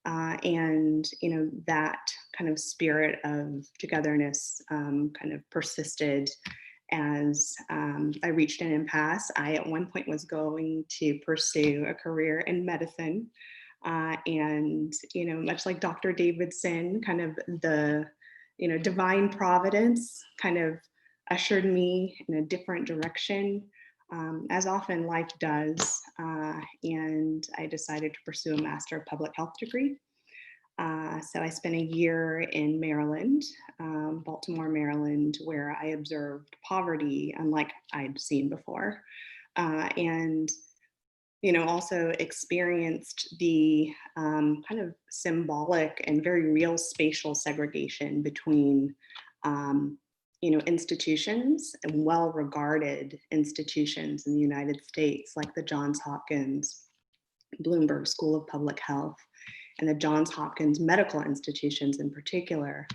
And that kind of spirit of togetherness kind of persisted as I reached an impasse. I at one point was going to pursue a career in medicine. And much like Dr. Davidson, kind of the divine providence kind of ushered me in a different direction, as often life does. And I decided to pursue a Master of Public Health degree. So I spent a year in Maryland, Baltimore, Maryland, where I observed poverty unlike I'd seen before. And also experienced the kind of symbolic and very real spatial segregation between institutions and well-regarded institutions in the United States, like the Johns Hopkins Bloomberg School of Public Health and the Johns Hopkins medical institutions in particular,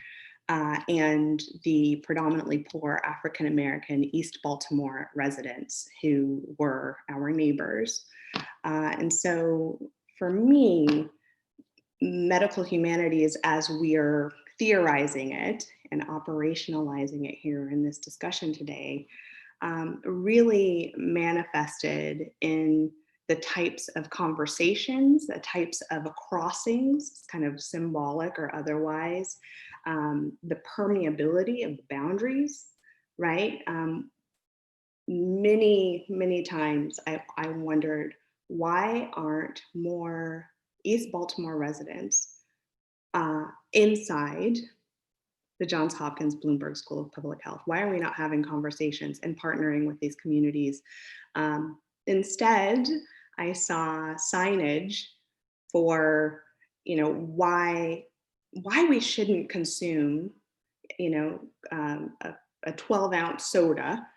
and the predominantly poor African-American East Baltimore residents who were our neighbors. And so for me, medical humanities, as we are theorizing it and operationalizing it here in this discussion today, really manifested in the types of conversations, the types of crossings, kind of symbolic or otherwise, the permeability of the boundaries, right? Many times I wondered, why aren't more East Baltimore residents inside the Johns Hopkins Bloomberg School of Public Health? Why are we not having conversations and partnering with these communities? Instead, I saw signage for, why we shouldn't consume, a 12-ounce soda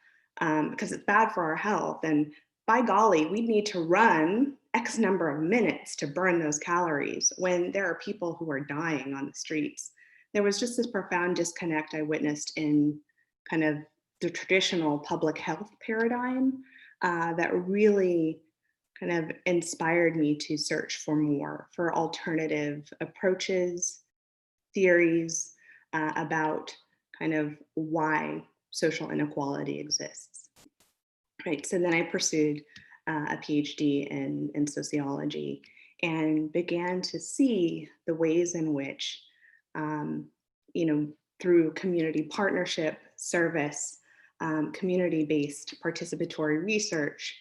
because it's bad for our health. And by golly, we need to run X number of minutes to burn those calories when there are people who are dying on the streets. There was just this profound disconnect I witnessed in kind of the traditional public health paradigm that really kind of inspired me to search for alternative approaches, theories about kind of why social inequality exists. Right, so then I pursued a PhD in sociology and began to see the ways in which, through community partnership, service, community-based participatory research,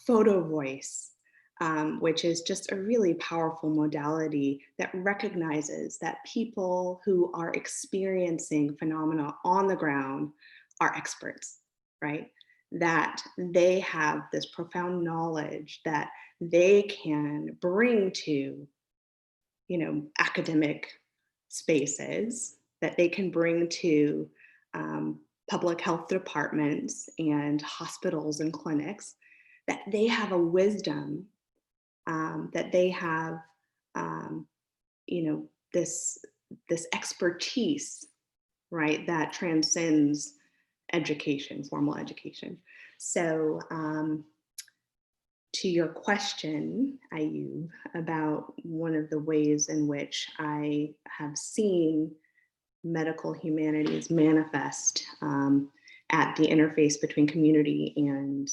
photo voice, which is just a really powerful modality that recognizes that people who are experiencing phenomena on the ground are experts, right? That they have this profound knowledge that they can bring to, academic spaces, that they can bring to public health departments and hospitals and clinics, that they have a wisdom, that they have, this expertise, right, that transcends education, formal education. So to your question, Ayub, about one of the ways in which I have seen medical humanities manifest at the interface between community and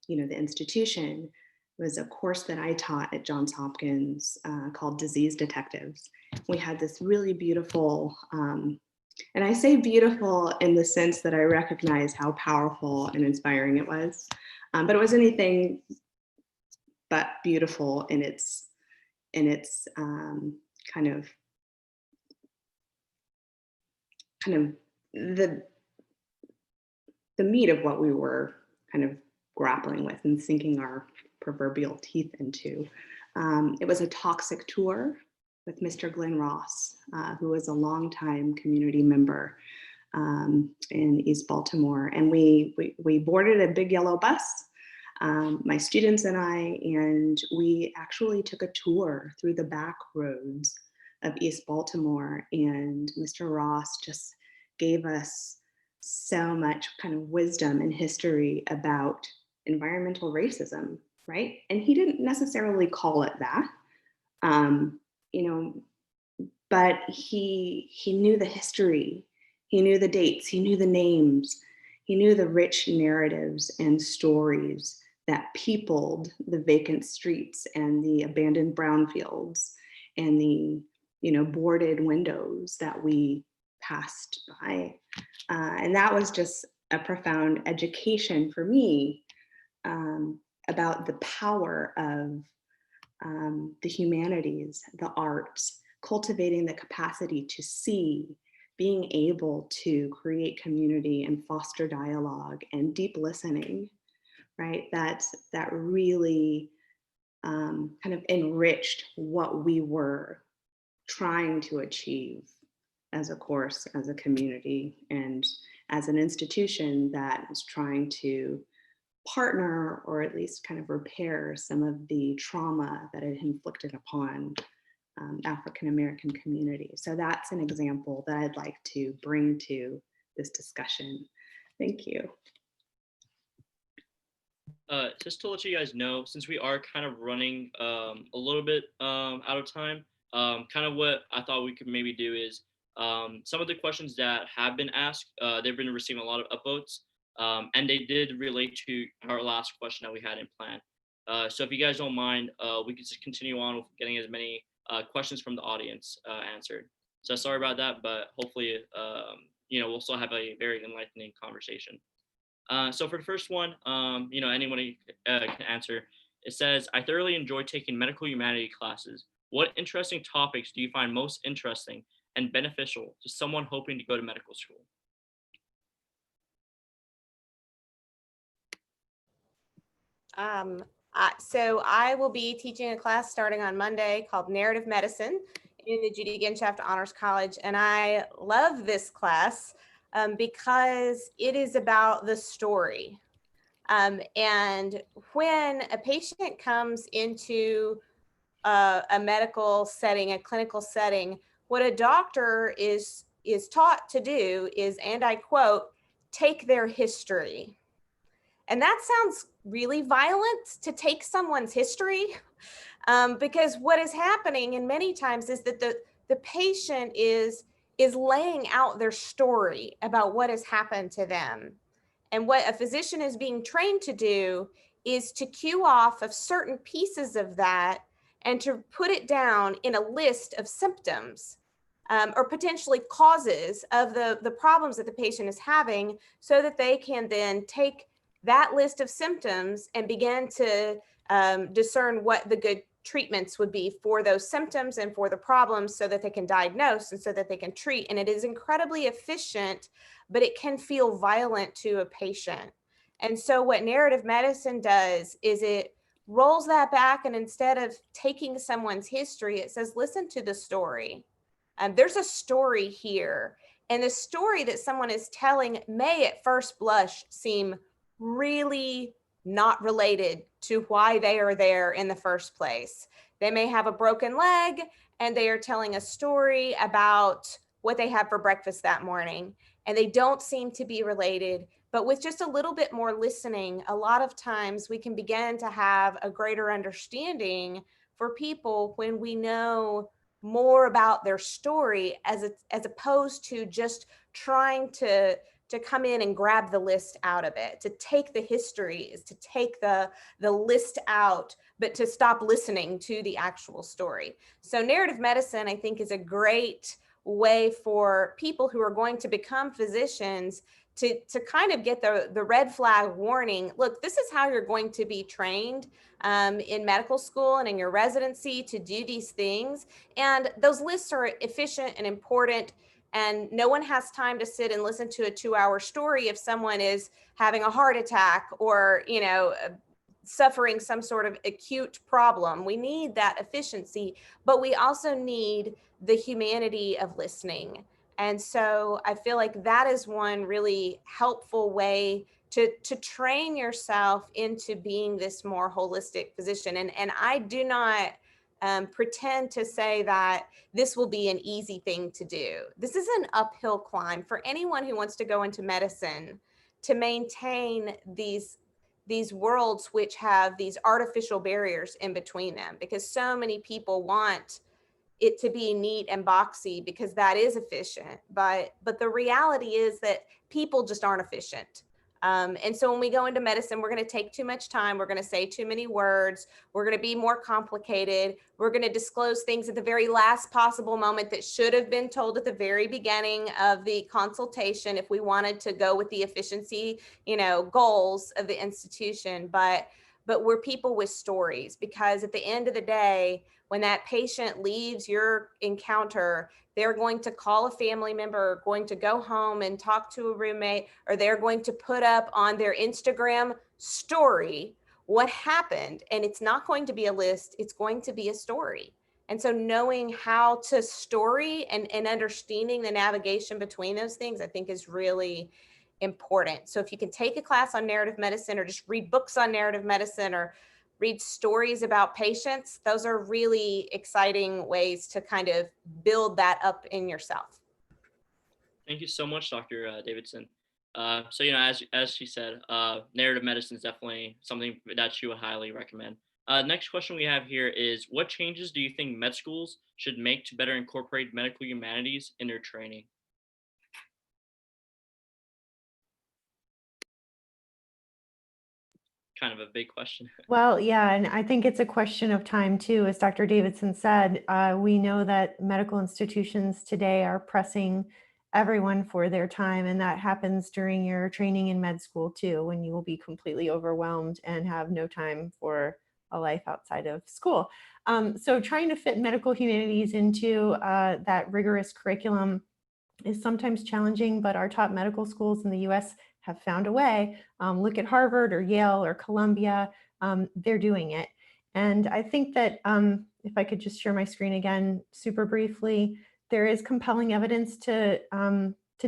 the institution was a course that I taught at Johns Hopkins called Disease Detectives. We had this really beautiful, and I say beautiful in the sense that I recognize how powerful and inspiring it was, but it was anything but beautiful in its kind of the meat of what we were kind of grappling with and sinking our proverbial teeth into. It was a toxic tour with Mr. Glenn Ross, who was a longtime community member in East Baltimore. And we boarded a big yellow bus, my students and I, and we actually took a tour through the back roads of East Baltimore. And Mr. Ross just gave us so much kind of wisdom and history about environmental racism, right? And he didn't necessarily call it that, you know, but he knew the history, he knew the dates, he knew the names, he knew the rich narratives and stories that peopled the vacant streets and the abandoned brownfields and the, you know, boarded windows that we passed by. And that was just a profound education for me about the power of the humanities, the arts, cultivating the capacity to see, being able to create community and foster dialogue and deep listening, right? That really kind of enriched what we were trying to achieve as a course, as a community, and as an institution that is trying to partner or at least kind of repair some of the trauma that it inflicted upon African American community. So that's an example that I'd like to bring to this discussion. Thank you. Just to let you guys know, since we are kind of running a little bit out of time, kind of what I thought we could maybe do is some of the questions that have been asked, they've been receiving a lot of upvotes, and they did relate to our last question that we had in plan. So if you guys don't mind, we could just continue on with getting as many questions from the audience answered. So sorry about that, but hopefully, you know, we'll still have a very enlightening conversation. So for the first one, you know, anyone can answer. It says, I thoroughly enjoy taking medical humanity classes. What interesting topics do you find most interesting and beneficial to someone hoping to go to medical school? So I will be teaching a class starting on Monday called Narrative Medicine in the Judy Genshaft Honors College. And I love this class because it is about the story. And when a patient comes into a medical setting, a clinical setting, what a doctor is taught to do is, and I quote, take their history. And that sounds really violent, to take someone's history, because what is happening in many times is that the patient is laying out their story about what has happened to them. And what a physician is being trained to do is to cue off of certain pieces of that and to put it down in a list of symptoms or potentially causes of the problems that the patient is having, so that they can then take that list of symptoms and begin to discern what the good treatments would be for those symptoms and for the problems, so that they can diagnose and so that they can treat. And it is incredibly efficient, but it can feel violent to a patient. And so what narrative medicine does is it rolls that back, and instead of taking someone's history, it says, listen to the story. There's a story here. And the story that someone is telling may at first blush seem really not related to why they are there in the first place. They may have a broken leg and they are telling a story about what they had for breakfast that morning, and they don't seem to be related. But with just a little bit more listening, a lot of times we can begin to have a greater understanding for people when we know more about their story, as opposed to just trying to come in and grab the list out of it. To take the history is to take the list out, but to stop listening to the actual story. So narrative medicine, I think, is a great way for people who are going to become physicians to kind of get the red flag warning. Look, this is how you're going to be trained in medical school and in your residency to do these things. And those lists are efficient and important. And no one has time to sit and listen to a 2-hour story if someone is having a heart attack or, you know, suffering some sort of acute problem. We need that efficiency, but we also need the humanity of listening. And so I feel like that is one really helpful way to train yourself into being this more holistic physician. And I do not pretend to say that this will be an easy thing to do. This is an uphill climb for anyone who wants to go into medicine, to maintain these worlds which have these artificial barriers in between them, because so many people want it to be neat and boxy because that is efficient. But the reality is that people just aren't efficient. And so when we go into medicine, we're going to take too much time. We're going to say too many words. We're going to be more complicated. We're going to disclose things at the very last possible moment that should have been told at the very beginning of the consultation if we wanted to go with the efficiency, goals of the institution. But we're people with stories, because at the end of the day, when that patient leaves your encounter, they're going to call a family member, going to go home and talk to a roommate, or they're going to put up on their Instagram story what happened. And it's not going to be a list, it's going to be a story. And so knowing how to story and understanding the navigation between those things, I think is really important. So if you can take a class on narrative medicine, or just read books on narrative medicine, or read stories about patients, those are really exciting ways to kind of build that up in yourself. Thank you so much, Dr. Davidson. So, as she said, narrative medicine is definitely something that she would highly recommend. Next question we have here is, what changes do you think med schools should make to better incorporate medical humanities in their training? Kind of a big question. Well, yeah, and I think it's a question of time too. As Dr. Davidson said, we know that medical institutions today are pressing everyone for their time, and that happens during your training in med school too, when you will be completely overwhelmed and have no time for a life outside of school. So trying to fit medical humanities into that rigorous curriculum is sometimes challenging, but our top medical schools in the US have found a way. Look at Harvard or Yale or Columbia, they're doing it. And I think that if I could just share my screen again, super briefly, there is compelling evidence to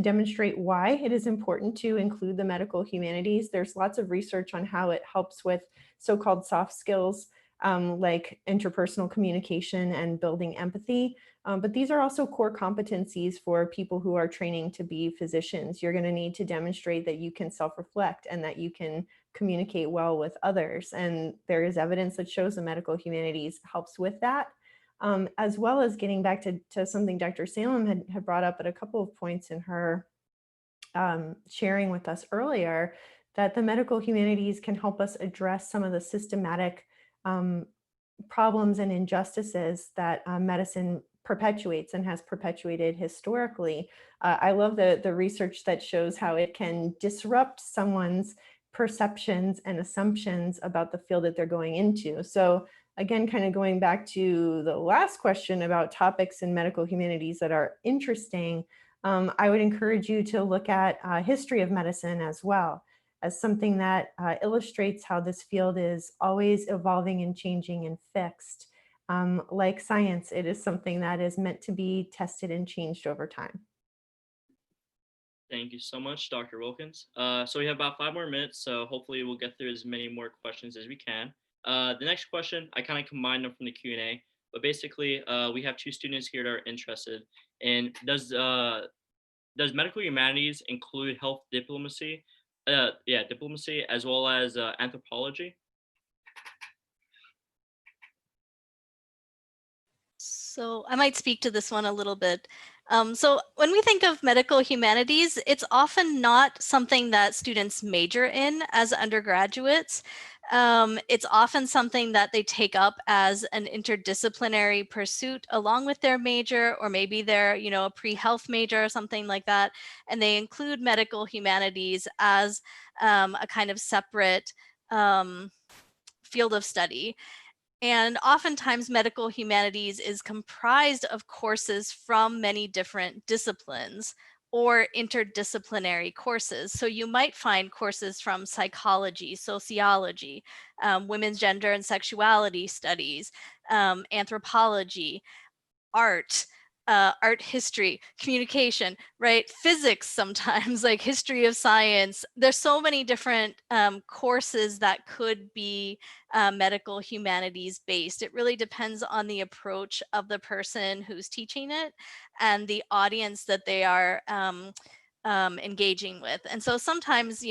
demonstrate why it is important to include the medical humanities. There's lots of research on how it helps with so-called soft skills, like interpersonal communication and building empathy. But these are also core competencies for people who are training to be physicians. You're going to need to demonstrate that you can self-reflect and that you can communicate well with others. And there is evidence that shows the medical humanities helps with that, as well as getting back to something Dr. Salem had brought up at a couple of points in her sharing with us earlier, that the medical humanities can help us address some of the systematic problems and injustices that medicine perpetuates and has perpetuated historically. I love the research that shows how it can disrupt someone's perceptions and assumptions about the field that they're going into. So again, kind of going back to the last question about topics in medical humanities that are interesting, I would encourage you to look at history of medicine as well, as something that illustrates how this field is always evolving and changing and fixed. Like science, it is something that is meant to be tested and changed over time. Thank you so much, Dr. Wilkins. So we have about 5 more minutes, so hopefully we'll get through as many more questions as we can. The next question, I kind of combined them from the Q&A, but basically we have 2 students here that are interested in, does medical humanities include health diplomacy? Diplomacy as well as anthropology? So I might speak to this one a little bit. So when we think of medical humanities, it's often not something that students major in as undergraduates. It's often something that they take up as an interdisciplinary pursuit along with their major, or maybe they're, a pre-health major or something like that. And they include medical humanities as a kind of separate field of study. And oftentimes medical humanities is comprised of courses from many different disciplines or interdisciplinary courses. So you might find courses from psychology, sociology, women's gender and sexuality studies, anthropology, art, art history, communication, right? Physics sometimes, like history of science. There's so many different courses that could be medical humanities based. It really depends on the approach of the person who's teaching it and the audience that they are engaging with. And so sometimes,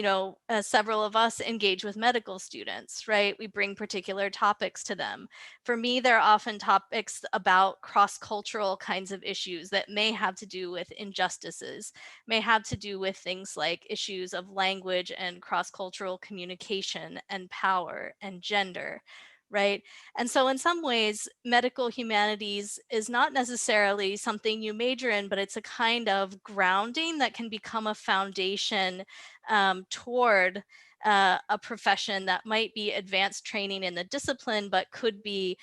several of us engage with medical students, right? We bring particular topics to them. For me, they're often topics about cross-cultural kinds of issues that may have to do with injustices, may have to do with things like issues of language and cross-cultural communication and power and gender, right? And so in some ways, medical humanities is not necessarily something you major in, but it's a kind of grounding that can become a foundation toward a profession that might be advanced training in the discipline, but could be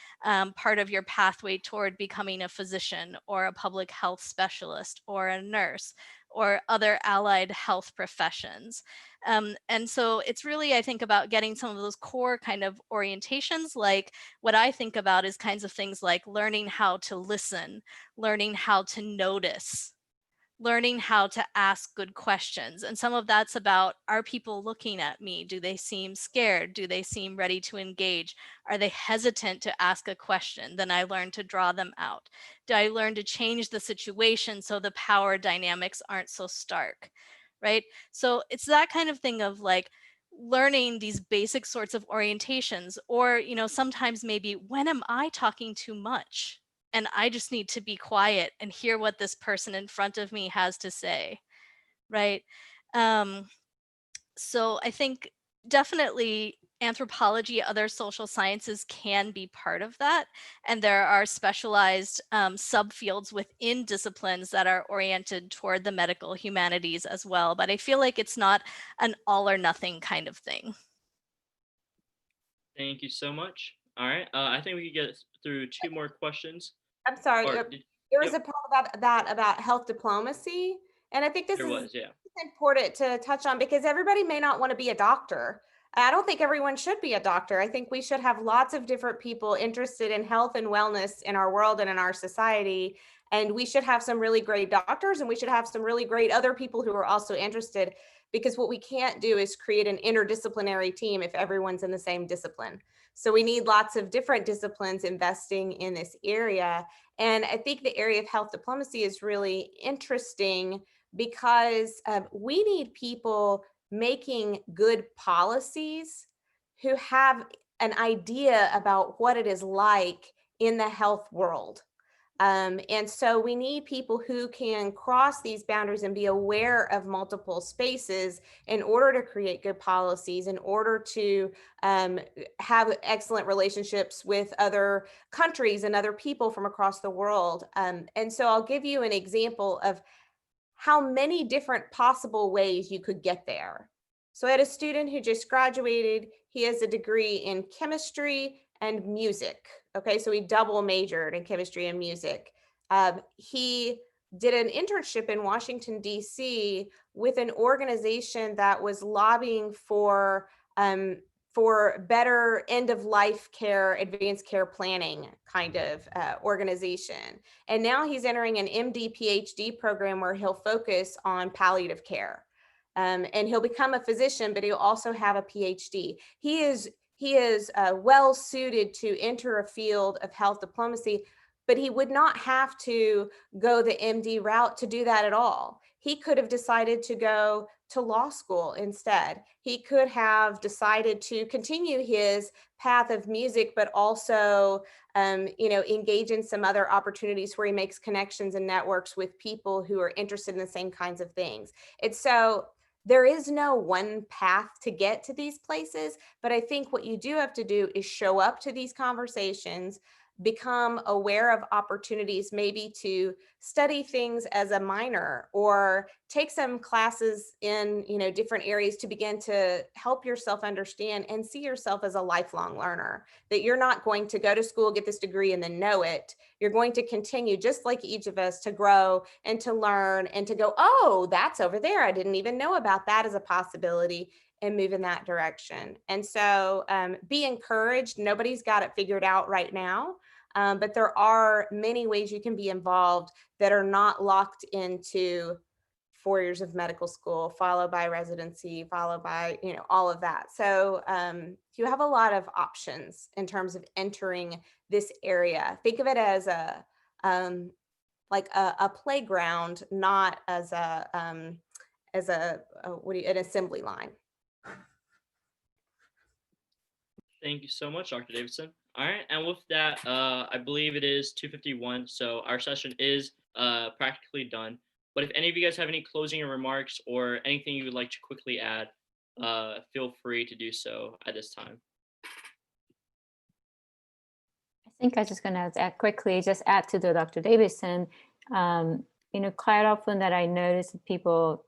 part of your pathway toward becoming a physician or a public health specialist or a nurse or other allied health professions. And so it's really, I think, about getting some of those core kind of orientations. Like what I think about is kinds of things like learning how to listen, learning how to notice, learning how to ask good questions. And some of that's about, are people looking at me? Do they seem scared? Do they seem ready to engage? Are they hesitant to ask a question? Then I learn to draw them out. Do I learn to change the situation so the power dynamics aren't so stark, right? So it's that kind of thing of like learning these basic sorts of orientations, or, sometimes maybe, when am I talking too much? And I just need to be quiet and hear what this person in front of me has to say, right? So I think definitely anthropology, other social sciences can be part of that. And there are specialized subfields within disciplines that are oriented toward the medical humanities as well. But I feel like it's not an all or nothing kind of thing. Thank you so much. All right, I think we could get through 2 more questions. I'm sorry. There was yep. a part about health diplomacy, and I think this is important to touch on because everybody may not want to be a doctor. I don't think everyone should be a doctor. I think we should have lots of different people interested in health and wellness in our world and in our society. And we should have some really great doctors, and we should have some really great other people who are also interested, because what we can't do is create an interdisciplinary team if everyone's in the same discipline. So we need lots of different disciplines investing in this area. And I think the area of health diplomacy is really interesting because we need people making good policies who have an idea about what it is like in the health world. And so we need people who can cross these boundaries and be aware of multiple spaces in order to create good policies, in order to have excellent relationships with other countries and other people from across the world. And so I'll give you an example of how many different possible ways you could get there. So I had a student who just graduated. He has a degree in chemistry and music. Okay, so he double majored in chemistry and music. He did an internship in Washington, D.C. with an organization that was lobbying for better end-of-life care, advanced care planning kind of organization. And now he's entering an MD PhD program where he'll focus on palliative care. And he'll become a physician, but he'll also have a PhD. He is well suited to enter a field of health diplomacy, but he would not have to go the MD route to do that at all. He could have decided to go to law school instead. He could have decided to continue his path of music, but also, engage in some other opportunities where he makes connections and networks with people who are interested in the same kinds of things. And so there is no one path to get to these places, but I think what you do have to do is show up to these conversations, become aware of opportunities, maybe to study things as a minor or take some classes in different areas to begin to help yourself understand and see yourself as a lifelong learner, that you're not going to go to school, get this degree and then know it. You're going to continue, just like each of us, to grow and to learn and to go, oh, that's over there, I didn't even know about that as a possibility, and move in that direction. And so be encouraged. Nobody's got it figured out right now. But there are many ways you can be involved that are not locked into 4 years of medical school, followed by residency, followed by, all of that. So you have a lot of options in terms of entering this area. Think of it as like a playground, not as an assembly line. Thank you so much, Dr. Davidson. All right, and with that, I believe it is 2:51, so our session is practically done. But if any of you guys have any closing remarks or anything you would like to quickly add, feel free to do so at this time. I think I'm just going to add quickly, just add to the Dr. Davidson. Quite often that I notice that people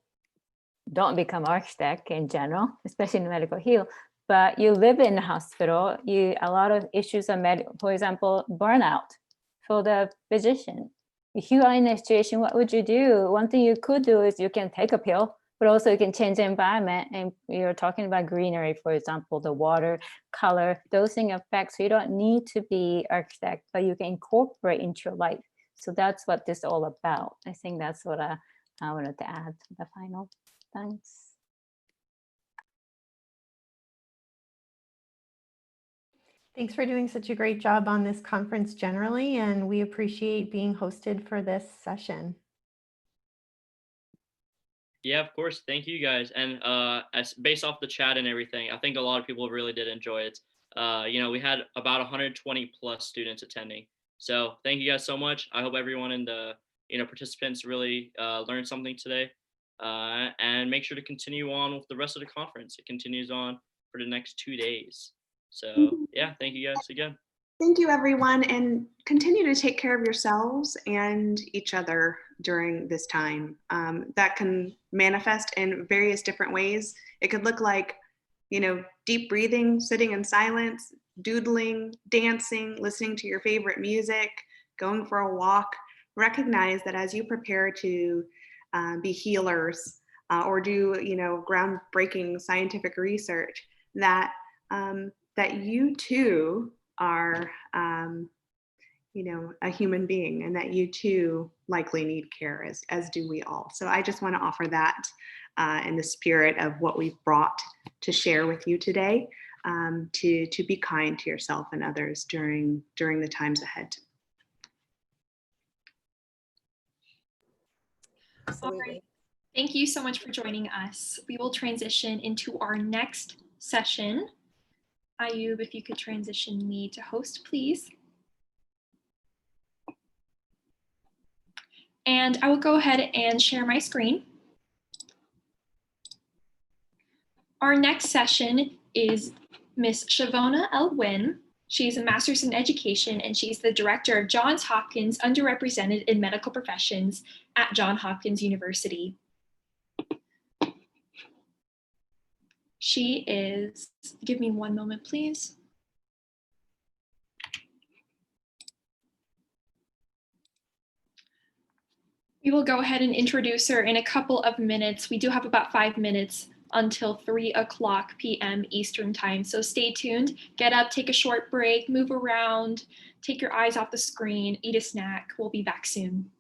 don't become architect in general, especially in the medical field, but you live in the hospital, a lot of issues are medical, for example, burnout for the physician. If you are in a situation, what would you do? One thing you could do is you can take a pill, but also you can change the environment. And you're talking about greenery, for example, the water, color, those things affect. So you don't need to be architect, but you can incorporate into your life. So that's what this is all about. I think that's what I wanted to add to the final. Thanks. Thanks for doing such a great job on this conference generally, and we appreciate being hosted for this session. Yeah, of course. Thank you guys. And as based off the chat and everything, I think a lot of people really did enjoy it. We had about 120 plus students attending. So thank you guys so much. I hope everyone in the participants really learned something today. And make sure to continue on with the rest of the conference. It continues on for the next 2 days. So yeah, thank you guys again. Thank you, everyone, and continue to take care of yourselves and each other during this time. That can manifest in various different ways. It could look like, deep breathing, sitting in silence, doodling, dancing, listening to your favorite music, going for a walk. Recognize that as you prepare to be healers or do, groundbreaking scientific research, that you too are, a human being, and that you too likely need care, as do we all. So I just want to offer that in the spirit of what we've brought to share with you today, to be kind to yourself and others during the times ahead. Absolutely. All right. Thank you so much for joining us. We will transition into our next session. Ayub, if you could transition me to host, please. And I will go ahead and share my screen. Our next session is Miss Shavonia L. Wynn. She's a master's in education, and she's the director of Johns Hopkins Underrepresented in Medical Professions at Johns Hopkins University. She is, give me one moment, please. We will go ahead and introduce her in a couple of minutes. We do have about 5 minutes until 3:00 p.m. Eastern time. So stay tuned, get up, take a short break, move around, take your eyes off the screen, eat a snack. We'll be back soon.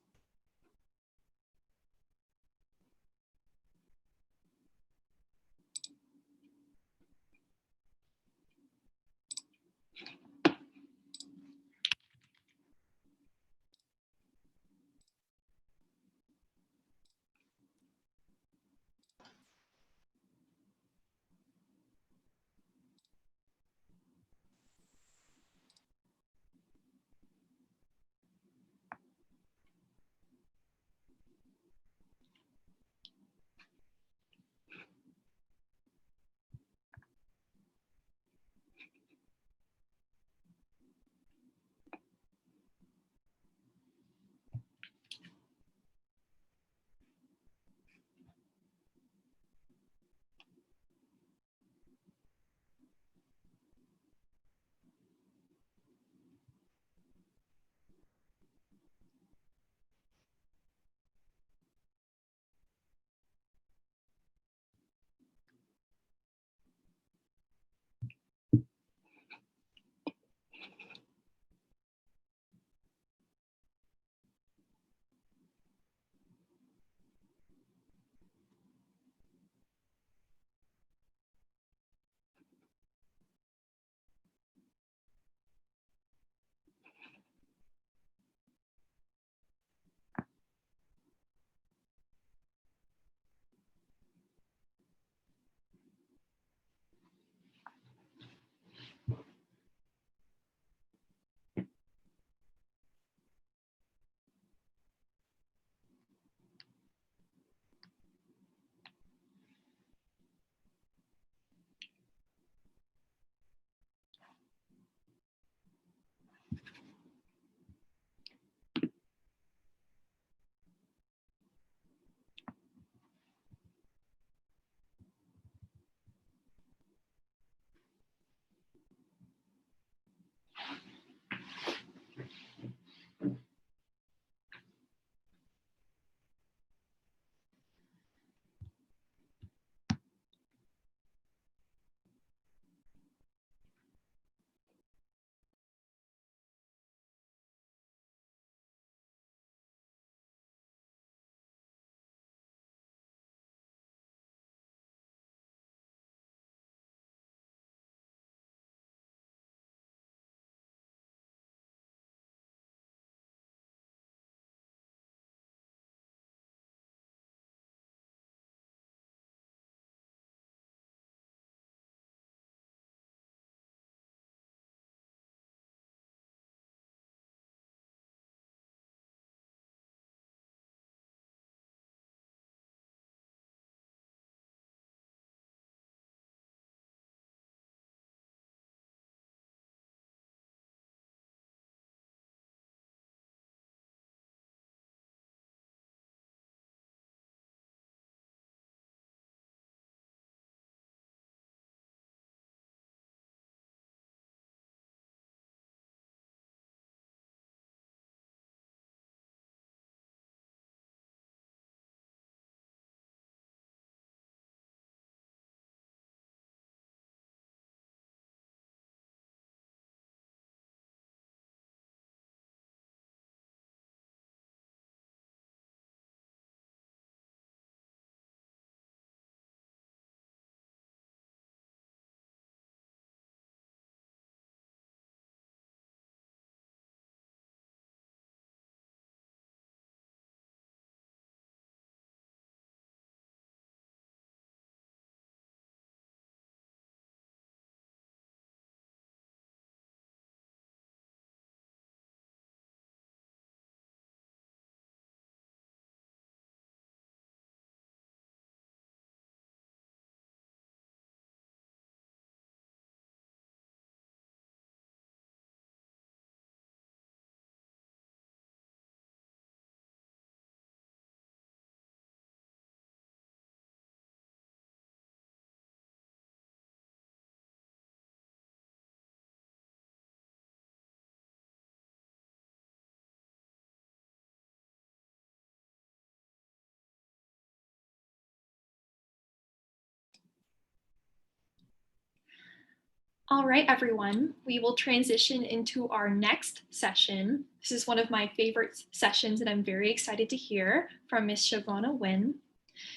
All right, everyone, we will transition into our next session. This is one of my favorite sessions and I'm very excited to hear from Ms. Shavonia Wynn.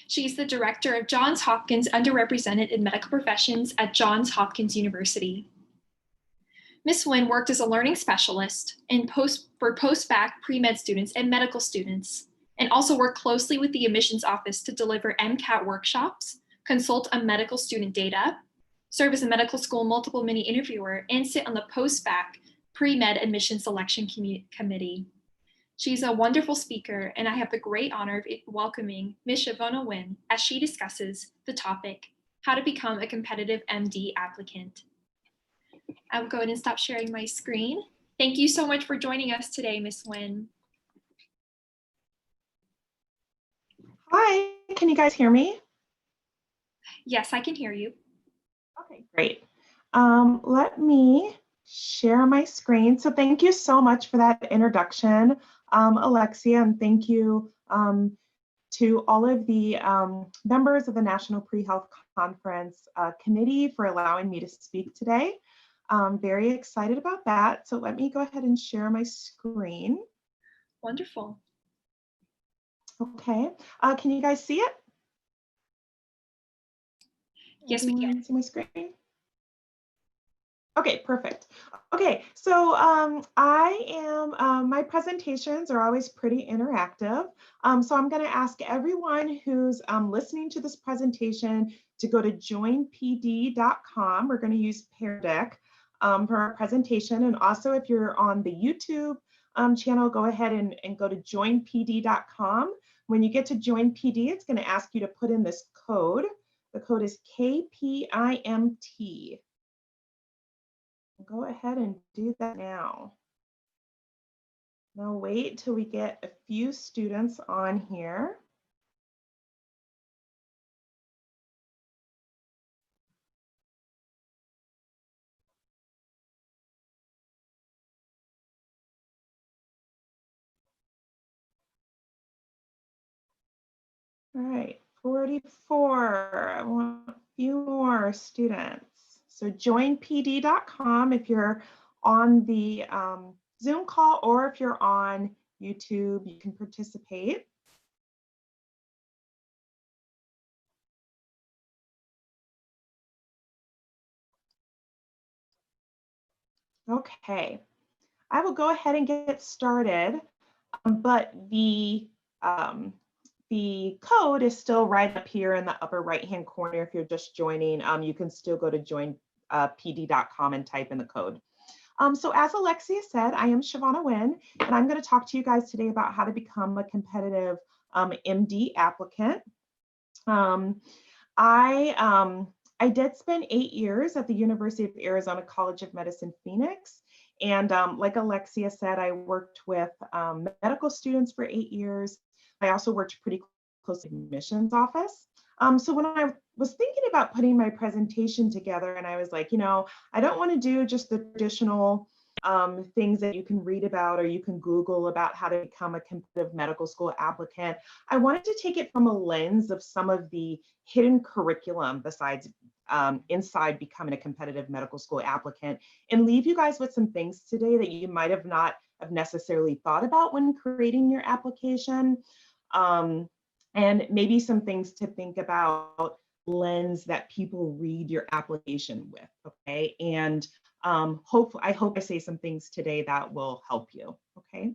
She's the director of Johns Hopkins Underrepresented in Medical Professions at Johns Hopkins University. Ms. Wynn worked as a learning specialist for post-bac pre-med students and medical students, and also worked closely with the admissions office to deliver MCAT workshops, consult on medical student data, serve as a medical school multiple mini interviewer, and sit on the post-bac pre-med admission selection committee. She's a wonderful speaker, and I have the great honor of welcoming Ms. Shavonia Wynn as she discusses the topic, how to become a competitive MD applicant. I will go ahead and stop sharing my screen. Thank you so much for joining us today, Ms. Wynn. Hi, can you guys hear me? Yes, I can hear you. Okay, great. Let me share my screen. So thank you so much for that introduction, Alexia, and thank you to all of the members of the National Pre-Health Conference Committee for allowing me to speak today. I'm very excited about that. So let me go ahead and share my screen. Wonderful. Okay, can you guys see it? Yes, we can. See my screen? Okay, perfect. Okay, so my presentations are always pretty interactive. So I'm going to ask everyone who's listening to this presentation to go to joinpd.com. We're going to use Pear Deck for our presentation. And also if you're on the YouTube channel, go ahead and go to joinpd.com. When you get to Join PD, it's going to ask you to put in this code. The code is KPIMT. Go ahead and do that now. Now wait till we get a few students on here. All right, 44. I want a few more students. So joinpd.com if you're on the Zoom call, or if you're on YouTube, you can participate. Okay, I will go ahead and get started, but the code is still right up here in the upper right-hand corner. If you're just joining, you can still go to joinpd.com and type in the code. So as Alexia said, I am Shavonia Wynn, and I'm going to talk to you guys today about how to become a competitive MD applicant. I did spend 8 years at the University of Arizona College of Medicine, Phoenix. And like Alexia said, I worked with medical students for 8 years. I also worked pretty close to the admissions office. So when I was thinking about putting my presentation together, and I was like, you know, I don't want to do just the traditional things that you can read about or you can Google about how to become a competitive medical school applicant. I wanted to take it from a lens of some of the hidden curriculum besides inside becoming a competitive medical school applicant, and leave you guys with some things today that you might have not have necessarily thought about when creating your application. And maybe some things to think about lens that people read your application with, okay? And I hope I say some things today that will help you, okay?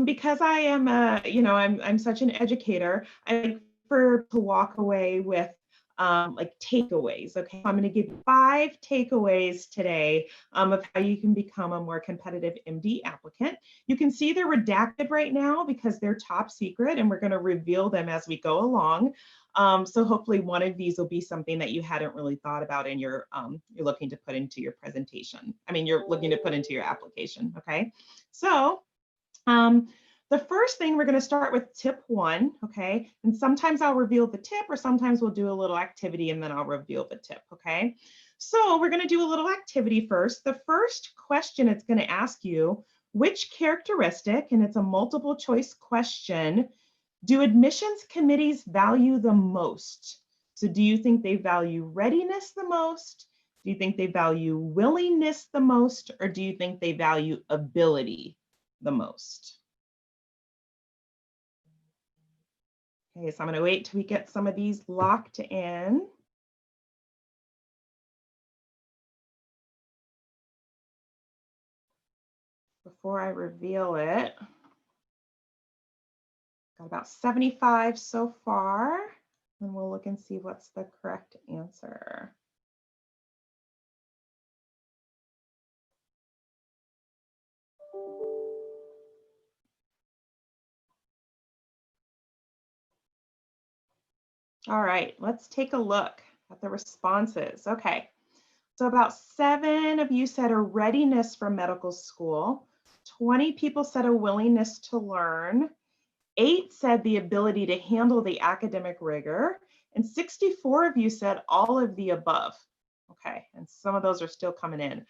Because I am I'm such an educator, I like to walk away with like takeaways, okay? I'm going to give you 5 takeaways today of how you can become a more competitive MD applicant. You can see they're redacted right now because they're top secret, and we're going to reveal them as we go along. So hopefully one of these will be something that you hadn't really thought about and you're looking to put into your presentation. I mean, you're looking to put into your application, okay? So the first thing, we're going to start with tip 1, okay? And sometimes I'll reveal the tip, or sometimes we'll do a little activity and then I'll reveal the tip, okay? So we're going to do a little activity first. The first question it's going to ask you, which characteristic, and it's a multiple choice question, do admissions committees value the most? So do you think they value readiness the most? Do you think they value willingness the most? Or do you think they value ability the most? Okay, so I'm going to wait till we get some of these locked in. Before I reveal it, got about 75 so far, and we'll look and see what's the correct answer. All right, let's take a look at the responses. Okay, so about 7 of you said a readiness for medical school. 20 people said a willingness to learn. 8 said the ability to handle the academic rigor. And 64 of you said all of the above. Okay, and some of those are still coming in.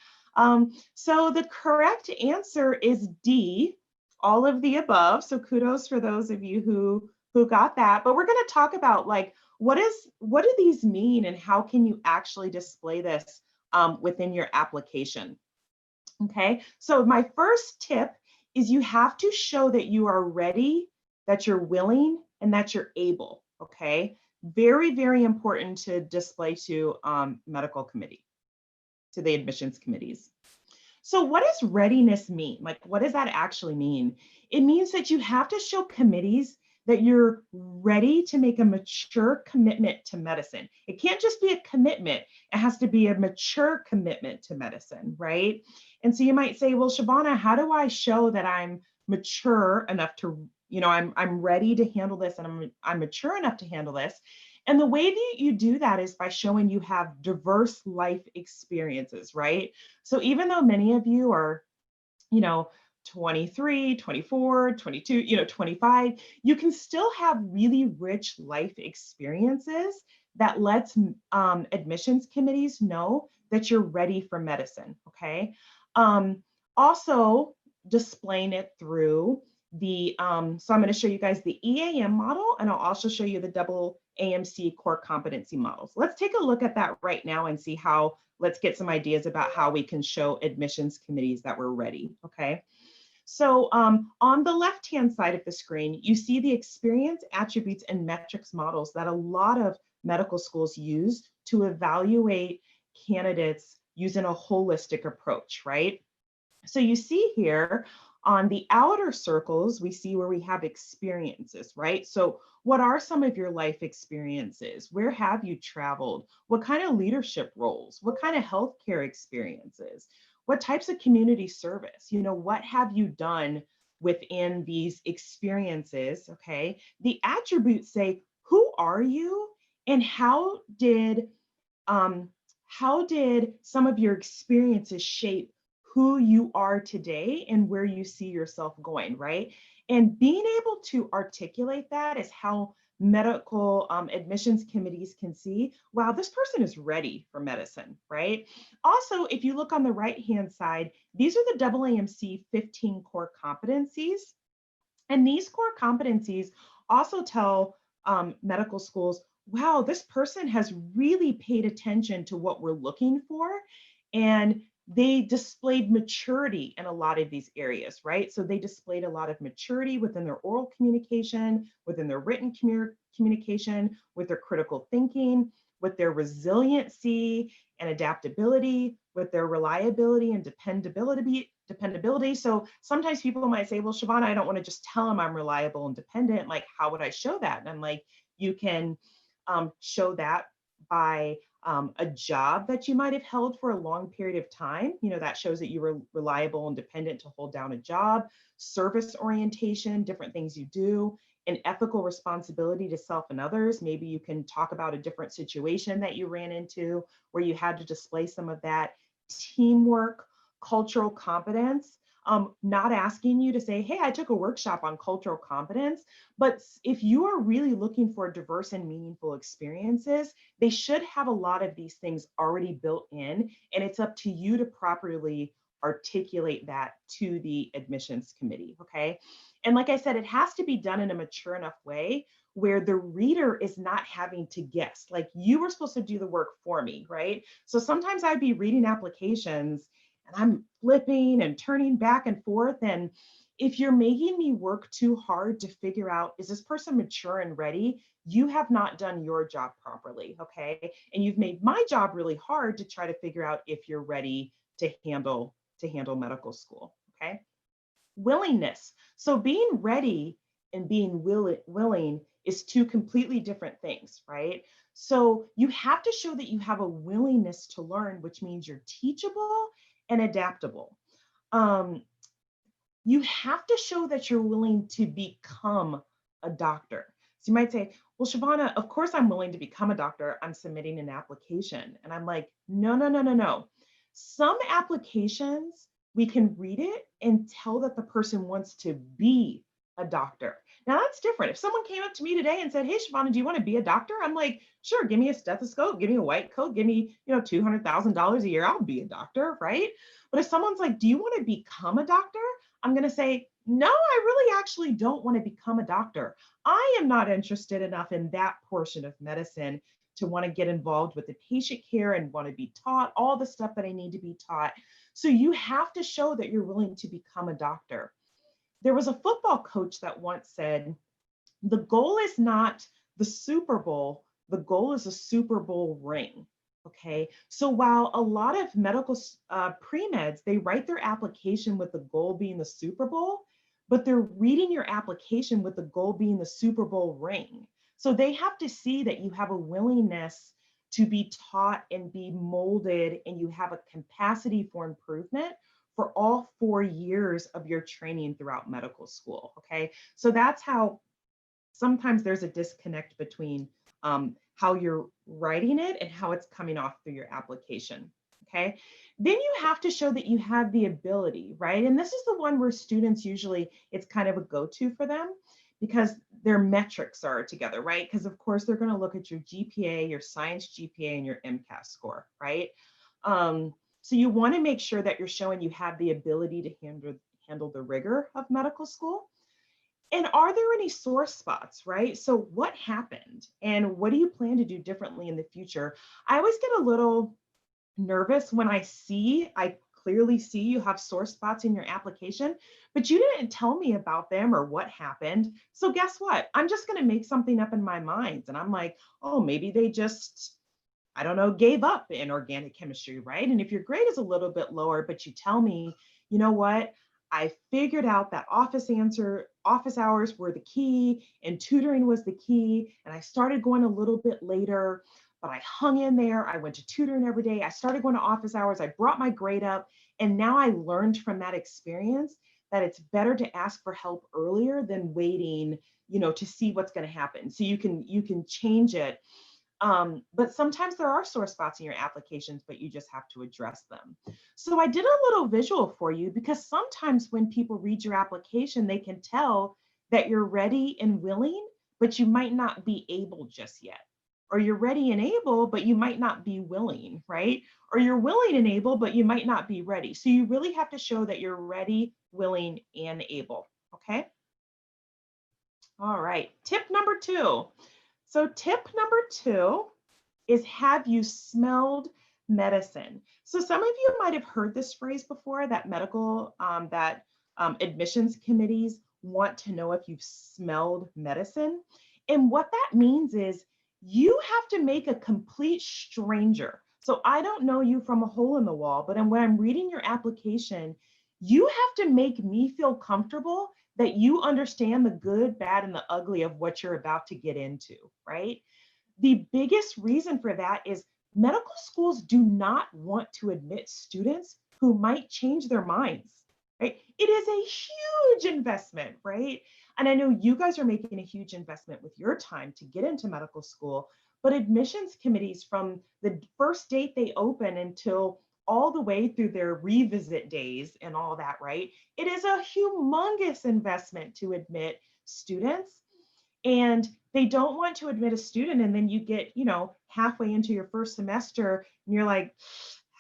So the correct answer is D, all of the above. So kudos for those of you who got that. But we're going to talk about like, what do these mean and how can you actually display this within your application? Okay, so my first tip is you have to show that you are ready, that you're willing, and that you're able. Okay, very, very important to display to medical committee, to the admissions committees. So what does readiness mean? Like, what does that actually mean? It means that you have to show committees that you're ready to make a mature commitment to medicine. It can't just be a commitment. It has to be a mature commitment to medicine, right? And so you might say, well, Shavonna, how do I show that I'm mature enough to, you know, I'm ready to handle this and I'm mature enough to handle this? And the way that you do that is by showing you have diverse life experiences, right? So even though many of you are, you know, 23, 24, 22, you know, 25, you can still have really rich life experiences that lets admissions committees know that you're ready for medicine, okay? Also displaying it through the, so I'm going to show you guys the EAM model, and I'll also show you the double AMC core competency models. Let's take a look at that right now and see how, let's get some ideas about how we can show admissions committees that we're ready, okay? So on the left-hand side of the screen, you see the experience, attributes, and metrics models that a lot of medical schools use to evaluate candidates using a holistic approach, right? So you see here on the outer circles, we see where we have experiences, right? So what are some of your life experiences? Where have you traveled? What kind of leadership roles? What kind of healthcare experiences? What types of community service? You know, what have you done within these experiences, okay? The attributes say, who are you and how did some of your experiences shape who you are today and where you see yourself going, right? And being able to articulate that is how medical admissions committees can see, wow, this person is ready for medicine, right? Also, if you look on the right-hand side, these are the AAMC 15 core competencies. And these core competencies also tell medical schools, wow, this person has really paid attention to what we're looking for. And they displayed maturity in a lot of these areas, right? So they displayed a lot of maturity within their oral communication, within their written communication, with their critical thinking, with their resiliency and adaptability, with their reliability and dependability. So sometimes people might say, well, Shavonna, I don't want to just tell them I'm reliable and dependent. Like, how would I show that? And I'm like, you can show that by a job that you might have held for a long period of time. You know, that shows that you were reliable and dependent to hold down a job, service orientation, different things you do, an ethical responsibility to self and others. Maybe you can talk about a different situation that you ran into where you had to display some of that. Teamwork, cultural competence. Not asking you to say, hey, I took a workshop on cultural competence, but if you are really looking for diverse and meaningful experiences, they should have a lot of these things already built in, and it's up to you to properly articulate that to the admissions committee, okay? And like I said, it has to be done in a mature enough way where the reader is not having to guess. Like, you were supposed to do the work for me, right? So sometimes I'd be reading applications and I'm flipping and turning back and forth. And if you're making me work too hard to figure out, is this person mature and ready? You have not done your job properly, okay? And you've made my job really hard to try to figure out if you're ready to handle medical school, okay? Willingness. So being ready and being willing is two completely different things, right? So you have to show that you have a willingness to learn, which means you're teachable and adaptable. You have to show that you're willing to become a doctor. So you might say, well, Shavonna, of course I'm willing to become a doctor. I'm submitting an application. And I'm like, no. Some applications, we can read it and tell that the person wants to be a doctor. Now that's different. If someone came up to me today and said, hey, Shavonna, do you want to be a doctor? I'm like, sure, give me a stethoscope, give me a white coat, give me, $200,000 a year, I'll be a doctor, right? But if someone's like, do you want to become a doctor? I'm going to say, no, I really actually don't want to become a doctor. I am not interested enough in that portion of medicine to want to get involved with the patient care and want to be taught all the stuff that I need to be taught. So you have to show that you're willing to become a doctor. There was a football coach that once said, the goal is not the Super Bowl, the goal is a Super Bowl ring. Okay, so while a lot of medical pre-meds, they write their application with the goal being the Super Bowl, but they're reading your application with the goal being the Super Bowl ring. So they have to see that you have a willingness to be taught and be molded, and you have a capacity for improvement for all 4 years of your training throughout medical school, okay? So that's how sometimes there's a disconnect between how you're writing it and how it's coming off through your application, okay? Then you have to show that you have the ability, right? And this is the one where students usually, it's kind of a go-to for them because their metrics are together, right? Because of course they're gonna look at your GPA, your science GPA, and your MCAS score, right? So you wanna make sure that you're showing you have the ability to handle the rigor of medical school. And are there any sore spots, right? So what happened and what do you plan to do differently in the future? I always get a little nervous when I clearly see you have sore spots in your application, but you didn't tell me about them or what happened. So guess what? I'm just going to make something up in my mind. And I'm like, oh, maybe they just, I don't know, gave up in organic chemistry, right? And if your grade is a little bit lower, but you tell me, you know what? I figured out that office hours were the key and tutoring was the key. And I started going a little bit later, but I hung in there. I went to tutoring every day. I started going to office hours. I brought my grade up. And now I learned from that experience that it's better to ask for help earlier than waiting, to see what's going to happen. So you can change it. But sometimes there are sore spots in your applications, but you just have to address them. So I did a little visual for you because sometimes when people read your application, they can tell that you're ready and willing, but you might not be able just yet. Or you're ready and able, but you might not be willing, right? Or you're willing and able, but you might not be ready. So you really have to show that you're ready, willing, and able, okay? All right, tip number 2. So tip number 2 is, have you smelled medicine? So some of you might have heard this phrase before, that admissions committees want to know if you've smelled medicine. And what that means is you have to make a complete stranger. So I don't know you from a hole in the wall, but when I'm reading your application, you have to make me feel comfortable that you understand the good, bad, and the ugly of what you're about to get into, right? The biggest reason for that is medical schools do not want to admit students who might change their minds, right? It is a huge investment, right? And I know you guys are making a huge investment with your time to get into medical school, but admissions committees, from the first date they open until all the way through their revisit days and all that, right? It is a humongous investment to admit students. And they don't want to admit a student and then you get, halfway into your first semester and you're like,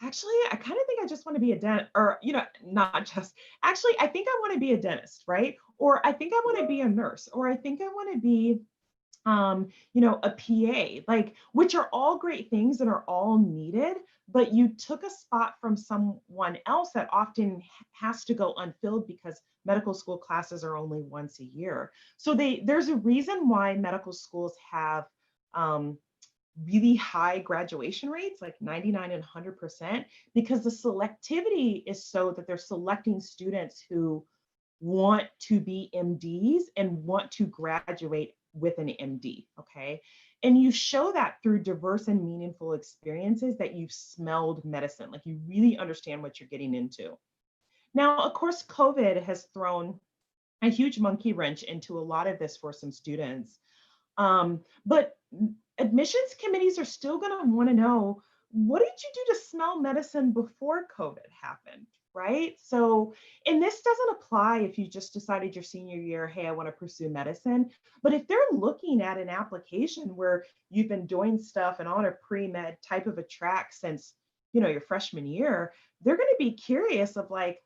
actually, I kind of think I just want to be a dentist, or, not just, actually, I think I want to be a dentist, right? Or I think I want to be a nurse, or I think I want to be, a PA, like, which are all great things and are all needed, but you took a spot from someone else that often has to go unfilled because medical school classes are only once a year. So there's a reason why medical schools have really high graduation rates, like 99 and 100%, because the selectivity is so that they're selecting students who want to be MDs and want to graduate with an MD, okay? And you show that through diverse and meaningful experiences that you've smelled medicine, like you really understand what you're getting into. Now, of course, COVID has thrown a huge monkey wrench into a lot of this for some students. But admissions committees are still going to want to know, what did you do to smell medicine before COVID happened, right? So, and this doesn't apply if you just decided your senior year, hey, I want to pursue medicine. But if they're looking at an application where you've been doing stuff and on a pre-med type of a track since, your freshman year, they're going to be curious of like,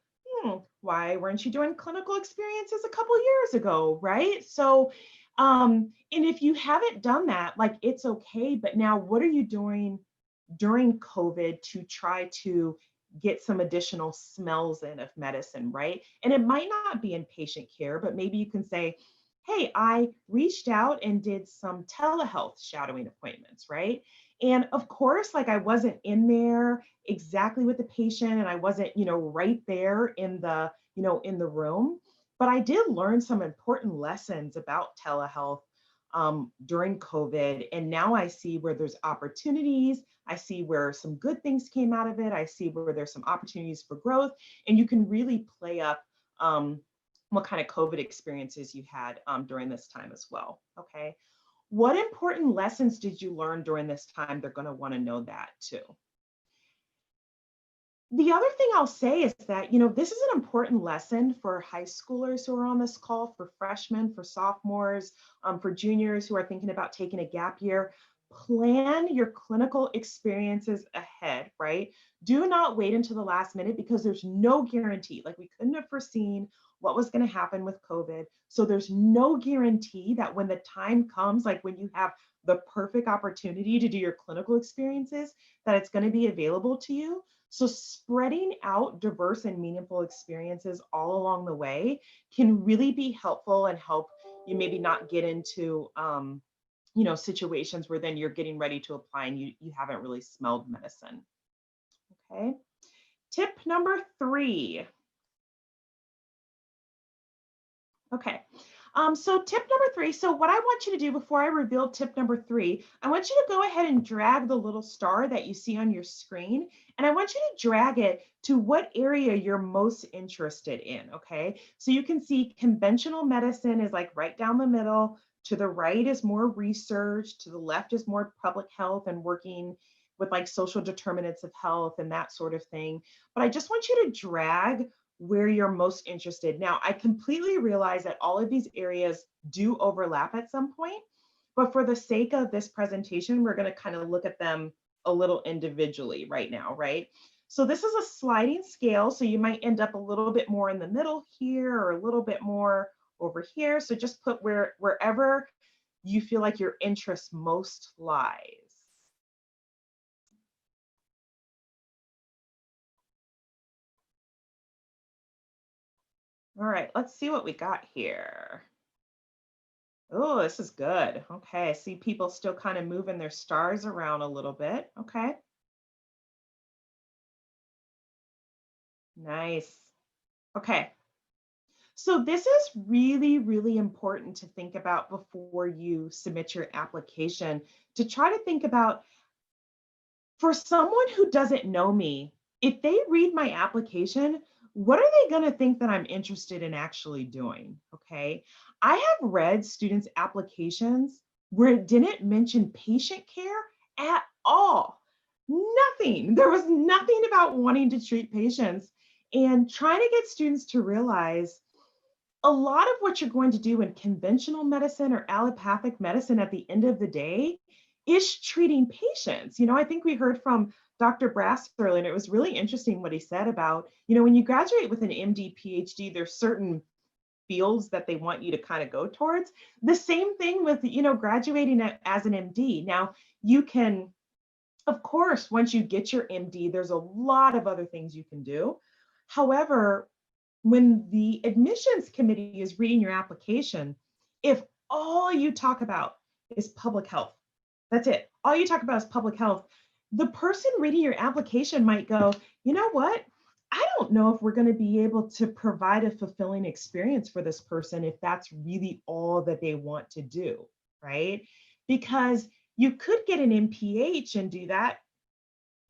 why weren't you doing clinical experiences a couple years ago, right? So, and if you haven't done that, like, it's okay, but now what are you doing during COVID to try to get some additional smells in of medicine, right? And it might not be in patient care, but maybe you can say, hey, I reached out and did some telehealth shadowing appointments, right? And of course, like, I wasn't in there exactly with the patient and I wasn't, right there in the, in the room, but I did learn some important lessons about telehealth during COVID. And now I see where there's opportunities. I see where some good things came out of it. I see where there's some opportunities for growth. And you can really play up what kind of COVID experiences you had during this time as well, okay? What important lessons did you learn during this time? They're gonna wanna know that too. The other thing I'll say is that, this is an important lesson for high schoolers who are on this call, for freshmen, for sophomores, for juniors who are thinking about taking a gap year. Plan your clinical experiences ahead, right? Do not wait until the last minute because there's no guarantee. Like, we couldn't have foreseen what was going to happen with COVID. So there's no guarantee that when the time comes, like when you have the perfect opportunity to do your clinical experiences, that it's going to be available to you. So spreading out diverse and meaningful experiences all along the way can really be helpful and help you maybe not get into situations where then you're getting ready to apply and you haven't really smelled medicine. Okay. Tip number 3. Okay. So tip number 3, so what I want you to do before I reveal tip number 3, I want you to go ahead and drag the little star that you see on your screen, and I want you to drag it to what area you're most interested in, okay? So you can see conventional medicine is like right down the middle, to the right is more research, to the left is more public health and working with like social determinants of health and that sort of thing. But I just want you to drag where you're most interested. Now, I completely realize that all of these areas do overlap at some point, but for the sake of this presentation, we're going to kind of look at them a little individually right now, right? So this is a sliding scale, so you might end up a little bit more in the middle here or a little bit more over here. So just put wherever you feel like your interest most lies. All right, let's see what we got here. Oh, this is good. Okay, I see people still kind of moving their stars around a little bit. Okay. Nice. Okay. So this is really, really important to think about before you submit your application, to try to think about, for someone who doesn't know me, if they read my application, what are they going to think that I'm interested in actually doing? Okay. I have read students' applications where it didn't mention patient care at all. Nothing. There was nothing about wanting to treat patients, and trying to get students to realize a lot of what you're going to do in conventional medicine or allopathic medicine at the end of the day is treating patients. I think we heard from Dr. Brasser, and it was really interesting what he said about, you know, when you graduate with an MD, PhD, there's certain fields that they want you to kind of go towards. The same thing with, you know, graduating as an MD. Now, you can, of course, once you get your MD, there's a lot of other things you can do. However, when the admissions committee is reading your application, if all you talk about is public health, that's it. All you talk about is public health, the person reading your application might go, you know what? I don't know if we're going to be able to provide a fulfilling experience for this person if that's really all that they want to do, right? Because you could get an MPH and do that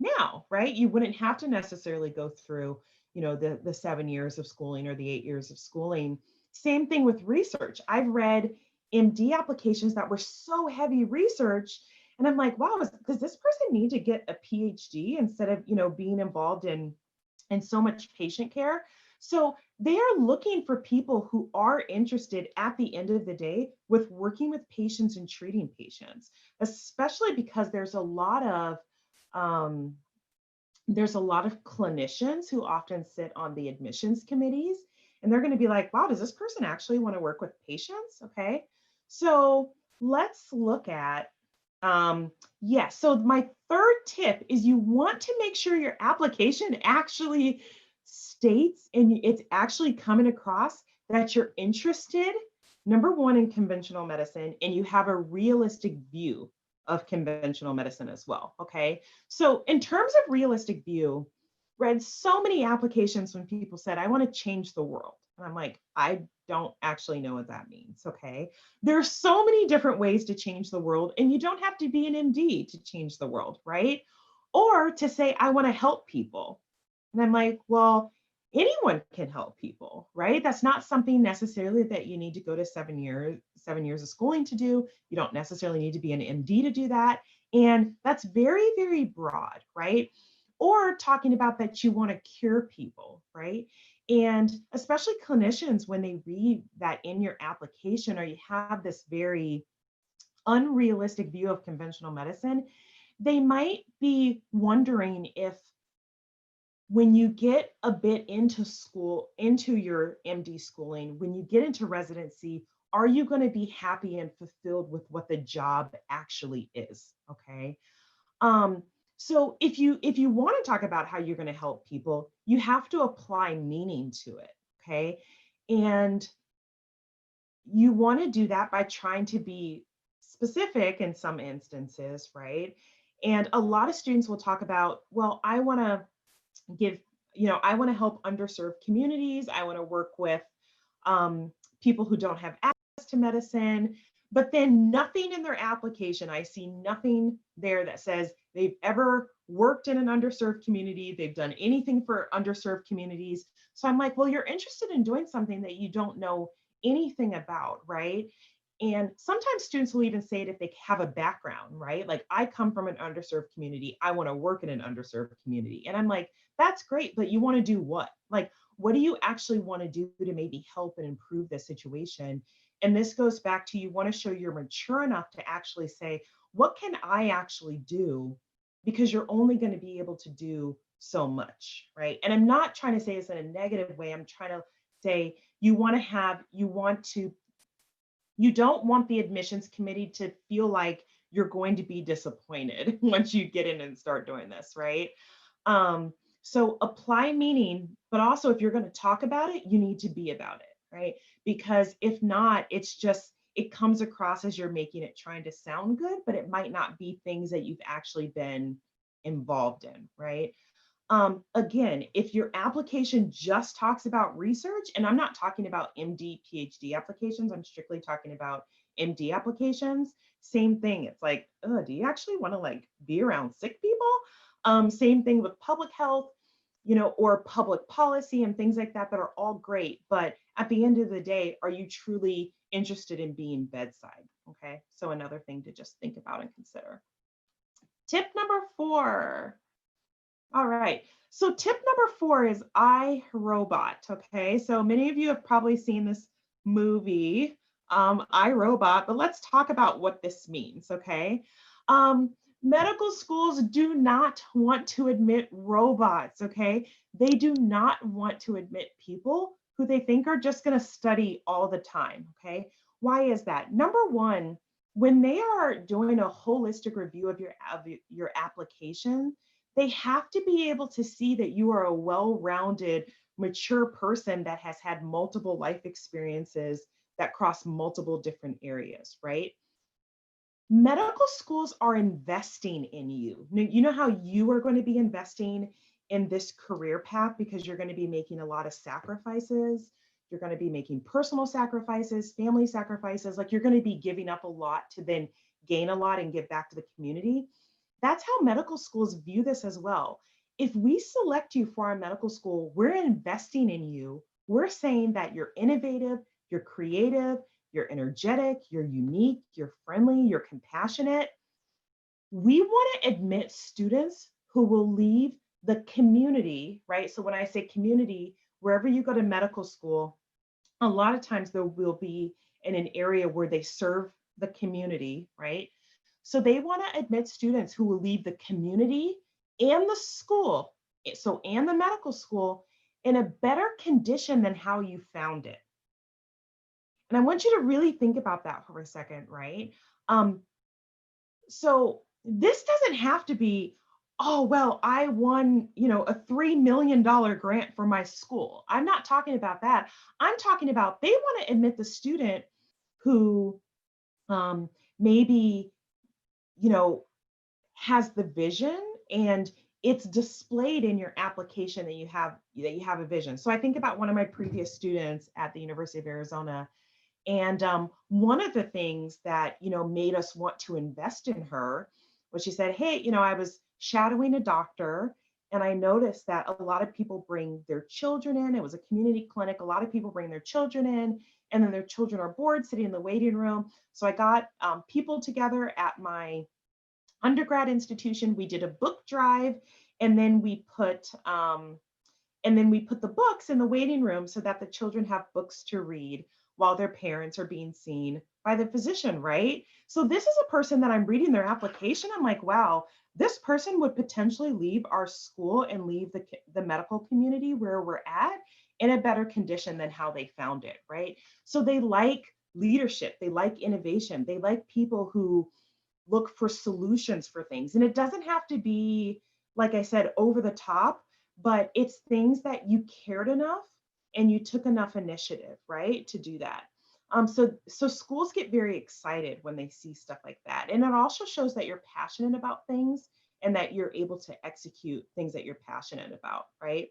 now, right? You wouldn't have to necessarily go through, you know, the 7 years of schooling or the 8 years of schooling. Same thing with research. I've read MD applications that were so heavy research, and I'm like, wow, does this person need to get a PhD instead of, you know, being involved in so much patient care? So they are looking for people who are interested at the end of the day with working with patients and treating patients, especially because there's a lot of clinicians who often sit on the admissions committees, and they're going to be like, wow, does this person actually want to work with patients? Okay, so let's look at, so my third tip is you want to make sure your application actually states and it's actually coming across that you're interested, number one, in conventional medicine, and you have a realistic view of conventional medicine as well, okay? So in terms of realistic view, read so many applications when people said, I want to change the world. And I'm like, I don't actually know what that means, okay? There's so many different ways to change the world, and you don't have to be an MD to change the world, right? Or to say, I want to help people. And I'm like, well, anyone can help people, right? That's not something necessarily that you need to go to 7 years of schooling to do. You don't necessarily need to be an MD to do that. And that's very, very broad, right? Or talking about that you want to cure people, right? And especially clinicians, when they read that in your application, or you have this very unrealistic view of conventional medicine, they might be wondering if when you get a bit into school, into your MD schooling, when you get into residency, are you going to be happy and fulfilled with what the job actually is? Okay. So if you want to talk about how you're going to help people, you have to apply meaning to it. Okay. And you want to do that by trying to be specific in some instances, right? And a lot of students will talk about, well, I want to I want to help underserved communities. I want to work with people who don't have access to medicine, but then nothing in their application, I see nothing there that says they've ever worked in an underserved community, they've done anything for underserved communities. So I'm like, well, you're interested in doing something that you don't know anything about, right? And sometimes students will even say it if they have a background, right? Like, I come from an underserved community, I want to work in an underserved community. And I'm like, that's great, but you want to do what? Like, what do you actually want to do to maybe help and improve the situation? And this goes back to, you want to show you're mature enough to actually say, what can I actually do? Because you're only going to be able to do so much, right? And I'm not trying to say this in a negative way. I'm trying to say you don't want the admissions committee to feel like you're going to be disappointed once you get in and start doing this, right? So apply meaning, but also if you're going to talk about it, you need to be about it, right? Because if not, it comes across as you're making it trying to sound good, but it might not be things that you've actually been involved in, right? Again, if your application just talks about research, and I'm not talking about MD, PhD applications, I'm strictly talking about MD applications, same thing. It's like, oh, do you actually want to like be around sick people? Same thing with public health, or public policy and things like that are all great. But at the end of the day, are you truly interested in being bedside? Okay, so another thing to just think about and consider. Tip number 4. All right, so tip number 4 is iRobot, okay? So many of you have probably seen this movie, iRobot, but let's talk about what this means, okay? Medical schools do not want to admit robots, okay? They do not want to admit people who they think are just going to study all the time, okay? Why is that? Number one, when they are doing a holistic review of your application, they have to be able to see that you are a well-rounded, mature person that has had multiple life experiences that cross multiple different areas, right? Medical schools are investing in you. You know how you are going to be investing in this career path because you're going to be making a lot of sacrifices. You're going to be making personal sacrifices, family sacrifices, like you're going to be giving up a lot to then gain a lot and give back to the community. That's how medical schools view this as well. If we select you for our medical school, we're investing in you. We're saying that you're innovative, you're creative, you're energetic, you're unique, you're friendly, you're compassionate. We want to admit students who will leave the community, right? So when I say community, wherever you go to medical school, a lot of times there will be in an area where they serve the community, right? So they want to admit students who will leave the community and the school, so and the medical school, in a better condition than how you found it. And I want you to really think about that for a second, right? So this doesn't have to be, oh, well, I won, a $3 million grant for my school. I'm not talking about that. I'm talking about they want to admit the student who maybe, has the vision and it's displayed in your application that you have a vision. So I think about one of my previous students at the University of Arizona. And one of the things that, made us want to invest in her was she said, hey, I was shadowing a doctor and I noticed that a lot of people bring their children in. It was a community clinic. A lot of people bring their children in and then their children are bored sitting in the waiting room. So I got people together at my undergrad institution. We did a book drive and then we put the books in the waiting room so that the children have books to read while their parents are being seen by the physician, right? So this is a person that I'm reading their application. I'm like, wow, this person would potentially leave our school and leave the medical community where we're at in a better condition than how they found it, right? So they like leadership, they like innovation, they like people who look for solutions for things. And it doesn't have to be, like I said, over the top, but it's things that you cared enough and you took enough initiative, right, to do that. So schools get very excited when they see stuff like that. And it also shows that you're passionate about things and that you're able to execute things that you're passionate about, right?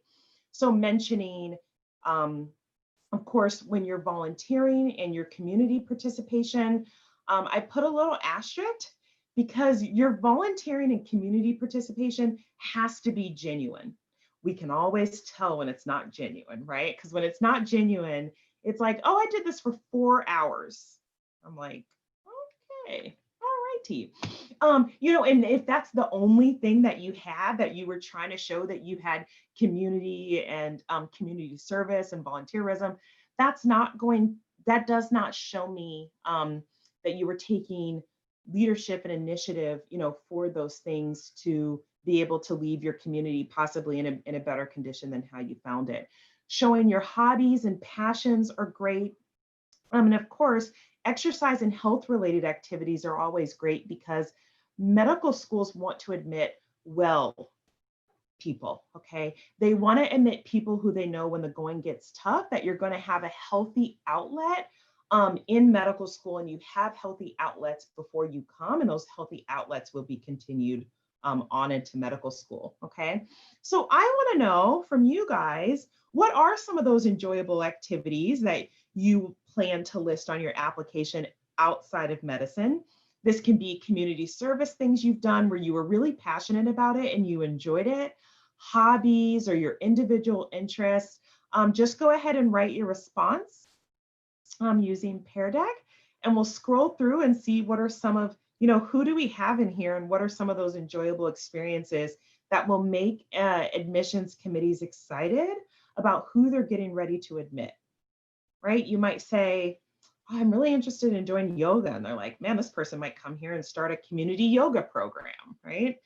So mentioning, of course, when you're volunteering and your community participation, I put a little asterisk because your volunteering and community participation has to be genuine. We can always tell when it's not genuine, right? Because when it's not genuine, it's like, oh, I did this for 4 hours. I'm like, okay, all righty. And if that's the only thing that you had, that you were trying to show that you had community and community service and volunteerism, that does not show me that you were taking leadership and initiative, for those things to be able to leave your community possibly in a better condition than how you found it. Showing your hobbies and passions are great. And of course, exercise and health related activities are always great because medical schools want to admit well people, okay? They want to admit people who they know when the going gets tough, that you're going to have a healthy outlet in medical school, and you have healthy outlets before you come, and those healthy outlets will be continued on into medical school, okay? So I want to know from you guys, what are some of those enjoyable activities that you plan to list on your application outside of medicine? This can be community service things you've done where you were really passionate about it and you enjoyed it, hobbies or your individual interests. Just go ahead and write your response using Pear Deck, and we'll scroll through and see what are some of, who do we have in here and what are some of those enjoyable experiences that will make admissions committees excited about who they're getting ready to admit, right? You might say, oh, I'm really interested in doing yoga. And they're like, man, this person might come here and start a community yoga program, right?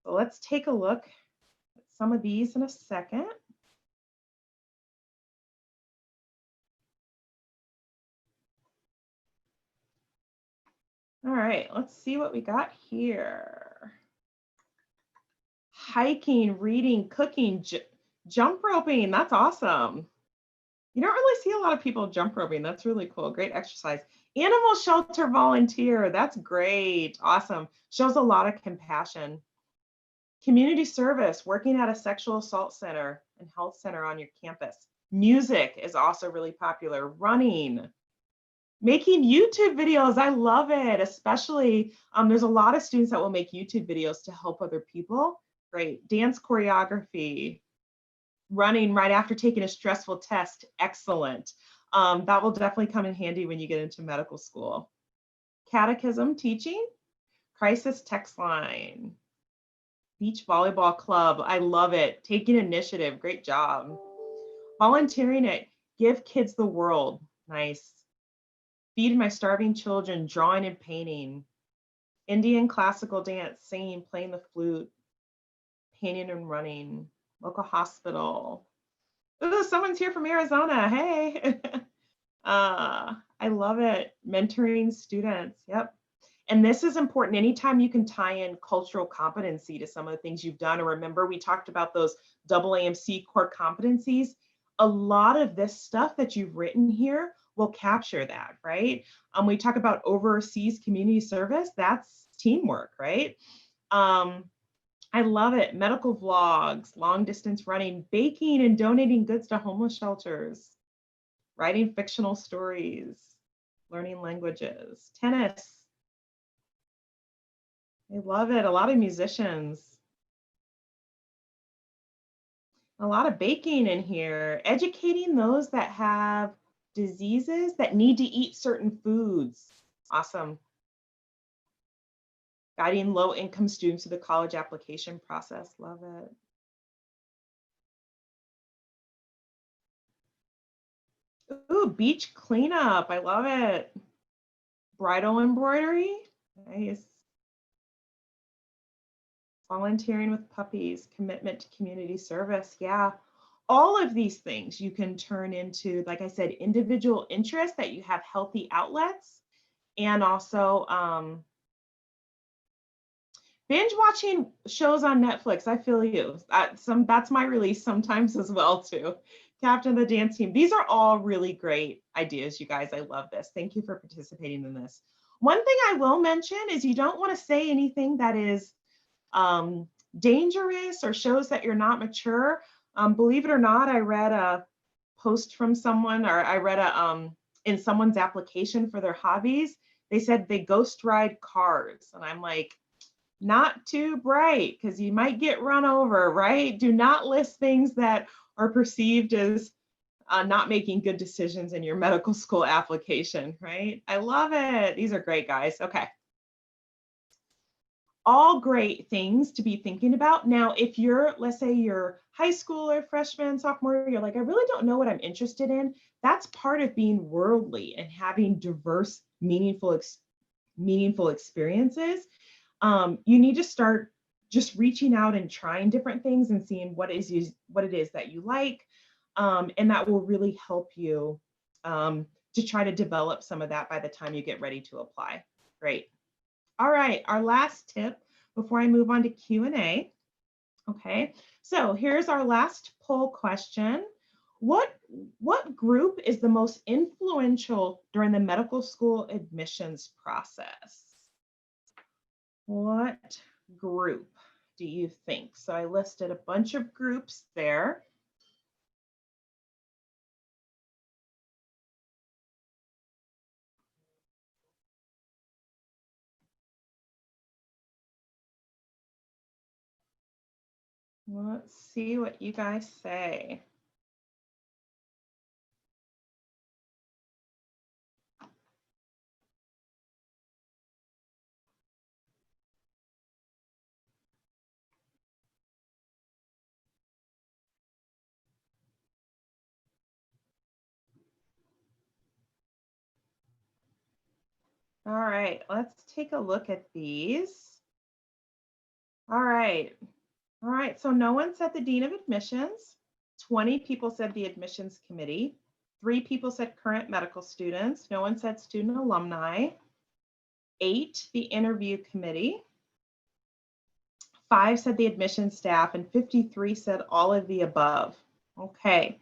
So let's take a look at some of these in a second. All right, let's see what we got here. Hiking, reading, cooking, jump roping. That's awesome. You don't really see a lot of people jump roping. That's really cool. Great exercise. Animal shelter volunteer. That's great. Awesome. Shows a lot of compassion. Community service, working at a sexual assault center and health center on your campus. Music is also really popular. Running. Making YouTube videos. I love it. Especially, there's a lot of students that will make YouTube videos to help other people. Great. Dance choreography. Running right after taking a stressful test. Excellent. That will definitely come in handy when you get into medical school. Catechism teaching. Crisis text line. Beach volleyball club. I love it. Taking initiative. Great job. Volunteering at Give Kids the World. Nice. Feed my starving children. Drawing and painting. Indian classical dance. Singing, playing the flute. Painting and running. Local hospital. Ooh, someone's here from Arizona. Hey. I love it. Mentoring students. Yep. And this is important. Anytime you can tie in cultural competency to some of the things you've done, or remember we talked about those AAMC core competencies, a lot of this stuff that you've written here will capture that, right? We talk about overseas community service, that's teamwork, right? I love it. Medical vlogs, long distance running, baking and donating goods to homeless shelters, writing fictional stories, learning languages, tennis. I love it. A lot of musicians. A lot of baking in here. Educating those that have diseases that need to eat certain foods. Awesome. Guiding low-income students through the college application process. Love it. Ooh, beach cleanup. I love it. Bridal embroidery. Nice. Volunteering with puppies, commitment to community service. Yeah, all of these things you can turn into, like I said, individual interests that you have healthy outlets, and also binge watching shows on Netflix. I feel you. That's my release sometimes as well too. Captain the Dance Team. These are all really great ideas, you guys. I love this. Thank you for participating in this. One thing I will mention is you don't want to say anything that is dangerous or shows that you're not mature. Believe it or not, I read a post from someone, or I read in someone's application for their hobbies, they said they ghost ride cars. And I'm like, not too bright, because you might get run over, right? Do not list things that are perceived as not making good decisions in your medical school application, right? I love it. These are great, guys. Okay. All great things to be thinking about. Now, if you're, let's say you're high school or freshman, sophomore, you're like, I really don't know what I'm interested in. That's part of being worldly and having diverse, meaningful experiences. You need to start just reaching out and trying different things and seeing what it is that you like. And that will really help you to try to develop some of that by the time you get ready to apply. Great. All right, our last tip before I move on to Q&A. Okay, so here's our last poll question. What group is the most influential during the medical school admissions process? What group do you think? So I listed a bunch of groups there. Let's see what you guys say. All right, let's take a look at these. All right. All right, so no one said the Dean of Admissions. 20 people said the admissions committee. 3 people said current medical students. No one said student alumni. 8, the interview committee. 5 said the admissions staff, and 53 said all of the above. Okay,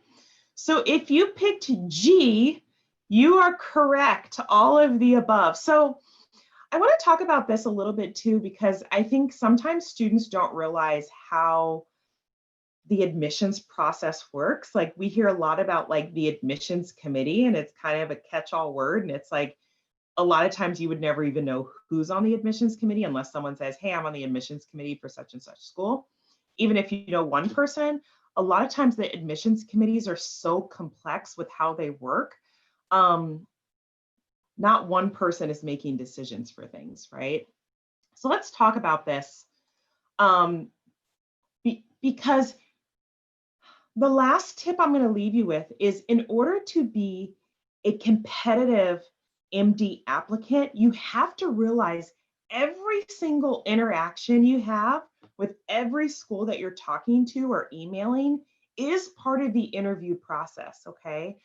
so if you picked G, you are correct, all of the above. So I want to talk about this a little bit too, because I think sometimes students don't realize how the admissions process works. Like we hear a lot about like the admissions committee, and it's kind of a catch-all word. And it's like, a lot of times you would never even know who's on the admissions committee unless someone says, hey, I'm on the admissions committee for such and such school. Even if you know one person, a lot of times the admissions committees are so complex with how they work. Not one person is making decisions for things, right? So let's talk about this because the last tip I'm going to leave you with is, in order to be a competitive MD applicant, you have to realize every single interaction you have with every school that you're talking to or emailing is part of the interview process, okay?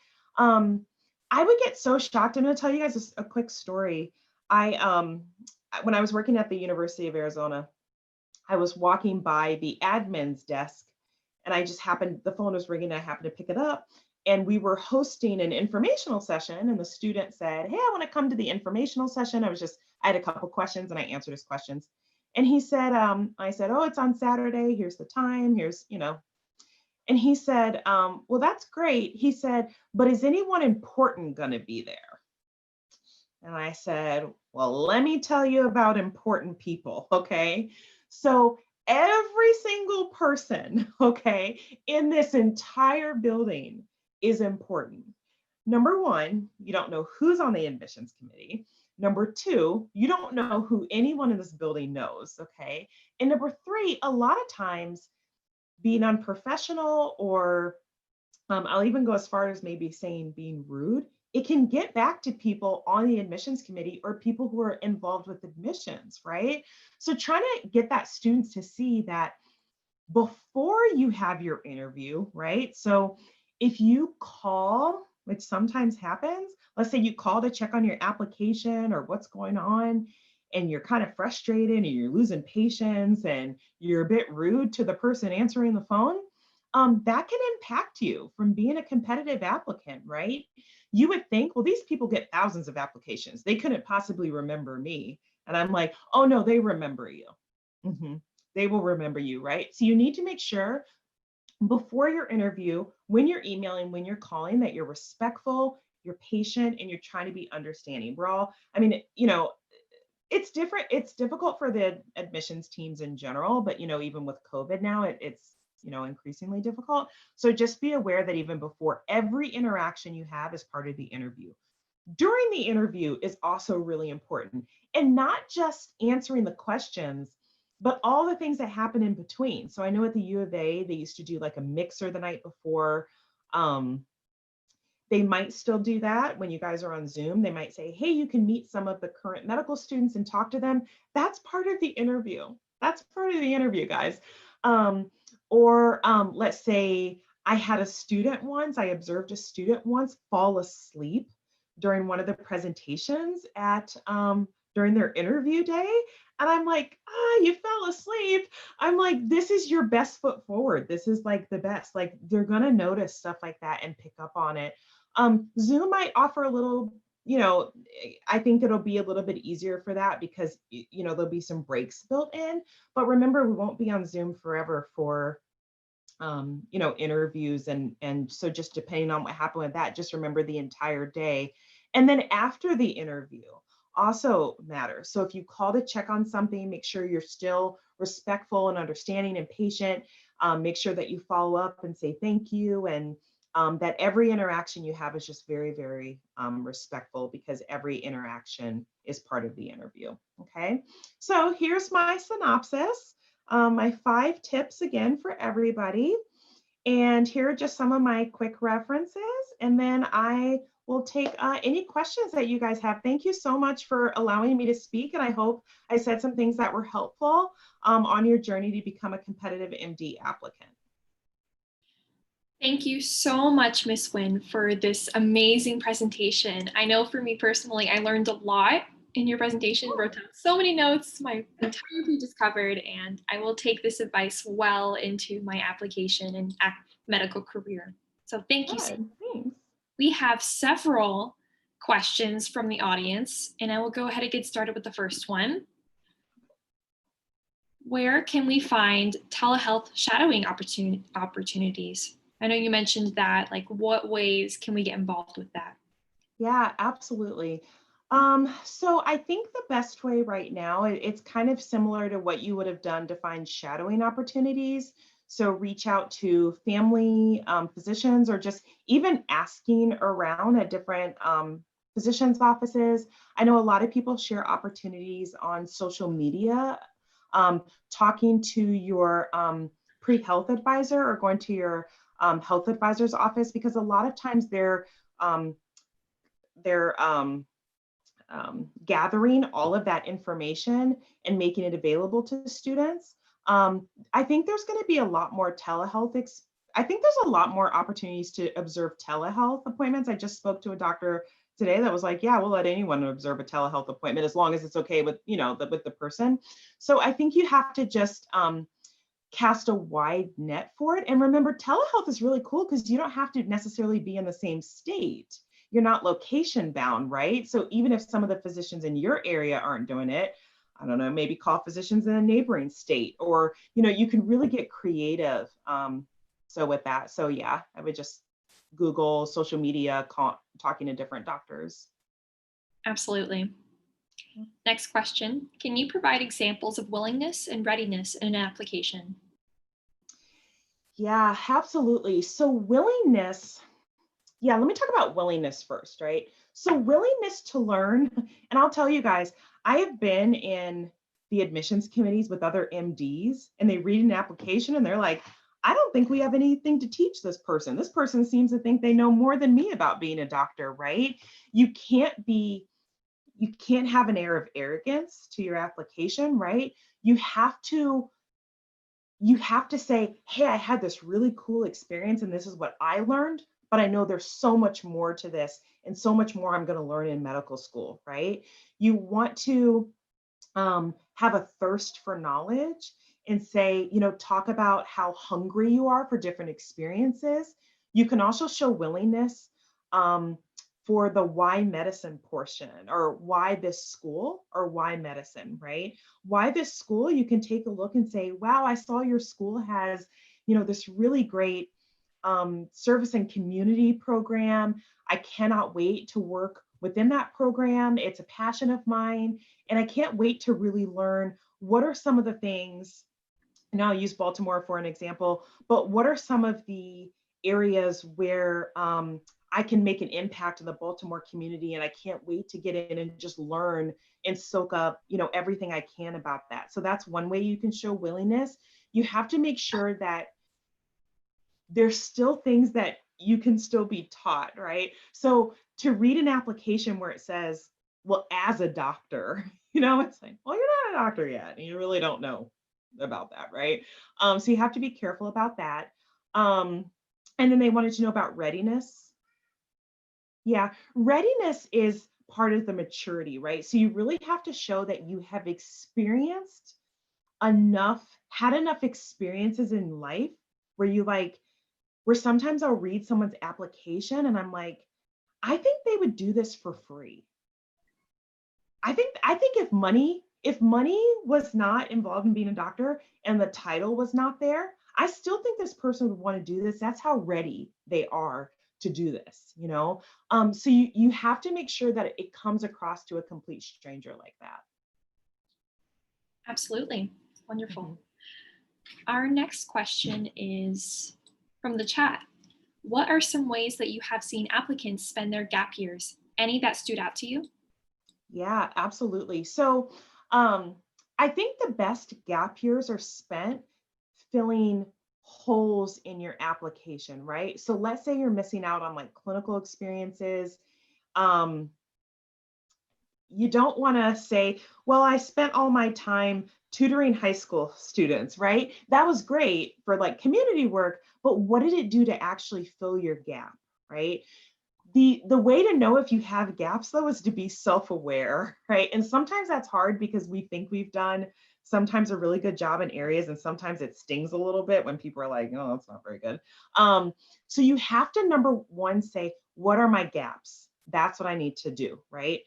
I would get so shocked. I'm going to tell you guys a quick story. When I was working at the University of Arizona, I was walking by the admin's desk, and I just happened, the phone was ringing, and I happened to pick it up. And we were hosting an informational session, and the student said, hey, I want to come to the informational session. I had a couple questions, and I answered his questions. And he said, I said, oh, it's on Saturday. Here's the time. Here's, and he said, well, that's great. He said, but is anyone important going to be there? And I said, well, let me tell you about important people, okay? So every single person, okay, in this entire building is important. Number one, you don't know who's on the admissions committee. Number two, you don't know who anyone in this building knows, okay? And number three, a lot of times being unprofessional, or I'll even go as far as maybe saying being rude, it can get back to people on the admissions committee or people who are involved with admissions, right? So trying to get that students to see that before you have your interview, right? So if you call, which sometimes happens, let's say you call to check on your application or what's going on, and you're kind of frustrated and you're losing patience and you're a bit rude to the person answering the phone, that can impact you from being a competitive applicant, right? You would think, well, these people get thousands of applications. They couldn't possibly remember me. And I'm like, oh no, they remember you. They will remember you, right? So you need to make sure before your interview, when you're emailing, when you're calling, that you're respectful, you're patient, and you're trying to be understanding. We're all, I mean, it's different. It's difficult for the admissions teams in general, but even with COVID now, it's increasingly difficult. So just be aware that even before every interaction you have is part of the interview. During the interview is also really important, and not just answering the questions, but all the things that happen in between. So I know at the U of A, they used to do like a mixer the night before. They might still do that when you guys are on Zoom. They might say, hey, you can meet some of the current medical students and talk to them. That's part of the interview. That's part of the interview, guys. Or let's say I had a student once, I observed a student once fall asleep during one of the presentations at during their interview day. And I'm like, you fell asleep. I'm like, this is your best foot forward. This is like the best. Like, they're gonna notice stuff like that and pick up on it. Zoom might offer a little, I think it'll be a little bit easier for that because, there'll be some breaks built in. But remember, we won't be on Zoom forever for, interviews. And so just depending on what happened with that, just remember the entire day. And then after the interview also matters. So if you call to check on something, make sure you're still respectful and understanding and patient. Make sure that you follow up and say thank you, and that every interaction you have is just very, very respectful, because every interaction is part of the interview, okay? So here's my synopsis, my 5 tips again for everybody. And here are just some of my quick references. And then I we'll take any questions that you guys have. Thank you so much for allowing me to speak, and I hope I said some things that were helpful on your journey to become a competitive MD applicant. Thank you so much, Ms. Wynn, for this amazing presentation. I know for me personally, I learned a lot in your presentation, wrote down so many notes, my entire page is covered, and I will take this advice well into my application and medical career. So thank you. Good, thanks. We have several questions from the audience, and I will go ahead and get started with the first one. Where can we find telehealth shadowing opportunities? I know you mentioned that, like what ways can we get involved with that? Yeah, absolutely. So I think the best way right now, it's kind of similar to what you would have done to find shadowing opportunities. So reach out to family physicians, or just even asking around at different physicians' offices. I know a lot of people share opportunities on social media, talking to your pre-health advisor or going to your health advisor's office, because a lot of times they're gathering all of that information and making it available to students. I think there's going to be a lot more telehealth. I think there's a lot more opportunities to observe telehealth appointments. I just spoke to a doctor today that was like, yeah, we'll let anyone observe a telehealth appointment as long as it's okay with, with the person. So I think you have to just cast a wide net for it. And remember, telehealth is really cool because you don't have to necessarily be in the same state. You're not location bound, right? So even if some of the physicians in your area aren't doing it, I don't know, maybe call physicians in a neighboring state, or, you can really get creative. So with that, so yeah, I would just Google social media, talking to different doctors. Absolutely. Next question. Can you provide examples of willingness and readiness in an application? Yeah, absolutely. So willingness, yeah, let me talk about willingness first, right? So willingness to learn, and I'll tell you guys, I have been in the admissions committees with other MDs, and they read an application and they're like, I don't think we have anything to teach this person. This person seems to think they know more than me about being a doctor, right? You can't have an air of arrogance to your application, right? You have to say, hey, I had this really cool experience and this is what I learned, but I know there's so much more to this and so much more I'm going to learn in medical school, right? You want to have a thirst for knowledge and say, talk about how hungry you are for different experiences. You can also show willingness for the why medicine portion, or why this school, or why medicine, right? Why this school, you can take a look and say, wow, I saw your school has, this really great service and community program. I cannot wait to work within that program. It's a passion of mine, and I can't wait to really learn what are some of the things, and I'll use Baltimore for an example, but what are some of the areas where I can make an impact in the Baltimore community, and I can't wait to get in and just learn and soak up, everything I can about that. So that's one way you can show willingness. You have to make sure that there's still things that you can still be taught, right? So to read an application where it says, well, as a doctor, it's like, well, you're not a doctor yet, and you really don't know about that, right? So you have to be careful about that. And then they wanted to know about readiness. Yeah, readiness is part of the maturity, right? So you really have to show that you have experienced had enough experiences in life where where sometimes I'll read someone's application and I'm like, I think they would do this for free. I think if money was not involved in being a doctor and the title was not there, I still think this person would want to do this. That's how ready they are to do this, So you have to make sure that it comes across to a complete stranger like that. Absolutely. Wonderful. Our next question is from the chat. What are some ways that you have seen applicants spend their gap years? Any that stood out to you? Yeah, absolutely. So I think the best gap years are spent filling holes in your application, right? So let's say you're missing out on like clinical experiences You don't want to say, well, I spent all my time tutoring high school students, right? That was great for like community work, but what did it do to actually fill your gap, right? The way to know if you have gaps though is to be self-aware, right? And sometimes that's hard because we think we've done sometimes a really good job in areas, and sometimes it stings a little bit when people are like, oh, that's not very good. So you have to, number one, say, what are my gaps? That's what I need to do, right?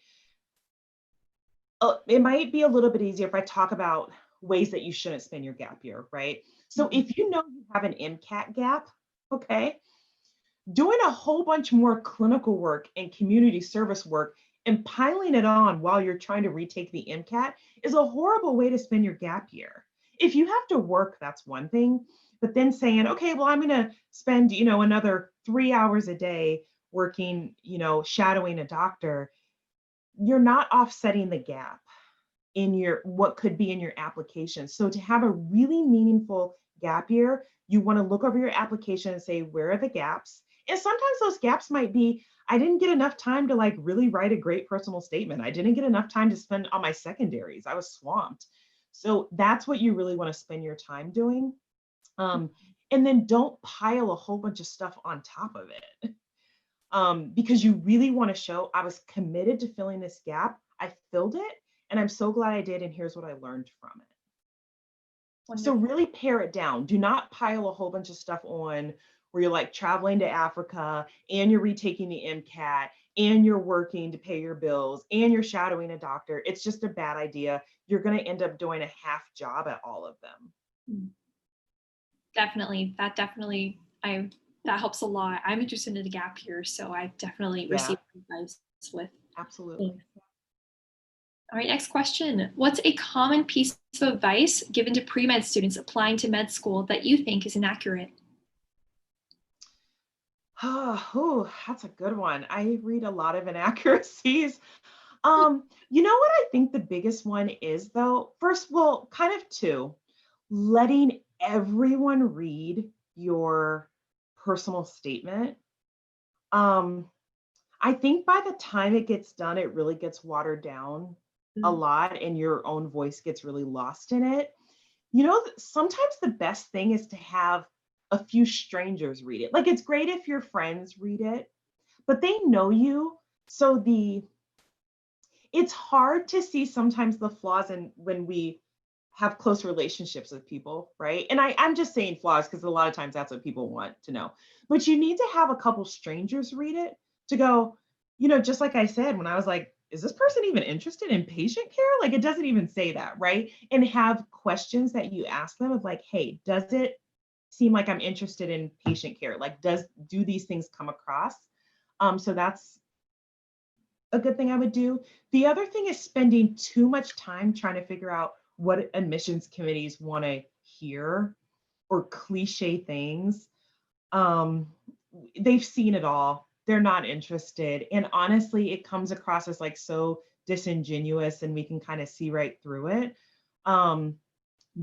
It might be a little bit easier if I talk about ways that you shouldn't spend your gap year, right? So if you know you have an MCAT gap, okay, doing a whole bunch more clinical work and community service work and piling it on while you're trying to retake the MCAT is a horrible way to spend your gap year. If you have to work, that's one thing, but then saying, okay, well, I'm going to spend, another 3 hours a day working, shadowing a doctor, you're not offsetting the gap in your, what could be in your application. So to have a really meaningful gap year, you want to look over your application and say, where are the gaps? And sometimes those gaps might be, I didn't get enough time to like really write a great personal statement. I didn't get enough time to spend on my secondaries. I was swamped. So that's what you really want to spend your time doing. And then don't pile a whole bunch of stuff on top of it. Because you really want to show I was committed to filling this gap. I filled it, and I'm so glad I did. And here's what I learned from it. Wonderful. So really pare it down. Do not pile a whole bunch of stuff on where you're like traveling to Africa and you're retaking the MCAT and you're working to pay your bills and you're shadowing a doctor. It's just a bad idea. You're going to end up doing a half job at all of them. Definitely. That helps a lot. I'm interested in the gap here, so I've definitely received advice with. Absolutely. All right, next question. What's a common piece of advice given to pre-med students applying to med school that you think is inaccurate? Oh, that's a good one. I read a lot of inaccuracies. You know what I think the biggest one is though? First, well, kind of two, letting everyone read your personal statement. I think by the time it gets done, it really gets watered down a lot and your own voice gets really lost in it. Sometimes the best thing is to have a few strangers read it. Like it's great if your friends read it, but they know you. So it's hard to see sometimes the flaws in when we have close relationships with people, right? And I'm just saying flaws because a lot of times that's what people want to know. But you need to have a couple strangers read it to go, just like I said, when I was like, is this person even interested in patient care? Like it doesn't even say that, right? And have questions that you ask them of like, hey, does it seem like I'm interested in patient care? Like, do these things come across? So that's a good thing I would do. The other thing is spending too much time trying to figure out what admissions committees want to hear or cliche things. They've seen it all. They're not interested. And honestly, it comes across as like so disingenuous and we can kind of see right through it.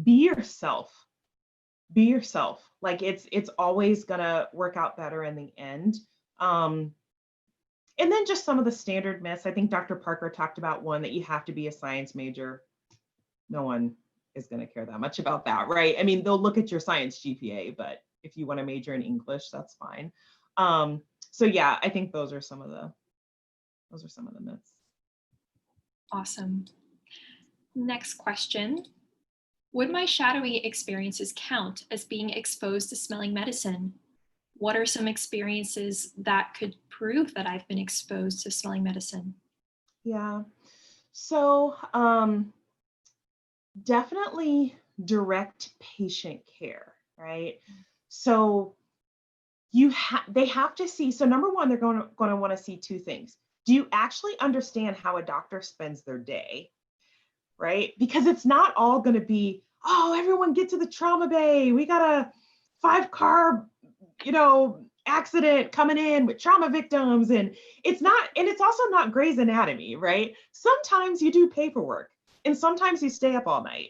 Be yourself. Be yourself. Like it's always gonna work out better in the end. And then just some of the standard myths. I think Dr. Parker talked about one, that you have to be a science major. No one is going to care that much about that, right? I mean, they'll look at your science GPA, but if you want to major in English, that's fine. So yeah, I think those are some of the myths. Awesome. Next question. Would my shadowing experiences count as being exposed to smelling medicine? What are some experiences that could prove that I've been exposed to smelling medicine? Yeah, so definitely direct patient care, right? So they have to see, so number one, they're going to want to see two things. Do you actually understand how a doctor spends their day, right? Because it's not all going to be, oh, everyone get to the trauma bay. We got a 5-car, accident coming in with trauma victims. And it's also not Grey's Anatomy, right? Sometimes you do paperwork and sometimes you stay up all night.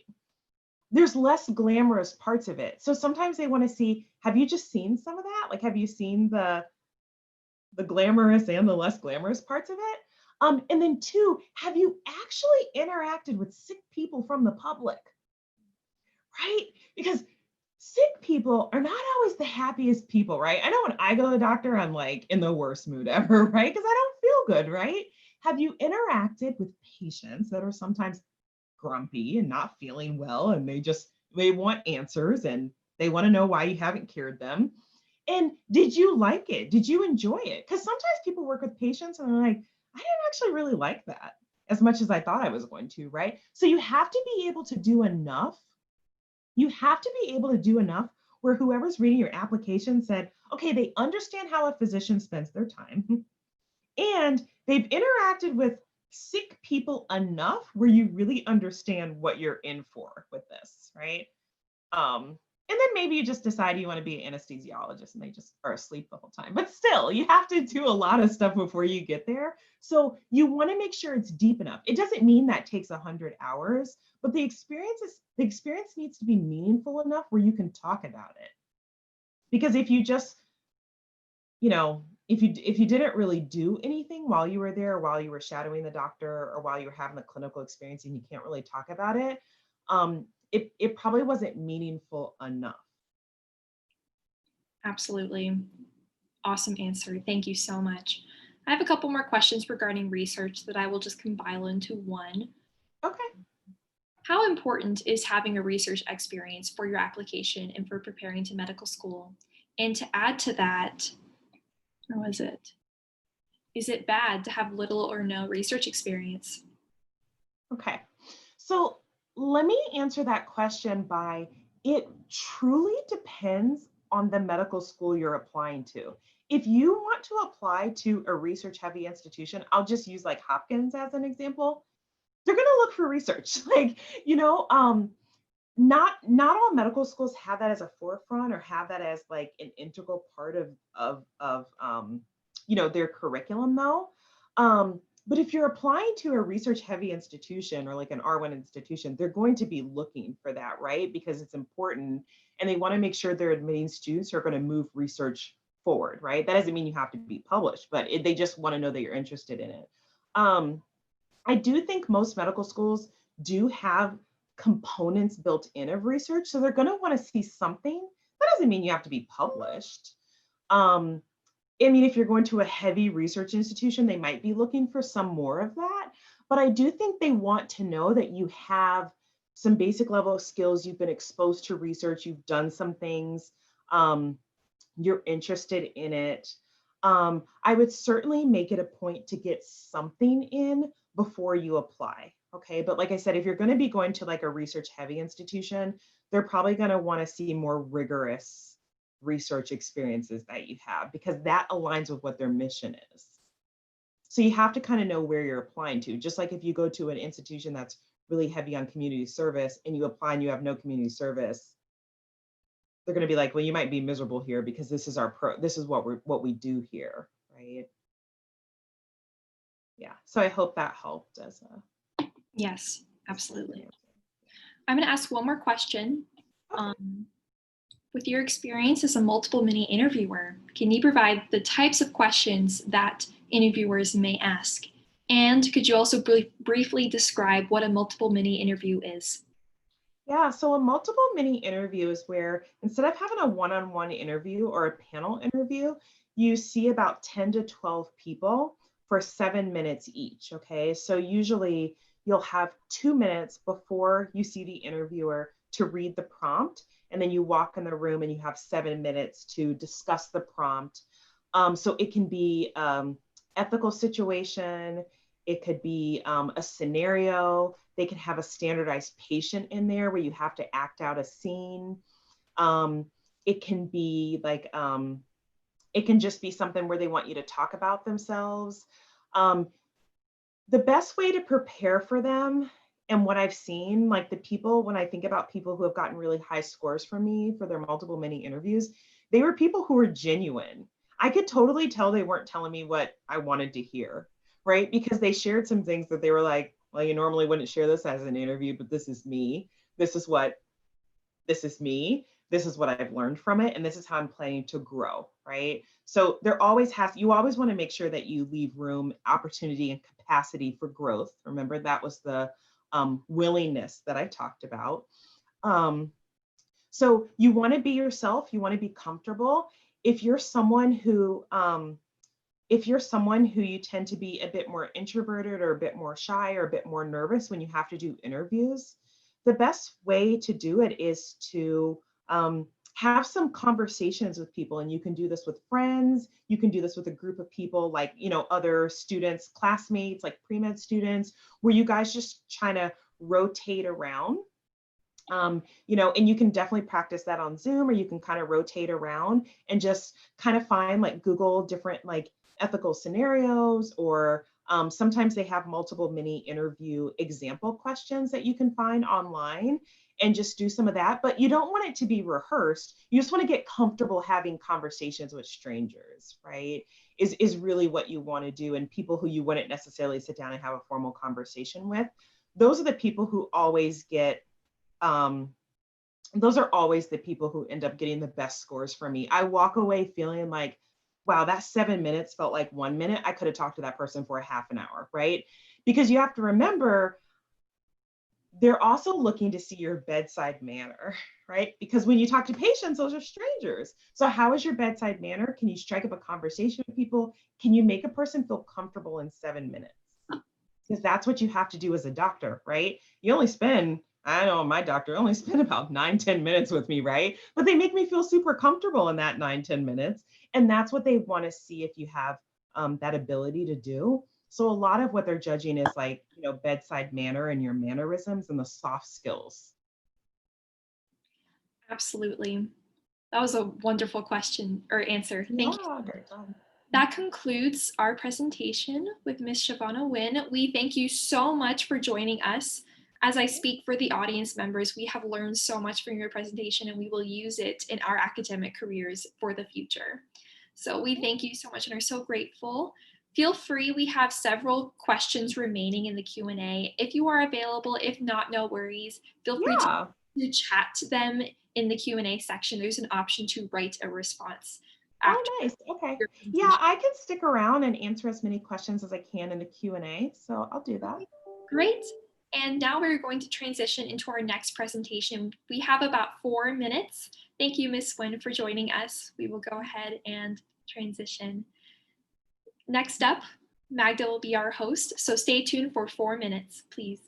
There's less glamorous parts of it. So sometimes they want to see, have you just seen some of that? Like, have you seen the the glamorous and the less glamorous parts of it. And then 2, have you actually interacted with sick people from the public, right? Because sick people are not always the happiest people, right? I know when I go to the doctor, I'm like in the worst mood ever, right? Because I don't feel good, right? Have you interacted with patients that are sometimes grumpy and not feeling well, and they want answers and they want to know why you haven't cured them? And did you like it? Did you enjoy it? Because sometimes people work with patients and they're like, I didn't actually really like that as much as I thought I was going to, right? So you have to be able to do enough. You have to be able to do enough where whoever's reading your application said, okay, they understand how a physician spends their time and they've interacted with sick people enough where you really understand what you're in for with this, right? And then maybe you just decide you want to be an anesthesiologist and they just are asleep the whole time. But still, you have to do a lot of stuff before you get there. So you want to make sure it's deep enough. It doesn't mean that takes 100 hours, but the experience needs to be meaningful enough where you can talk about it. Because if you just, if you didn't really do anything while you were there, while you were shadowing the doctor, or while you were having the clinical experience and you can't really talk about it, it probably wasn't meaningful enough. Absolutely. Awesome answer. Thank you so much. I have a couple more questions regarding research that I will just compile into one. Okay. How important is having a research experience for your application and for preparing to medical school? And to add to that, or was it? Is it bad to have little or no research experience? Okay. So let me answer that question by, it truly depends on the medical school you're applying to. If you want to apply to a research heavy institution, I'll just use like Hopkins as an example. They're going to look for research. Not all medical schools have that as a forefront or have that as like an integral part of their curriculum though. But if you're applying to a research heavy institution or like an R1 institution, they're going to be looking for that, right? Because it's important and they want to make sure they're admitting students who are going to move research forward, right? That doesn't mean you have to be published, but they just want to know that you're interested in it. I do think most medical schools do have components built in of research. So they're going to want to see something. That doesn't mean you have to be published. If you're going to a heavy research institution, they might be looking for some more of that. But I do think they want to know that you have some basic level of skills, you've been exposed to research, you've done some things, you're interested in it. I would certainly make it a point to get something in before you apply. Okay, but like I said, if you're going to be going to like a research heavy institution, they're probably going to want to see more rigorous research experiences that you have because that aligns with what their mission is. So you have to kind of know where you're applying to. Just like if you go to an institution that's really heavy on community service and you apply and you have no community service, they're going to be like, well, you might be miserable here because this is what we do here, right? Yeah. So I hope that helped as a. Yes, absolutely. I'm going to ask one more question. Okay. With your experience as a multiple mini interviewer, can you provide the types of questions that interviewers may ask? And could you also briefly describe what a multiple mini interview is? Yeah, so a multiple mini interview is where instead of having a one-on-one interview or a panel interview, you see about 10 to 12 people for 7 minutes each, okay? So usually you'll have 2 minutes before you see the interviewer to read the prompt, and then you walk in the room and you have 7 minutes to discuss the prompt. So it can be ethical situation, it could be a scenario, they can have a standardized patient in there where you have to act out a scene. It can be like, it can just be something where they want you to talk about themselves. The best way to prepare for them, and what I've seen, like the people, when I think about people who have gotten really high scores from me for their multiple mini interviews, they were people who were genuine. I could totally tell they weren't telling me what I wanted to hear, right? Because they shared some things that they were like, well, you normally wouldn't share this as an interview, but this is me. This is me. This is what I've learned from it. And this is how I'm planning to grow, right? So you always want to make sure that you leave room, opportunity, and capacity for growth. Remember, that was the willingness that I talked about. So you want to be yourself, you want to be comfortable. If you're someone who you tend to be a bit more introverted or a bit more shy or a bit more nervous when you have to do interviews, the best way to do it is to have some conversations with people. And you can do this with friends. You can do this with a group of people like, other students, classmates, like pre-med students, where you guys just try to rotate around. And you can definitely practice that on Zoom, or you can kind of rotate around and just kind of find, like, Google different like ethical scenarios, or sometimes they have multiple mini interview example questions that you can find online, and just do some of that. But you don't want it to be rehearsed. You just want to get comfortable having conversations with strangers, right? Is really what you want to do. And people who you wouldn't necessarily sit down and have a formal conversation with, those are the people who always get those are always the people who end up getting the best scores for me. I walk away feeling like, wow, that 7 minutes felt like 1 minute. I could have talked to that person for a half an hour, right? Because you have to remember, they're also looking to see your bedside manner, right? Because when you talk to patients, those are strangers. So how is your bedside manner? Can you strike up a conversation with people? Can you make a person feel comfortable in 7 minutes? Because that's what you have to do as a doctor, right? You only spend, I know my doctor only spent about 9-10 minutes with me, right? But they make me feel super comfortable in that 9-10 minutes. And that's what they want to see if you have that ability to do. So a lot of what they're judging is like, bedside manner and your mannerisms and the soft skills. Absolutely. That was a wonderful question or answer. Thank you. Great job. That concludes our presentation with Ms. Shavonia Wynn. We thank you so much for joining us. As I speak for the audience members, we have learned so much from your presentation, and we will use it in our academic careers for the future. So we thank you so much and are so grateful. Feel free, we have several questions remaining in the Q&A. If you are available, if not, no worries. Feel free to chat them in the Q&A section. There's an option to write a response. Oh, nice. Okay. Yeah, I can stick around and answer as many questions as I can in the Q&A. So I'll do that. Great. And now we're going to transition into our next presentation. We have about 4 minutes. Thank you, Ms. Wynn, for joining us. We will go ahead and transition. Next up, Magda will be our host. So stay tuned for 4 minutes, please.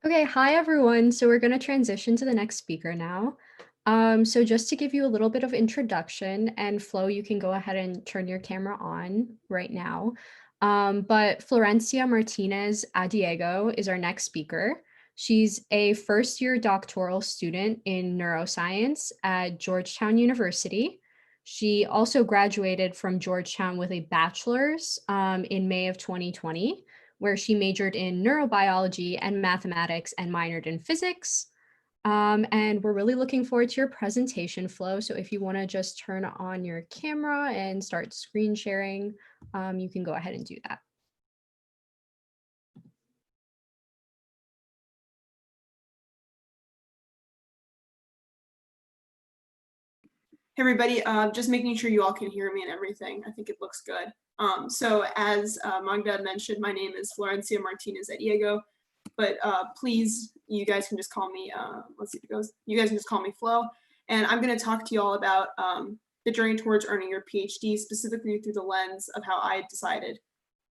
Okay, hi everyone. So we're going to transition to the next speaker now. So just to give you a little bit of introduction, and Flo, you can go ahead and turn your camera on right now. But Florencia Martinez Addiego is our next speaker. She's a first-year doctoral student in neuroscience at Georgetown University. She also graduated from Georgetown with a bachelor's in May of 2020, where she majored in neurobiology and mathematics and minored in physics. And we're really looking forward to your presentation, Flo. So if you want to just turn on your camera and start screen sharing, you can go ahead and do that. Hey everybody, just making sure you all can hear me and everything. I think it looks good. So as Magda mentioned, my name is Florencia Martinez Addiego, but please, you guys can just call me, let's see if it goes, you guys can just call me Flo. And I'm gonna talk to you all about the journey towards earning your PhD, specifically through the lens of how I decided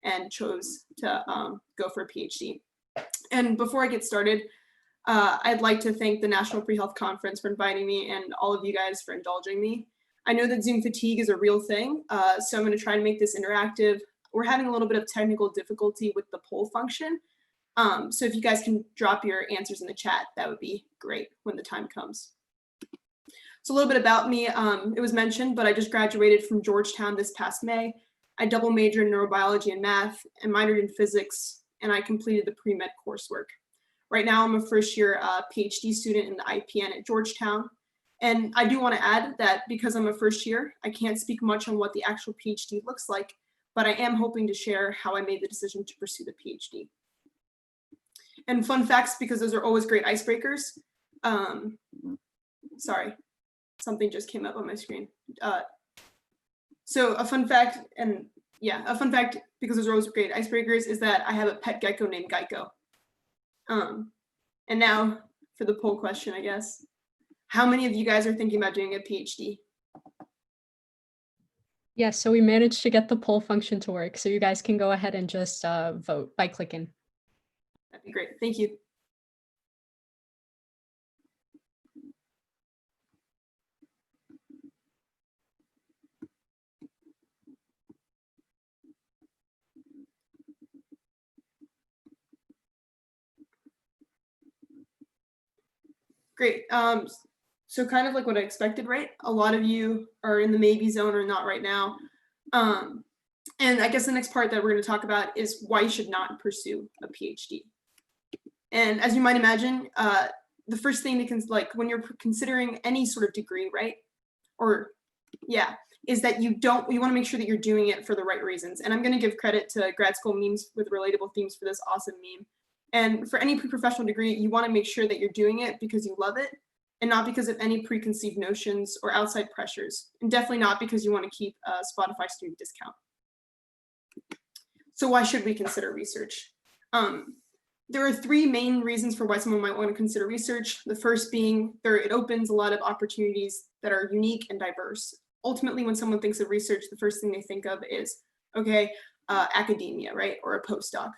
and chose to go for a PhD. And before I get started, I'd like to thank the National Pre-Health-Conference for inviting me and all of you guys for indulging me. I know that Zoom fatigue is a real thing, so I'm going to try to make this interactive. We're having a little bit of technical difficulty with the poll function, so if you guys can drop your answers in the chat, that would be great when the time comes. So a little bit about me, it was mentioned, but I just graduated from Georgetown this past May. I double majored in neurobiology and math and minored in physics, and I completed the pre-med coursework. Right now, I'm a first-year PhD student in the IPN at Georgetown. And I do want to add that because I'm a first year, I can't speak much on what the actual PhD looks like, but I am hoping to share how I made the decision to pursue the PhD. And fun facts, because those are always great icebreakers. Sorry, something just came up on my screen. So a fun fact, and yeah, a fun fact, because those are always great icebreakers, is that I have a pet gecko named Geico. And now for the poll question, I guess. How many of you guys are thinking about doing a PhD? Yes, so we managed to get the poll function to work. So you guys can go ahead and just vote by clicking. That'd be great. Thank you. Great. So kind of like what I expected, right? A lot of you are in the maybe zone or not right now. And I guess the next part that we're going to talk about is why you should not pursue a PhD. And as you might imagine, the first thing that when you're considering any sort of degree, right? Or yeah, is that you want to make sure that you're doing it for the right reasons. And I'm going to give credit to grad school memes with relatable themes for this awesome meme. And for any pre-professional degree, you want to make sure that you're doing it because you love it and not because of any preconceived notions or outside pressures, and definitely not because you want to keep a Spotify student discount. So why should we consider research? There are three main reasons for why someone might want to consider research. The first being it opens a lot of opportunities that are unique and diverse. Ultimately, when someone thinks of research, the first thing they think of is, okay, academia, right, or a postdoc.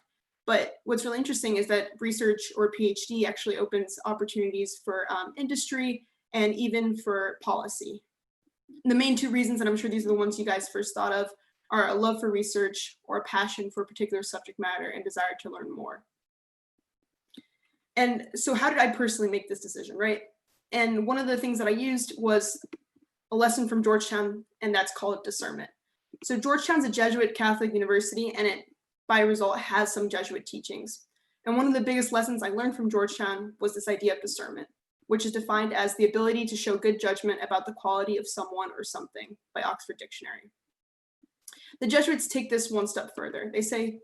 But what's really interesting is that research or PhD actually opens opportunities for industry and even for policy. The main two reasons, and I'm sure these are the ones you guys first thought of, are a love for research or a passion for a particular subject matter and desire to learn more. And so how did I personally make this decision, right? And one of the things that I used was a lesson from Georgetown, and that's called discernment. So Georgetown's a Jesuit Catholic university, and it, by result, has some Jesuit teachings. And one of the biggest lessons I learned from Georgetown was this idea of discernment, which is defined as the ability to show good judgment about the quality of someone or something by Oxford Dictionary. The Jesuits take this one step further. They say,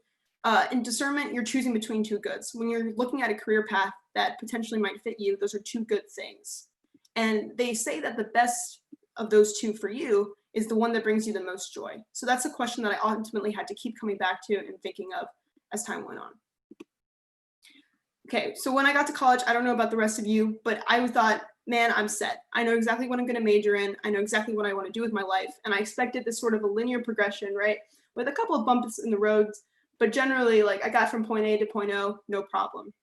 in discernment, you're choosing between two goods. When you're looking at a career path that potentially might fit you, those are two good things. And they say that the best of those two for you is the one that brings you the most joy. So that's a question that I ultimately had to keep coming back to and thinking of as time went on. Okay, so when I got to college, I don't know about the rest of you, but I thought, man, I'm set. I know exactly what I'm going to major in. I know exactly what I want to do with my life. And I expected this sort of a linear progression, right? With a couple of bumps in the roads, but generally, like, I got from point A to point O, no problem.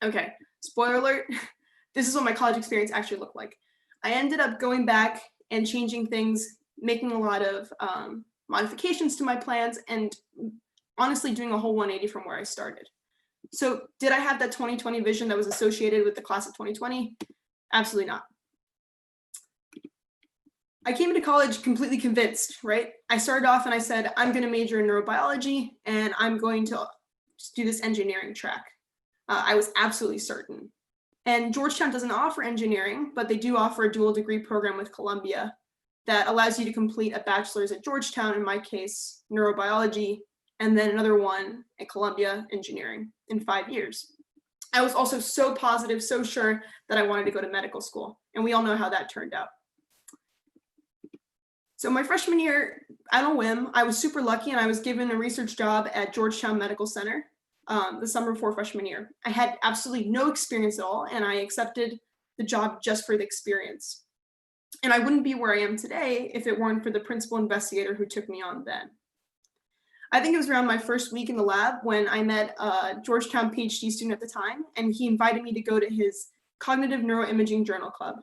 Okay, spoiler alert, this is what my college experience actually looked like. I ended up going back and changing things, making a lot of modifications to my plans, and honestly doing a whole 180 from where I started. So did I have that 2020 vision that was associated with the class of 2020? Absolutely not. I came into college completely convinced, right? I started off and I said, I'm going to major in neurobiology and I'm going to do this engineering track. I was absolutely certain. And Georgetown doesn't offer engineering, but they do offer a dual degree program with Columbia that allows you to complete a bachelor's at Georgetown, in my case, neurobiology, and then another one at Columbia, engineering, in 5 years. I was also so positive, so sure that I wanted to go to medical school, and we all know how that turned out. So my freshman year, on a whim, I was super lucky and I was given a research job at Georgetown Medical Center the summer before freshman year. I had absolutely no experience at all, and I accepted the job just for the experience. And I wouldn't be where I am today if it weren't for the principal investigator who took me on then. I think it was around my first week in the lab when I met a Georgetown PhD student at the time, and he invited me to go to his cognitive neuroimaging journal club.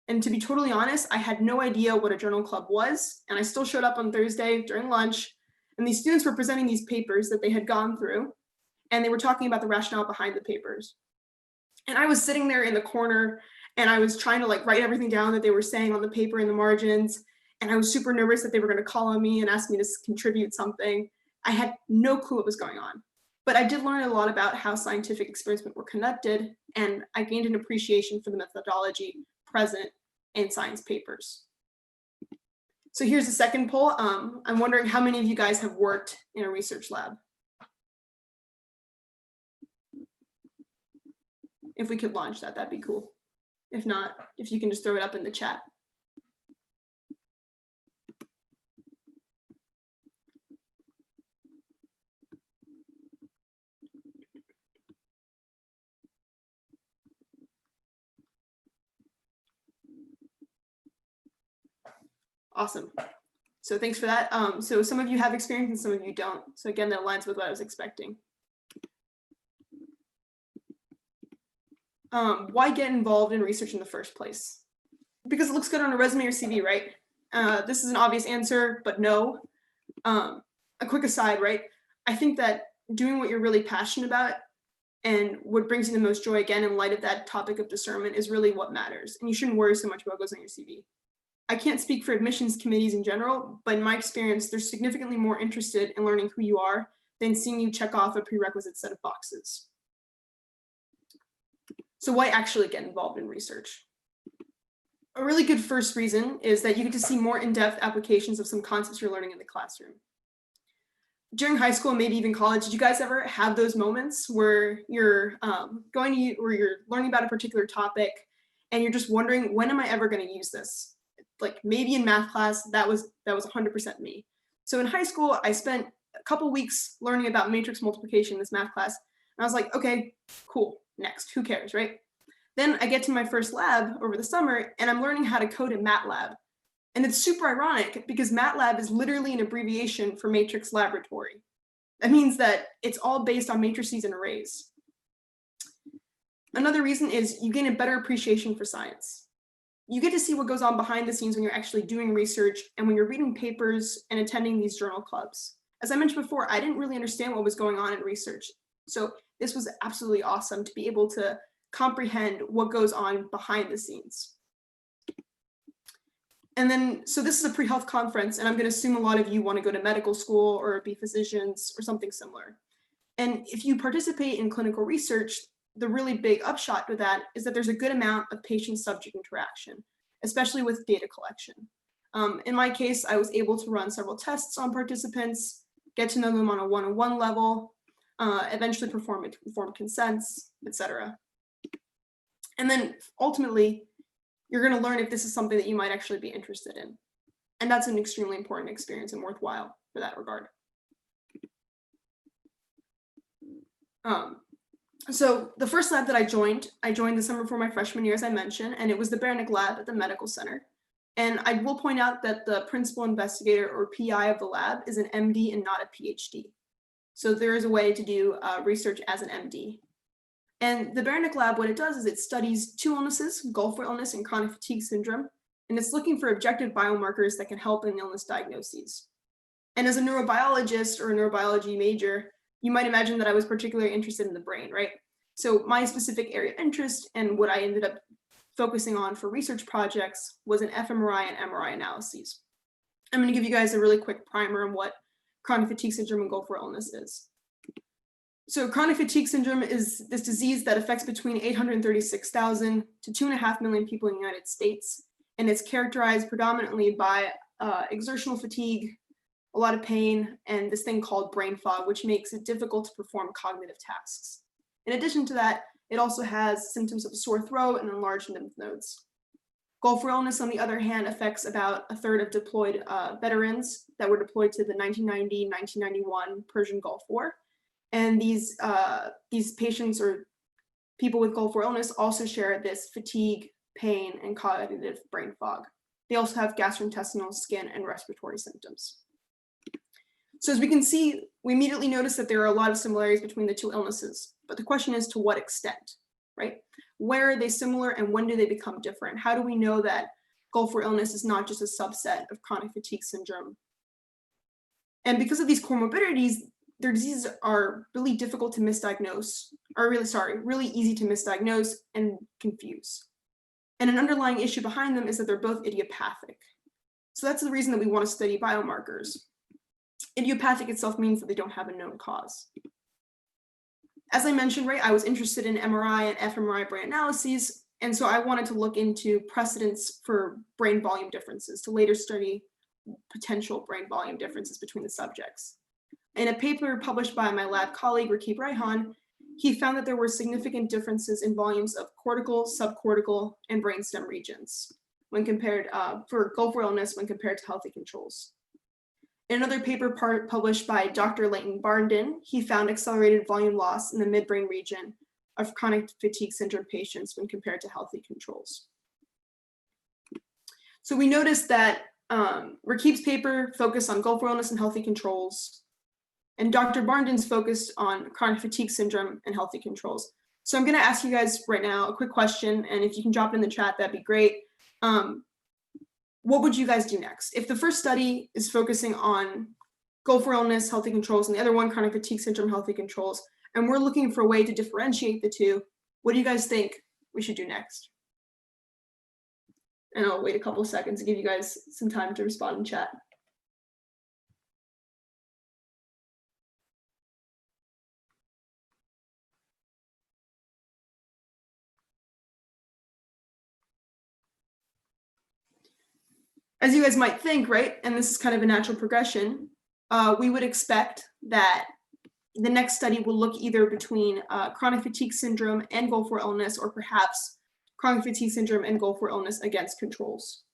And to be totally honest, I had no idea what a journal club was, and I still showed up on Thursday during lunch, and these students were presenting these papers that they had gone through, and they were talking about the rationale behind the papers. And I was sitting there in the corner, and I was trying to write everything down that they were saying on the paper in the margins, and I was super nervous that they were going to call on me and ask me to contribute something. I had no clue what was going on, but I did learn a lot about how scientific experiments were conducted, and I gained an appreciation for the methodology present in science papers. So here's the second poll. I'm wondering how many of you guys have worked in a research lab? If we could launch that, that'd be cool. If not, if you can just throw it up in the chat. Awesome. So thanks for that. So some of you have experience and some of you don't. So again, that aligns with what I was expecting. Why get involved in research in the first place? Because it looks good on a resume or CV, right? This is an obvious answer, but no. A quick aside, right? I think that doing what you're really passionate about and what brings you the most joy, again, in light of that topic of discernment, is really what matters. And you shouldn't worry so much about what goes on your CV. I can't speak for admissions committees in general, but in my experience, they're significantly more interested in learning who you are than seeing you check off a prerequisite set of boxes. So why actually get involved in research? A really good first reason is that you get to see more in-depth applications of some concepts you're learning in the classroom. During high school, maybe even college, did you guys ever have those moments where you're you're learning about a particular topic and you're just wondering, when am I ever going to use this? Like maybe in math class, that was 100% me. So in high school, I spent a couple weeks learning about matrix multiplication in this math class. And I was like, okay, cool, next, who cares, right? Then I get to my first lab over the summer and I'm learning how to code in MATLAB. And it's super ironic because MATLAB is literally an abbreviation for matrix laboratory. That means that it's all based on matrices and arrays. Another reason is you gain a better appreciation for science. You get to see what goes on behind the scenes when you're actually doing research and when you're reading papers and attending these journal clubs. As I mentioned before, I didn't really understand what was going on in research. So this was absolutely awesome to be able to comprehend what goes on behind the scenes. And then, so this is a pre-health conference, and I'm going to assume a lot of you want to go to medical school or be physicians or something similar. And if you participate in clinical research, the really big upshot to that is that there's a good amount of patient-subject interaction, especially with data collection. In my case, I was able to run several tests on participants, get to know them on a one-on-one level, eventually perform informed consents, etc. And then ultimately, you're going to learn if this is something that you might actually be interested in. And that's an extremely important experience and worthwhile for that regard. So the first lab that I joined the summer before my freshman year, as I mentioned, and it was the Brittane lab at the medical center. And I will point out that the principal investigator or PI of the lab is an MD and not a PhD. So there is a way to do research as an MD. And the Beranek lab, what it does is it studies two illnesses, Gulf War illness and chronic fatigue syndrome, and it's looking for objective biomarkers that can help in illness diagnoses. And as a neurobiologist or a neurobiology major, you might imagine that I was particularly interested in the brain, right? So my specific area of interest and what I ended up focusing on for research projects was an fMRI and MRI analyses. I'm going to give you guys a really quick primer on what chronic fatigue syndrome and Gulf War illness is. So chronic fatigue syndrome is this disease that affects between 836,000 to 2.5 million people in the United States. And it's characterized predominantly by exertional fatigue, a lot of pain, and this thing called brain fog, which makes it difficult to perform cognitive tasks. In addition to that, it also has symptoms of a sore throat and enlarged lymph nodes. Gulf War illness, on the other hand, affects about a third of deployed veterans that were deployed to the 1990-1991 Persian Gulf War. And these patients or people with Gulf War illness also share this fatigue, pain, and cognitive brain fog. They also have gastrointestinal, skin, and respiratory symptoms. So as we can see, we immediately notice that there are a lot of similarities between the two illnesses, but the question is to what extent, right? Where are they similar and when do they become different? How do we know that Gulf War illness is not just a subset of chronic fatigue syndrome? And because of these comorbidities, their diseases are really difficult to misdiagnose, or really easy to misdiagnose and confuse. And an underlying issue behind them is that they're both idiopathic. So that's the reason that we want to study biomarkers. Idiopathic itself means that they don't have a known cause. As I mentioned, right, I was interested in MRI and fMRI brain analyses, and so I wanted to look into precedents for brain volume differences to later study potential brain volume differences between the subjects. In a paper published by my lab colleague, Rakib Raihan, he found that there were significant differences in volumes of cortical, subcortical, and brainstem regions when compared for Gulf War illness when compared to healthy controls. In another paper published by Dr. Leighton Barnden, he found accelerated volume loss in the midbrain region of chronic fatigue syndrome patients when compared to healthy controls. So we noticed that Rakib's paper focused on Gulf War illness and healthy controls, and Dr. Barnden's focused on chronic fatigue syndrome and healthy controls. So I'm going to ask you guys right now a quick question, and if you can drop it in the chat, that'd be great. What would you guys do next? If the first study is focusing on Gulf War illness, healthy controls, and the other one, chronic fatigue syndrome, healthy controls, and we're looking for a way to differentiate the two, what do you guys think we should do next? And I'll wait a couple of seconds to give you guys some time to respond in chat. As you guys might think, right, and this is kind of a natural progression, we would expect that the next study will look either between chronic fatigue syndrome and Gulf War illness, or perhaps chronic fatigue syndrome and Gulf War illness against controls.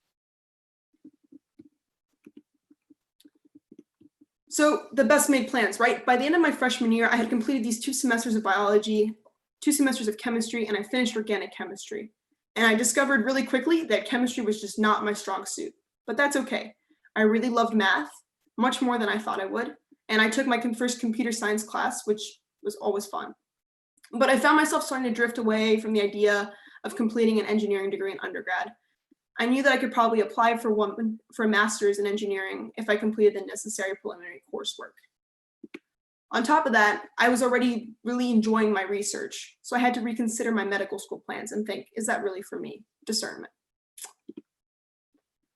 So the best made plans, right? By the end of my freshman year, I had completed these 2 semesters of biology, 2 semesters of chemistry, and I finished organic chemistry. And I discovered really quickly that chemistry was just not my strong suit. But that's okay. I really loved math, much more than I thought I would. And I took my first computer science class, which was always fun. But I found myself starting to drift away from the idea of completing an engineering degree in undergrad. I knew that I could probably apply for a master's in engineering if I completed the necessary preliminary coursework. On top of that, I was already really enjoying my research. So I had to reconsider my medical school plans and think, is that really for me? Discernment.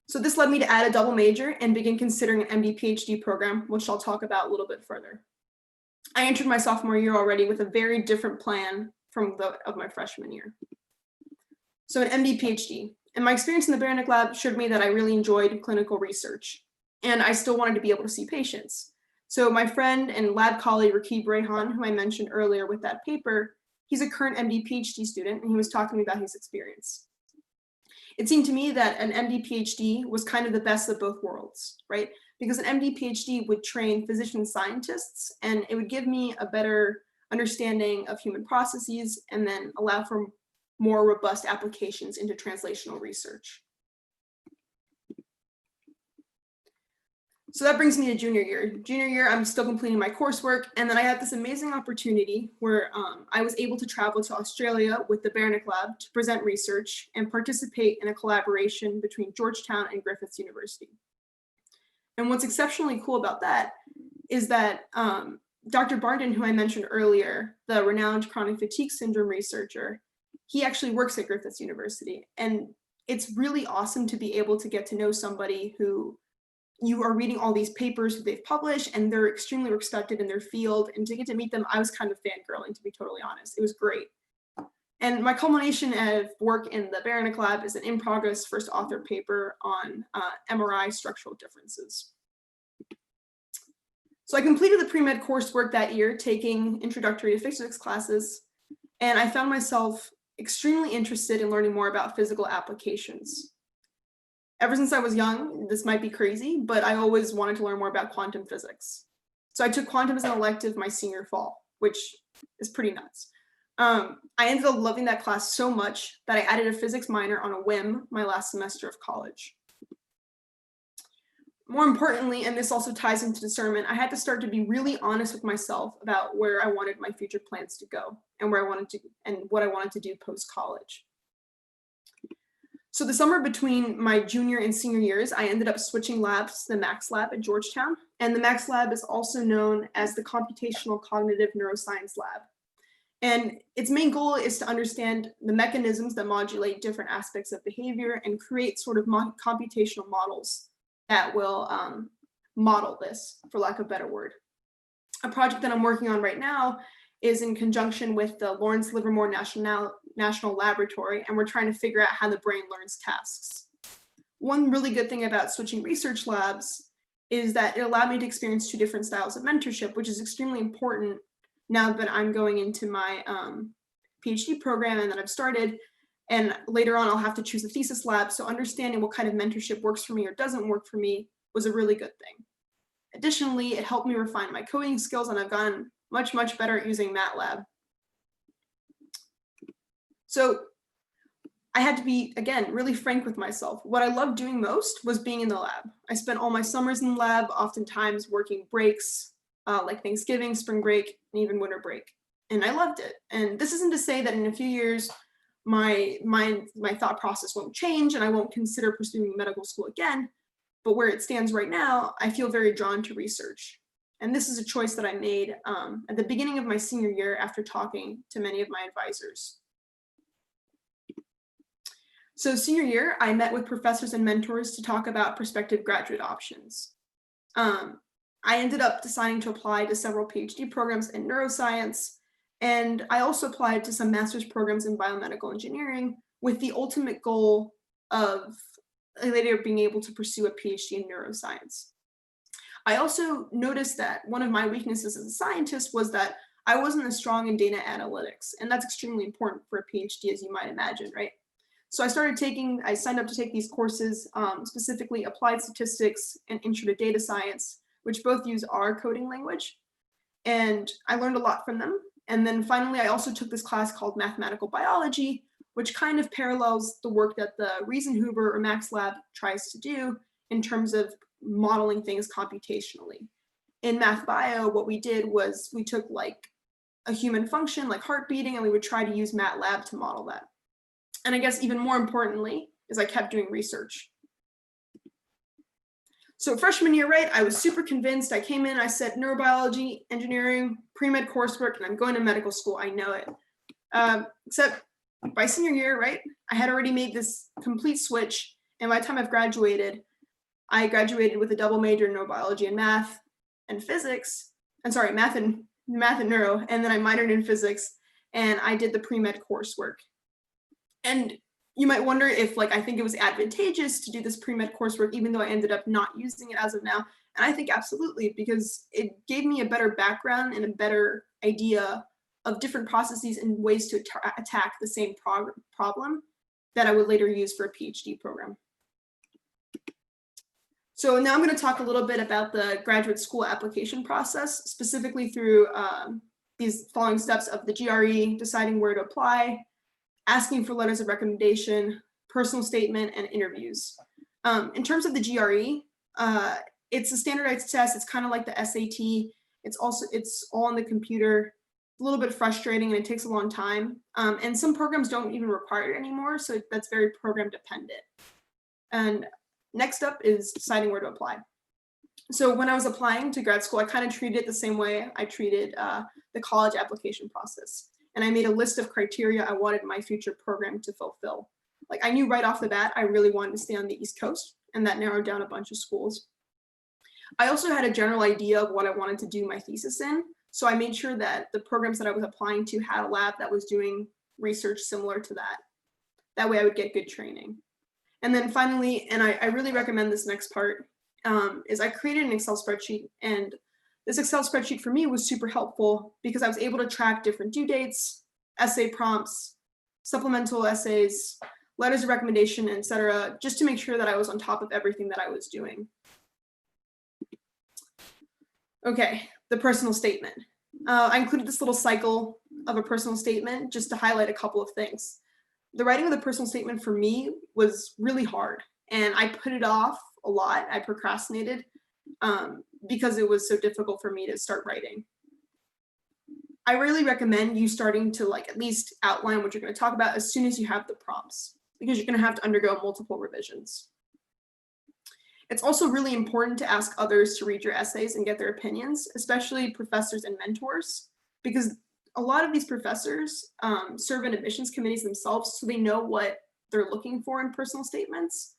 So this led me to add a double major and begin considering an MD PhD program, which I'll talk about a little bit further. I entered my sophomore year already with a very different plan from of my freshman year. So an MD PhD, and my experience in the Beranek lab showed me that I really enjoyed clinical research, and I still wanted to be able to see patients. So my friend and lab colleague, Rakib Raihan, who I mentioned earlier with that paper, he's a current MD PhD student, and he was talking to me about his experience. It seemed to me that an MD PhD was kind of the best of both worlds, right? Because an MD PhD would train physician scientists, and it would give me a better understanding of human processes and then allow for more robust applications into translational research. So that brings me to junior year. Junior year, I'm still completing my coursework. And then I had this amazing opportunity where I was able to travel to Australia with the Bahena Lab to present research and participate in a collaboration between Georgetown and Griffith University. And what's exceptionally cool about that is that Dr. Barton, who I mentioned earlier, the renowned chronic fatigue syndrome researcher, he actually works at Griffith University. And it's really awesome to be able to get to know somebody who you are reading all these papers that they've published and they're extremely respected in their field. And to get to meet them, I was kind of fangirling, to be totally honest. It was great. And my culmination of work in the Bahena Lab is an in-progress first author paper on MRI structural differences. So I completed the pre-med coursework that year, taking introductory to physics classes, and I found myself extremely interested in learning more about physical applications. Ever since I was young, this might be crazy, but I always wanted to learn more about quantum physics. So I took quantum as an elective my senior fall, which is pretty nuts. I ended up loving that class so much that I added a physics minor on a whim my last semester of college. More importantly, and this also ties into discernment, I had to start to be really honest with myself about where I wanted my future plans to go and where I wanted to and what I wanted to do post-college. So the summer between my junior and senior years, I ended up switching labs to the Max Lab at Georgetown. And the Max Lab is also known as the Computational Cognitive Neuroscience Lab. And its main goal is to understand the mechanisms that modulate different aspects of behavior and create sort of computational models that will model this, for lack of a better word. A project that I'm working on right now is in conjunction with the Lawrence Livermore National Laboratory, and we're trying to figure out how the brain learns tasks. One really good thing about switching research labs is that it allowed me to experience two different styles of mentorship, which is extremely important now that I'm going into my PhD program and that I've started. And later on, I'll have to choose a thesis lab. So understanding what kind of mentorship works for me or doesn't work for me was a really good thing. Additionally, it helped me refine my coding skills, and I've gotten much, much better at using MATLAB. So I had to be, again, really frank with myself. What I loved doing most was being in the lab. I spent all my summers in the lab, oftentimes working breaks like Thanksgiving, spring break, and even winter break. And I loved it. And this isn't to say that in a few years, my thought process won't change and I won't consider pursuing medical school again. But where it stands right now, I feel very drawn to research. And this is a choice that I made at the beginning of my senior year after talking to many of my advisors. So senior year, I met with professors and mentors to talk about prospective graduate options. I ended up deciding to apply to several PhD programs in neuroscience, and I also applied to some master's programs in biomedical engineering with the ultimate goal of later being able to pursue a PhD in neuroscience. I also noticed that one of my weaknesses as a scientist was that I wasn't as strong in data analytics, and that's extremely important for a PhD, as you might imagine, right? So I signed up to take these courses, specifically applied statistics and intro to data science, which both use R coding language. And I learned a lot from them. And then finally, I also took this class called mathematical biology, which kind of parallels the work that the Riesenhuber or Max Lab tries to do in terms of modeling things computationally. In math bio, what we did was we took like a human function like heart beating, and we would try to use MATLAB to model that. And I guess even more importantly is I kept doing research. So freshman year, right, I was super convinced. I came in, I said neurobiology, engineering, pre-med coursework, and I'm going to medical school. I know it. Except by senior year, right, I had already made this complete switch. And by the time I've graduated, I graduated with a double major in neurobiology and math and physics. I'm sorry, math and neuro. And then I minored in physics, and I did the pre-med coursework. And you might wonder if I think it was advantageous to do this pre-med coursework, even though I ended up not using it as of now. And I think absolutely, because it gave me a better background and a better idea of different processes and ways to attack the same problem that I would later use for a PhD program. So now I'm going to talk a little bit about the graduate school application process, specifically through these following steps of the GRE, deciding where to apply, asking for letters of recommendation, personal statement, and interviews. In terms of the GRE, It's a standardized test. It's kind of like the SAT. It's all on the computer. A little bit frustrating and it takes a long time. And some programs don't even require it anymore. So that's very program dependent. And next up is deciding where to apply. So when I was applying to grad school, I kind of treated it the same way I treated the college application process. And I made a list of criteria I wanted my future program to fulfill. Like I knew right off the bat, I really wanted to stay on the East Coast, and that narrowed down a bunch of schools. I also had a general idea of what I wanted to do my thesis in. So I made sure that the programs that I was applying to had a lab that was doing research similar to that. That way I would get good training. And then finally, and I really recommend this next part, is I created an Excel spreadsheet, and this Excel spreadsheet for me was super helpful because I was able to track different due dates, essay prompts, supplemental essays, letters of recommendation, etc., just to make sure that I was on top of everything that I was doing. Okay, the personal statement. I included this little cycle of a personal statement just to highlight a couple of things. The writing of the personal statement for me was really hard, and I put it off a lot. I procrastinated because it was so difficult for me to start writing. I really recommend you starting to at least outline what you're going to talk about as soon as you have the prompts, because you're going to have to undergo multiple revisions. It's also really important to ask others to read your essays and get their opinions, especially professors and mentors, because a lot of these professors serve in admissions committees themselves, so they know what they're looking for in personal statements,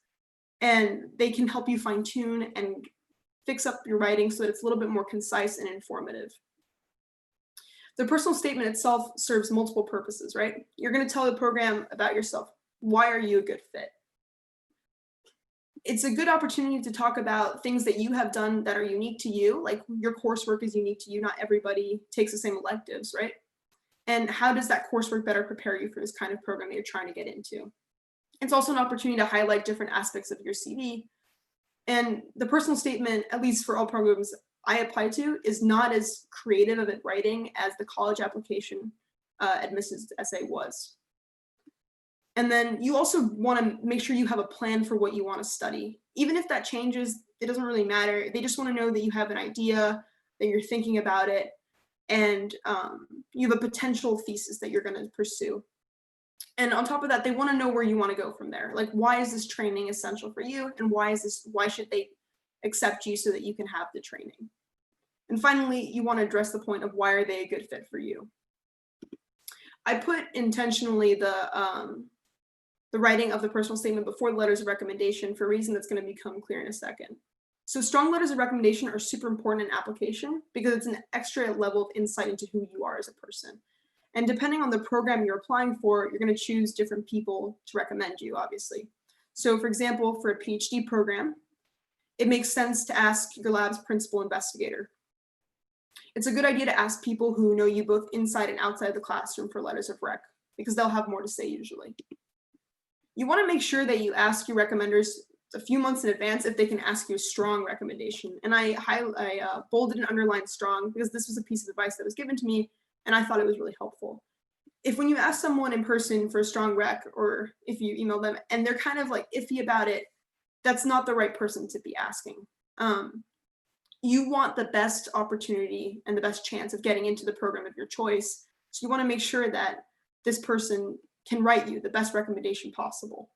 and they can help you fine tune and fix up your writing so that it's a little bit more concise and informative. The personal statement itself serves multiple purposes, right? You're going to tell the program about yourself. Why are you a good fit? It's a good opportunity to talk about things that you have done that are unique to you, like your coursework is unique to you. Not everybody takes the same electives, right? And how does that coursework better prepare you for this kind of program that you're trying to get into? It's also an opportunity to highlight different aspects of your CV. And the personal statement, at least for all programs I apply to, is not as creative of a writing as the college application admissions essay was. And then you also want to make sure you have a plan for what you want to study. Even if that changes, it doesn't really matter. They just want to know that you have an idea, that you're thinking about it, and you have a potential thesis that you're going to pursue. And on top of that, they want to know where you want to go from there. Like, why is this training essential for you? And why should they accept you so that you can have the training? And finally, you want to address the point of why are they a good fit for you? I put intentionally the writing of the personal statement before the letters of recommendation for a reason that's going to become clear in a second. So strong letters of recommendation are super important in application because it's an extra level of insight into who you are as a person. And depending on the program you're applying for, you're going to choose different people to recommend you, obviously. So for example, for a PhD program, it makes sense to ask your lab's principal investigator. It's a good idea to ask people who know you both inside and outside the classroom for letters of rec, because they'll have more to say usually. You want to make sure that you ask your recommenders a few months in advance if they can ask you a strong recommendation. And I bolded and underlined strong because this was a piece of advice that was given to me and I thought it was really helpful. If when you ask someone in person for a strong rec, or if you email them and they're kind of iffy about it, that's not the right person to be asking. You want the best opportunity and the best chance of getting into the program of your choice. So you want to make sure that this person can write you the best recommendation possible.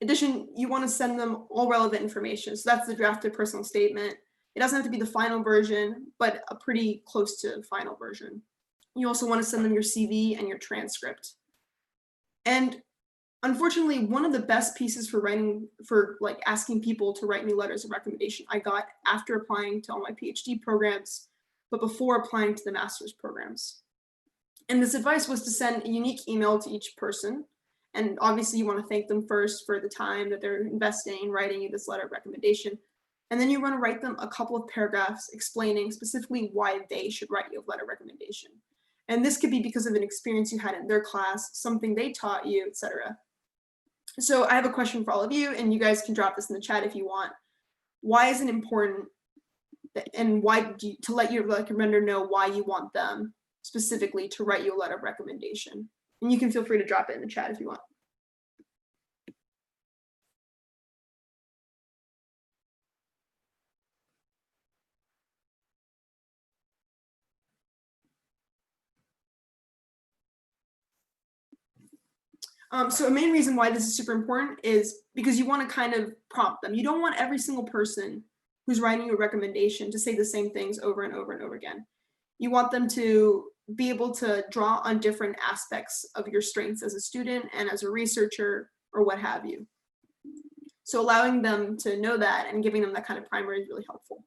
In addition, you want to send them all relevant information. So that's the drafted personal statement. It doesn't have to be the final version, but a pretty close to final version. You also want to send them your CV and your transcript. And unfortunately, one of the best pieces for asking people to write me letters of recommendation I got after applying to all my PhD programs, but before applying to the master's programs. And this advice was to send a unique email to each person. And obviously you want to thank them first for the time that they're investing in writing you this letter of recommendation. And then you want to write them a couple of paragraphs explaining specifically why they should write you a letter of recommendation. And this could be because of an experience you had in their class, something they taught you, etc. So I have a question for all of you, and you guys can drop this in the chat if you want. Why is it important and to let your recommender know why you want them specifically to write you a letter of recommendation? And you can feel free to drop it in the chat if you want. So a main reason why this is super important is because you want to kind of prompt them. You don't want every single person who's writing you a recommendation to say the same things over and over and over again. You want them to be able to draw on different aspects of your strengths as a student and as a researcher or what have you. So allowing them to know that and giving them that kind of primer is really helpful.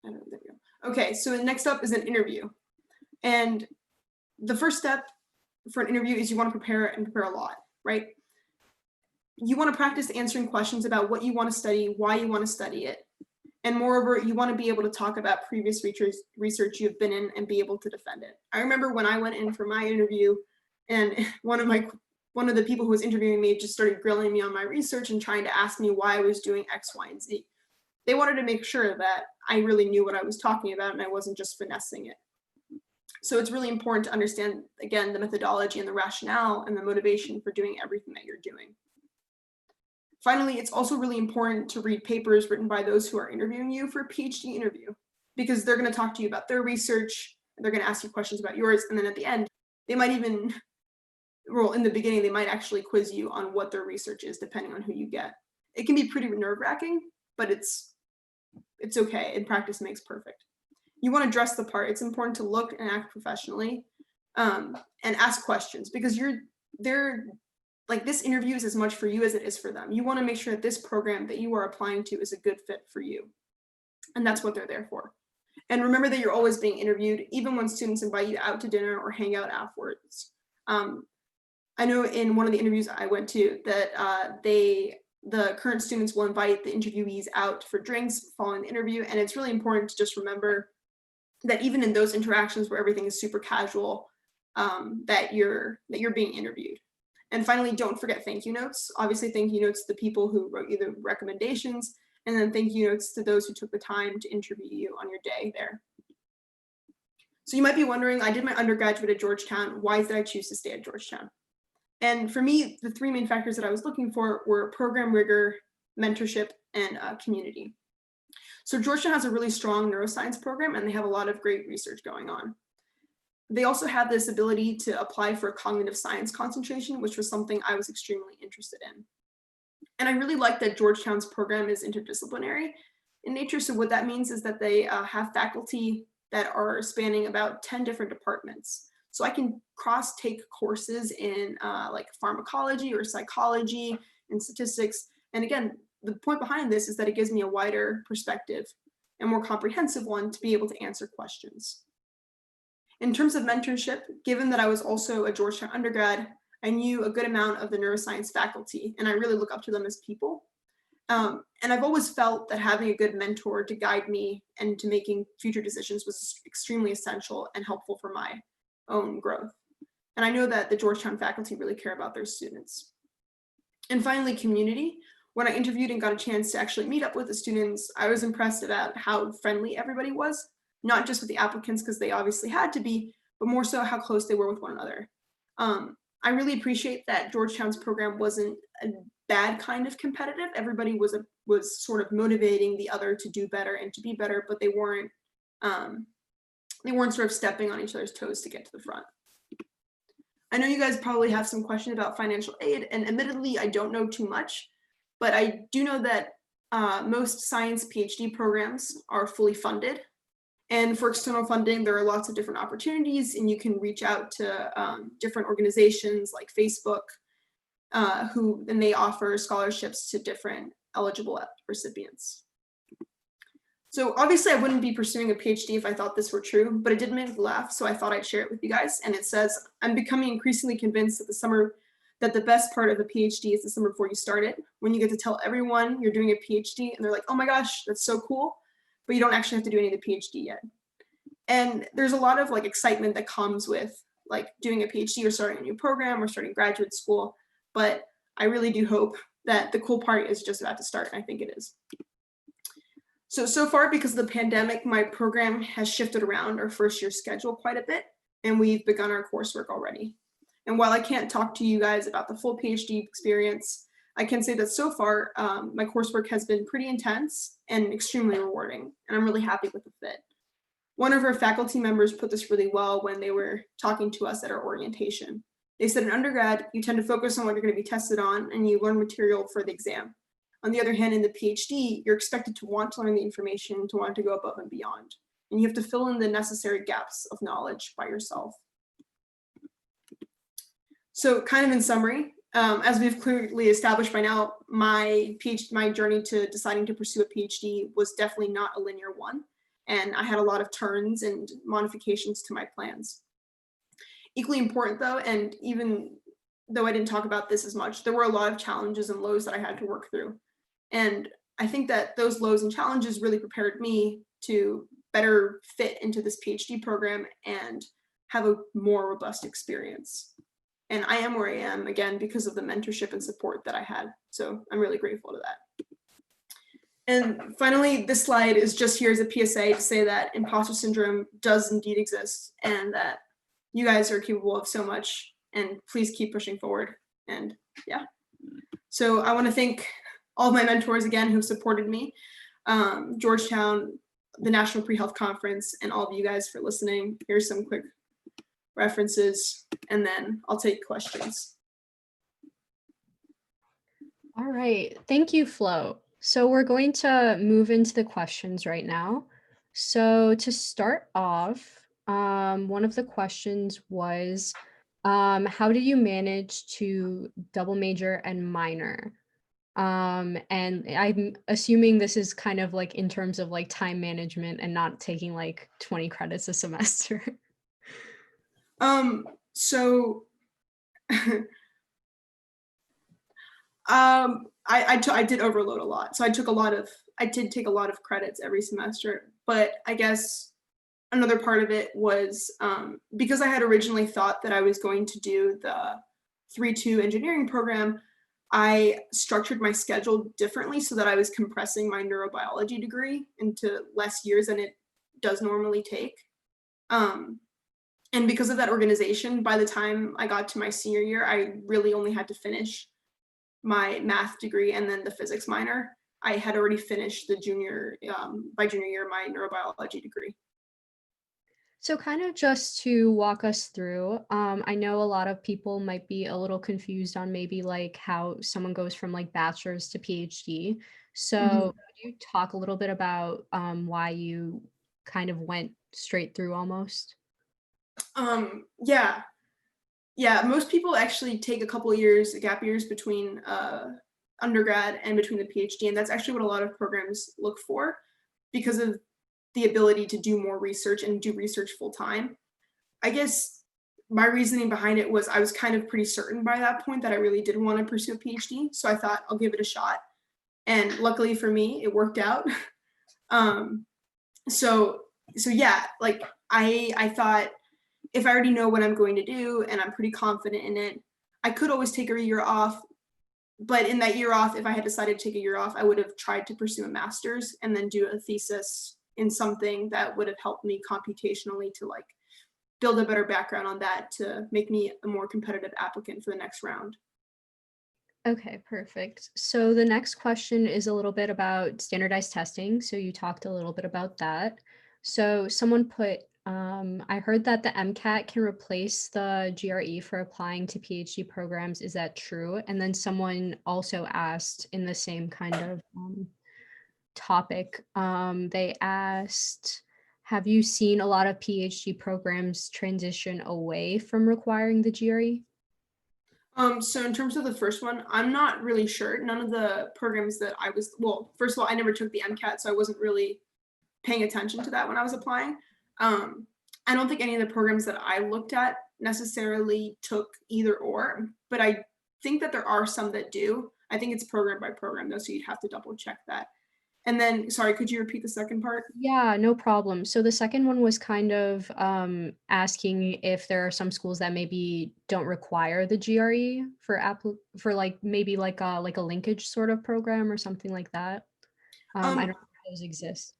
There we go. Okay, so next up is an interview. And the first step for an interview is you want to prepare and prepare a lot, right? You want to practice answering questions about what you want to study, why you want to study it. And moreover, you want to be able to talk about previous research you've been in and be able to defend it. I remember when I went in for my interview and one of the people who was interviewing me just started grilling me on my research and trying to ask me why I was doing X, Y, and Z. They wanted to make sure that I really knew what I was talking about and I wasn't just finessing it. So it's really important to understand, again, the methodology and the rationale and the motivation for doing everything that you're doing. Finally, it's also really important to read papers written by those who are interviewing you for a PhD interview, because they're going to talk to you about their research, they're going to ask you questions about yours, and then at the end, they might even, well, in the beginning, they might actually quiz you on what their research is, depending on who you get. It can be pretty nerve-wracking, but it's okay, and practice makes perfect. You want to dress the part. It's important to look and act professionally, and ask questions, because this interview is as much for you as it is for them. You want to make sure that this program that you are applying to is a good fit for you. And that's what they're there for. And remember that you're always being interviewed, even when students invite you out to dinner or hang out afterwards. I know in one of the interviews I went to that the current students will invite the interviewees out for drinks following the interview. And it's really important to just remember that even in those interactions where everything is super casual, that you're being interviewed. And finally, don't forget thank you notes. Obviously, thank you notes to the people who wrote you the recommendations, and then thank you notes to those who took the time to interview you on your day there. So you might be wondering, I did my undergraduate at Georgetown. Why did I choose to stay at Georgetown? And for me, the three main factors that I was looking for were program rigor, mentorship, and community. So Georgetown has a really strong neuroscience program, and they have a lot of great research going on. They also have this ability to apply for a cognitive science concentration, which was something I was extremely interested in. And I really like that Georgetown's program is interdisciplinary in nature. So what that means is that they have faculty that are spanning about 10 different departments. So I can cross-take courses in like pharmacology or psychology and statistics. And again, the point behind this is that it gives me a wider perspective and more comprehensive one to be able to answer questions. In terms of mentorship, given that I was also a Georgetown undergrad, I knew a good amount of the neuroscience faculty, and I really look up to them as people. And I've always felt that having a good mentor to guide me and to making future decisions was extremely essential and helpful for my own growth. And I know that the Georgetown faculty really care about their students. And finally, community. When I interviewed and got a chance to actually meet up with the students, I was impressed about how friendly everybody was, not just with the applicants because they obviously had to be, but more so how close they were with one another. I really appreciate that Georgetown's program wasn't a bad kind of competitive. Everybody was sort of motivating the other to do better and to be better, but they weren't sort of stepping on each other's toes to get to the front. I know you guys probably have some questions about financial aid, and admittedly, I don't know too much, but I do know that most science PhD programs are fully funded. And for external funding, there are lots of different opportunities, and you can reach out to different organizations like Facebook, and they offer scholarships to different eligible recipients. So obviously I wouldn't be pursuing a PhD if I thought this were true, but it did make me laugh, so I thought I'd share it with you guys. And it says, I'm becoming increasingly convinced that the best part of a PhD is the summer before you start it, when you get to tell everyone you're doing a PhD and they're like, oh my gosh, that's so cool, but you don't actually have to do any of the PhD yet. And there's a lot of like excitement that comes with like doing a PhD or starting a new program or starting graduate school, but I really do hope that the cool part is just about to start, and I think it is. So far, because of the pandemic, my program has shifted around our first year schedule quite a bit, and we've begun our coursework already. And while I can't talk to you guys about the full PhD experience, I can say that so far, my coursework has been pretty intense and extremely rewarding, and I'm really happy with the fit. One of our faculty members put this really well when they were talking to us at our orientation. They said in undergrad, you tend to focus on what you're going to be tested on and you learn material for the exam. On the other hand, in the PhD, you're expected to want to learn the information, to want to go above and beyond. And you have to fill in the necessary gaps of knowledge by yourself. So kind of in summary, as we've clearly established by now, my journey to deciding to pursue a PhD was definitely not a linear one. And I had a lot of turns and modifications to my plans. Equally important though, and even though I didn't talk about this as much, there were a lot of challenges and lows that I had to work through. And I think that those lows and challenges really prepared me to better fit into this PhD program and have a more robust experience. And I am where I am, again, because of the mentorship and support that I had. So I'm really grateful to that. And finally, this slide is just here as a PSA to say that imposter syndrome does indeed exist and that you guys are capable of so much, and please keep pushing forward. And yeah, so I want to thank all of my mentors again who've supported me, Georgetown, the National Pre-Health-Conference, and all of you guys for listening. Here's some quick references, and then I'll take questions. All right, thank you, Flo. So we're going to move into the questions right now. So to start off, one of the questions was, how did you manage to double major and minor? And I'm assuming this is kind of like in terms of like time management and not taking like 20 credits a semester. So I did overload a lot. So I did take a lot of credits every semester, but I guess another part of it was because I had originally thought that I was going to do the 3-2 engineering program, I structured my schedule differently so that I was compressing my neurobiology degree into less years than it does normally take. And because of that organization, by the time I got to my senior year, I really only had to finish my math degree and then the physics minor. I had already finished the by junior year, my neurobiology degree. So kind of just to walk us through, I know a lot of people might be a little confused on maybe like how someone goes from like bachelor's to PhD. So could you talk a little bit about why you kind of went straight through almost? Yeah, most people actually take a couple of years, gap years between undergrad and between the PhD, and that's actually what a lot of programs look for because of the ability to do more research and do research full time. I guess my reasoning behind it was I was kind of pretty certain by that point that I really did want to pursue a PhD, so I thought I'll give it a shot. And luckily for me, it worked out. So yeah, like I thought if I already know what I'm going to do and I'm pretty confident in it, I could always take a year off. But in that year off, if I had decided to take a year off, I would have tried to pursue a master's and then do a thesis in something that would have helped me computationally to like build a better background on that to make me a more competitive applicant for the next round. Okay, perfect. So the next question is a little bit about standardized testing. So you talked a little bit about that. So someone put, I heard that the MCAT can replace the GRE for applying to PhD programs. Is that true? And then someone also asked in the same kind of topic, they asked, have you seen a lot of PhD programs transition away from requiring the GRE? So in terms of the first one, I'm not really sure. None of the programs that well, first of all, I never took the MCAT, so I wasn't really paying attention to that when I was applying. I don't think any of the programs that I looked at necessarily took either or, but I think that there are some that do. I think it's program by program though, so you'd have to double check that. And then, sorry, could you repeat the second part? Yeah, no problem. So the second one was kind of asking if there are some schools that maybe don't require the GRE for like maybe like a linkage sort of program or something like that. I don't know if those exist.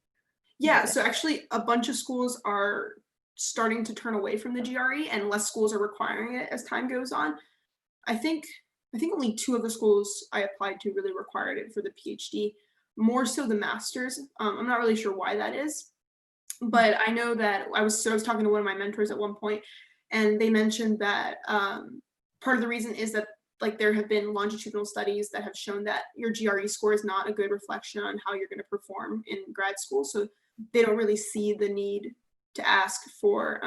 Yeah, so actually a bunch of schools are starting to turn away from the GRE and less schools are requiring it as time goes on. I think only 2 of the schools I applied to really required it for the PhD, more so the master's. I'm not really sure why that is. But I know that I was talking to one of my mentors at one point, and they mentioned that part of the reason is that like there have been longitudinal studies that have shown that your GRE score is not a good reflection on how you're going to perform in grad school. So they don't really see the need to ask for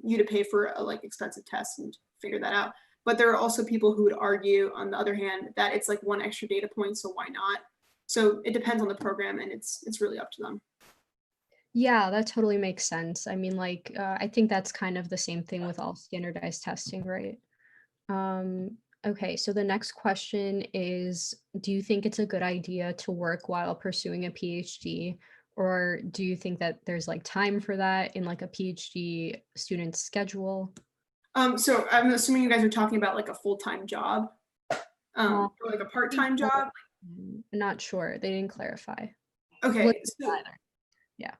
you to pay for a like expensive test and figure that out. But there are also people who would argue, on the other hand, that it's like one extra data point, so why not? So it depends on the program, and it's really up to them. Yeah, that totally makes sense. I mean, like, I think that's kind of the same thing with all standardized testing, right? Okay, so the next question is, do you think it's a good idea to work while pursuing a PhD? Or do you think that there's like time for that in like a PhD student's schedule? So I'm assuming you guys are talking about like a full-time job, or like a part-time job. I'm not sure. They didn't clarify. Okay. So, yeah.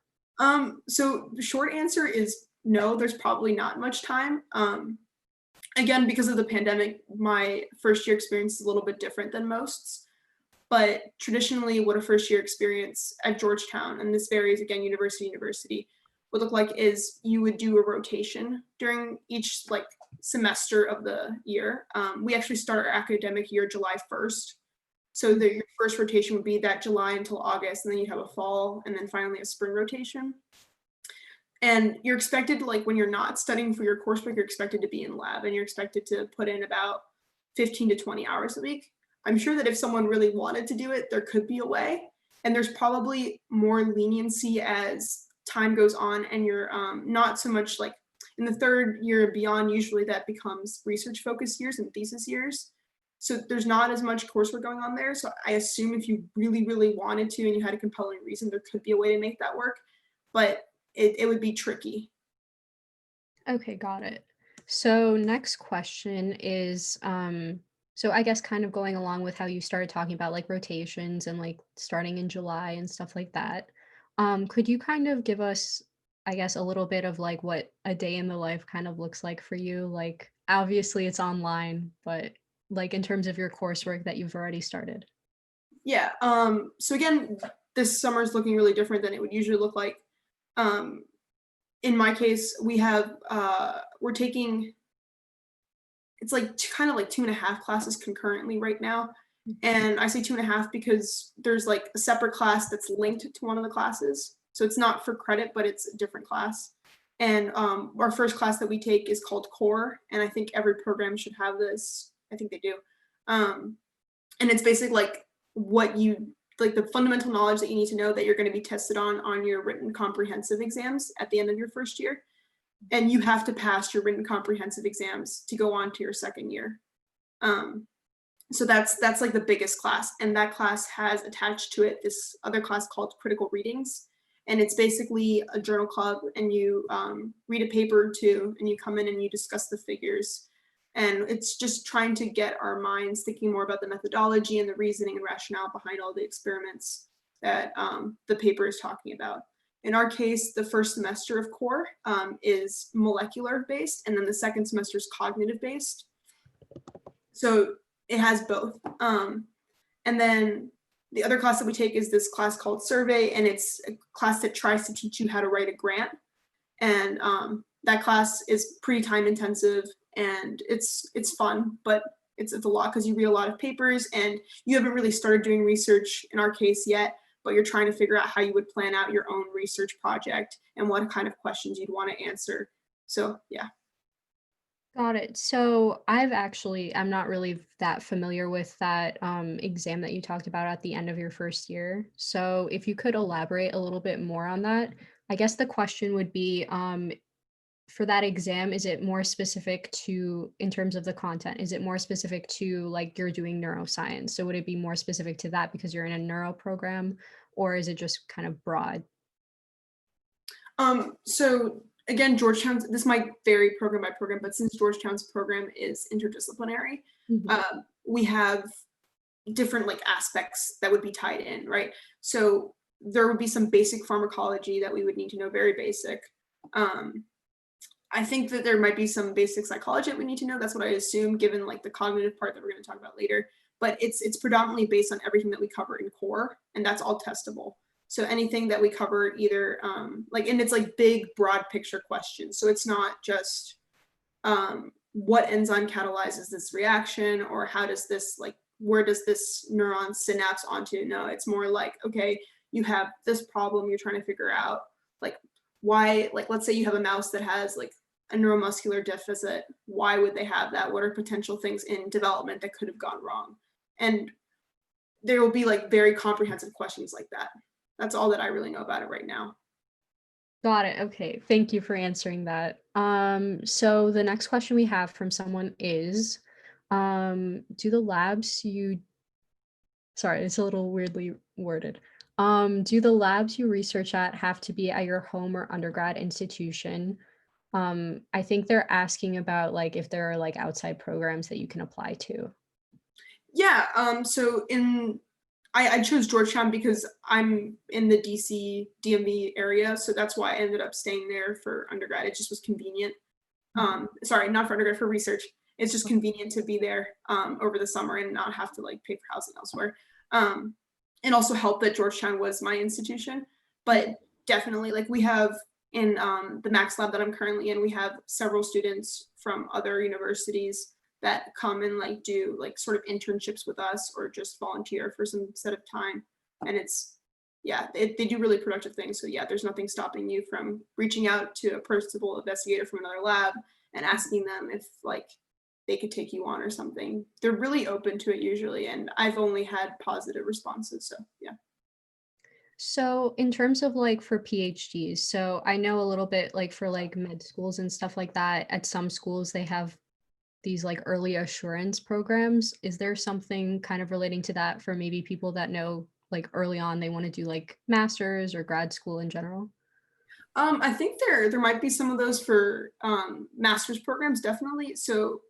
So the short answer is no, there's probably not much time. Again, because of the pandemic, my first year experience is a little bit different than most. But traditionally, what a first year experience at Georgetown, and this varies again, university to university, would look like is you would do a rotation during each like semester of the year. We actually start our academic year July 1st. So your first rotation would be that July until August, and then you'd have a fall, and then finally a spring rotation. And you're expected to, like, when you're not studying for your coursework, you're expected to be in lab, and you're expected to put in about 15 to 20 hours a week. I'm sure that if someone really wanted to do it, there could be a way. And there's probably more leniency as time goes on, and you're not so much like in the third year and beyond, usually that becomes research focused years and thesis years. So there's not as much coursework going on there. So I assume if you really, really wanted to and you had a compelling reason, there could be a way to make that work, but it would be tricky. Okay, got it. So next question is, so I guess kind of going along with how you started talking about like rotations and like starting in July and stuff like that. Could you kind of give us, I guess, a little bit of like what a day in the life kind of looks like for you? Like, obviously it's online, but like in terms of your coursework that you've already started. Yeah. So again, this summer is looking really different than it would usually look like. In my case, we have, we're taking, it's like kind of like 2.5 classes concurrently right now. And I say 2.5 because there's like a separate class that's linked to one of the classes. So it's not for credit, but it's a different class. And our first class that we take is called Core. And I think every program should have this. I think they do. And it's basically like what you, like the fundamental knowledge that you need to know that you're going to be tested on your written comprehensive exams at the end of your first year. And you have to pass your written comprehensive exams to go on to your second year. So that's like the biggest class. And that class has attached to it this other class called Critical Readings. And it's basically a journal club, and you read a paper or two, and you come in and you discuss the figures. And it's just trying to get our minds thinking more about the methodology and the reasoning and rationale behind all the experiments that the paper is talking about. In our case, the first semester of Core is molecular based, and then the second semester is cognitive based. So it has both. And then the other class that we take is this class called Survey, and it's a class that tries to teach you how to write a grant. And that class is pretty time intensive, and it's fun, but it's a lot because you read a lot of papers and you haven't really started doing research in our case yet, but you're trying to figure out how you would plan out your own research project and what kind of questions you'd want to answer. So yeah. Got it. So I'm not really that familiar with that exam that you talked about at the end of your first year. So if you could elaborate a little bit more on that, I guess the question would be, for that exam, is it more specific to, in terms of the content, is it more specific to like you're doing neuroscience? So would it be more specific to that because you're in a neuro program, or is it just kind of broad? So again, Georgetown's, this might vary program by program, but since Georgetown's program is interdisciplinary, we have different like aspects that would be tied in, right? So there would be some basic pharmacology that we would need to know, very basic. I think that there might be some basic psychology that we need to know. That's what I assume, given like the cognitive part that we're going to talk about later. But it's predominantly based on everything that we cover in Core, and that's all testable. So anything that we cover either and it's like big, broad picture questions. So it's not just what enzyme catalyzes this reaction, or how does this, like, where does this neuron synapse onto? No, it's more like, okay, you have this problem you're trying to figure out, like why, like let's say you have a mouse that has like a neuromuscular deficit. Why would they have that? What are potential things in development that could have gone wrong? And there will be like very comprehensive questions like that. That's all that I really know about it right now. Got it. Okay. Thank you for answering that. So the next question we have from someone is, do the labs you, sorry, it's a little weirdly worded. Do the labs you research at have to be at your home or undergrad institution? I think they're asking about like if there are like outside programs that you can apply to. Yeah, so I chose Georgetown because I'm in the DC DMV area, so that's why I ended up staying there for undergrad. It just was convenient. Sorry, not for undergrad, for research. It's just convenient to be there over the summer and not have to like pay for housing elsewhere. And also helped that Georgetown was my institution. But definitely, like we have in the Max lab that I'm currently in, we have several students from other universities that come and like do like sort of internships with us or just volunteer for some set of time. And it's, yeah, they do really productive things. So yeah, there's nothing stopping you from reaching out to a principal investigator from another lab and asking them if like they could take you on or something. They're really open to it usually. And I've only had positive responses. So yeah. So in terms of like for PhDs, so I know a little bit like for like med schools and stuff like that, at some schools they have these like early assurance programs. Is there something kind of relating to that for maybe people that know like early on they want to do like masters or grad school in general? I think there might be some of those for master's programs, definitely. So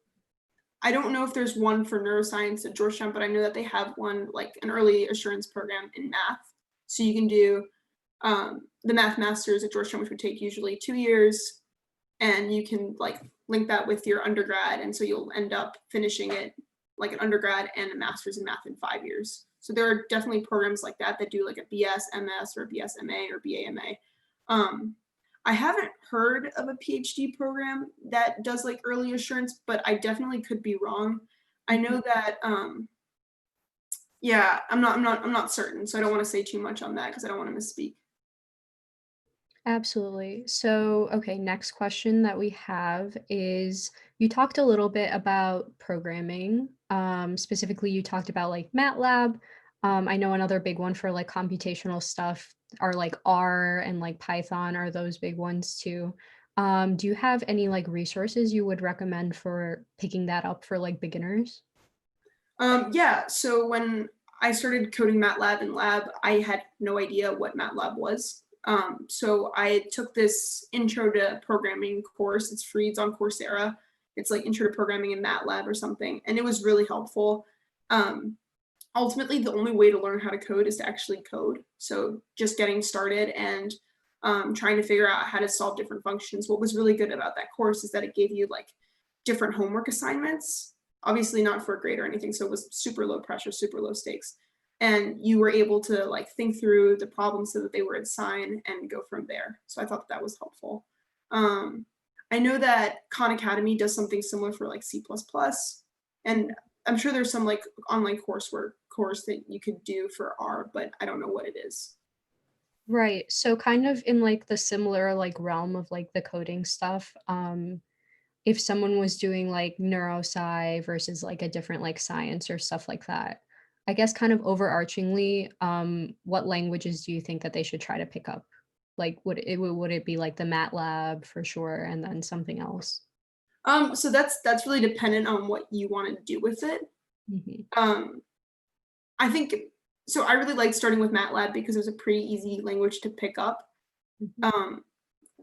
I don't know if there's one for neuroscience at Georgetown, but I know that they have one like an early assurance program in math. So you can do the math masters at Georgetown, which would take usually 2 years, and you can like link that with your undergrad, and so you'll end up finishing it like an undergrad and a master's in math in 5 years. So there are definitely programs like that that do like a BS MS or BS MA or BA MA. I haven't heard of a PhD program that does like early assurance, but I definitely could be wrong. I know that yeah, I'm not certain, so I don't want to say too much on that because I don't want to misspeak. Absolutely. So, okay, next question that we have is you talked a little bit about programming. Specifically, you talked about like MATLAB. I know another big one for like computational stuff are like R and like Python are those big ones too. Do you have any like resources you would recommend for picking that up for like beginners? Yeah, so when I started coding MATLAB in lab, I had no idea what MATLAB was. So I took this intro to programming course. It's free, it's on Coursera. It's like intro to programming in MATLAB or something. And it was really helpful. Ultimately, the only way to learn how to code is to actually code. So just getting started and trying to figure out how to solve different functions. What was really good about that course is that it gave you like different homework assignments, obviously not for a grade or anything. So it was super low pressure, super low stakes. And you were able to like think through the problems so that they were assigned and go from there. So I thought that was helpful. I know that Khan Academy does something similar for like C++, and I'm sure there's some like online course that you could do for R, but I don't know what it is. Right. So kind of in like the similar like realm of like the coding stuff, if someone was doing like neurosci versus like a different like science or stuff like that, I guess kind of overarchingly, what languages do you think that they should try to pick up? Like, would it be like the MATLAB for sure, and then something else? So that's really dependent on what you want to do with it. Mm-hmm. I think so. I really liked starting with MATLAB because it was a pretty easy language to pick up. Mm-hmm.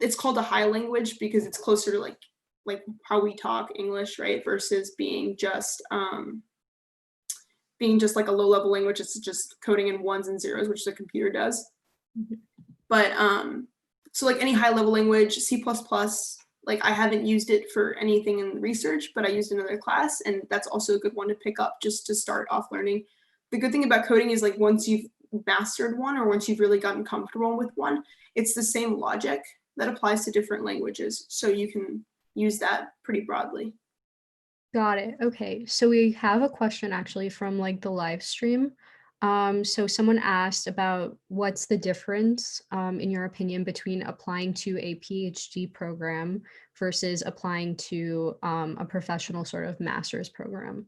It's called a high language because it's closer to like how we talk English, right? Versus being just like a low-level language. It's just coding in ones and zeros, which the computer does. Mm-hmm. But so like any high-level language, C++, like I haven't used it for anything in research, but I used another class, and that's also a good one to pick up just to start off learning. The good thing about coding is like once you've mastered one or once you've really gotten comfortable with one, it's the same logic that applies to different languages. So you can use that pretty broadly. Got it. Okay. So we have a question actually from like the live stream. So someone asked about what's the difference, in your opinion, between applying to a PhD program versus applying to a professional sort of master's program?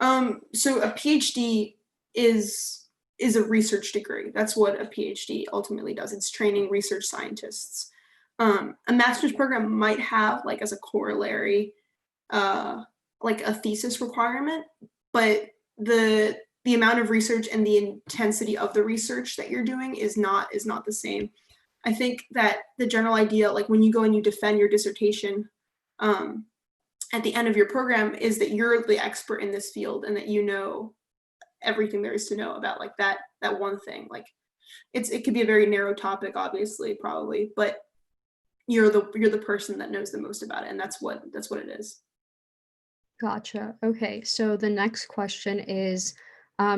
So a PhD is a research degree. That's what a PhD ultimately does. It's training research scientists. A master's program might have like as a corollary, like a thesis requirement, but the amount of research and the intensity of the research that you're doing is not the same. I think that the general idea, like when you go and you defend your dissertation, at the end of your program, is that you're the expert in this field and that you know everything there is to know about like that one thing. Like it could be a very narrow topic, obviously, probably, but you're the person that knows the most about it, and that's what it is. Gotcha. Okay. So the next question is,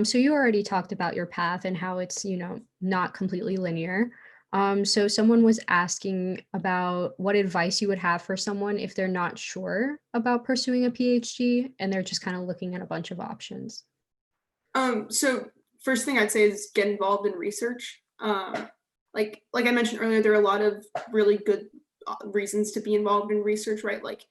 so you already talked about your path and how it's, not completely linear. So someone was asking about what advice you would have for someone if they're not sure about pursuing a PhD and they're just kind of looking at a bunch of options. So first thing I'd say is get involved in research. Like I mentioned earlier, there are a lot of really good reasons to be involved in research, right? Like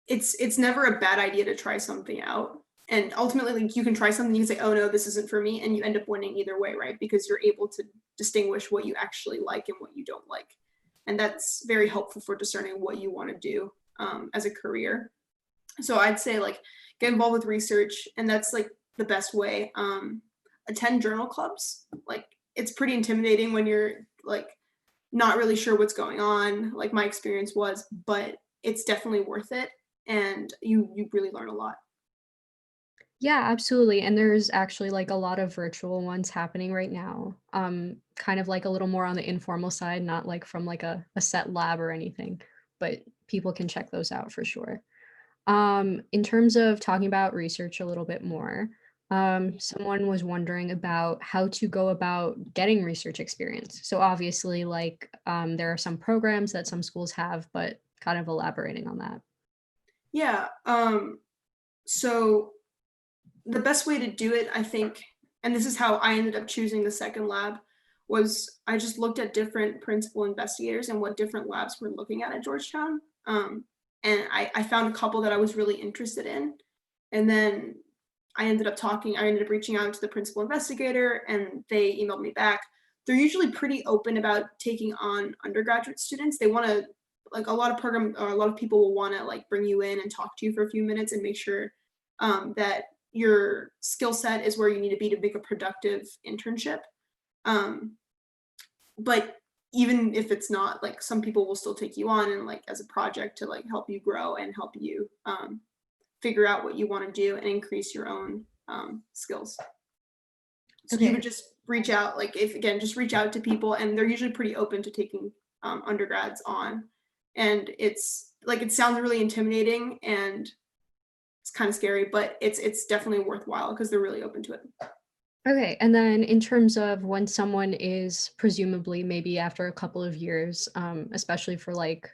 it's never a bad idea to try something out. And ultimately, like, you can try something, you can say, oh no, this isn't for me, and you end up winning either way, right? Because you're able to distinguish what you actually like and what you don't like. And that's very helpful for discerning what you want to do as a career. So I'd say like get involved with research, and that's like the best way. Attend journal clubs. Like it's pretty intimidating when you're like not really sure what's going on, like my experience was, but it's definitely worth it, and you really learn a lot. Yeah, absolutely. And there's actually like a lot of virtual ones happening right now. Kind of like a little more on the informal side, not like from like a set lab or anything, but people can check those out for sure. In terms of talking about research a little bit more, someone was wondering about how to go about getting research experience. So obviously, like there are some programs that some schools have, but kind of elaborating on that. Yeah. So the best way to do it, I think, and this is how I ended up choosing the second lab, was I just looked at different principal investigators and what different labs were looking at Georgetown. And I found a couple that I was really interested in. And then I ended up reaching out to the principal investigator, and they emailed me back. They're usually pretty open about taking on undergraduate students. They want to, like a lot of people will want to like bring you in and talk to you for a few minutes and make sure that your skill set is where you need to be to make a productive internship. But even if it's not, like some people will still take you on and like as a project to like help you grow and help you figure out what you want to do and increase your own skills. So you would just reach out, like just reach out to people, and they're usually pretty open to taking undergrads on. And it's like, it sounds really intimidating and it's kind of scary, but it's definitely worthwhile because they're really open to it. Okay, and then in terms of when someone is presumably maybe after a couple of years, especially for like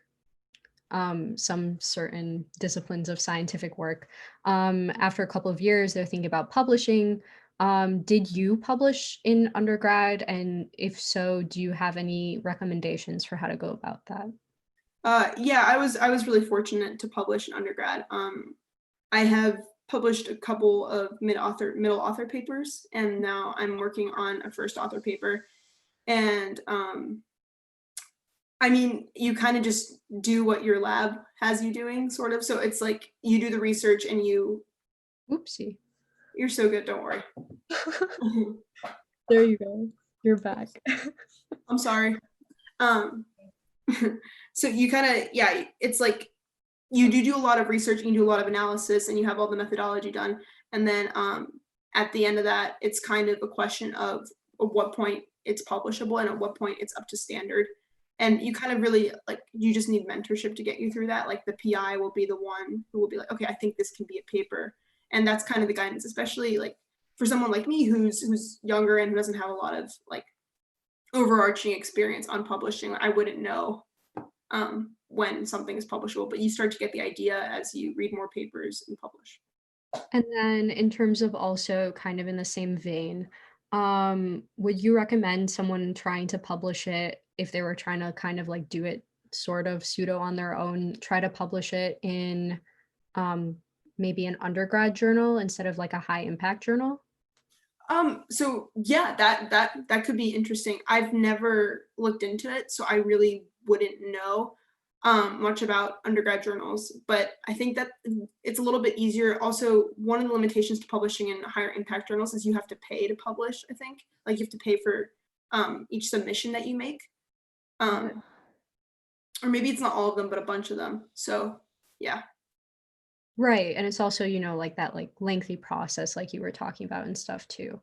some certain disciplines of scientific work, after a couple of years, they're thinking about publishing. Did you publish in undergrad? And if so, do you have any recommendations for how to go about that? Yeah, I was really fortunate to publish in undergrad. I have published a couple of middle author papers, and now I'm working on a first author paper. And I mean, you kind of just do what your lab has you doing, sort of. So it's like you do the research and you. Oopsie. You're so good, don't worry. There you go. You're back. I'm sorry. So you kind of, yeah, it's like you do a lot of research and you do a lot of analysis and you have all the methodology done. And then at the end of that, it's kind of a question of at what point it's publishable and at what point it's up to standard. And you kind of really, like, you just need mentorship to get you through that. Like the PI will be the one who will be like, okay, I think this can be a paper. And that's kind of the guidance, especially like for someone like me who's younger and who doesn't have a lot of like overarching experience on publishing, I wouldn't know when something is publishable, but you start to get the idea as you read more papers and publish. And then in terms of also kind of in the same vein, would you recommend someone trying to publish it if they were trying to kind of like do it sort of pseudo on their own, try to publish it in maybe an undergrad journal instead of like a high impact journal? So yeah, that could be interesting. I've never looked into it, so I really wouldn't know much about undergrad journals, but I think that it's a little bit easier. Also, one of the limitations to publishing in higher impact journals is you have to pay to publish, I think. Like you have to pay for each submission that you make. Or maybe it's not all of them, but a bunch of them. So yeah. Right. And it's also, you know, like that like lengthy process like you were talking about and stuff too.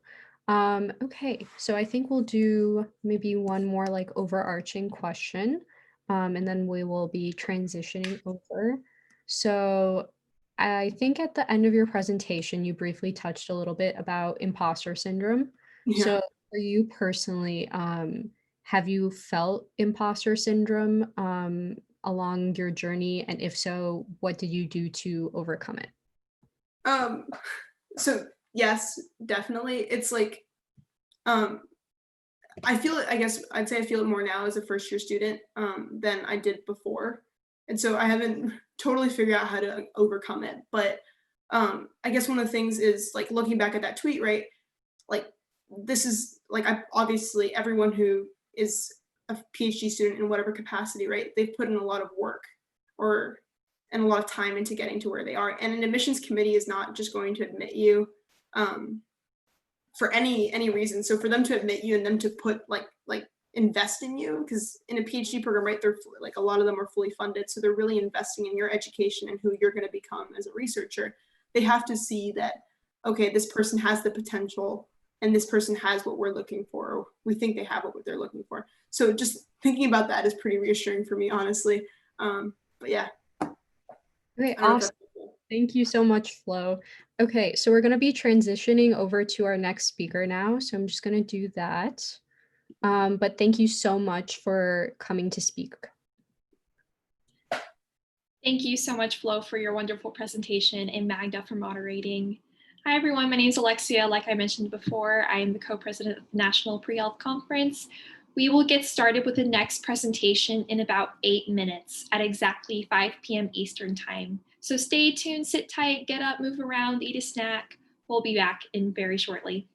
Okay, so I think we'll do maybe one more like overarching question, and then we will be transitioning over. So I think at the end of your presentation, you briefly touched a little bit about imposter syndrome. Yeah. So for you personally, have you felt imposter syndrome along your journey? And if so, what did you do to overcome it? So yes, definitely. It's like, I feel it, I guess I'd say I feel it more now as a first year student than I did before. And so I haven't totally figured out how to overcome it. But I guess one of the things is like looking back at that tweet, right? Like this is like, obviously everyone who is a PhD student in whatever capacity, right? They've put in a lot of work and a lot of time into getting to where they are. And an admissions committee is not just going to admit you for any reason. So for them to admit you and them to put like invest in you, because in a PhD program, right, they're like a lot of them are fully funded. So they're really investing in your education and who you're going to become as a researcher. They have to see that, okay, this person has the potential and this person has what we're looking for. Or we think they have what they're looking for. So just thinking about that is pretty reassuring for me, honestly. But yeah. Okay, awesome. Thank you so much, Flo. Okay, so we're going to be transitioning over to our next speaker now. So I'm just going to do that. But thank you so much for coming to speak. Thank you so much, Flo, for your wonderful presentation, and Magda for moderating. Hi, everyone. My name is Alexia. Like I mentioned before, I am the co-president of the National Pre-Health Conference. We will get started with the next presentation in about 8 minutes at exactly 5 p.m. Eastern Time. So stay tuned, sit tight, get up, move around, eat a snack. We'll be back in very shortly.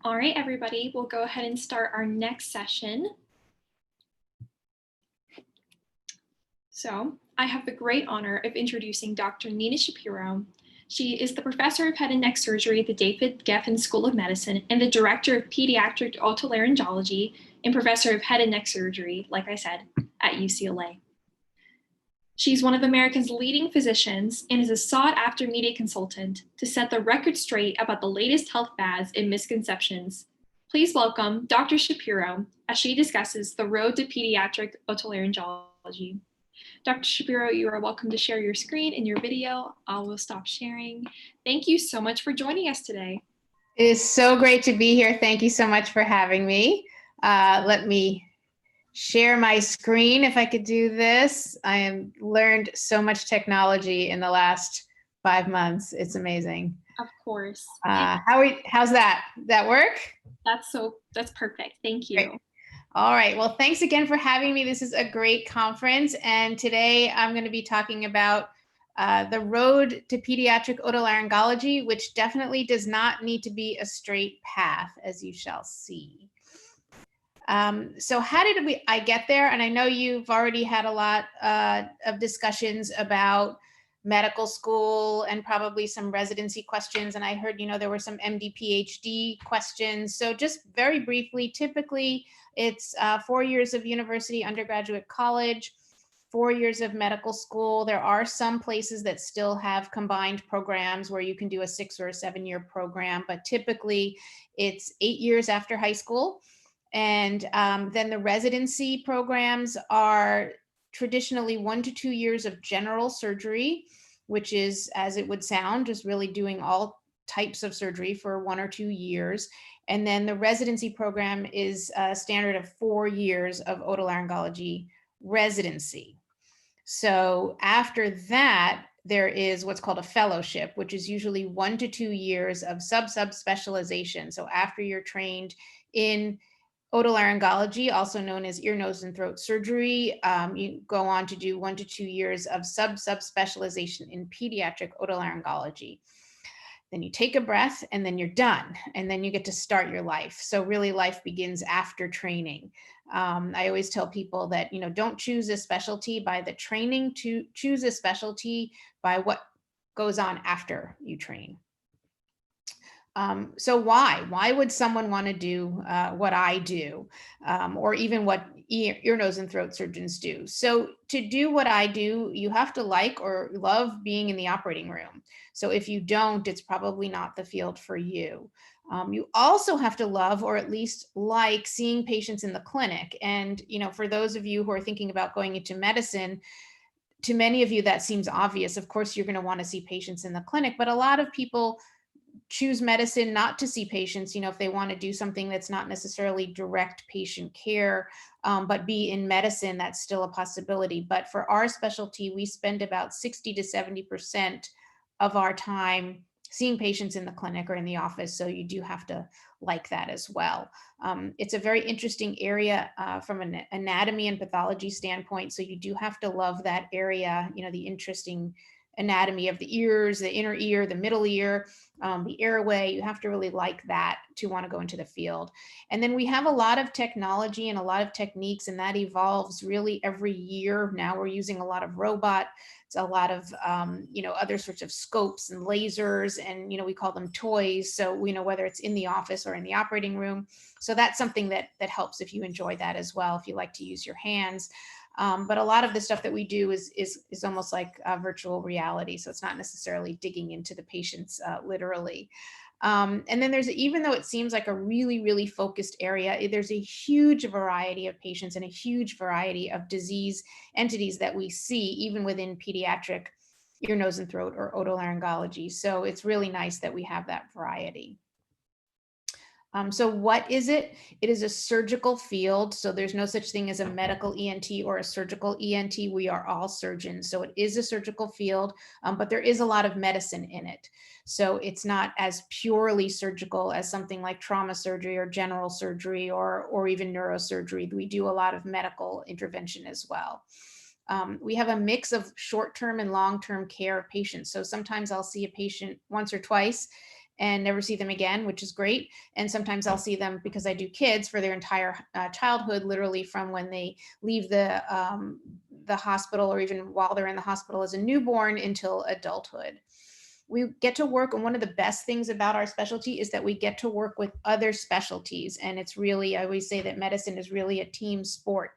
All right, everybody, we'll go ahead and start our next session. So I have the great honor of introducing Dr. Nina Shapiro. She is the professor of head and neck surgery at the David Geffen School of Medicine and the director of pediatric otolaryngology and professor of head and neck surgery, like I said, at UCLA. She's one of America's leading physicians and is a sought-after media consultant to set the record straight about the latest health fads and misconceptions. Please welcome Dr. Shapiro as she discusses the road to pediatric otolaryngology. Dr. Shapiro, you are welcome to share your screen and your video. I will stop sharing. Thank you so much for joining us today. It is so great to be here. Thank you so much for having me. Let me share my screen if I could do this. I have learned so much technology in the last 5 months. It's amazing. Of course. How's that? That work? That's perfect. Thank you. Great. All right. Well, thanks again for having me. This is a great conference. And today I'm going to be talking about the road to pediatric otolaryngology, which definitely does not need to be a straight path, as you shall see. So how did I get there? And I know you've already had a lot of discussions about medical school and probably some residency questions. And I heard, there were some MD, PhD questions. So just very briefly, typically it's 4 years of university, undergraduate college, 4 years of medical school. There are some places that still have combined programs where you can do a 6 or a 7 year program, but typically it's 8 years after high school. And then the residency programs are traditionally 1 to 2 years of general surgery, which is, as it would sound, just really doing all types of surgery for 1 or 2 years. And then the residency program is a standard of 4 years of otolaryngology residency. So after that, there is what's called a fellowship, which is usually 1 to 2 years of sub-specialization. So after you're trained in otolaryngology, also known as ear, nose, and throat surgery, you go on to do 1 to 2 years of sub-specialization in pediatric otolaryngology. Then you take a breath and then you're done. And then you get to start your life. So really life begins after training. I always tell people that, don't choose a specialty by the training, to choose a specialty by what goes on after you train. So why would someone want to do what I do, or even what ear, nose, and throat surgeons do? So to do what I do, you have to like or love being in the operating room. So if you don't, it's probably not the field for you. You also have to love, or at least like, seeing patients in the clinic. And, for those of you who are thinking about going into medicine, to many of you, that seems obvious. Of course, you're going to want to see patients in the clinic, but a lot of people choose medicine not to see patients, if they want to do something that's not necessarily direct patient care, but be in medicine, that's still a possibility. But for our specialty, we spend about 60 to 70% of our time seeing patients in the clinic or in the office. So you do have to like that as well. It's a very interesting area from an anatomy and pathology standpoint. So you do have to love that area, the interesting anatomy of the ears, the inner ear, the middle ear, the airway. You have to really like that to want to go into the field. And then we have a lot of technology and a lot of techniques, and that evolves really every year. Now we're using a lot of robot. It's a lot of, other sorts of scopes and lasers, and, we call them toys. So we know whether it's in the office or in the operating room. So that's something that helps if you enjoy that as well, if you like to use your hands. But a lot of the stuff that we do is almost like virtual reality. So it's not necessarily digging into the patients literally. And then even though it seems like a really, really focused area, there's a huge variety of patients and a huge variety of disease entities that we see, even within pediatric ear, nose, and throat or otolaryngology. So it's really nice that we have that variety. So what is it? It is a surgical field. So there's no such thing as a medical ENT or a surgical ENT. We are all surgeons. So it is a surgical field, but there is a lot of medicine in it. So it's not as purely surgical as something like trauma surgery or general surgery or even neurosurgery. We do a lot of medical intervention as well. We have a mix of short-term and long-term care patients. So sometimes I'll see a patient once or twice, and never see them again, which is great. And sometimes I'll see them because I do kids for their entire childhood, literally from when they leave the hospital, or even while they're in the hospital as a newborn until adulthood. We get to work, and one of the best things about our specialty is that we get to work with other specialties. And it's really, I always say that medicine is really a team sport.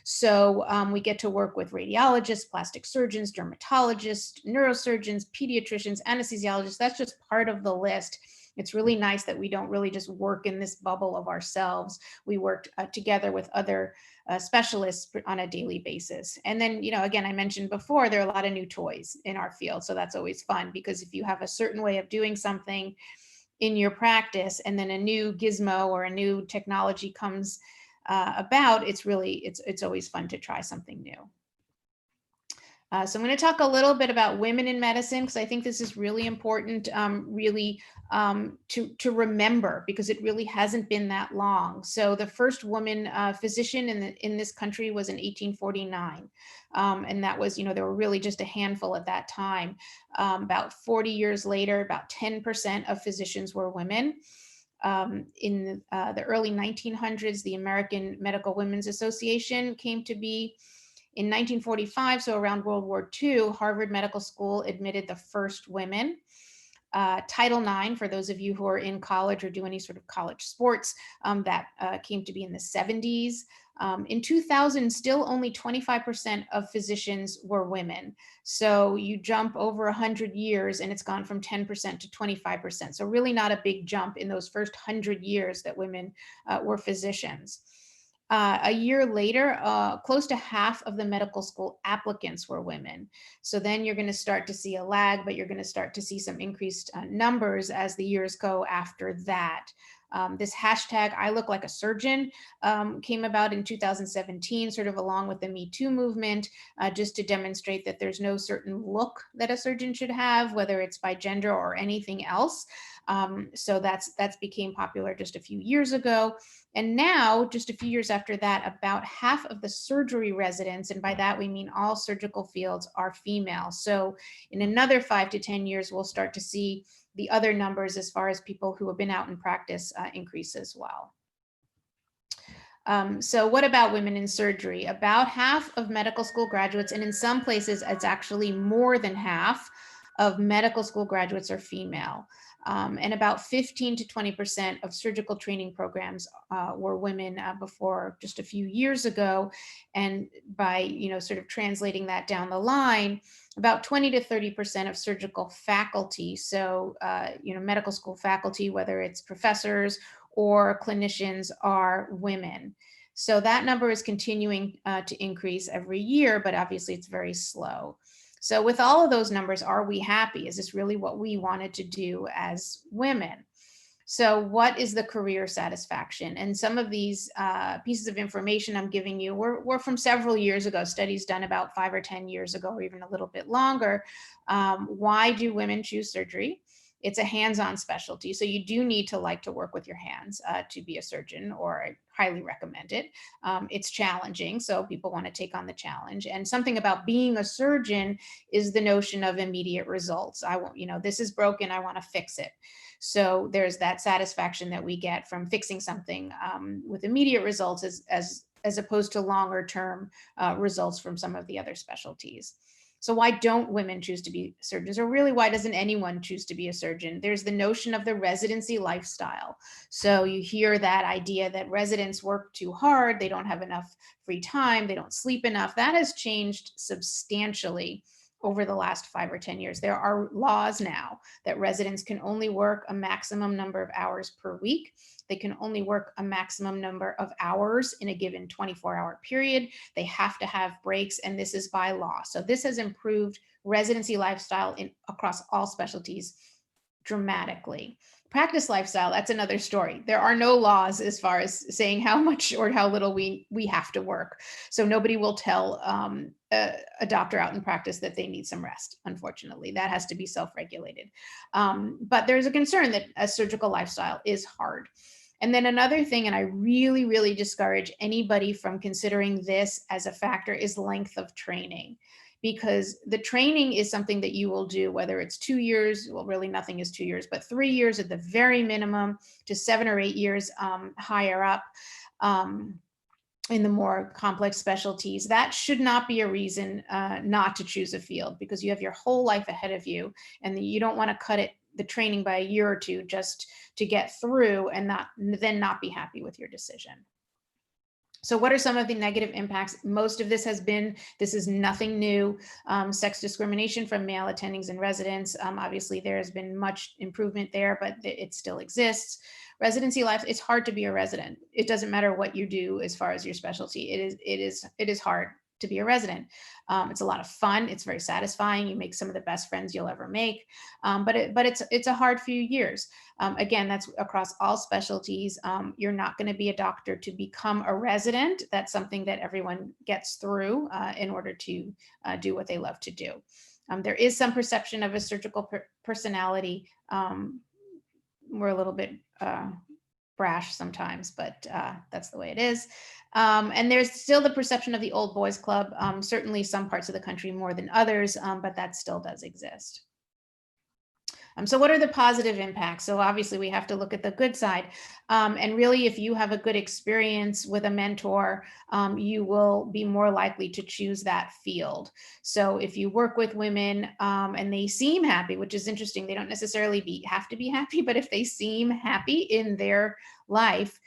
So we get to work with radiologists, plastic surgeons, dermatologists, neurosurgeons, pediatricians, anesthesiologists. That's just part of the list. It's really nice that we don't really just work in this bubble of ourselves. We work together with other specialists on a daily basis. And then, again, I mentioned before, there are a lot of new toys in our field. So that's always fun, because if you have a certain way of doing something in your practice, and then a new gizmo or a new technology comes about, it's always fun to try something new. So I'm going to talk a little bit about women in medicine, because I think this is really important, to remember, because it really hasn't been that long. So the first woman physician in this country was in 1849, and that was, there were really just a handful at that time. About 40 years later, about 10% of physicians were women. In the early 1900s, the American Medical Women's Association came to be. In 1945, so around World War II, Harvard Medical School admitted the first women. Title IX, for those of you who are in college or do any sort of college sports, that came to be in the 70s. In 2000, still only 25% of physicians were women. So you jump over 100 years and it's gone from 10% to 25%. So really not a big jump in those first 100 years that women were physicians. A year later, close to half of the medical school applicants were women. So then you're going to start to see a lag, but you're going to start to see some increased numbers as the years go after that. This hashtag, I look like a surgeon, came about in 2017, sort of along with the Me Too movement, just to demonstrate that there's no certain look that a surgeon should have, whether it's by gender or anything else. So that's became popular just a few years ago. And now, just a few years after that, about half of the surgery residents, and by that we mean all surgical fields, are female. So in another 5 to 10 years, we'll start to see the other numbers as far as people who have been out in practice increase as well. So what about women in surgery? About half of medical school graduates, and in some places it's actually more than half of medical school graduates are female. And about 15 to 20% of surgical training programs were women before just a few years ago. And by, sort of translating that down the line, about 20 to 30% of surgical faculty, so, medical school faculty, whether it's professors or clinicians, are women. So that number is continuing to increase every year, but obviously it's very slow. So with all of those numbers, are we happy? Is this really what we wanted to do as women? So what is the career satisfaction? And some of these pieces of information I'm giving you were from several years ago, studies done about 5 or 10 years ago, or even a little bit longer. Why do women choose surgery? It's a hands-on specialty, so you do need to like to work with your hands to be a surgeon, or I highly recommend it. It's challenging, so people want to take on the challenge. And something about being a surgeon is the notion of immediate results. I want, this is broken, I want to fix it. So there's that satisfaction that we get from fixing something with immediate results as opposed to longer term results from some of the other specialties. So why don't women choose to be surgeons, or really why doesn't anyone choose to be a surgeon? There's the notion of the residency lifestyle. So you hear that idea that residents work too hard, they don't have enough free time, they don't sleep enough. That has changed substantially over the last 5 or 10 years. There are laws now that residents can only work a maximum number of hours per week. They can only work a maximum number of hours in a given 24-hour period. They have to have breaks, and this is by law. So this has improved residency lifestyle across all specialties dramatically. Practice lifestyle, that's another story. There are no laws as far as saying how much or how little we have to work. So nobody will tell a doctor out in practice that they need some rest, unfortunately. That has to be self-regulated. But there's a concern that a surgical lifestyle is hard. And then another thing, and I really, really discourage anybody from considering this as a factor, is length of training. because the training is something that you will do, whether it's 2 years, well, really nothing is 2 years, but 3 years at the very minimum to 7 or 8 years higher up in the more complex specialties. That should not be a reason not to choose a field, because you have your whole life ahead of you, and you don't want to cut the training by a year or two just to get through and then not be happy with your decision. So what are some of the negative impacts? Most of this is nothing new. Sex discrimination from male attendings and residents. Obviously there has been much improvement there, but it still exists. Residency life, it's hard to be a resident. It doesn't matter what you do as far as your specialty. It is hard to be a resident. It's a lot of fun. It's very satisfying. You make some of the best friends you'll ever make. But it's a hard few years. Again, that's across all specialties. You're not going to be a doctor to become a resident. That's something that everyone gets through in order to do what they love to do. There is some perception of a surgical personality. We're a little bit brash sometimes, but that's the way it is. And there's still the perception of the old boys club, certainly some parts of the country more than others, but that still does exist. So what are the positive impacts? So obviously we have to look at the good side. And really, if you have a good experience with a mentor, you will be more likely to choose that field. So if you work with women and they seem happy, which is interesting, they don't necessarily have to be happy, but if they seem happy in their life,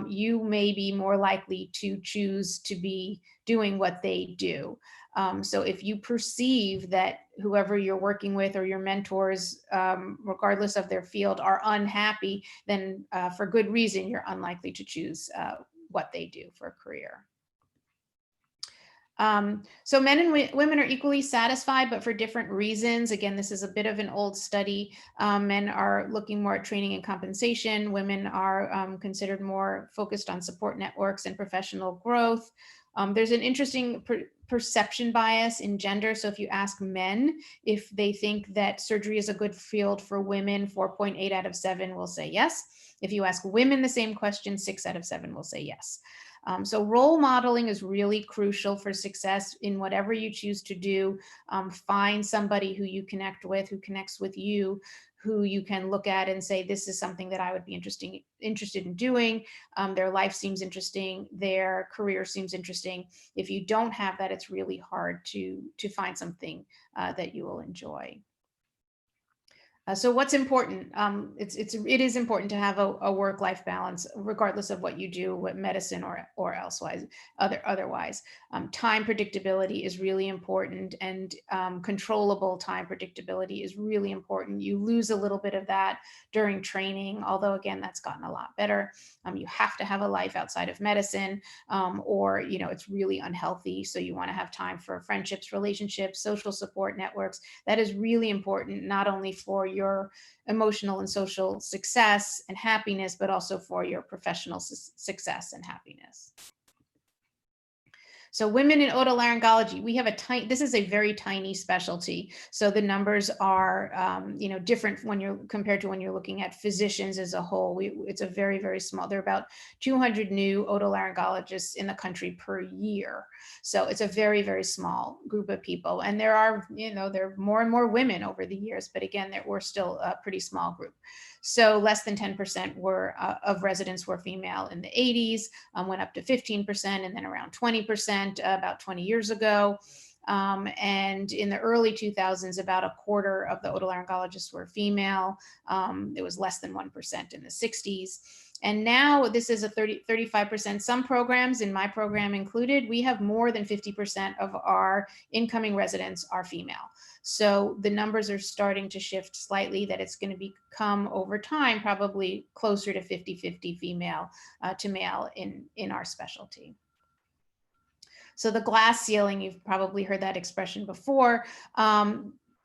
you may be more likely to choose to be doing what they do. So if you perceive that whoever you're working with or your mentors, regardless of their field, are unhappy, then for good reason, you're unlikely to choose what they do for a career. So men and women are equally satisfied, but for different reasons. Again, this is a bit of an old study. Men are looking more at training and compensation. Women are considered more focused on support networks and professional growth. There's an interesting perception bias in gender. So if you ask men if they think that surgery is a good field for women, 4.8 out of 7 will say yes. If you ask women the same question, 6 out of 7 will say yes. So role modeling is really crucial for success in whatever you choose to do. Find somebody who you connect with, who connects with you, who you can look at and say, this is something that I would be interested in doing. Their life seems interesting. Their career seems interesting. If you don't have that, it's really hard to find something that you will enjoy. So what's important? It is important to have a work-life balance, regardless of what you do, what medicine or elsewise, otherwise. Time predictability is really important, and controllable time predictability is really important. You lose a little bit of that during training, although again, that's gotten a lot better. You have to have a life outside of medicine, or it's really unhealthy. So you want to have time for friendships, relationships, social support networks. That is really important, not only for your emotional and social success and happiness, but also for your professional success and happiness. So women in otolaryngology, we have this is a very tiny specialty. So the numbers are, different when you're compared to when you're looking at physicians as a whole. It's a very, very small. There are about 200 new otolaryngologists in the country per year. So it's a very, very small group of people. And there are, there are more and more women over the years, but again, we're still a pretty small group. So less than 10% of residents were female in the 80s, went up to 15%, and then around 20% about 20 years ago. And in the early 2000s, about a quarter of the otolaryngologists were female. It was less than 1% in the 60s. And now this is a 35%. Some programs, in my program included, we have more than 50% of our incoming residents are female. So the numbers are starting to shift slightly, that it's going to become over time probably closer to 50-50 female to male in our specialty. So the glass ceiling, you've probably heard that expression before.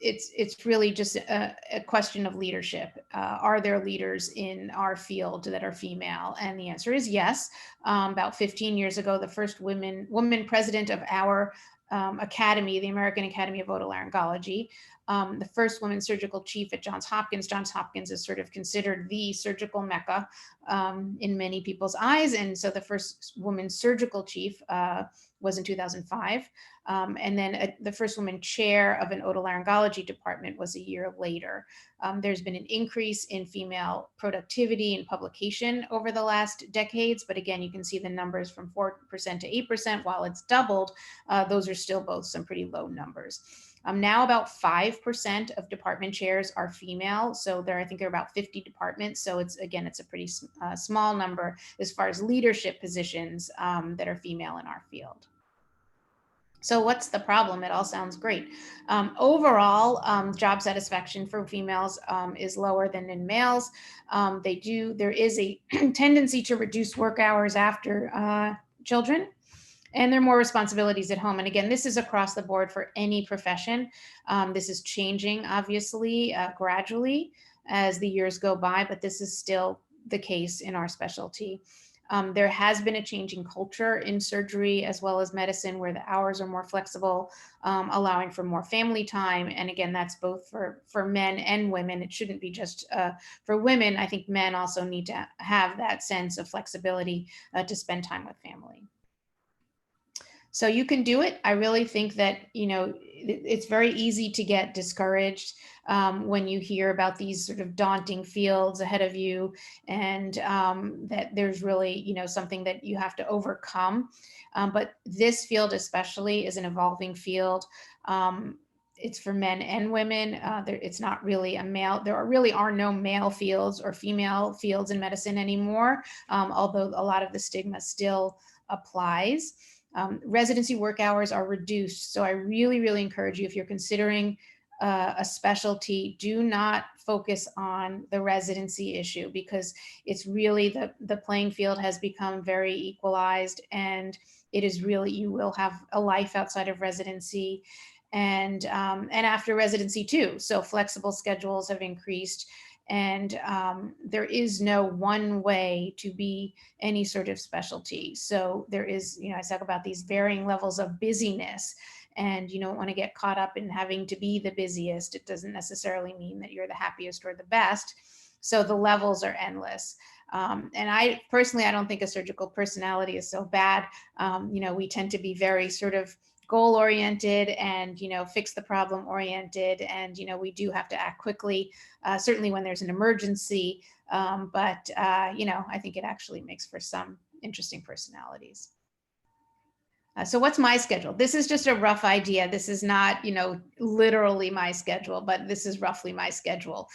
It's really just a question of leadership. Are there leaders in our field that are female? And the answer is yes. About 15 years ago, the first woman president of our academy, the American Academy of Otolaryngology, the first woman surgical chief at Johns Hopkins. Johns Hopkins is sort of considered the surgical mecca in many people's eyes. And so the first woman surgical chief was in 2005. And then the first woman chair of an otolaryngology department was a year later. There's been an increase in female productivity and publication over the last decades, but again, you can see the numbers from 4% to 8%. While it's doubled, those are still both some pretty low numbers. Now about 5% of department chairs are female. So I think there are about 50 departments. So it's a pretty small number as far as leadership positions that are female in our field. So what's the problem? It all sounds great. Overall, job satisfaction for females is lower than in males. There is a tendency to reduce work hours after children, and there are more responsibilities at home. And again, this is across the board for any profession. This is changing, obviously, gradually as the years go by, but this is still the case in our specialty. There has been a change in culture in surgery as well as medicine, where the hours are more flexible, allowing for more family time. And again, that's both for men and women. It shouldn't be just for women. I think men also need to have that sense of flexibility to spend time with family. So you can do it. I really think that, it's very easy to get discouraged when you hear about these sort of daunting fields ahead of you, and that there's really, something that you have to overcome. But this field especially is an evolving field. It's for men and women. It's not really a male. There really are no male fields or female fields in medicine anymore, although a lot of the stigma still applies. Residency work hours are reduced. So I really, really encourage you, if you're considering a specialty, do not focus on the residency issue, because it's really the playing field has become very equalized, and it is really, you will have a life outside of residency and after residency too. So flexible schedules have increased. And there is no one way to be any sort of specialty. So there is, I talk about these varying levels of busyness, and you don't want to get caught up in having to be the busiest. It doesn't necessarily mean that you're the happiest or the best. So the levels are endless. And I personally, I don't think a surgical personality is so bad. We tend to be very sort of goal-oriented and, fix the problem oriented. And, we do have to act quickly, certainly when there's an emergency. But I think it actually makes for some interesting personalities. So what's my schedule? This is just a rough idea. This is not, literally my schedule, but this is roughly my schedule.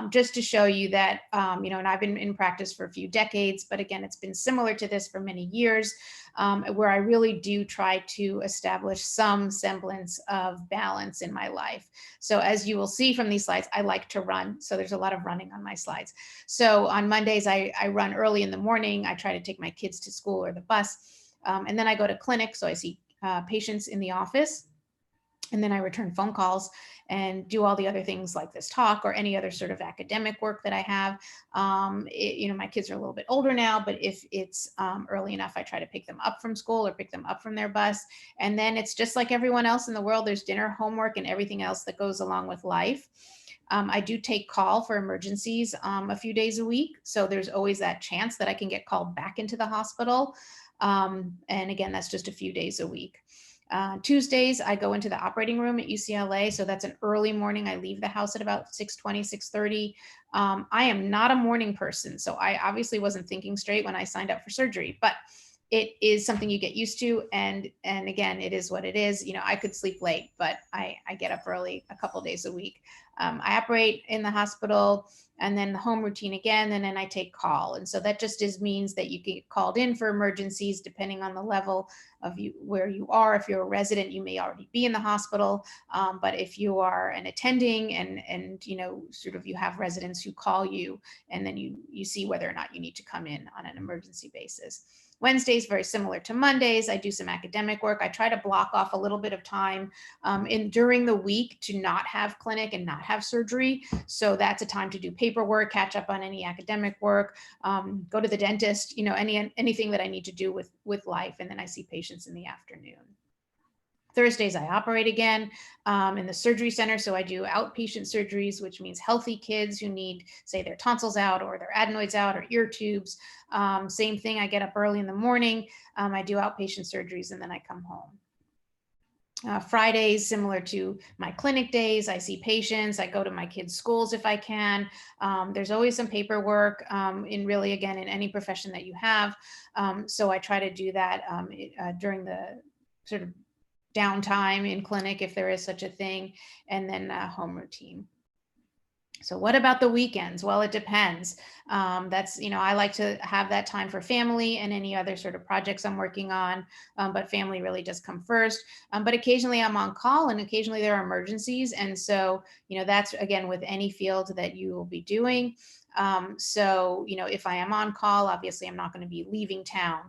Just to show you that, and I've been in practice for a few decades, but again, it's been similar to this for many years, where I really do try to establish some semblance of balance in my life. So as you will see from these slides, I like to run. So there's a lot of running on my slides. So on Mondays, I run early in the morning. I try to take my kids to school or the bus. And then I go to clinic, so I see patients in the office, and then I return phone calls and do all the other things like this talk or any other sort of academic work that I have. My kids are a little bit older now, but if it's early enough, I try to pick them up from school or pick them up from their bus. And then it's just like everyone else in the world. There's dinner, homework, and everything else that goes along with life. I do take call for emergencies a few days a week. So there's always that chance that I can get called back into the hospital. And again, that's just a few days a week. Tuesdays, I go into the operating room at UCLA. So that's an early morning. I leave the house at about 6:20, 6:30. I am not a morning person. So I obviously wasn't thinking straight when I signed up for surgery, but it is something you get used to. And again, it is what it is. I could sleep late, but I get up early a couple days a week. I operate in the hospital, and then the home routine again, and then I take call. And so that just means that you get called in for emergencies depending on the level of where you are. If you're a resident, you may already be in the hospital. But if you are an attending and sort of you have residents who call you, and then you see whether or not you need to come in on an emergency basis. Wednesdays, very similar to Mondays. I do some academic work. I try to block off a little bit of time during the week to not have clinic and not have surgery. So that's a time to do paperwork, catch up on any academic work, go to the dentist, anything that I need to do with life. And then I see patients in the afternoon. Thursdays, I operate again in the surgery center. So I do outpatient surgeries, which means healthy kids who need, say, their tonsils out or their adenoids out or ear tubes. Same thing, I get up early in the morning. I do outpatient surgeries and then I come home. Fridays, similar to my clinic days, I see patients, I go to my kids' schools if I can. There's always some paperwork in really, again, in any profession that you have. So I try to do that during the sort of downtime in clinic, if there is such a thing, and then home routine. So what about the weekends? Well, it depends. That's, I like to have that time for family and any other sort of projects I'm working on, but family really does come first. But occasionally I'm on call and occasionally there are emergencies. And so, that's again, with any field that you will be doing. So, if I am on call, obviously I'm not going to be leaving town.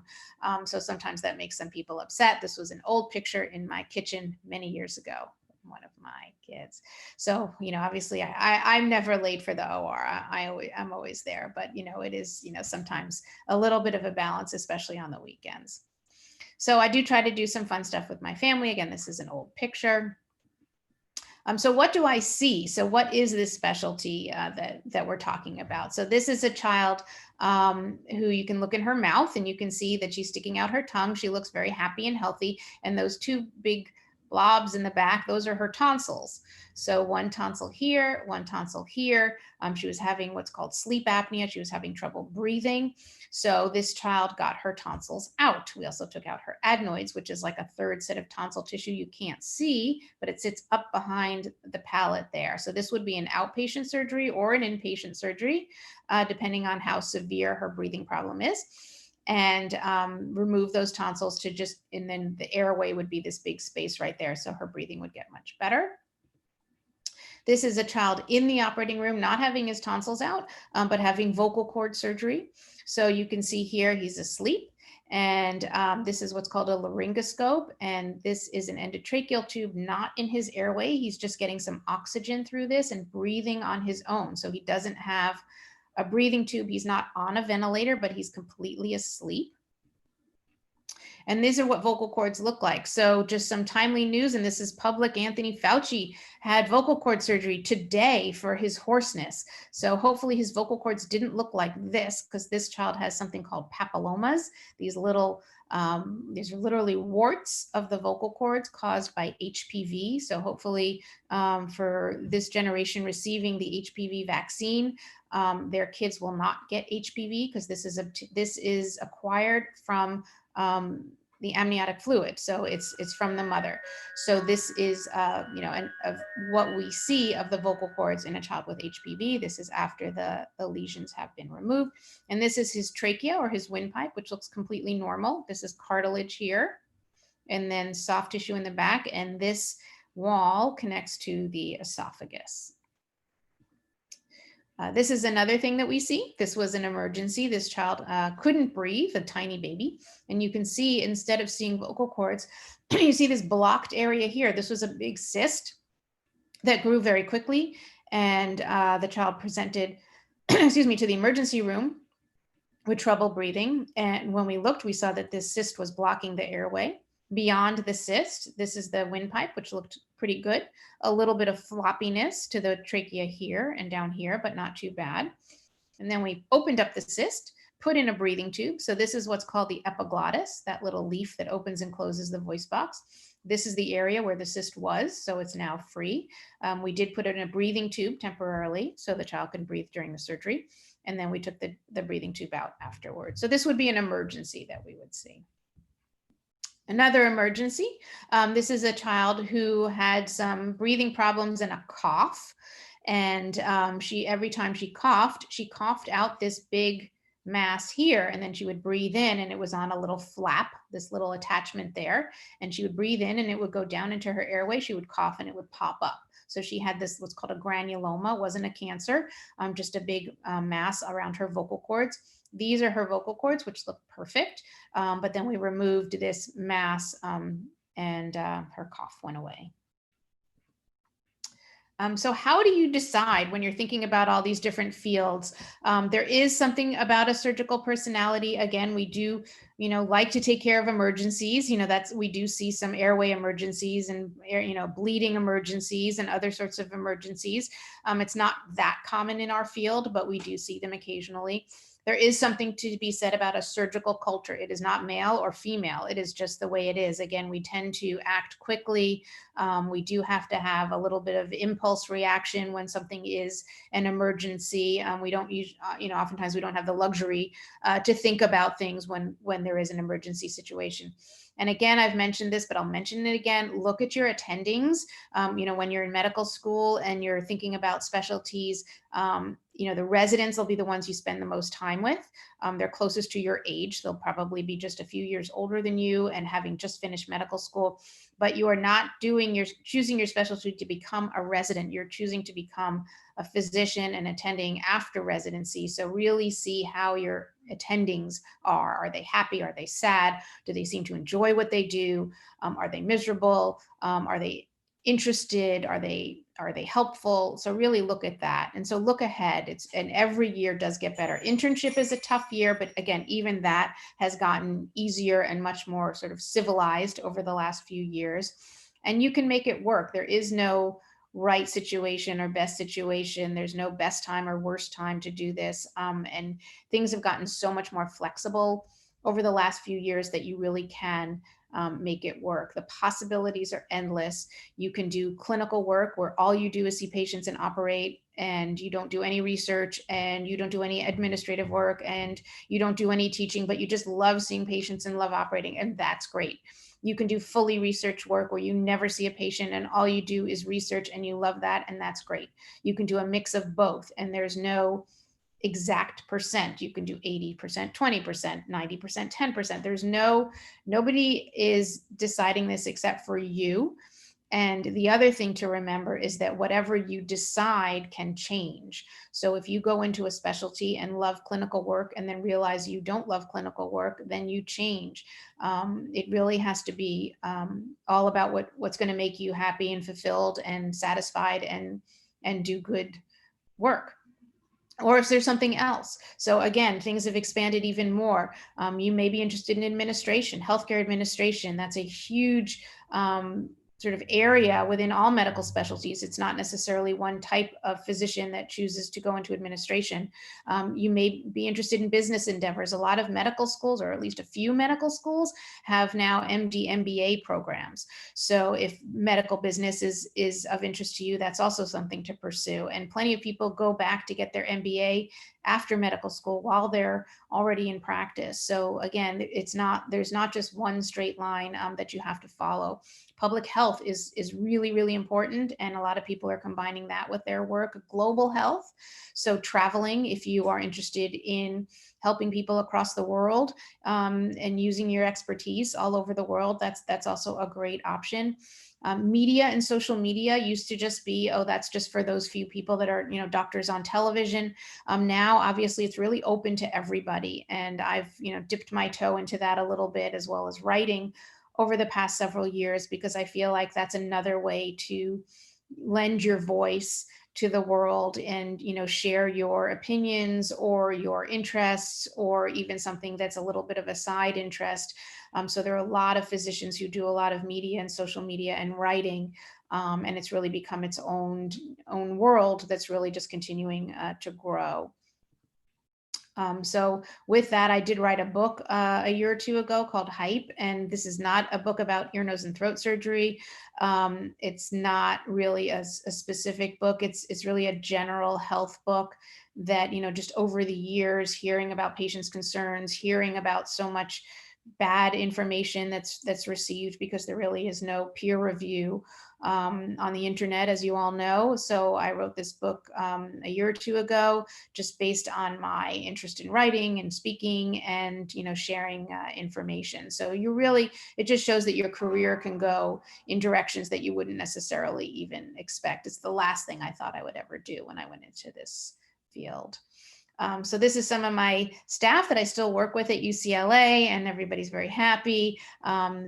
So sometimes that makes some people upset. This was an old picture in my kitchen many years ago, one of my kids. So, obviously I'm never late for the OR. I'm always there, but it is, sometimes a little bit of a balance, especially on the weekends. So I do try to do some fun stuff with my family. Again, this is an old picture. So what do I see? So what is this specialty that we're talking about? So this is a child who you can look in her mouth and you can see that she's sticking out her tongue. She looks very happy and healthy. And those two big blobs in the back, those are her tonsils. So one tonsil here, one tonsil here. She was having what's called sleep apnea. She was having trouble breathing. So this child got her tonsils out. We also took out her adenoids, which is like a third set of tonsil tissue you can't see, but it sits up behind the palate there. So this would be an outpatient surgery or an inpatient surgery, depending on how severe her breathing problem is. And remove those tonsils to and then the airway would be this big space right there. So her breathing would get much better. This is a child in the operating room, not having his tonsils out, but having vocal cord surgery. So you can see here, he's asleep. And this is what's called a laryngoscope. And this is an endotracheal tube, not in his airway. He's just getting some oxygen through this and breathing on his own. So he doesn't have a breathing tube. He's not on a ventilator, but he's completely asleep. And these are what vocal cords look like. So just some timely news, and this is public. Anthony Fauci had vocal cord surgery today for his hoarseness. So hopefully his vocal cords didn't look like this, because this child has something called papillomas. These little, these are literally warts of the vocal cords caused by HPV. So hopefully for this generation receiving the HPV vaccine, their kids will not get HPV, because this is acquired from the amniotic fluid. So it's from the mother. So this is, and of what we see of the vocal cords in a child with HPV. This is after the lesions have been removed. And this is his trachea or his windpipe, which looks completely normal. This is cartilage here, and then soft tissue in the back. And this wall connects to the esophagus. This is another thing that we see. This was an emergency. This child couldn't breathe, a tiny baby. And you can see, instead of seeing vocal cords, you see this blocked area here. This was a big cyst that grew very quickly. And the child presented, excuse me, to the emergency room with trouble breathing. And when we looked, we saw that this cyst was blocking the airway. Beyond the cyst, this is the windpipe, which looked pretty good. A little bit of floppiness to the trachea here and down here, but not too bad. And then we opened up the cyst, put in a breathing tube. So this is what's called the epiglottis, that little leaf that opens and closes the voice box. This is the area where the cyst was, so it's now free. We did put it in a breathing tube temporarily, so the child can breathe during the surgery. And then we took the breathing tube out afterwards. So this would be an emergency that we would see. Another emergency, this is a child who had some breathing problems and a cough. And every time she coughed out this big mass here, and then she would breathe in and it was on a little flap, this little attachment there. And she would breathe in and it would go down into her airway. She would cough and it would pop up. So she had this, what's called a granuloma, wasn't a cancer, just a big mass around her vocal cords. These are her vocal cords, which look perfect. But then we removed this mass and her cough went away. So how do you decide when you're thinking about all these different fields? There is something about a surgical personality. Again, we do, like to take care of emergencies. We do see some airway emergencies and, bleeding emergencies and other sorts of emergencies. It's not that common in our field, but we do see them occasionally. There is something to be said about a surgical culture. It is not male or female. It is just the way it is. Again, we tend to act quickly. We do have to have a little bit of impulse reaction when something is an emergency. We don't use, oftentimes we don't have the luxury to think about things when there is an emergency situation. And again, I've mentioned this, but I'll mention it again. Look at your attendings. When you're in medical school and you're thinking about specialties, the residents will be the ones you spend the most time with. They're closest to your age. They'll probably be just a few years older than you and having just finished medical school, but you are not choosing your specialty to become a resident. You're choosing to become a physician and attending after residency. So really see how your attendings are. Are they happy? Are they sad? Do they seem to enjoy what they do? Are they miserable? Are they interested? Are they helpful? So really look at that. And so look ahead. And every year does get better. Internship is a tough year, but again, even that has gotten easier and much more sort of civilized over the last few years. And you can make it work. There is no right situation or best situation. There's no best time or worst time to do this. And things have gotten so much more flexible over the last few years that you really can make it work. The possibilities are endless. You can do clinical work where all you do is see patients and operate, and you don't do any research, and you don't do any administrative work, and you don't do any teaching, but you just love seeing patients and love operating, and that's great. You can do fully research work where you never see a patient and all you do is research and you love that, and that's great. You can do a mix of both, and there's no exact percent. You can do 80%, 20%, 90%, 10%. Nobody is deciding this except for you. And the other thing to remember is that whatever you decide can change. So if you go into a specialty and love clinical work and then realize you don't love clinical work, then you change. It really has to be all about what's going to make you happy and fulfilled and satisfied and do good work. Or if there's something else. So again, things have expanded even more. You may be interested in administration, healthcare administration. That's a huge sort of area within all medical specialties. It's not necessarily one type of physician that chooses to go into administration. You may be interested in business endeavors. A lot of medical schools, or at least a few medical schools, have now MD, MBA programs. So if medical business is of interest to you, that's also something to pursue. And plenty of people go back to get their MBA after medical school while they're already in practice. So again, there's not just one straight line that you have to follow. Public health is really, really important. And a lot of people are combining that with their work. Global health. So traveling, if you are interested in helping people across the world and using your expertise all over the world, that's also a great option. Media and social media used to just be, that's just for those few people that are, doctors on television. Now, obviously, it's really open to everybody. And I've, dipped my toe into that a little bit, as well as writing over the past several years, because I feel like that's another way to lend your voice to the world and, share your opinions or your interests, or even something that's a little bit of a side interest. So there are a lot of physicians who do a lot of media and social media and writing, and it's really become its own world that's really just continuing to grow. So with that, I did write a book a year or two ago called Hype, and this is not a book about ear, nose, and throat surgery. It's not really a specific book. It's really a general health book that, just over the years, hearing about patients' concerns, hearing about so much bad information that's received, because there really is no peer review on the internet, as you all know. So I wrote this book a year or two ago, just based on my interest in writing and speaking and, sharing information. So it just shows that your career can go in directions that you wouldn't necessarily even expect. It's the last thing I thought I would ever do when I went into this field. So this is some of my staff that I still work with at UCLA, and everybody's very happy.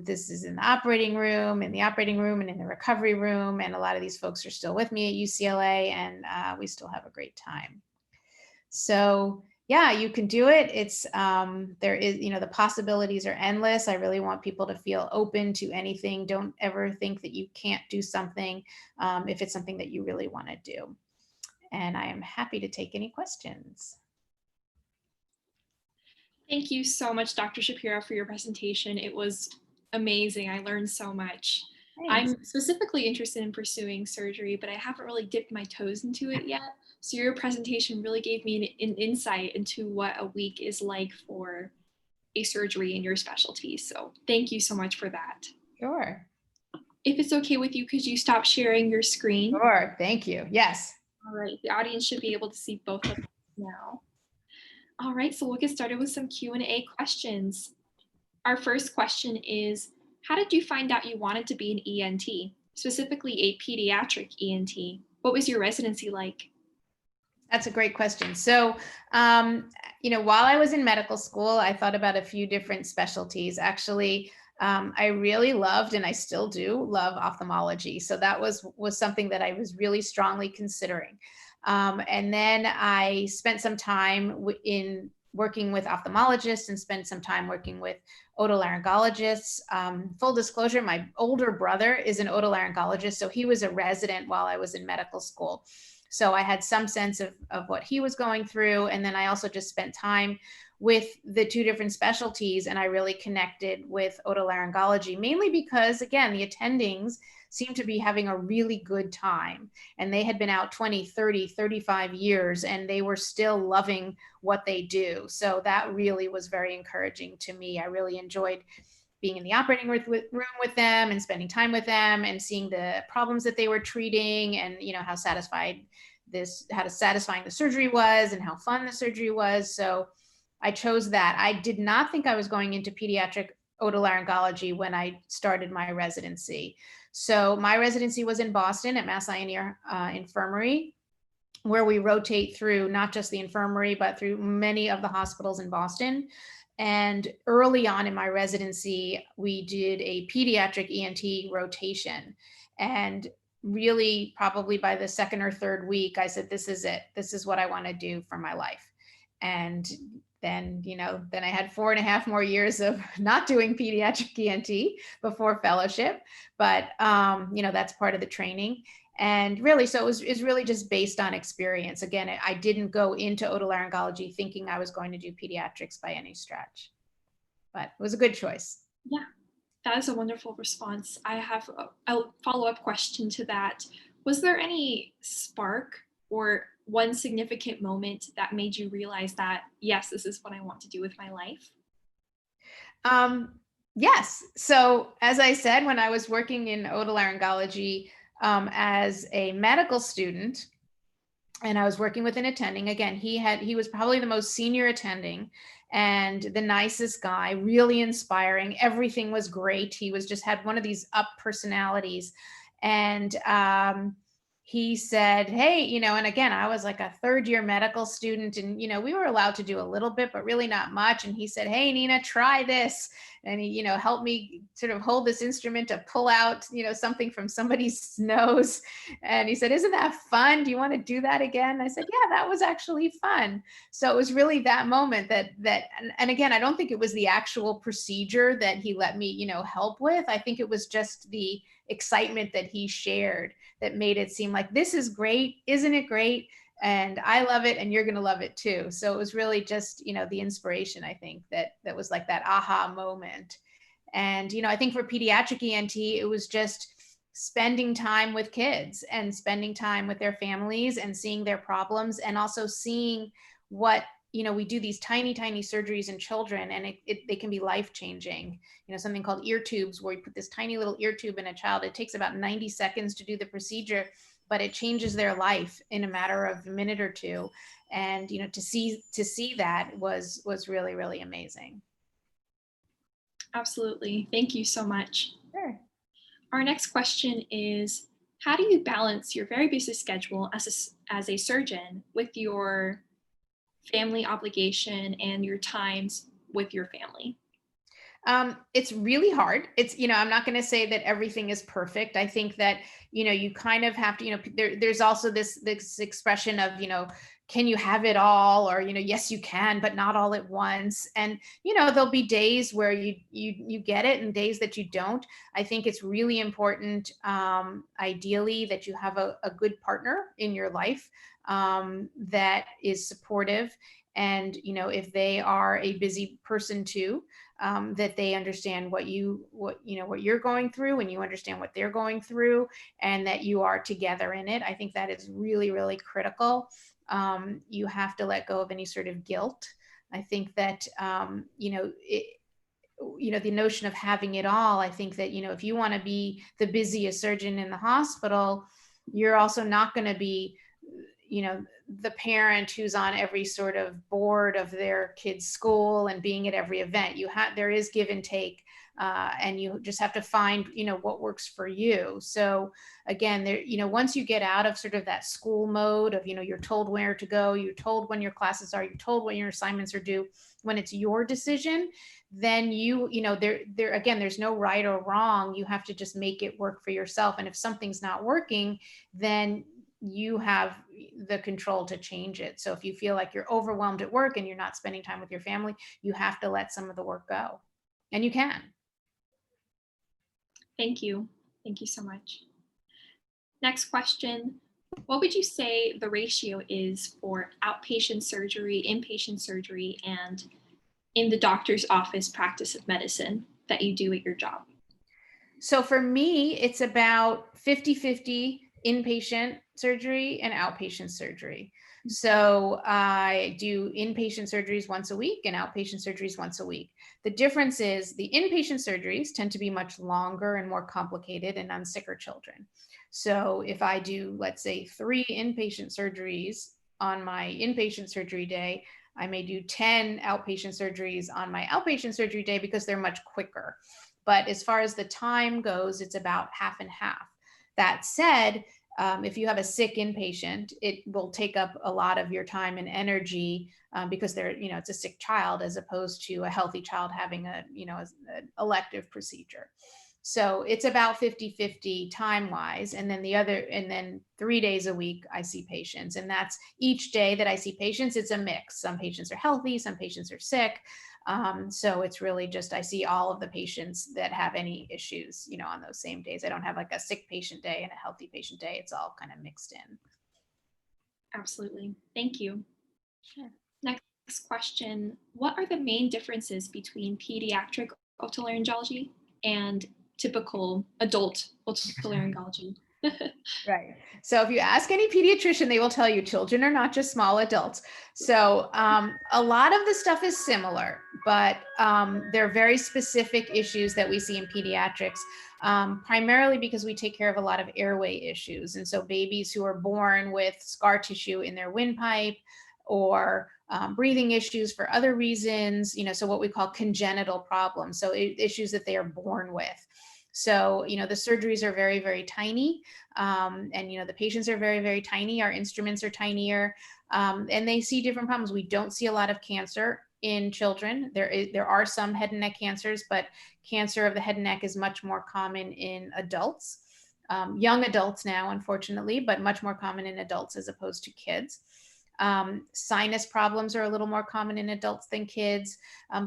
This is in the operating room, and in the recovery room, and a lot of these folks are still with me at UCLA, and we still have a great time. So yeah, you can do it. It's there is, the possibilities are endless. I really want people to feel open to anything. Don't ever think that you can't do something if it's something that you really want to do. And I am happy to take any questions. Thank you so much, Dr. Shapiro, for your presentation. It was amazing. I learned so much. Thanks. I'm specifically interested in pursuing surgery, but I haven't really dipped my toes into it yet. So your presentation really gave me an insight into what a week is like for a surgery in your specialty. So thank you so much for that. Sure. If it's okay with you, could you stop sharing your screen? Sure, thank you. Yes. All right, the audience should be able to see both of them now. All right, so we'll get started with some Q&A questions. Our first question is, how did you find out you wanted to be an ENT, specifically a pediatric ENT? What was your residency like? That's a great question. So, while I was in medical school, I thought about a few different specialties. Actually, I really loved, and I still do love, ophthalmology. So that was something that I was really strongly considering. And then I spent some time in working with ophthalmologists and spent some time working with otolaryngologists. Full disclosure, my older brother is an otolaryngologist, so he was a resident while I was in medical school. So I had some sense of what he was going through. And then I also just spent time with the two different specialties, and I really connected with otolaryngology, mainly because, again, the attendings seemed to be having a really good time, and they had been out 20, 30, 35 years, and they were still loving what they do. So that really was very encouraging to me. I really enjoyed being in the operating room with them and spending time with them and seeing the problems that they were treating, and how satisfying the surgery was and how fun the surgery was. So I chose that. I did not think I was going into pediatric otolaryngology when I started my residency. So my residency was in Boston at Mass Eye Infirmary, where we rotate through not just the infirmary, but through many of the hospitals in Boston. And early on in my residency, we did a pediatric ENT rotation. And really, probably by the second or third week, I said, this is it. This is what I want to do for my life. And then I had 4.5 more years of not doing pediatric ENT before fellowship, but that's part of the training. And really, so it was really just based on experience. Again, I didn't go into otolaryngology thinking I was going to do pediatrics by any stretch, but it was a good choice. Yeah, that is a wonderful response. I have a follow-up question to that. Was there any spark or one significant moment that made you realize that, yes, this is what I want to do with my life? Yes. So as I said, when I was working in otolaryngology, as a medical student, and I was working with an attending, again, he was probably the most senior attending and the nicest guy, really inspiring. Everything was great. He just had one of these up personalities. And he said, hey, and again, I was like a third-year medical student, and, we were allowed to do a little bit, but really not much. And he said, hey, Nina, try this. And he, helped me sort of hold this instrument to pull out, something from somebody's nose. And he said, isn't that fun? Do you want to do that again? I said, yeah, that was actually fun. So it was really that moment and again, I don't think it was the actual procedure that he let me, help with. I think it was just the excitement that he shared that made it seem like, this is great. Isn't it great? And I love it, and you're going to love it too. So it was really just, the inspiration, I think, that was like that aha moment. And, I think for pediatric ENT, it was just spending time with kids and spending time with their families and seeing their problems, and also seeing what, we do these tiny, tiny surgeries in children, and they can be life-changing. Something called ear tubes, where you put this tiny little ear tube in a child. It takes about 90 seconds to do the procedure, but it changes their life in a matter of a minute or two. And, to see that was really, really amazing. Absolutely. Thank you so much. Sure. Our next question is, how do you balance your very busy schedule as a surgeon with your family obligation and your times with your family? It's really hard. It's, I'm not going to say that everything is perfect. I think that, you kind of have to, there's also this expression of, can you have it all? Or, yes, you can, but not all at once. And, there'll be days where you get it and days that you don't. I think it's really important, ideally, that you have a good partner in your life that is supportive. And, if they are a busy person too, that they understand what you're going through, and you understand what they're going through, and that you are together in it. I think that is really, really critical. You have to let go of any sort of guilt. I think that, the notion of having it all, I think that, if you want to be the busiest surgeon in the hospital, you're also not going to be, the parent who's on every sort of board of their kid's school and being at every event. There is give and take, and you just have to find, what works for you. So again, there, once you get out of sort of that school mode of, you're told where to go, you're told when your classes are, you're told when your assignments are due, when it's your decision, then there again, there's no right or wrong. You have to just make it work for yourself. And if something's not working, then you have the control to change it. So if you feel like you're overwhelmed at work and you're not spending time with your family, you have to let some of the work go. And you can. Thank you. Thank you so much. Next question. What would you say the ratio is for outpatient surgery, inpatient surgery, and in the doctor's office practice of medicine that you do at your job? So for me, it's about 50-50 inpatient surgery and outpatient surgery. So I do inpatient surgeries once a week and outpatient surgeries once a week. The difference is the inpatient surgeries tend to be much longer and more complicated and on sicker children. So if I do, let's say, 3 inpatient surgeries on my inpatient surgery day, I may do 10 outpatient surgeries on my outpatient surgery day because they're much quicker. But as far as the time goes, it's about half and half. That said, if you have a sick inpatient, it will take up a lot of your time and energy because it's a sick child as opposed to a healthy child having an elective procedure. So it's about 50-50 time-wise. And then 3 days a week, I see patients. And that's each day that I see patients, it's a mix. Some patients are healthy, some patients are sick. So it's really just, I see all of the patients that have any issues, on those same days. I don't have like a sick patient day and a healthy patient day. It's all kind of mixed in. Absolutely. Thank you. Sure. Next question. What are the main differences between pediatric otolaryngology and typical adult otolaryngology? Right. So if you ask any pediatrician, they will tell you children are not just small adults. So a lot of the stuff is similar, but there are very specific issues that we see in pediatrics, primarily because we take care of a lot of airway issues. And so babies who are born with scar tissue in their windpipe or breathing issues for other reasons, so what we call congenital problems. So issues that they are born with. So, the surgeries are very, very tiny. And, the patients are very, very tiny. Our instruments are tinier. And they see different problems. We don't see a lot of cancer in children. There are some head and neck cancers, but cancer of the head and neck is much more common in adults. Young adults now, unfortunately, but much more common in adults as opposed to kids. Sinus problems are a little more common in adults than kids.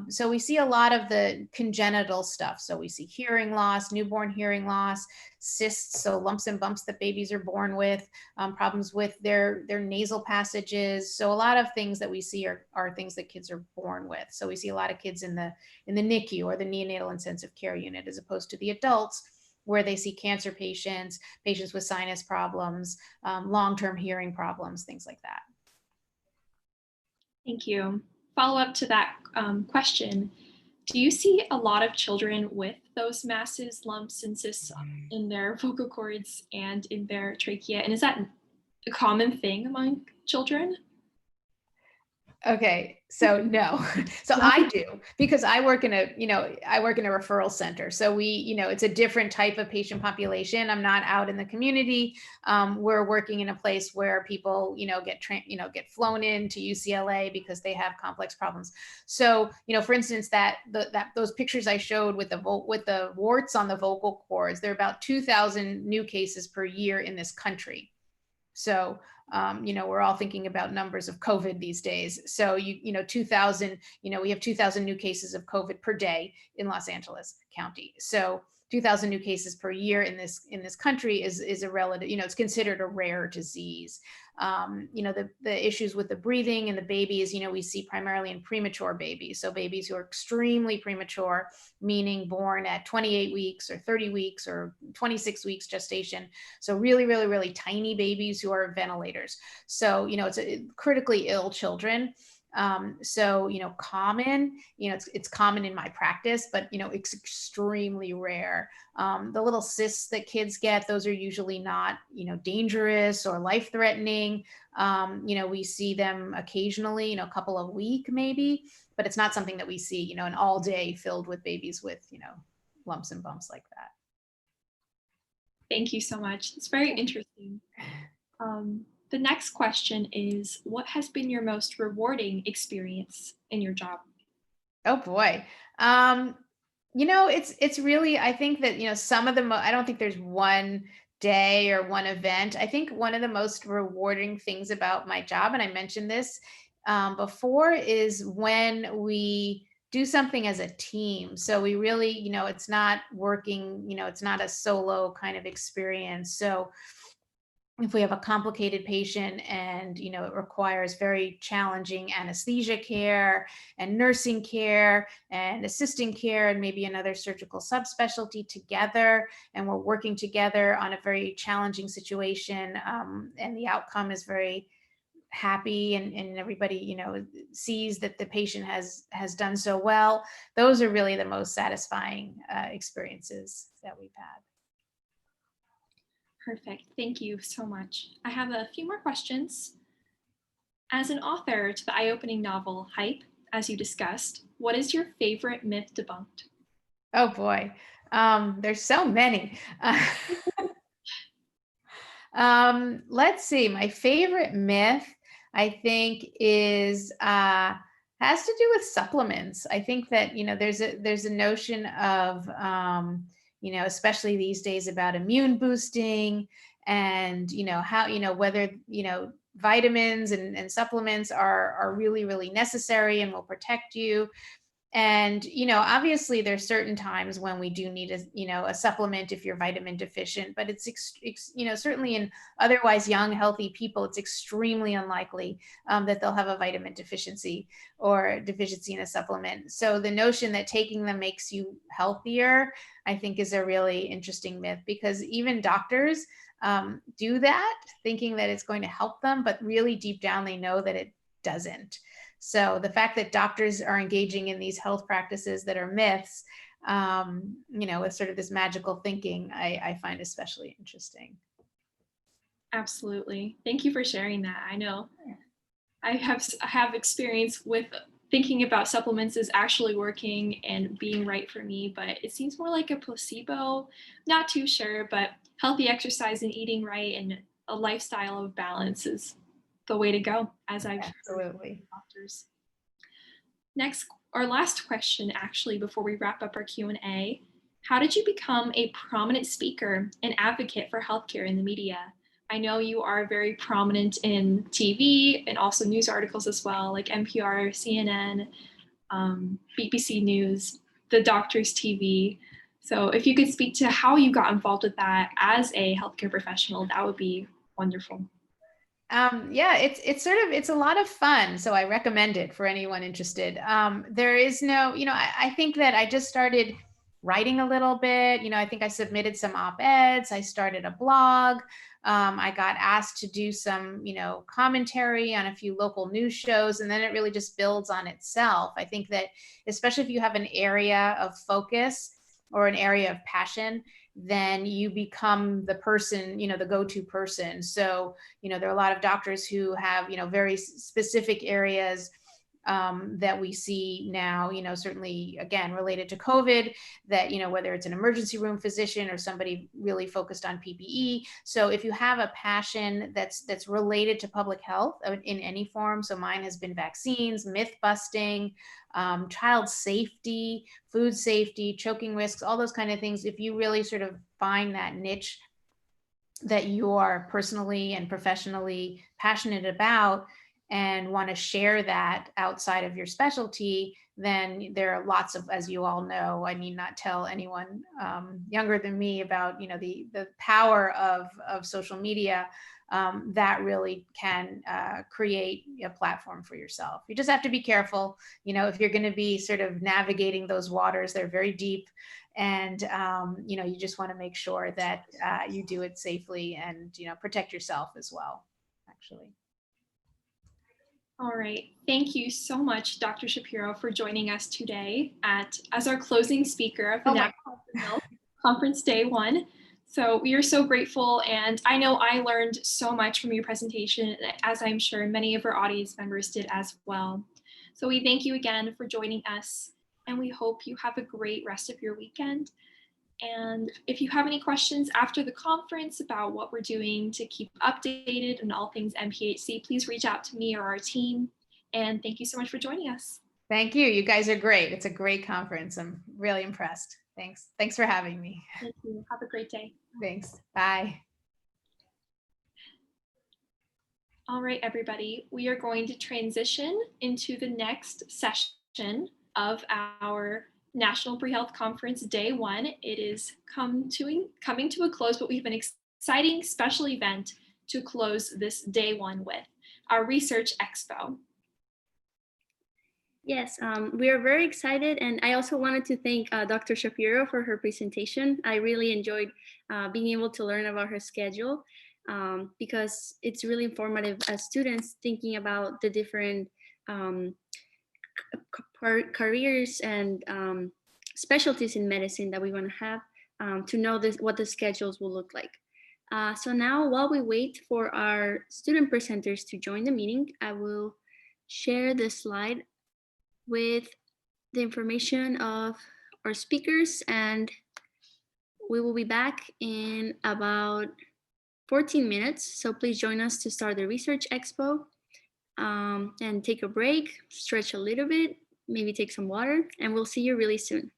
So we see a lot of the congenital stuff. So we see hearing loss, newborn hearing loss, cysts, so lumps and bumps that babies are born with, problems with their nasal passages. So a lot of things that we see are things that kids are born with. So we see a lot of kids in the NICU or the neonatal intensive care unit, as opposed to the adults, where they see cancer patients, patients with sinus problems, long-term hearing problems, things like that. Thank you. Follow up to that question. Do you see a lot of children with those masses, lumps, and cysts in their vocal cords and in their trachea? And is that a common thing among children? Okay, so no. So I do, because I work in a, I work in a referral center. So we, it's a different type of patient population. I'm not out in the community. We're working in a place where people, get flown in to UCLA because they have complex problems. So, for instance, those pictures I showed with the warts on the vocal cords, there are about 2,000 new cases per year in this country. So, we're all thinking about numbers of COVID these days. So 2,000, we have 2,000 new cases of COVID per day in Los Angeles County. So 2,000 new cases per year in this country is a relative, it's considered a rare disease. The issues with the breathing and the babies, we see primarily in premature babies. So babies who are extremely premature, meaning born at 28 weeks or 30 weeks or 26 weeks gestation. So really, really, really tiny babies who are ventilators. So, it's critically ill children. So, common, it's common in my practice, but, it's extremely rare. The little cysts that kids get, those are usually not, dangerous or life-threatening. We see them occasionally, a couple of weeks maybe, but it's not something that we see, an all day filled with babies with, lumps and bumps like that. Thank you so much. It's very interesting. The next question is, what has been your most rewarding experience in your job? Oh boy. It's really, I think that, some of the, I don't think there's one day or one event. I think one of the most rewarding things about my job, and I mentioned this before, is when we do something as a team. So we really, it's not working, it's not a solo kind of experience. So if we have a complicated patient and, it requires very challenging anesthesia care and nursing care and assistant care and maybe another surgical subspecialty together, and we're working together on a very challenging situation, and the outcome is very happy and everybody, sees that the patient has done so well, those are really the most satisfying experiences that we've had. Perfect. Thank you so much. I have a few more questions. As an author to the eye-opening novel Hype, as you discussed, what is your favorite myth debunked? Oh boy, there's so many. Let's see. My favorite myth, I think, is has to do with supplements. I think that there's a notion of especially these days about immune boosting and, how, whether, vitamins and supplements are really, really necessary and will protect you. And, obviously there's certain times when we do need a supplement if you're vitamin deficient, but it's, certainly in otherwise young, healthy people, it's extremely unlikely that they'll have a vitamin deficiency or deficiency in a supplement. So the notion that taking them makes you healthier, I think, is a really interesting myth, because even doctors do that thinking that it's going to help them, but really deep down, they know that it doesn't. So the fact that doctors are engaging in these health practices that are myths, with sort of this magical thinking, I find especially interesting. Absolutely. Thank you for sharing that. I know I have experience with thinking about supplements is actually working and being right for me, but it seems more like a placebo. Not too sure, but healthy exercise and eating right and a lifestyle of balance is the way to go, as I've absolutely heard doctors. Next, our last question, actually, before we wrap up our Q&A, how did you become a prominent speaker and advocate for healthcare in the media? I know you are very prominent in TV and also news articles as well, like NPR, CNN, BBC News, the Doctors TV. So if you could speak to how you got involved with that as a healthcare professional, that would be wonderful. Yeah, it's a lot of fun. So I recommend it for anyone interested. There is no, I think that I just started writing a little bit. I think I submitted some op-eds. I started a blog. I got asked to do some, commentary on a few local news shows, and then it really just builds on itself. I think that especially if you have an area of focus or an area of passion, then you become the person, the go-to person. So, there are a lot of doctors who have, very specific areas that we see now, certainly again related to COVID, that, whether it's an emergency room physician or somebody really focused on PPE. So if you have a passion that's related to public health in any form, so mine has been vaccines, myth busting, child safety, food safety, choking risks, all those kind of things. If you really sort of find that niche that you are personally and professionally passionate about and want to share that outside of your specialty, then there are lots of, as you all know, I need not tell anyone younger than me about, the power of social media that really can create a platform for yourself. You just have to be careful, if you're going to be sort of navigating those waters, they're very deep. And, you just want to make sure that you do it safely and, protect yourself as well, actually. All right. Thank you so much, Dr. Shapiro, for joining us today as our closing speaker of the National Health Conference Day 1. So we are so grateful, and I know I learned so much from your presentation, as I'm sure many of our audience members did as well. So we thank you again for joining us, and we hope you have a great rest of your weekend. And if you have any questions after the conference about what we're doing to keep updated on all things NPHC, please reach out to me or our team. And thank you so much for joining us. Thank you. You guys are great. It's a great conference. I'm really impressed. Thanks. Thanks for having me. Thank you. Have a great day. Thanks. Bye. All right, everybody. We are going to transition into the next session of our National Pre-Health Conference Day 1. It is coming to a close, but we have an exciting special event to close this Day 1 with, our Research Expo. Yes, we are very excited, and I also wanted to thank Dr. Shapiro for her presentation. I really enjoyed being able to learn about her schedule because it's really informative as students thinking about the different careers and specialties in medicine that we want to have to know what the schedules will look like. So now, while we wait for our student presenters to join the meeting, I will share the slide with the information of our speakers, and we will be back in about 14 minutes. So please join us to start the Research Expo and take a break, stretch a little bit, maybe take some water, and we'll see you really soon.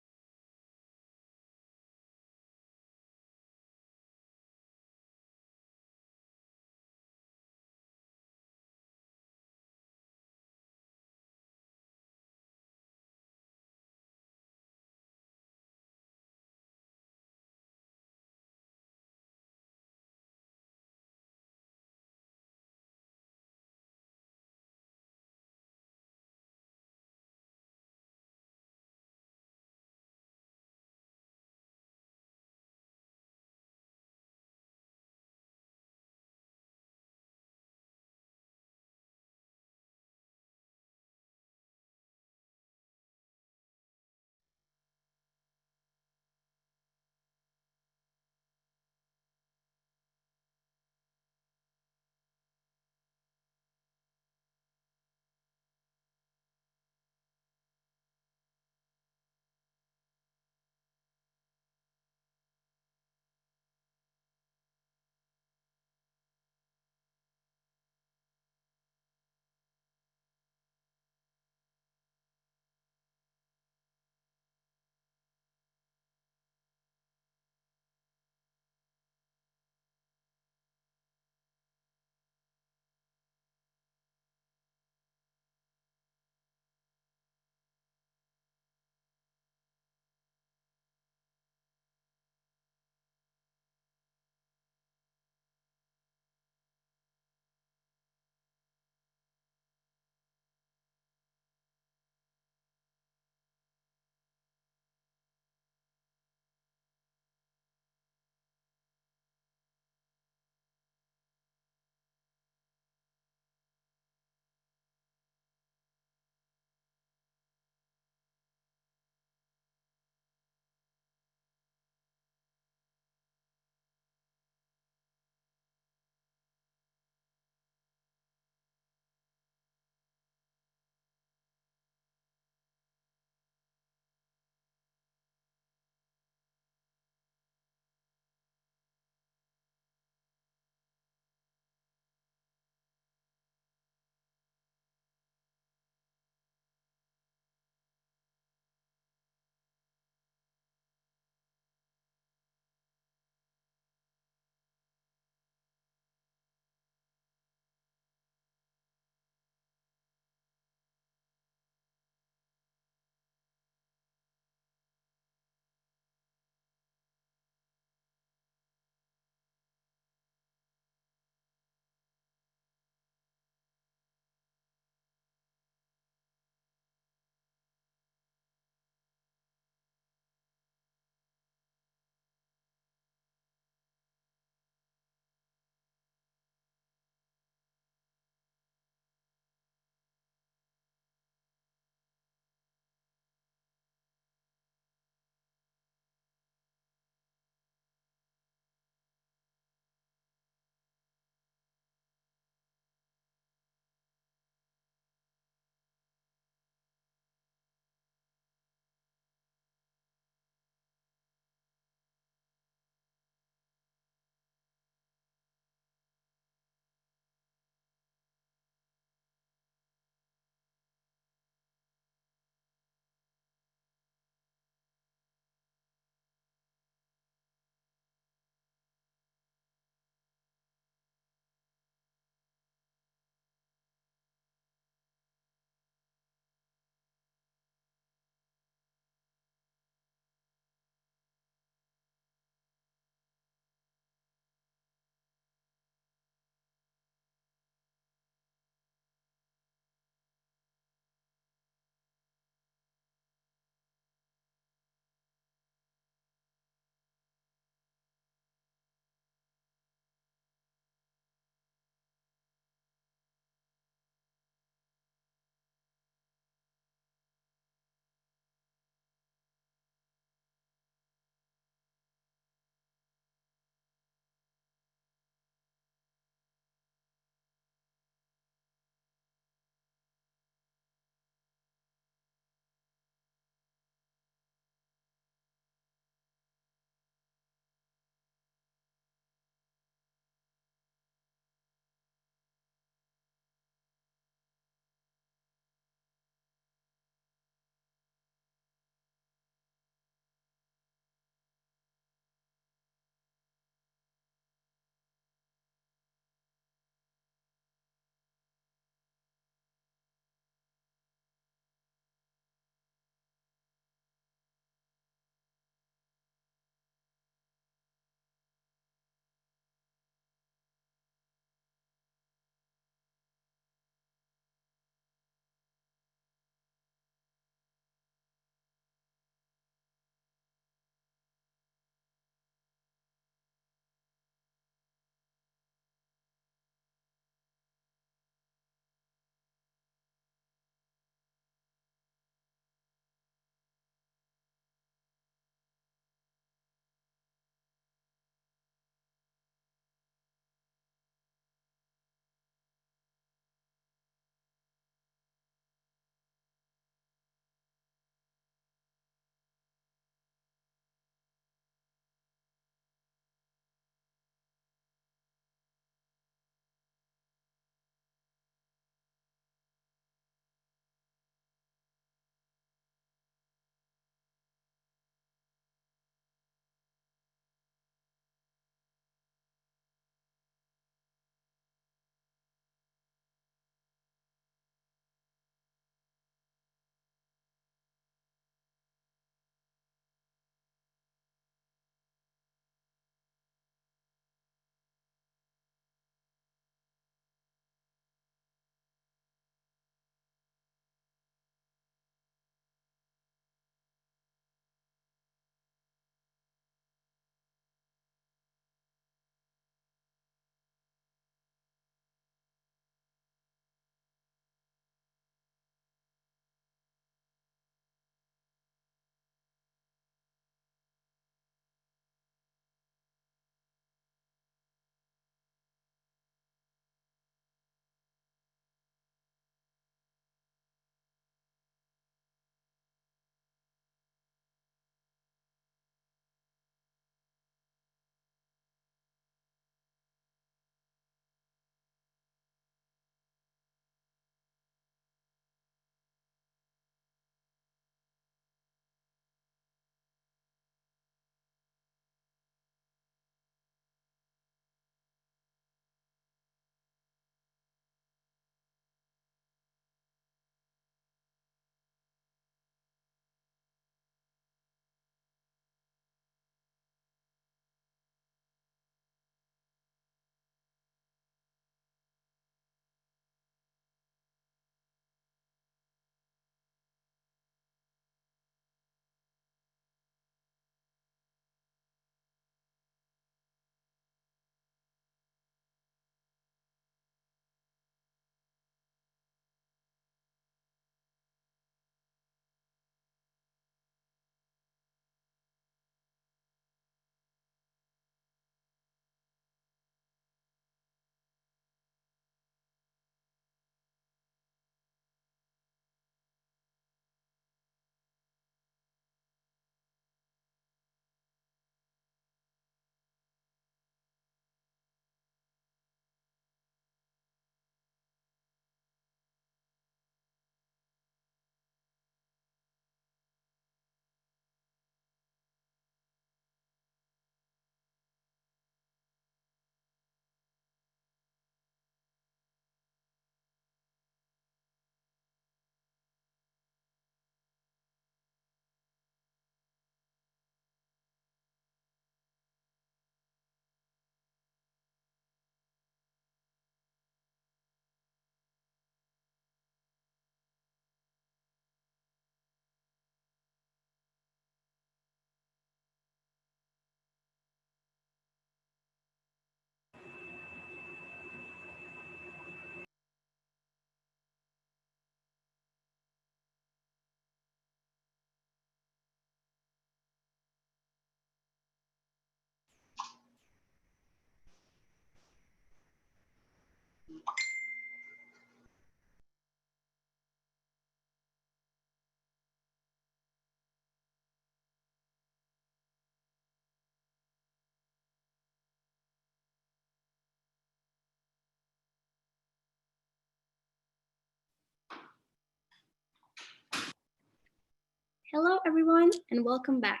Hello, everyone, and welcome back.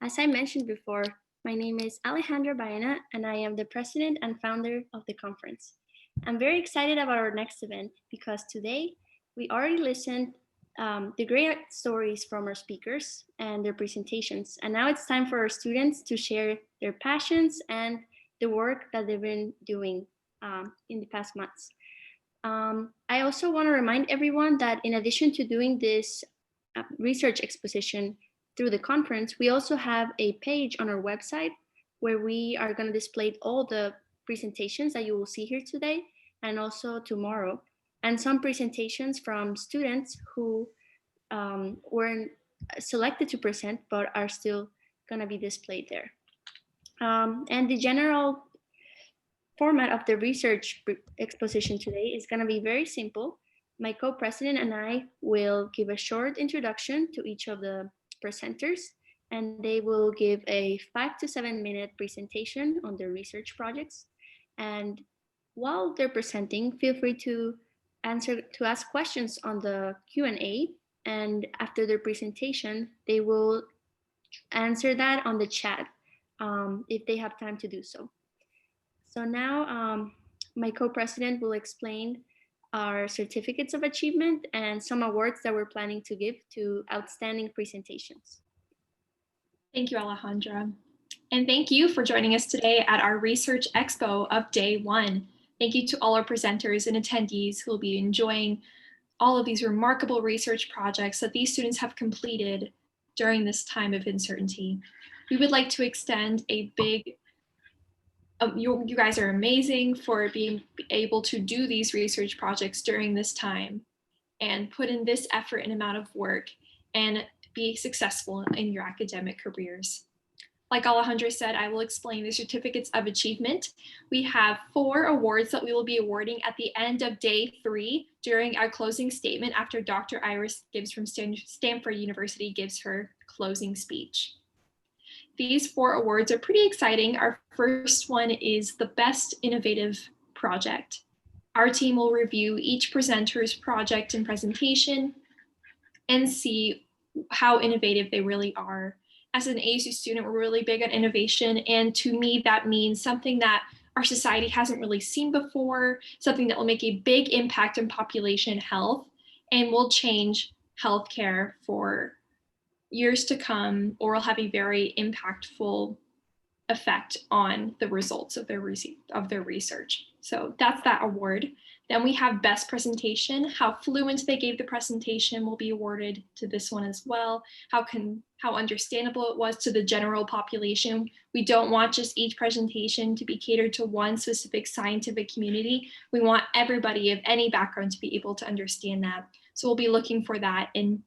As I mentioned before, my name is Alejandra Bahena, and I am the president and founder of the conference. I'm very excited about our next event because today we already listened the great stories from our speakers and their presentations, and now it's time for our students to share their passions and the work that they've been doing in the past months. I also want to remind everyone that in addition to doing this research exposition through the conference, we also have a page on our website where we are going to display all the presentations that you will see here today and also tomorrow, and some presentations from students who weren't selected to present but are still going to be displayed there. And the general format of the research exposition today is going to be very simple. My co-president and I will give a short introduction to each of the presenters, and they will give a 5 to 7 minute presentation on their research projects. And while they're presenting, feel free to ask questions on the Q&A. And after their presentation, they will answer that on the chat if they have time to do so. So now my co-president will explain our certificates of achievement and some awards that we're planning to give to outstanding presentations. Thank you, Alejandra. And thank you for joining us today at our Research Expo of Day 1. Thank you to all our presenters and attendees who will be enjoying all of these remarkable research projects that these students have completed during this time of uncertainty. We would like to extend a big you guys are amazing for being able to do these research projects during this time and put in this effort and amount of work and be successful in your academic careers. Like Alejandra said, I will explain the certificates of achievement. We have 4 awards that we will be awarding at the end of day 3 during our closing statement after Dr. Iris Gibbs from Stanford University gives her closing speech. These 4 awards are pretty exciting. Our first one is the Best Innovative Project. Our team will review each presenter's project and presentation and see how innovative they really are. As an ASU student, we're really big on innovation, and to me, that means something that our society hasn't really seen before, something that will make a big impact on population health and will change healthcare for years to come, or will have a very impactful effect on the results of their research. So that's that award. Then we have Best Presentation. How fluent they gave the presentation will be awarded to this one as well. How understandable it was to the general population. We don't want just each presentation to be catered to one specific scientific community. We want everybody of any background to be able to understand that. So we'll be looking for that in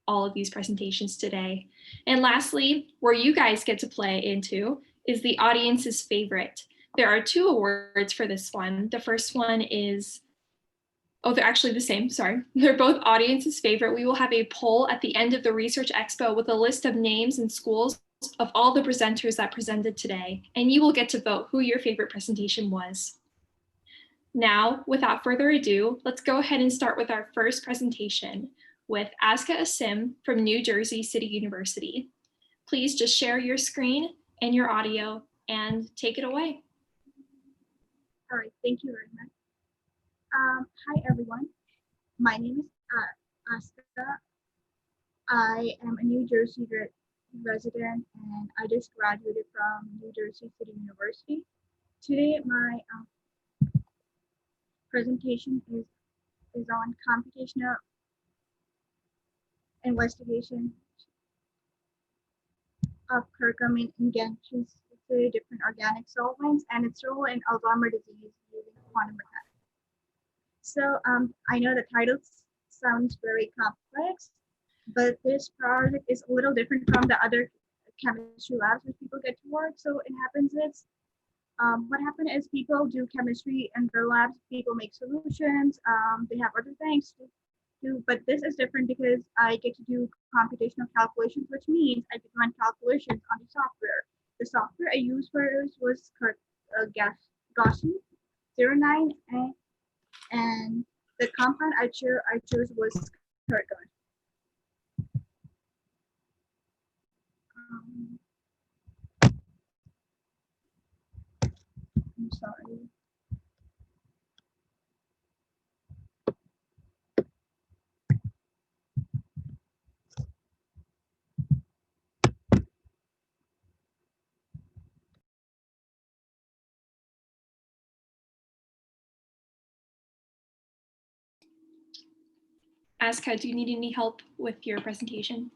all of these presentations today. And lastly, where you guys get to play into is the audience's favorite. There are 2 awards for this one. The first one is, they're actually the same, sorry. They're both audience's favorite. We will have a poll at the end of the Research Expo with a list of names and schools of all the presenters that presented today, and you will get to vote who your favorite presentation was. Now, without further ado, let's go ahead and start with our first presentation with Aska Asim from New Jersey City University. Please just share your screen and your audio and take it away. All right, thank you very much. Hi, everyone. My name is Aska. I am a New Jersey resident, and I just graduated from New Jersey City University. Today, my presentation is on computational investigation of curcumin in Genshaft, different organic solvents, and its role in Alzheimer's disease using quantum mechanics. So I know the title sounds very complex, but this project is a little different from the other chemistry labs where people get to work. So it happens is, what happens is people do chemistry in their labs, people make solutions, they have other things to do, but this is different because I get to do computational calculations, which means I get to run calculations on the software. The software I used for it was Gaussian 09, and the compound I chose was curcumin. I'm sorry. Aska, do you need any help with your presentation?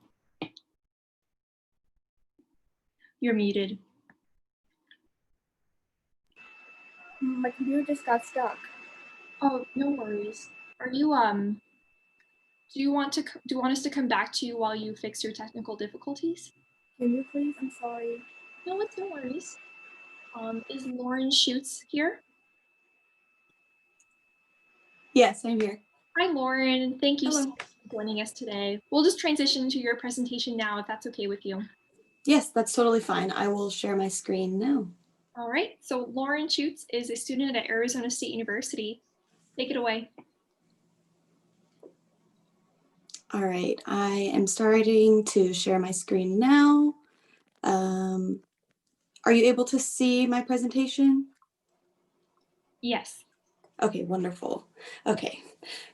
You're muted. My computer just got stuck. Oh, no worries. Are you do you want us to come back to you while you fix your technical difficulties? Can you please? I'm sorry. No, it's no worries. Is Lauren Schutz here? Yes, I'm here. Hi, Lauren. Thank you so Hello. much for joining us today. We'll just transition to your presentation now, if that's okay with you. Yes, that's totally fine. I will share my screen now. All right. So Lauren Schutz is a student at Arizona State University. Take it away. All right, I am starting to share my screen now. Are you able to see my presentation? Yes. Okay, wonderful. Okay,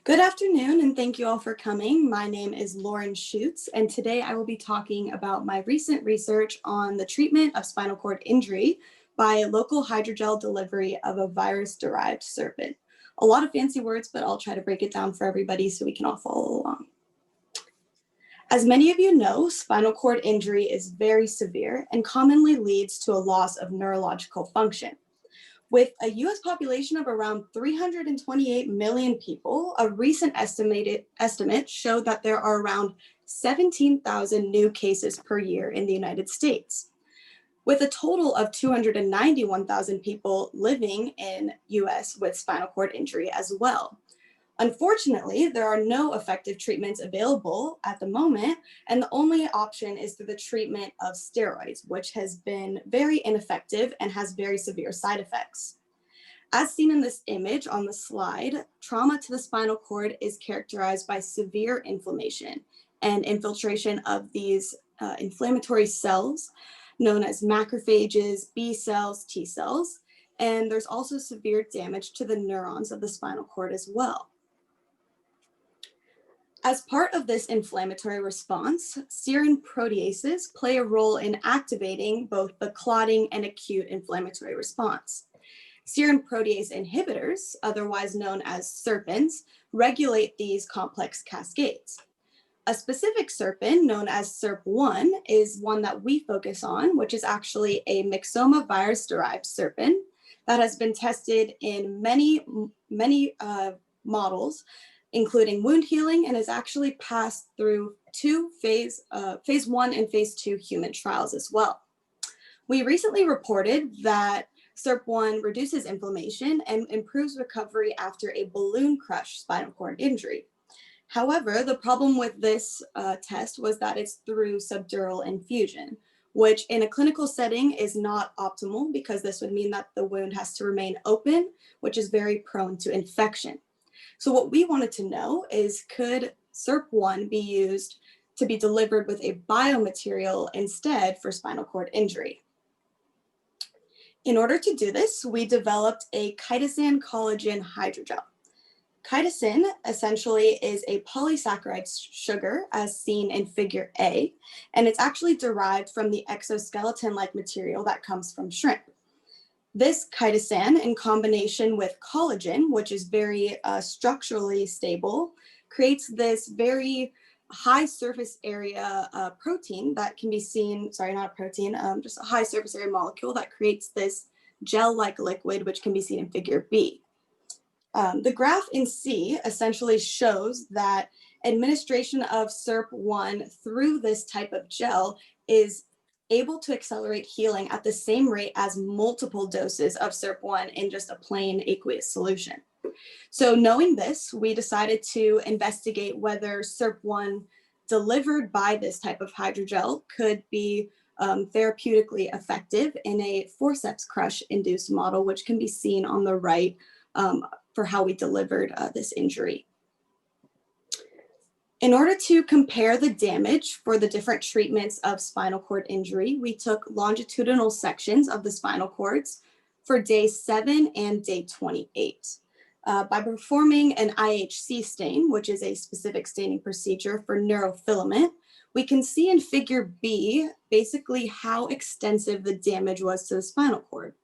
good afternoon and thank you all for coming. My name is Lauren Schutz and today I will be talking about my recent research on the treatment of spinal cord injury by local hydrogel delivery of a virus-derived serpent. A lot of fancy words, but I'll try to break it down for everybody so we can all follow along. As many of you know, spinal cord injury is very severe and commonly leads to a loss of neurological function. With a US population of around 328 million people, a recent estimate showed that there are around 17,000 new cases per year in the United States, with a total of 291,000 people living in US with spinal cord injury as well. Unfortunately, there are no effective treatments available at the moment, and the only option is through the treatment of steroids, which has been very ineffective and has very severe side effects. As seen in this image on the slide, trauma to the spinal cord is characterized by severe inflammation and infiltration of these inflammatory cells known as macrophages, B cells, T cells, and there's also severe damage to the neurons of the spinal cord as well. As part of this inflammatory response, serine proteases play a role in activating both the clotting and acute inflammatory response. Serine protease inhibitors, otherwise known as SERPINs, regulate these complex cascades. A specific SERPIN, known as SERP1, is one that we focus on, which is actually a myxoma virus-derived SERPIN that has been tested in many models, including wound healing, and has actually passed through two phase 1 and phase 2 human trials as well. We recently reported that SERP1 reduces inflammation and improves recovery after a balloon crush spinal cord injury. However, the problem with this test was that it's through subdural infusion, which in a clinical setting is not optimal because this would mean that the wound has to remain open, which is very prone to infection. So what we wanted to know is, could SERP1 be used to be delivered with a biomaterial instead for spinal cord injury? In order to do this, we developed a chitosan collagen hydrogel. Chitosan essentially is a polysaccharide sugar as seen in figure A, and it's actually derived from the exoskeleton-like material that comes from shrimp. This chitosan, in combination with collagen, which is very structurally stable, creates this very high surface area protein that can be seen, sorry, not a protein, just a high surface area molecule that creates this gel-like liquid, which can be seen in figure B. The graph in C essentially shows that administration of SERP1 through this type of gel is able to accelerate healing at the same rate as multiple doses of SERP1 in just a plain aqueous solution. So knowing this, we decided to investigate whether SERP1 delivered by this type of hydrogel could be therapeutically effective in a forceps crush induced model, which can be seen on the right for how we delivered this injury. In order to compare the damage for the different treatments of spinal cord injury, we took longitudinal sections of the spinal cords for day 7 and day 28. By performing an IHC stain, which is a specific staining procedure for neurofilament, we can see in figure B basically how extensive the damage was to the spinal cord.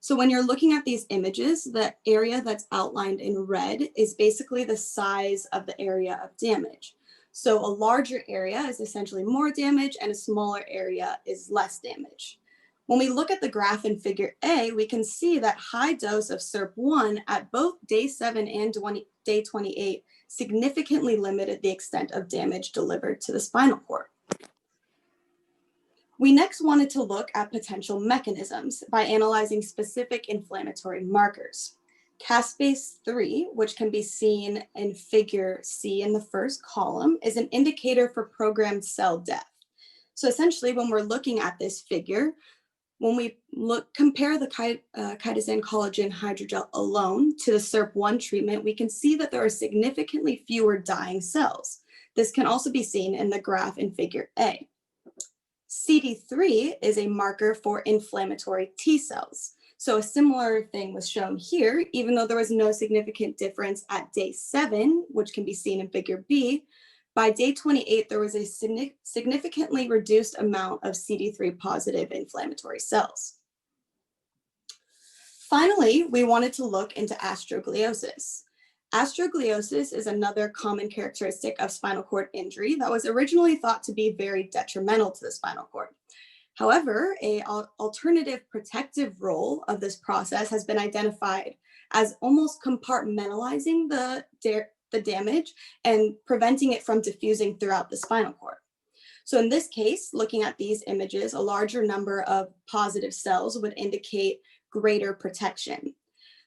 So when you're looking at these images, the area that's outlined in red is basically the size of the area of damage. So a larger area is essentially more damage and a smaller area is less damage. When we look at the graph in figure A, we can see that high dose of SERP1 at both day 7 and day 28 significantly limited the extent of damage delivered to the spinal cord. We next wanted to look at potential mechanisms by analyzing specific inflammatory markers. Caspase 3, which can be seen in figure C in the first column, is an indicator for programmed cell death. So essentially, when we're looking at this figure, when we compare the chitosan collagen hydrogel alone to the SERP1 treatment, we can see that there are significantly fewer dying cells. This can also be seen in the graph in figure A. CD3 is a marker for inflammatory T cells. So a similar thing was shown here, even though there was no significant difference at day 7, which can be seen in figure B. By day 28, there was a significantly reduced amount of CD3 positive inflammatory cells. Finally, we wanted to look into astrogliosis. Astrogliosis is another common characteristic of spinal cord injury that was originally thought to be very detrimental to the spinal cord. However, an alternative protective role of this process has been identified as almost compartmentalizing the damage and preventing it from diffusing throughout the spinal cord. So in this case, looking at these images, a larger number of positive cells would indicate greater protection.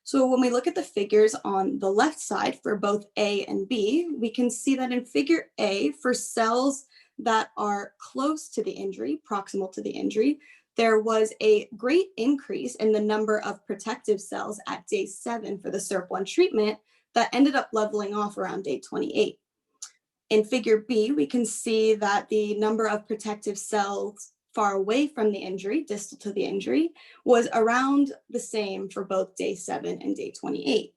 So when we look at the figures on the left side for both A and B, we can see that in figure A, for cells that are close to the injury, proximal to the injury, there was a great increase in the number of protective cells at day 7 for the SERP1 treatment that ended up leveling off around day 28. In figure B, we can see that the number of protective cells far away from the injury, distal to the injury, was around the same for both day 7 and day 28.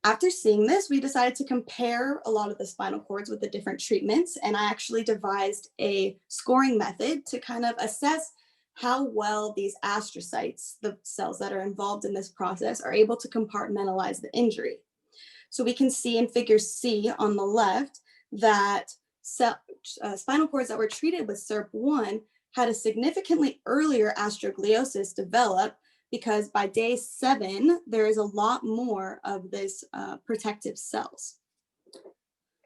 After seeing this, we decided to compare a lot of the spinal cords with the different treatments, and I actually devised a scoring method to kind of assess how well these astrocytes, the cells that are involved in this process, are able to compartmentalize the injury. So we can see in figure C on the left that spinal cords that were treated with SERP1 had a significantly earlier astrogliosis develop, because by day 7, there is a lot more of this protective cells.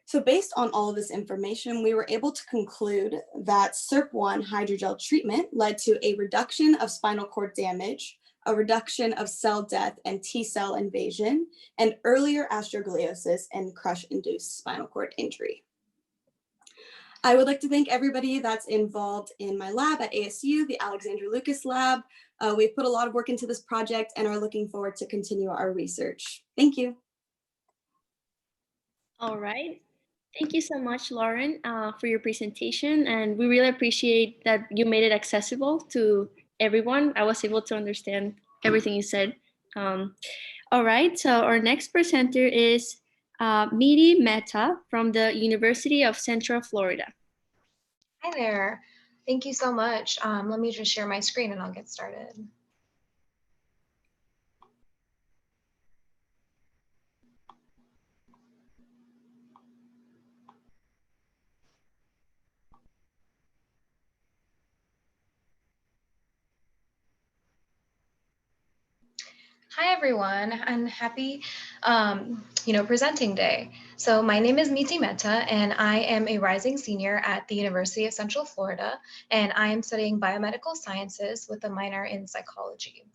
So based on all of this information, we were able to conclude that SERP1 hydrogel treatment led to a reduction of spinal cord damage, a reduction of cell death and T cell invasion, and earlier astrogliosis and crush-induced spinal cord injury. I would like to thank everybody that's involved in my lab at ASU, the Alexandra Lucas Lab. We've put a lot of work into this project and are looking forward to continue our research. Thank you. All right. Thank you so much, Lauren, for your presentation. And we really appreciate that you made it accessible to everyone. I was able to understand everything you said. All right, so our next presenter is Midi Mehta from the University of Central Florida. Hi there. Thank you so much. Let me just share my screen and I'll get started. Hi everyone, and happy presenting day. So my name is Miti Mehta and I am a rising senior at the University of Central Florida, and I am studying biomedical sciences with a minor in psychology.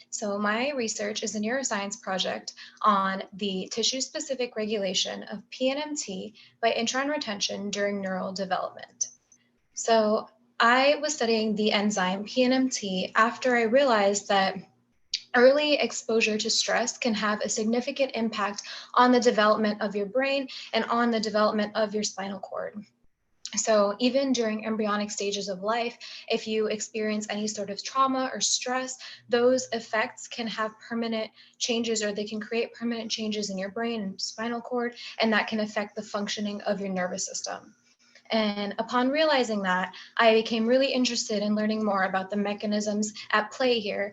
So my research is a neuroscience project on the tissue-specific regulation of PNMT by intron retention during neural development. So I was studying the enzyme PNMT after I realized that early exposure to stress can have a significant impact on the development of your brain and on the development of your spinal cord. So even during embryonic stages of life, if you experience any sort of trauma or stress, those effects can have permanent changes, or they can create permanent changes in your brain and spinal cord, and that can affect the functioning of your nervous system. And upon realizing that, I became really interested in learning more about the mechanisms at play here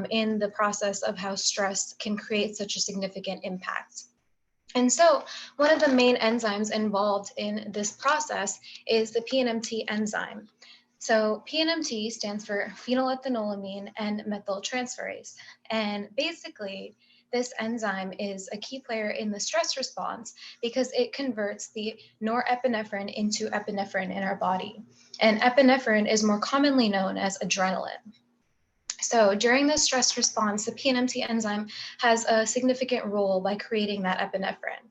in the process of how stress can create such a significant impact. And so one of the main enzymes involved in this process is the PNMT enzyme. So PNMT stands for phenylethylamine and methyltransferase. And basically, this enzyme is a key player in the stress response because it converts the norepinephrine into epinephrine in our body. And epinephrine is more commonly known as adrenaline. So during the stress response, the PNMT enzyme has a significant role by creating that epinephrine.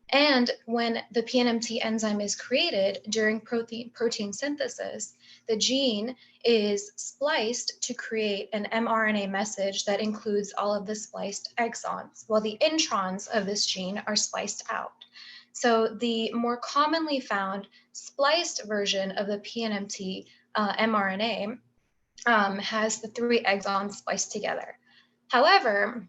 And when the PNMT enzyme is created during protein synthesis, the gene is spliced to create an mRNA message that includes all of the spliced exons, while the introns of this gene are spliced out. So the more commonly found spliced version of the PNMT mRNA has the 3 exons spliced together. However,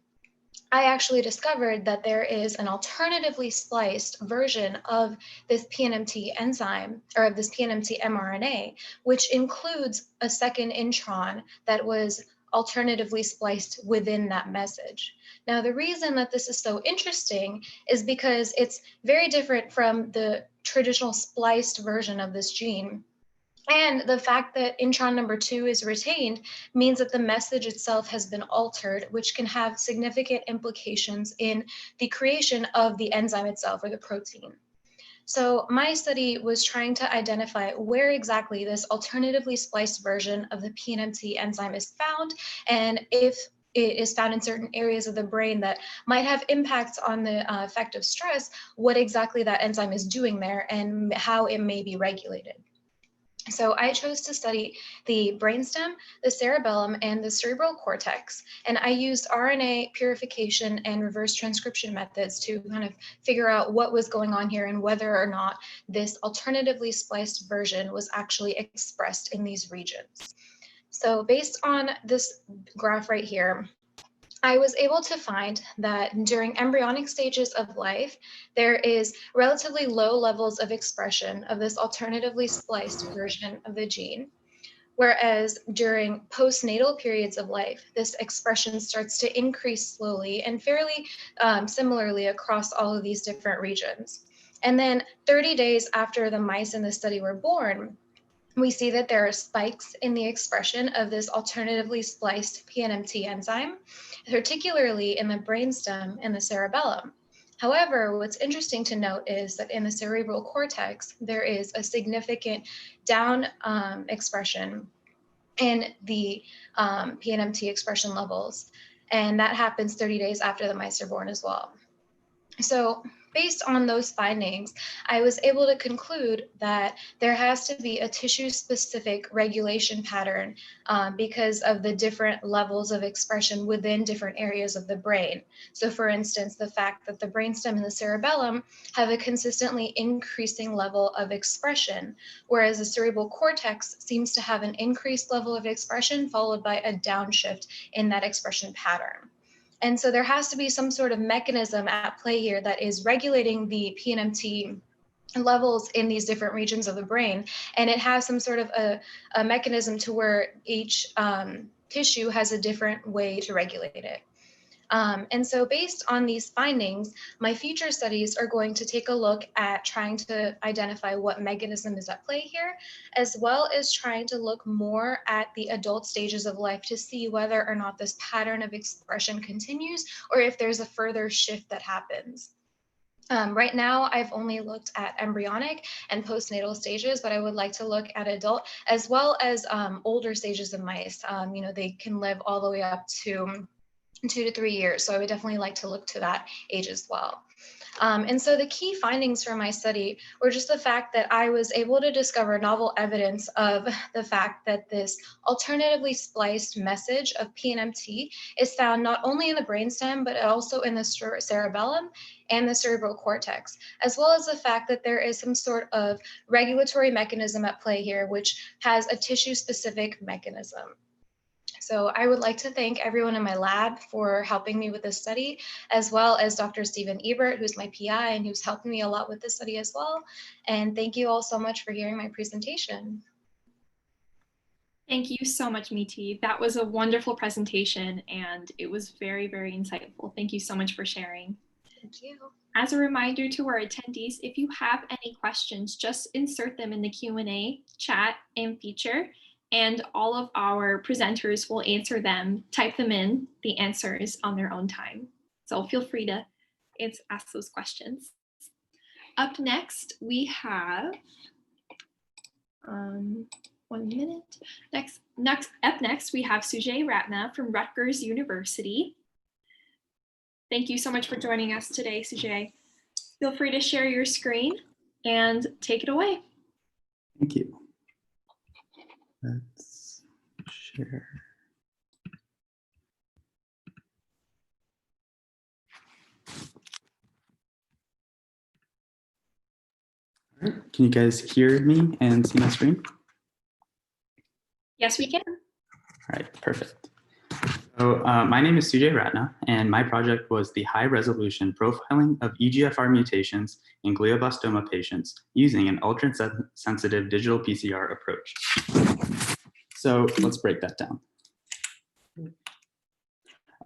I actually discovered that there is an alternatively spliced version of this PNMT enzyme, or of this PNMT mRNA, which includes a second intron that was alternatively spliced within that message. Now, the reason that this is so interesting is because it's very different from the traditional spliced version of this gene. And the fact that intron number 2 is retained means that the message itself has been altered, which can have significant implications in the creation of the enzyme itself, or the protein. So my study was trying to identify where exactly this alternatively spliced version of the PNMT enzyme is found, and if it is found in certain areas of the brain that might have impacts on the effect of stress, what exactly that enzyme is doing there and how it may be regulated. So I chose to study the brainstem, the cerebellum, and the cerebral cortex, and I used RNA purification and reverse transcription methods to kind of figure out what was going on here and whether or not this alternatively spliced version was actually expressed in these regions. So based on this graph right here, I was able to find that during embryonic stages of life, there is relatively low levels of expression of this alternatively spliced version of the gene, whereas during postnatal periods of life, this expression starts to increase slowly and fairly similarly across all of these different regions. And then 30 days after the mice in the study were born, we see that there are spikes in the expression of this alternatively spliced PNMT enzyme, particularly in the brainstem and the cerebellum. However, what's interesting to note is that in the cerebral cortex, there is a significant down expression in the PNMT expression levels, and that happens 30 days after the mice are born as well. So based on those findings, I was able to conclude that there has to be a tissue-specific regulation pattern because of the different levels of expression within different areas of the brain. So for instance, the fact that the brainstem and the cerebellum have a consistently increasing level of expression, whereas the cerebral cortex seems to have an increased level of expression followed by a downshift in that expression pattern. And so there has to be some sort of mechanism at play here that is regulating the PNMT levels in these different regions of the brain. And it has some sort of a mechanism to where each tissue has a different way to regulate it. And so based on these findings, my future studies are going to take a look at trying to identify what mechanism is at play here, as well as trying to look more at the adult stages of life to see whether or not this pattern of expression continues or if there's a further shift that happens. Right now, I've only looked at embryonic and postnatal stages, but I would like to look at adult as well as older stages of mice. You know, they can live all the way up to 2 to 3 years. So I would definitely like to look to that age as well. And so the key findings from my study were just the fact that I was able to discover novel evidence of the fact that this alternatively spliced message of PNMT is found not only in the brainstem, but also in the cerebellum and the cerebral cortex, as well as the fact that there is some sort of regulatory mechanism at play here, which has a tissue-specific mechanism. So I would like to thank everyone in my lab for helping me with this study, as well as Dr. Stephen Ebert, who's my PI and who's helped me a lot with this study as well. And thank you all so much for hearing my presentation. Thank you so much, Miti. That was a wonderful presentation and it was very, very insightful. Thank you so much for sharing. Thank you. As a reminder to our attendees, if you have any questions, just insert them in the Q&A chat and feature, and all of our presenters will answer them, type them in, the answers on their own time. So feel free to ask those questions. Up next, we have, 1 minute. Up next, we have Sujay Ratna from Rutgers University. Thank you so much for joining us today, Sujay. Feel free to share your screen and take it away. Thank you. Let's share. All right. Can you guys hear me and see my screen? Yes, we can. All right, perfect. So my name is Sujay Ratna, and my project was the high-resolution profiling of EGFR mutations in glioblastoma patients using an ultra-sensitive digital PCR approach. So let's break that down.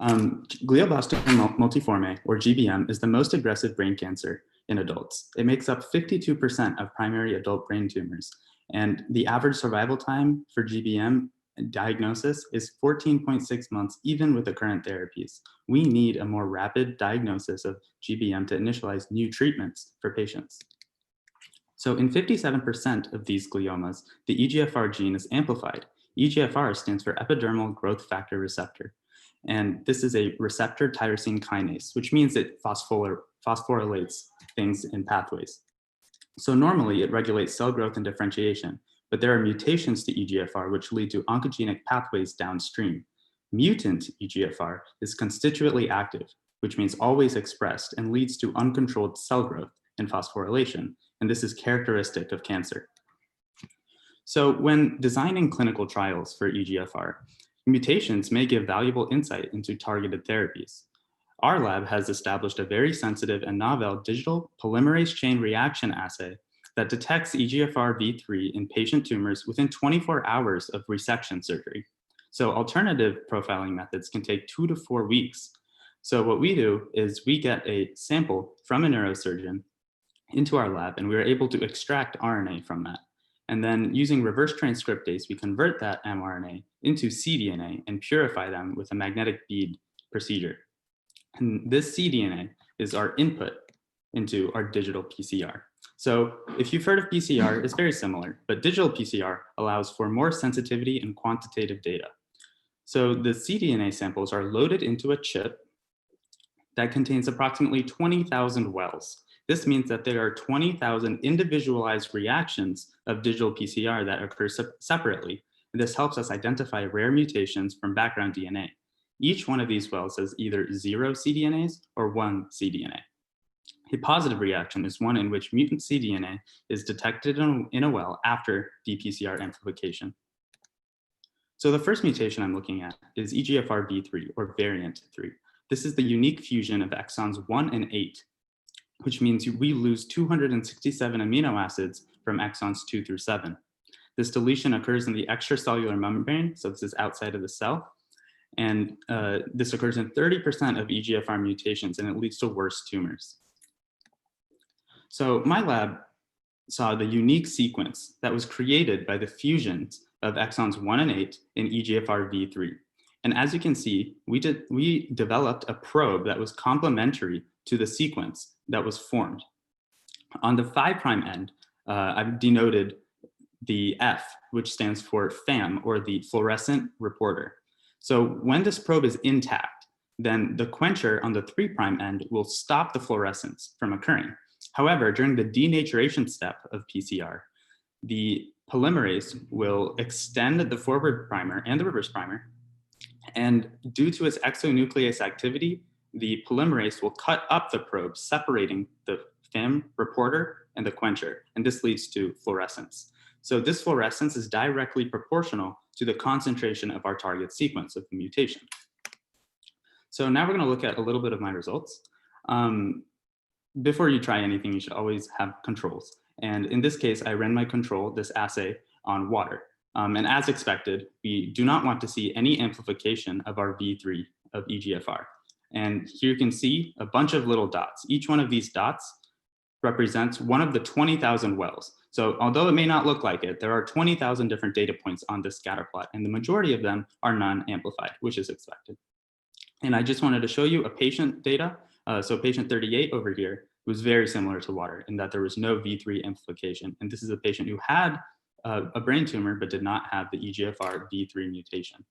Glioblastoma multiforme, or GBM, is the most aggressive brain cancer in adults. It makes up 52% of primary adult brain tumors, and the average survival time for GBM diagnosis is 14.6 months, even with the current therapies. We need a more rapid diagnosis of GBM to initialize new treatments for patients. So in 57% of these gliomas, the EGFR gene is amplified. EGFR stands for epidermal growth factor receptor. And this is a receptor tyrosine kinase, which means it phosphorylates things in pathways. So normally it regulates cell growth and differentiation, but there are mutations to EGFR which lead to oncogenic pathways downstream. Mutant EGFR is constitutively active, which means always expressed, and leads to uncontrolled cell growth and phosphorylation, and this is characteristic of cancer. So when designing clinical trials for EGFR, mutations may give valuable insight into targeted therapies. Our lab has established a very sensitive and novel digital polymerase chain reaction assay that detects EGFR V3 in patient tumors within 24 hours of resection surgery. So alternative profiling methods can take 2 to 4 weeks. So what we do is we get a sample from a neurosurgeon into our lab, and we are able to extract RNA from that. And then using reverse transcriptase, we convert that mRNA into cDNA and purify them with a magnetic bead procedure. And this cDNA is our input into our digital PCR. So if you've heard of PCR, it's very similar, but digital PCR allows for more sensitivity and quantitative data. So the cDNA samples are loaded into a chip that contains approximately 20,000 wells. This means that there are 20,000 individualized reactions of digital PCR that occur separately. And this helps us identify rare mutations from background DNA. Each one of these wells has either 0 cDNAs or 1 cDNA. A positive reaction is one in which mutant cDNA is detected in a well after dPCR amplification. So the first mutation I'm looking at is EGFR V3, or variant 3. This is the unique fusion of exons 1 and 8, which means we lose 267 amino acids from exons 2 through 7. This deletion occurs in the extracellular membrane, so this is outside of the cell, and this occurs in 30% of EGFR mutations, and it leads to worse tumors. So my lab saw the unique sequence that was created by the fusions of exons 1 and 8 in EGFR V3. And as you can see, we developed a probe that was complementary to the sequence that was formed. On the 5' end, I've denoted the F, which stands for FAM, or the fluorescent reporter. So when this probe is intact, then the quencher on the 3' end will stop the fluorescence from occurring. However, during the denaturation step of PCR, the polymerase will extend the forward primer and the reverse primer, and due to its exonuclease activity, the polymerase will cut up the probe, separating the FIM reporter and the quencher, and this leads to fluorescence. So this fluorescence is directly proportional to the concentration of our target sequence of the mutation. So now we're going to look at a little bit of my results. Before you try anything, you should always have controls. And in this case, I ran my control, this assay, on water. And as expected, we do not want to see any amplification of our V3 of EGFR. And here you can see a bunch of little dots. Each one of these dots represents one of the 20,000 wells. So although it may not look like it, there are 20,000 different data points on this scatter plot, and the majority of them are non-amplified, which is expected. And I just wanted to show you a patient data. So patient 38 over here was very similar to water in that there was no V3 amplification. And this is a patient who had a brain tumor, but did not have the EGFR V3 mutation.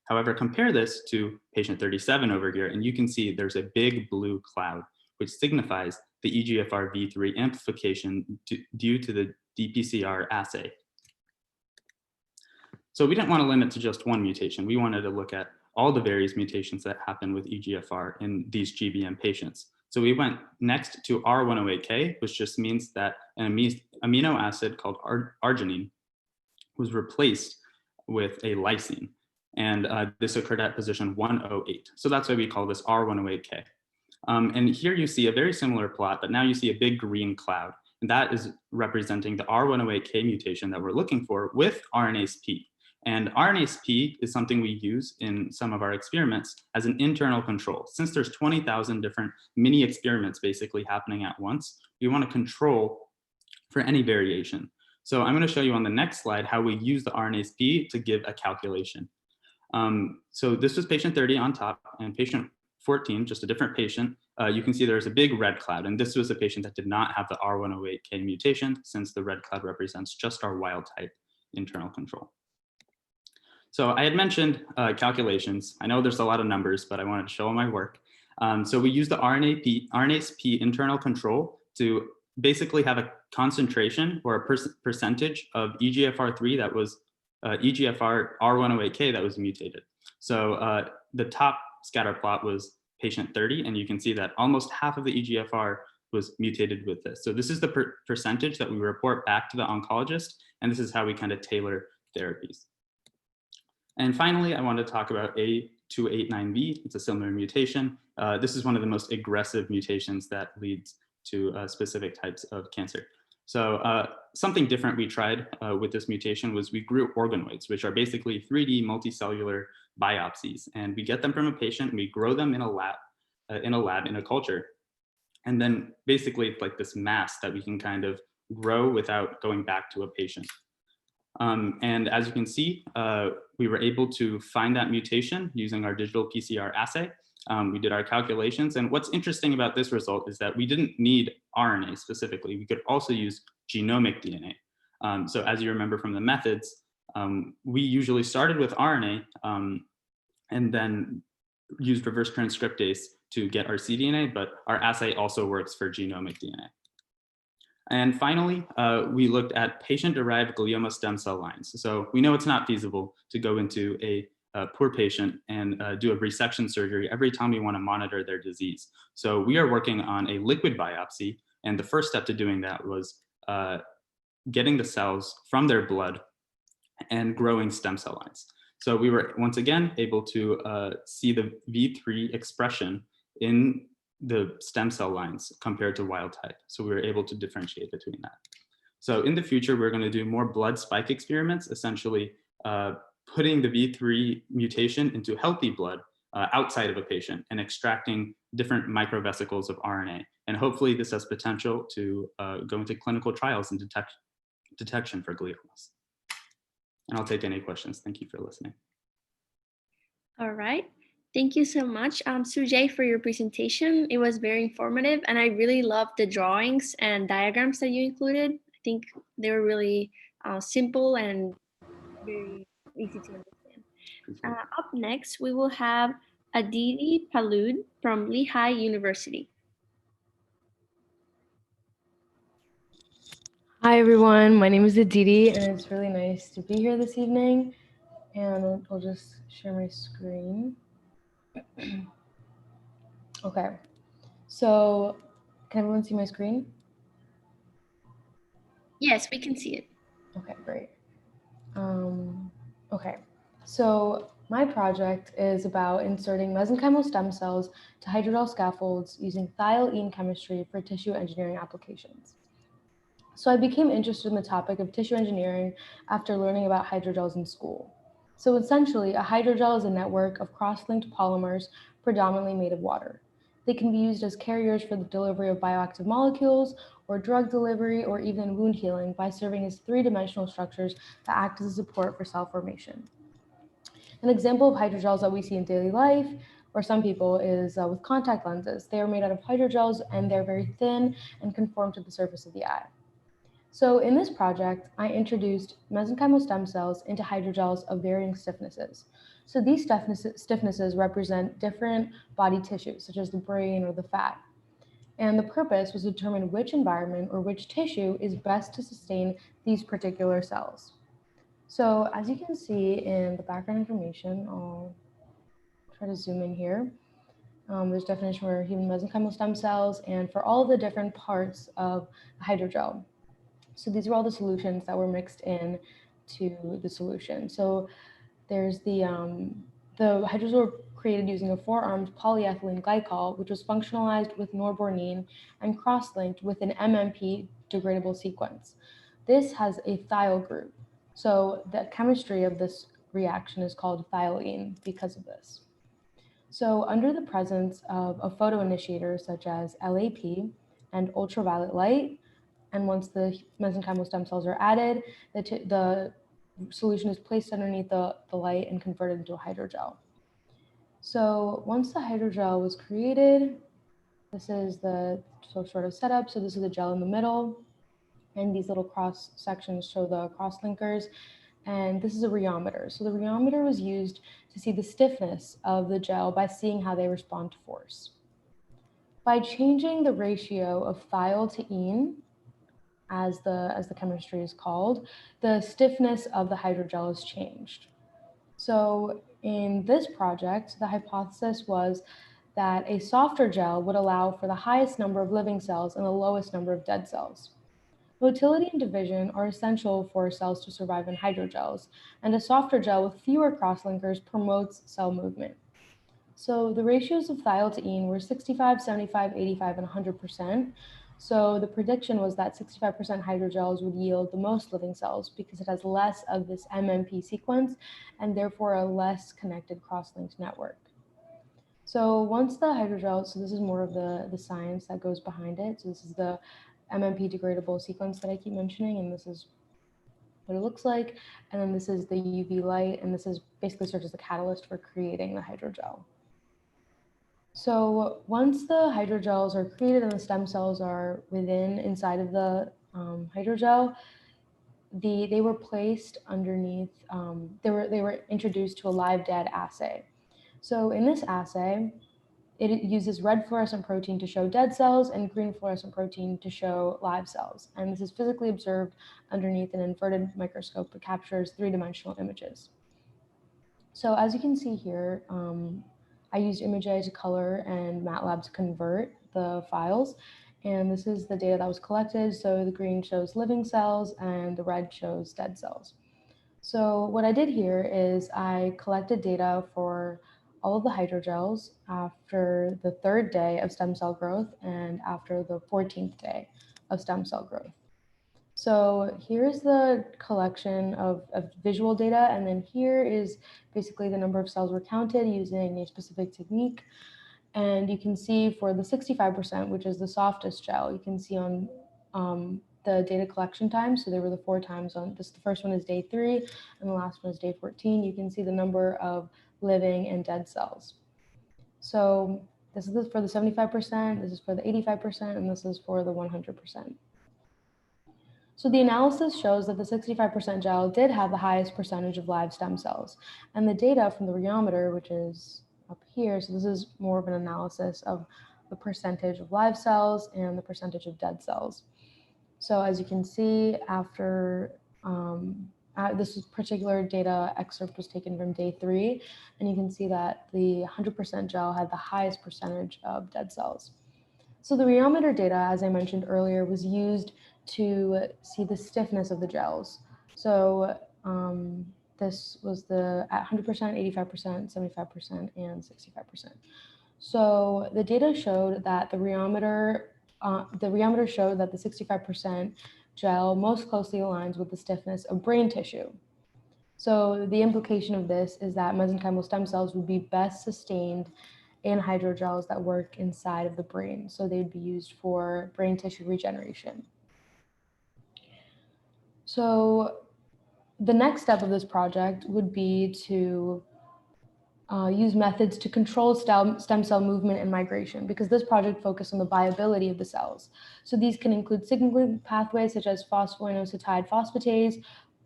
However, compare this to patient 37 over here, and you can see there's a big blue cloud, which signifies the EGFR V3 amplification due to the dPCR assay. So we didn't want to limit to just one mutation. We wanted to look at all the various mutations that happen with EGFR in these GBM patients. So we went next to R108K, which just means that an amino acid called arginine was replaced with a lysine. And this occurred at position 108. So that's why we call this R108K. And here you see a very similar plot, but now you see a big green cloud. And that is representing the R108K mutation that we're looking for with RNase P. And RNase P is something we use in some of our experiments as an internal control. Since there's 20,000 different mini experiments basically happening at once, we want to control for any variation. So I'm going to show you on the next slide how we use the RNase P to give a calculation. So this was patient 30 on top, and patient 14, just a different patient. You can see there's a big red cloud, and this was a patient that did not have the R108K mutation, since the red cloud represents just our wild type internal control. So I had mentioned calculations. I know there's a lot of numbers, but I wanted to show my work. So we use the RNase P internal control to basically have a concentration or a percentage of EGFR3 that was EGFR R108K that was mutated. So the top scatter plot was patient 30, and you can see that almost half of the EGFR was mutated with this. So this is the percentage that we report back to the oncologist, and this is how we kind of tailor therapies. And finally, I want to talk about A289V. It's a similar mutation. This is one of the most aggressive mutations that leads to specific types of cancer. So something different we tried with this mutation was we grew organoids, which are basically 3D multicellular biopsies. And we get them from a patient, and we grow them in a lab, in a culture. And then basically it's like this mass that we can kind of grow without going back to a patient. And as you can see, we were able to find that mutation using our digital PCR assay. We did our calculations, and what's interesting about this result is that we didn't need RNA specifically. We could also use genomic DNA. So as you remember from the methods, we usually started with RNA and then used reverse transcriptase to get our cDNA, but our assay also works for genomic DNA. And finally, we looked at patient-derived glioma stem cell lines. So we know it's not feasible to go into a poor patient and do a resection surgery every time we want to monitor their disease. So we are working on a liquid biopsy, and the first step to doing that was getting the cells from their blood and growing stem cell lines. So we were once again able to see the V3 expression in the stem cell lines compared to wild type. So we were able to differentiate between that. So in the future, we're going to do more blood spike experiments, essentially putting the V3 mutation into healthy blood outside of a patient and extracting different microvesicles of RNA. And hopefully this has potential to go into clinical trials and detection for gliomas. And I'll take any questions. Thank you for listening. All right. Thank you so much, Sujay, for your presentation. It was very informative, and I really loved the drawings and diagrams that you included. I think they were really simple and very easy to understand. Up next, we will have Aditi Palud from Lehigh University. Hi everyone, my name is Aditi and it's really nice to be here this evening. And I'll just share my screen. Okay, so can everyone see my screen? Yes, we can see it. Okay, great. Okay, so my project is about inserting mesenchymal stem cells to hydrogel scaffolds using thiol-ene chemistry for tissue engineering applications. So I became interested in the topic of tissue engineering after learning about hydrogels in school. So essentially, a hydrogel is a network of cross-linked polymers predominantly made of water. They can be used as carriers for the delivery of bioactive molecules or drug delivery or even wound healing by serving as three-dimensional structures that act as a support for cell formation. An example of hydrogels that we see in daily life, or some people, is with contact lenses. They are made out of hydrogels and they're very thin and conform to the surface of the eye. So in this project, I introduced mesenchymal stem cells into hydrogels of varying stiffnesses. So these stiffnesses represent different body tissues, such as the brain or the fat. And the purpose was to determine which environment or which tissue is best to sustain these particular cells. So as you can see in the background information, I'll try to zoom in here. There's definition for human mesenchymal stem cells and for all of the different parts of the hydrogel. So these are all the solutions that were mixed in to the solution. So there's the hydrogels were created using a 4-armed polyethylene glycol, which was functionalized with norbornene and cross-linked with an MMP degradable sequence. This has a thiol group. So the chemistry of this reaction is called thiol-ene because of this. So under the presence of a photoinitiator such as LAP and ultraviolet light, and once the mesenchymal stem cells are added, the solution is placed underneath the light and converted into a hydrogel. So once the hydrogel was created, this is the sort of setup. So this is the gel in the middle, and these little cross sections show the cross linkers. And this is a rheometer. So the rheometer was used to see the stiffness of the gel by seeing how they respond to force. By changing the ratio of thiol to ene, as the chemistry is called, the stiffness of the hydrogel is changed. So in this project, the hypothesis was that a softer gel would allow for the highest number of living cells and the lowest number of dead cells. Motility and division are essential for cells to survive in hydrogels, and a softer gel with fewer crosslinkers promotes cell movement. So the ratios of thiol to ene were 65, 75, 85, and 100%. So the prediction was that 65% hydrogels would yield the most living cells because it has less of this MMP sequence and therefore a less connected cross-linked network. So once the hydrogel, so this is more of the science that goes behind it. So this is the MMP degradable sequence that I keep mentioning, and this is what it looks like. And then this is the UV light, and this is basically serves as the catalyst for creating the hydrogel. So once the hydrogels are created and the stem cells are inside of the hydrogel, they were placed underneath, they were introduced to a live dead assay. So in this assay, it uses red fluorescent protein to show dead cells and green fluorescent protein to show live cells. And this is physically observed underneath an inverted microscope that captures three-dimensional images. So as you can see here, I used ImageEye to color and MATLAB to convert the files. And this is the data that was collected. So the green shows living cells and the red shows dead cells. So what I did here is I collected data for all of the hydrogels after the 3rd day of stem cell growth and after the 14th day of stem cell growth. So here's the collection of visual data, and then here is basically the number of cells were counted using a specific technique. And you can see for the 65%, which is the softest gel, you can see on the data collection time. So there were the 4 times on this. The first one is day 3, and the last one is day 14. You can see the number of living and dead cells. So this is for the 75%, this is for the 85%, and this is for the 100%. So the analysis shows that the 65% gel did have the highest percentage of live stem cells. And the data from the rheometer, which is up here. So this is more of an analysis of the percentage of live cells and the percentage of dead cells. So as you can see, after this particular data excerpt was taken from day 3, and you can see that the 100% gel had the highest percentage of dead cells. So the rheometer data, as I mentioned earlier, was used to see the stiffness of the gels. So this was at 100%, 85%, 75%, and 65%. So the data showed that the rheometer showed that the 65% gel most closely aligns with the stiffness of brain tissue. So the implication of this is that mesenchymal stem cells would be best sustained in hydrogels that work inside of the brain. So they'd be used for brain tissue regeneration. So the next step of this project would be to use methods to control stem cell movement and migration, because this project focused on the viability of the cells. So these can include signaling pathways such as phosphoinositide phosphatase,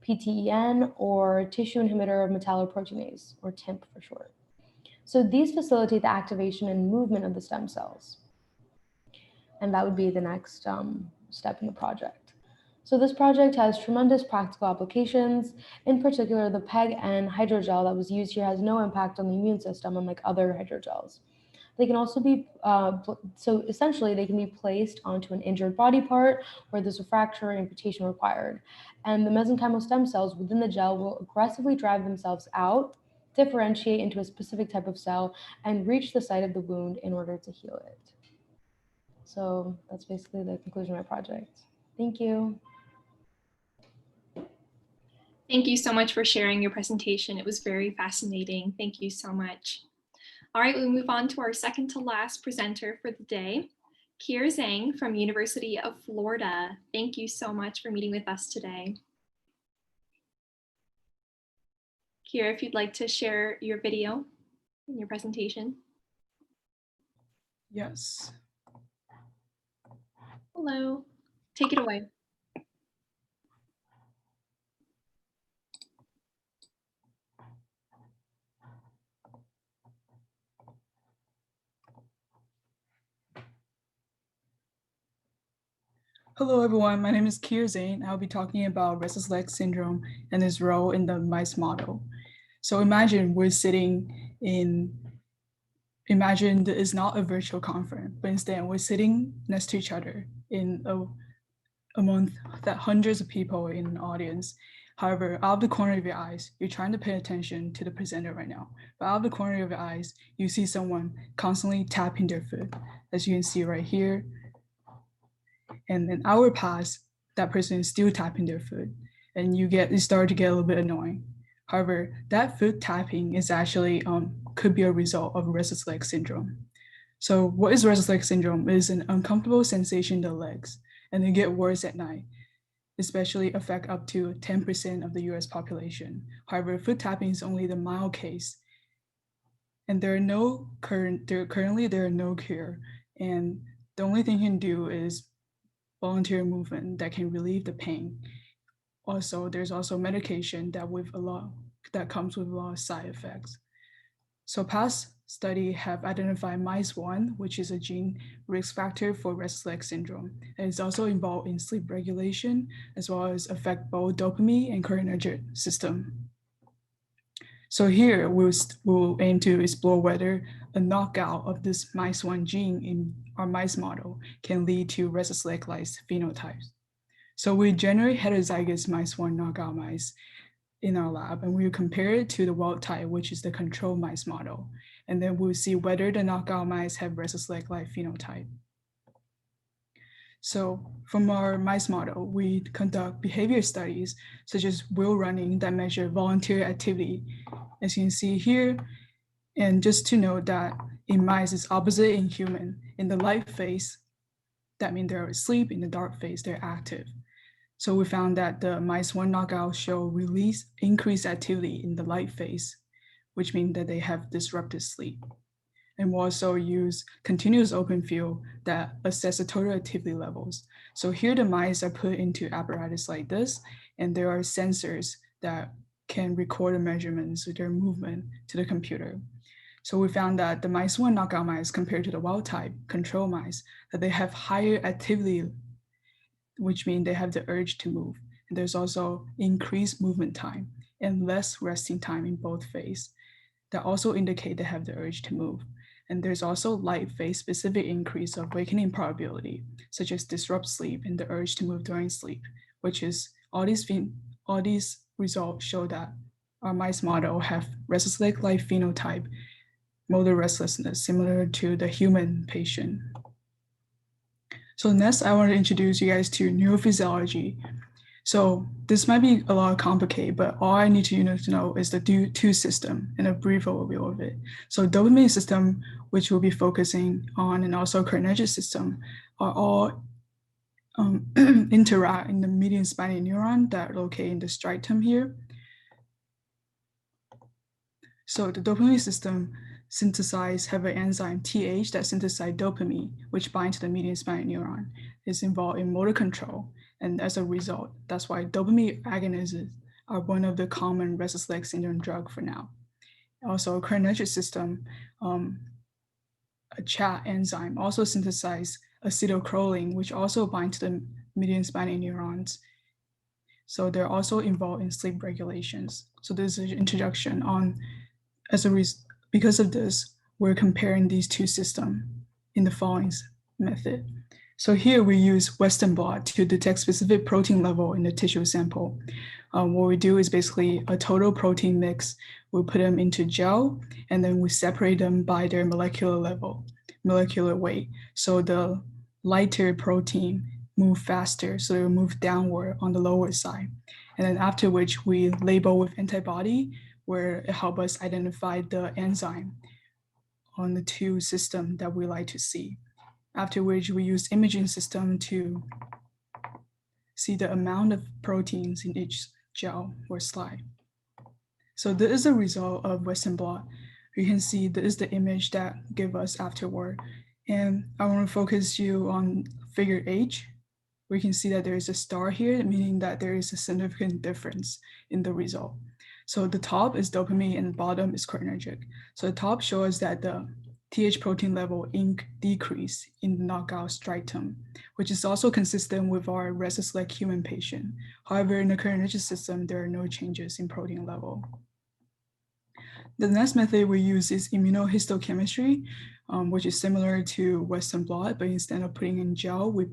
PTEN, or tissue inhibitor of metalloproteinase, or TIMP for short. So these facilitate the activation and movement of the stem cells. And that would be the next step in the project. So this project has tremendous practical applications. In particular, the PEG-N hydrogel that was used here has no impact on the immune system, unlike other hydrogels. They can also be, so essentially they can be placed onto an injured body part where there's a fracture or amputation required. And the mesenchymal stem cells within the gel will aggressively drive themselves out, differentiate into a specific type of cell, and reach the site of the wound in order to heal it. So that's basically the conclusion of my project. Thank you. Thank you so much for sharing your presentation. It was very fascinating. Thank you so much. All right, we'll move on to our second to last presenter for the day, Kier Zhang from University of Florida. Thank you so much for meeting with us today. Kier, if you'd like to share your video and your presentation. Yes. Hello, take it away. Hello, everyone. My name is Kier Zhang. I'll be talking about restless leg syndrome and its role in the mice model. So imagine it's not a virtual conference, but instead we're sitting next to each other among hundreds of people in an audience. However, out of the corner of your eyes, you're trying to pay attention to the presenter right now. But out of the corner of your eyes, you see someone constantly tapping their foot, as you can see right here. And an hour pass, that person is still tapping their foot, and it start to get a little bit annoying. However, that foot tapping is actually could be a result of restless leg syndrome. So what is restless leg syndrome? It is an uncomfortable sensation in the legs, and they get worse at night, especially affect up to 10% of the US population. However, foot tapping is only the mild case, and currently there are no cure, and the only thing you can do is voluntary movement that can relieve the pain. Also, there's also medication that comes with a lot of side effects. So past study have identified MICE1, which is a gene risk factor for restless leg syndrome, and it's also involved in sleep regulation, as well as affect both dopamine and cholinergic system. So here we'll aim to explore whether a knockout of this MICE1 gene in our mice model can lead to restless leg-like phenotypes. So we generate heterozygous MICE1 knockout mice in our lab, and we compare it to the wild type, which is the control mice model. And then we'll see whether the knockout mice have restless leg-like phenotype. So from our mice model, we conduct behavior studies, such as wheel running that measure voluntary activity, as you can see here. And just to note that in mice, it's opposite in human. In the light phase, that means they're asleep. In the dark phase, they're active. So we found that the MICE1 knockout show increased activity in the light phase, which means that they have disrupted sleep. And we'll also use continuous open field that assess the total activity levels. So here the mice are put into apparatus like this, and there are sensors that can record the measurements of their movement to the computer. So we found that the mice-1 knockout mice compared to the wild type control mice, that they have higher activity, which means they have the urge to move. And there's also increased movement time and less resting time in both phase. That also indicate they have the urge to move. And there's also light phase specific increase of awakening probability, such as disrupt sleep and the urge to move during sleep, which is all these results show that our mice model have restless-like phenotype, motor restlessness, similar to the human patient. So next, I want to introduce you guys to neurophysiology. So this might be a lot complicated, but all I need you to know is the two system and a brief overview of it. So dopamine system, which we'll be focusing on, and also cholinergic system are all interact in the median spiny neuron that are located in the striatum here. So the dopamine system have an enzyme TH that synthesizes dopamine, which binds to the median spiny neuron, is involved in motor control. And as a result, that's why dopamine agonists are one of the common restless leg syndrome drug for now. Also, cholinergic system, a chat enzyme also synthesizes acetylcholine, which also binds to the median spiny neurons. So they're also involved in sleep regulations. So this is an introduction on, because of this, we're comparing these two systems in the following method. So here we use Western blot to detect specific protein level in the tissue sample. What we do is basically a total protein mix. We put them into gel, and then we separate them by their molecular weight. So the lighter protein move faster, so it will move downward on the lower side. And then after which we label with antibody, where it helps us identify the enzyme on the two systems that we like to see. After which we use imaging system to see the amount of proteins in each gel or slide. So this is a result of Western blot. You can see this is the image that give us afterward. And I want to focus you on figure H. We can see that there is a star here, meaning that there is a significant difference in the result. So the top is dopamine and bottom is cholinergic. So the top shows that the TH protein level decrease in the knockout striatum, which is also consistent with our restless-leg human patient. However, in the cholinergic system, there are no changes in protein level. The next method we use is immunohistochemistry, which is similar to Western blot, but instead of putting in gel, we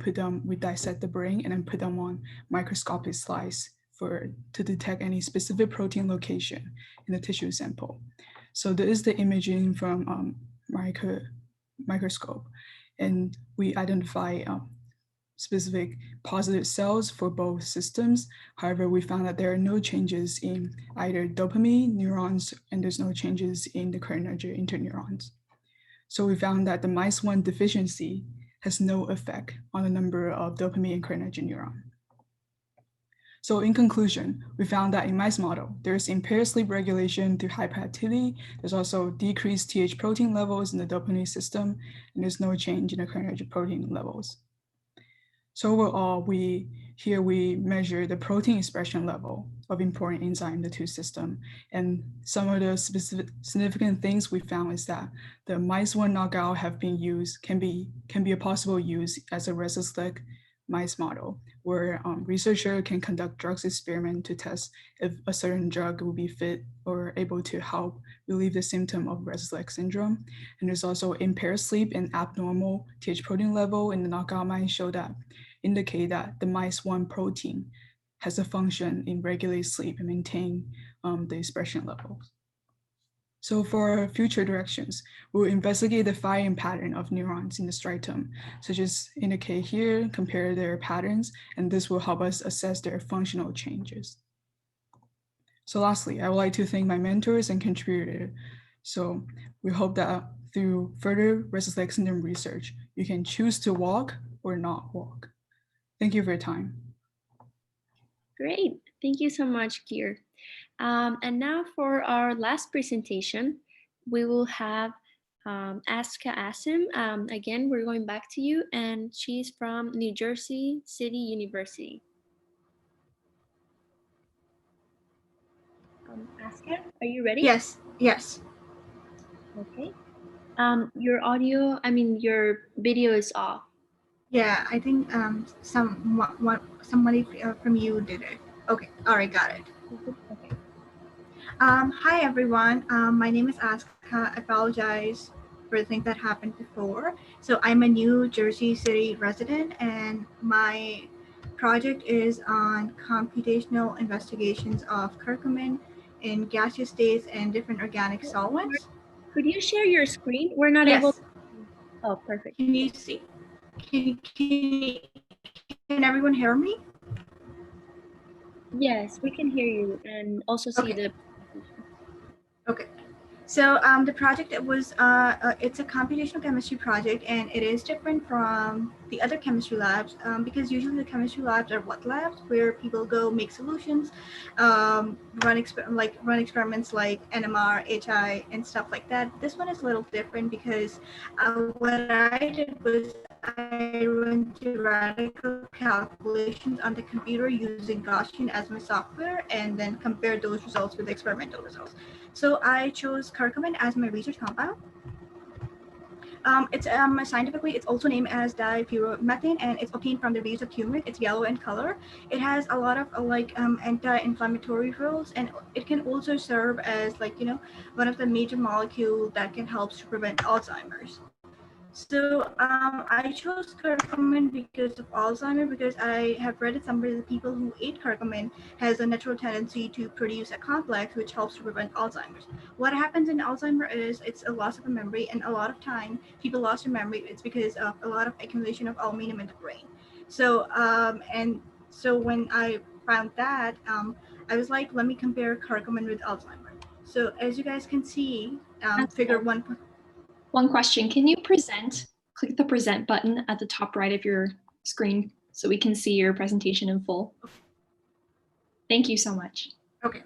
dissect the brain and then put them on microscopic slice to detect any specific protein location in the tissue sample. So this is the imaging from microscope, and we identify specific positive cells for both systems. However, we found that there are no changes in either dopamine neurons, and there's no changes in the cholinergic interneurons. So we found that the mice-1 deficiency has no effect on the number of dopamine and cholinergic neuron. So in conclusion, we found that in mice model, there's impaired sleep regulation through hyperactivity. There's also decreased TH protein levels in the dopamine system, and there's no change in the cholinergic protein levels. So overall, we measure the protein expression level of important enzyme in the two systems. And some of the specific significant things we found is that the mice-1 knockout have been used, can be a possible use as a restless leg mice model, where researcher can conduct drugs experiment to test if a certain drug will be fit or able to help relieve the symptom of restless leg syndrome. And there's also impaired sleep and abnormal TH protein level in the knockout mice indicate that the mice-1 protein has a function in regulate sleep and maintain the expression levels. So for future directions, we'll investigate the firing pattern of neurons in the striatum, such as indicate here, compare their patterns, and this will help us assess their functional changes. So lastly, I would like to thank my mentors and contributors. So we hope that through further restless leg syndrome research, you can choose to walk or not walk. Thank you for your time. Great, thank you so much, Kier. And now for our last presentation, we will have Aska Asim. Again, we're going back to you, and she's from New Jersey City University. Aska, are you ready? Yes, yes. Okay. Your audio, your video is off. Yeah, I think somebody from you did it. Okay, all right, got it. Okay. Hi everyone. My name is Aska. I apologize for the thing that happened before. So I'm a New Jersey City resident, and my project is on computational investigations of curcumin in gaseous states and different organic solvents. Could you share your screen? We're not Yes. able to. Oh, perfect. Can you see? Can everyone hear me? Yes, we can hear you and also see the. Okay. So the project, it was it's a computational chemistry project, and it is different from the other chemistry labs because usually the chemistry labs are wet labs where people go make solutions, run experiments like NMR, HI, and stuff like that. This one is a little different because what I did was I ran theoretical calculations on the computer using Gaussian as my software, and then compared those results with the experimental results. So I chose curcumin as my research compound. It's scientifically, it's also named as dipyromethane, and it's obtained from the roots of turmeric. It's yellow in color. It has a lot of anti-inflammatory roles, and it can also serve as one of the major molecules that can help to prevent Alzheimer's. So I chose curcumin because of Alzheimer's, because I have read it somewhere that people who ate curcumin has a natural tendency to produce a complex which helps to prevent Alzheimer's. What happens in Alzheimer's is it's a loss of a memory, and a lot of time people lost their memory. It's because of a lot of accumulation of aluminum in the brain. So so when I found that, I was like, let me compare curcumin with Alzheimer's. So as you guys can see, figure one. One question, can you click the present button at the top right of your screen so we can see your presentation in full? Thank you so much. Okay.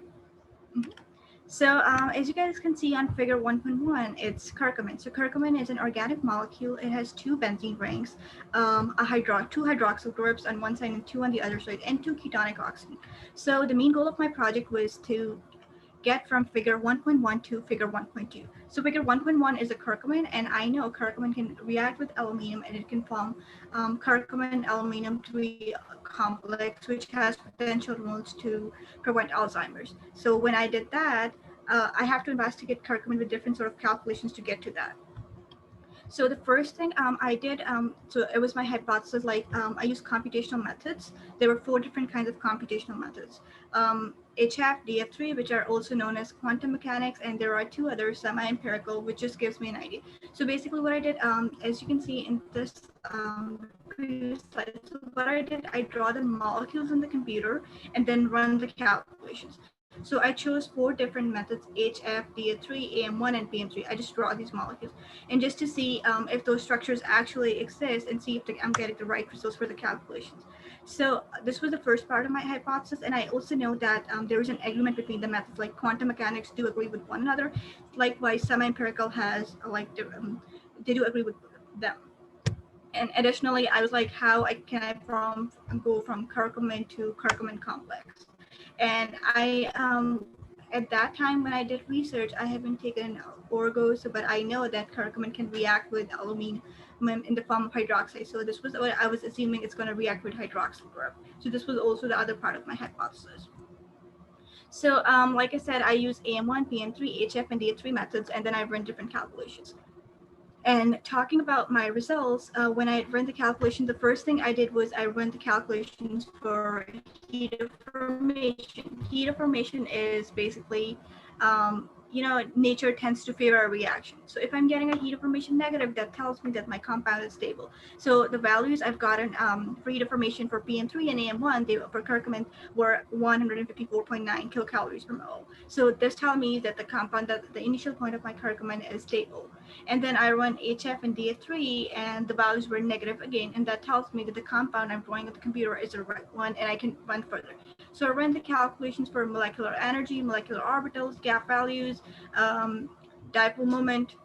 So as you guys can see on figure 1.1, it's curcumin. So curcumin is an organic molecule. It has two benzene rings, two hydroxyl groups on one side and two on the other side, and two ketonic oxygen. So the main goal of my project was to get from figure 1.1 to figure 1.2. So figure 1.1 is a curcumin, and I know curcumin can react with aluminum, and it can form curcumin aluminum 3 complex, which has potential roles to prevent Alzheimer's. So when I did that, I have to investigate curcumin with different sort of calculations to get to that. So the first thing I did, so it was my hypothesis, I used computational methods. There were 4 different kinds of computational methods. HF, DF3, which are also known as quantum mechanics, and there are 2 others, semi-empirical, which just gives me an idea. So basically what I did, as you can see in this previous slide, so what I did, I draw the molecules in the computer and then run the calculations. So I chose 4 different methods, HF, DF3, AM1, and PM3. I just draw these molecules. And just to see if those structures actually exist and see if I'm getting the right results for the calculations. So this was the first part of my hypothesis. And I also know that there is an agreement between the methods, like quantum mechanics do agree with one another. Likewise, semi-empirical has, they do agree with them. And additionally, I was like, how can I go from curcumin to curcumin complex? And I, at that time when I did research, I haven't taken orgos, but I know that curcumin can react with aluminum in the form of hydroxide. So this was what I was assuming, it's going to react with hydroxyl group. So this was also the other part of my hypothesis. So like I said, I use AM1, PM3, HF, and DF3 methods, and then I run different calculations. And talking about my results, when I ran the calculation, the first thing I did was I ran the calculations for heat of formation. Heat of formation is basically, nature tends to favor a reaction. So if I'm getting a heat of formation negative, that tells me that my compound is stable. So the values I've gotten for heat of formation for PM3 and AM1, for curcumin, were 154.9 kilocalories per mole. So this tells me that the compound, that the initial point of my curcumin is stable. And then I run HF and DF3, and the values were negative again, and that tells me that the compound I'm drawing at the computer is the right one, and I can run further. So I ran the calculations for molecular energy, molecular orbitals, gap values, dipole moment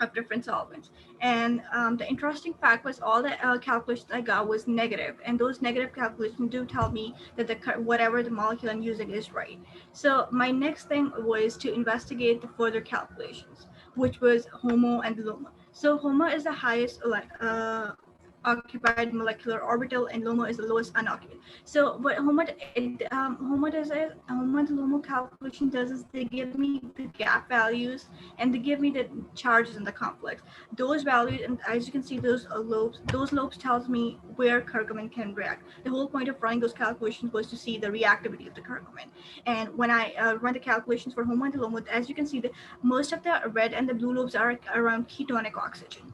of different solvents. And the interesting fact was all the calculations I got was negative, and those negative calculations do tell me that whatever the molecule I'm using is right. So my next thing was to investigate the further calculations. which was HOMO and LOMO. So HOMO is the highest occupied molecular orbital, and LOMO is the lowest unoccupied. So what HOMO and LOMO calculation does is they give me the gap values and they give me the charges in the complex. Those values, and as you can see, those lobes tells me where curcumin can react. The whole point of running those calculations was to see the reactivity of the curcumin. And when I run the calculations for HOMO and LOMO, as you can see, most of the red and the blue lobes are around ketonic oxygen,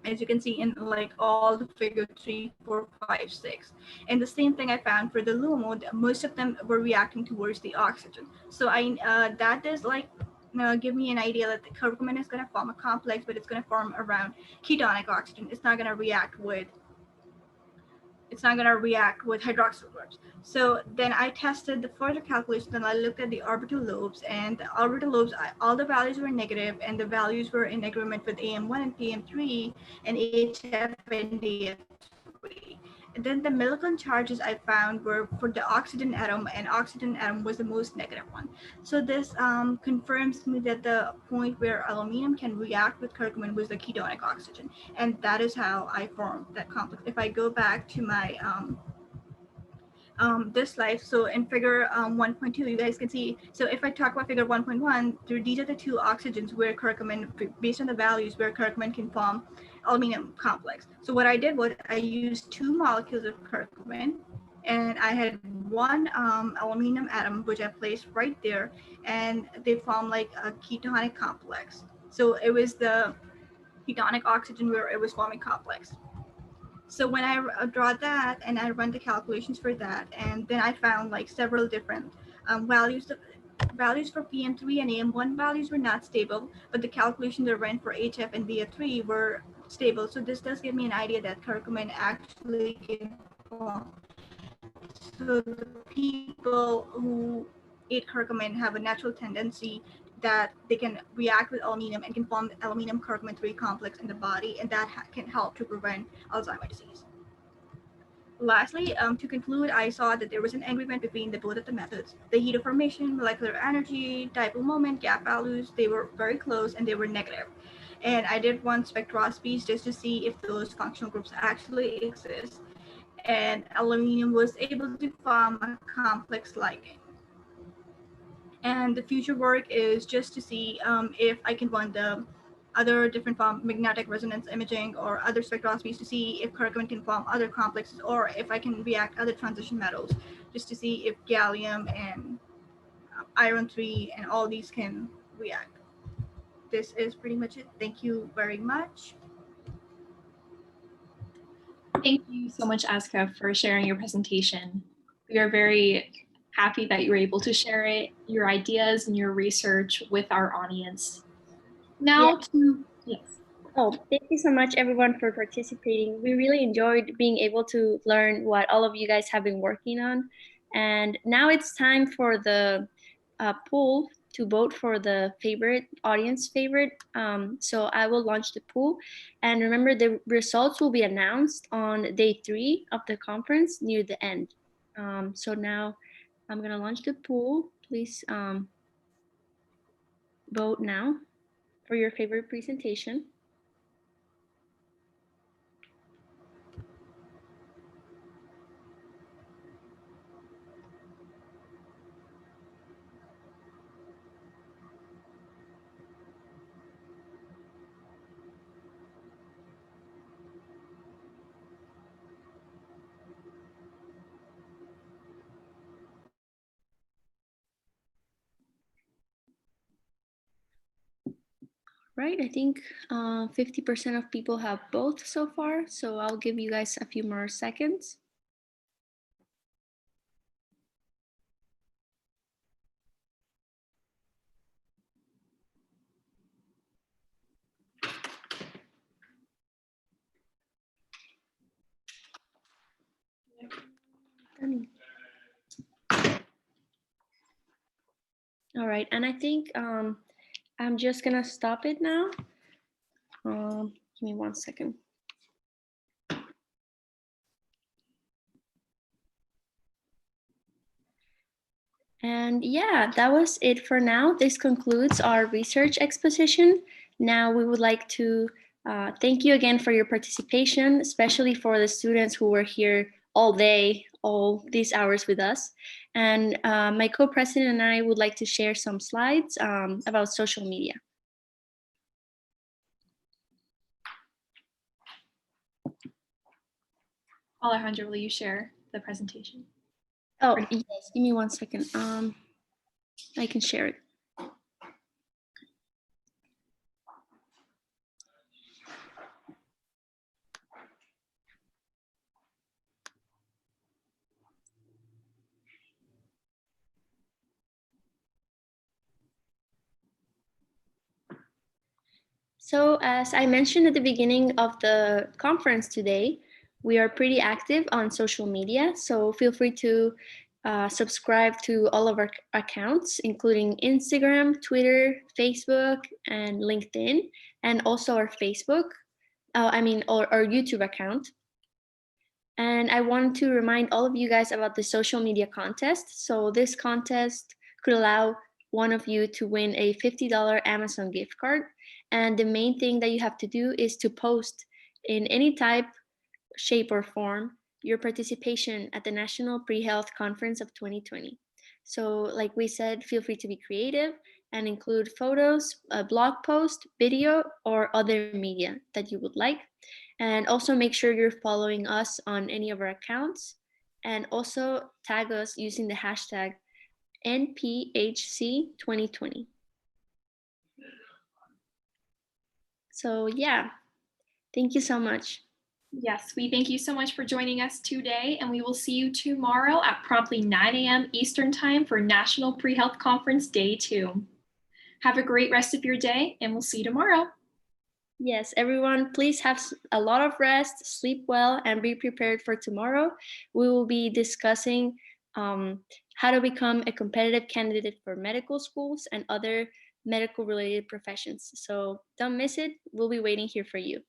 as you can see in like all the figure 3, 4, 5, 6. And the same thing I found for the LUMO, most of them were reacting towards the oxygen. So that does like give me an idea that the curcumin is going to form a complex, but it's going to form around ketonic oxygen. It's not going to react with hydroxyl groups. So then I tested the further calculations, and I looked at the orbital lobes, and the orbital lobes, all the values were negative, and the values were in agreement with AM1 and PM3 and HF and DF3. And then the Millikan charges I found were for the oxygen atom, and oxygen atom was the most negative one. So this confirms to me that the point where aluminum can react with curcumin was the ketonic oxygen. And that is how I formed that complex. If I go back to my this slide, so in figure 1.2, you guys can see, so if I talk about figure 1.1, these are the two oxygens where curcumin, based on the values where curcumin can form aluminum complex. So what I did was I used 2 molecules of curcumin, and I had 1 aluminum atom, which I placed right there, and they form like a ketonic complex. So it was the ketonic oxygen where it was forming complex. So when I draw that and I run the calculations for that, and then I found like several different values for PM3 and AM1 values were not stable, but the calculations I ran for HF and DF3 were stable. So this does give me an idea that curcumin actually can form. So the people who ate curcumin have a natural tendency that they can react with aluminum and can form the aluminum curcumin 3 complex in the body, and that can help to prevent Alzheimer's disease. Lastly, to conclude, I saw that there was an agreement between both of the methods. The heat of formation, molecular energy, dipole moment, gap values, they were very close and they were negative. And I did run spectroscopies just to see if those functional groups actually exist. And aluminum was able to form a complex ligand. And the future work is just to see if I can run the other different form magnetic resonance imaging or other spectroscopies to see if curcumin can form other complexes, or if I can react other transition metals, just to see if gallium and iron 3 and all these can react. This is pretty much it. Thank you very much. Thank you so much, Aska, for sharing your presentation. We are very happy that you were able to share your ideas and your research with our audience. Now yes. Oh, thank you so much, everyone, for participating. We really enjoyed being able to learn what all of you guys have been working on. And now it's time for the poll to vote for the audience favorite. So I will launch the poll. And remember, the results will be announced on day 3 of the conference near the end. So now I'm going to launch the poll. Please vote now for your favorite presentation. Right, I think 50% of people have both so far, so I'll give you guys a few more seconds. All right, and I think I'm just gonna stop it now. Give me 1 second. And yeah, that was it for now. This concludes our research exposition. Now we would like to thank you again for your participation, especially for the students who were here all day, all these hours with us. And my co-president and I would like to share some slides about social media. Alejandra, will you share the presentation? Oh, yes, give me 1 second. I can share it. So as I mentioned at the beginning of the conference today, we are pretty active on social media. So feel free to subscribe to all of our accounts, including Instagram, Twitter, Facebook, and LinkedIn, and also our Facebook, our YouTube account. And I want to remind all of you guys about the social media contest. So this contest could allow one of you to win a $50 Amazon gift card. And the main thing that you have to do is to post in any type, shape, or form your participation at the National Pre-Health Conference of 2020. So like we said, feel free to be creative and include photos, a blog post, video, or other media that you would like. And also make sure you're following us on any of our accounts, and also tag us using the hashtag NPHC2020. So yeah, thank you so much. Yes, we thank you so much for joining us today, and we will see you tomorrow at promptly 9 a.m. Eastern Time for National Pre-Health Conference Day 2. Have a great rest of your day, and we'll see you tomorrow. Yes, everyone, please have a lot of rest, sleep well, and be prepared for tomorrow. We will be discussing how to become a competitive candidate for medical schools and other medical related professions. So don't miss it. We'll be waiting here for you.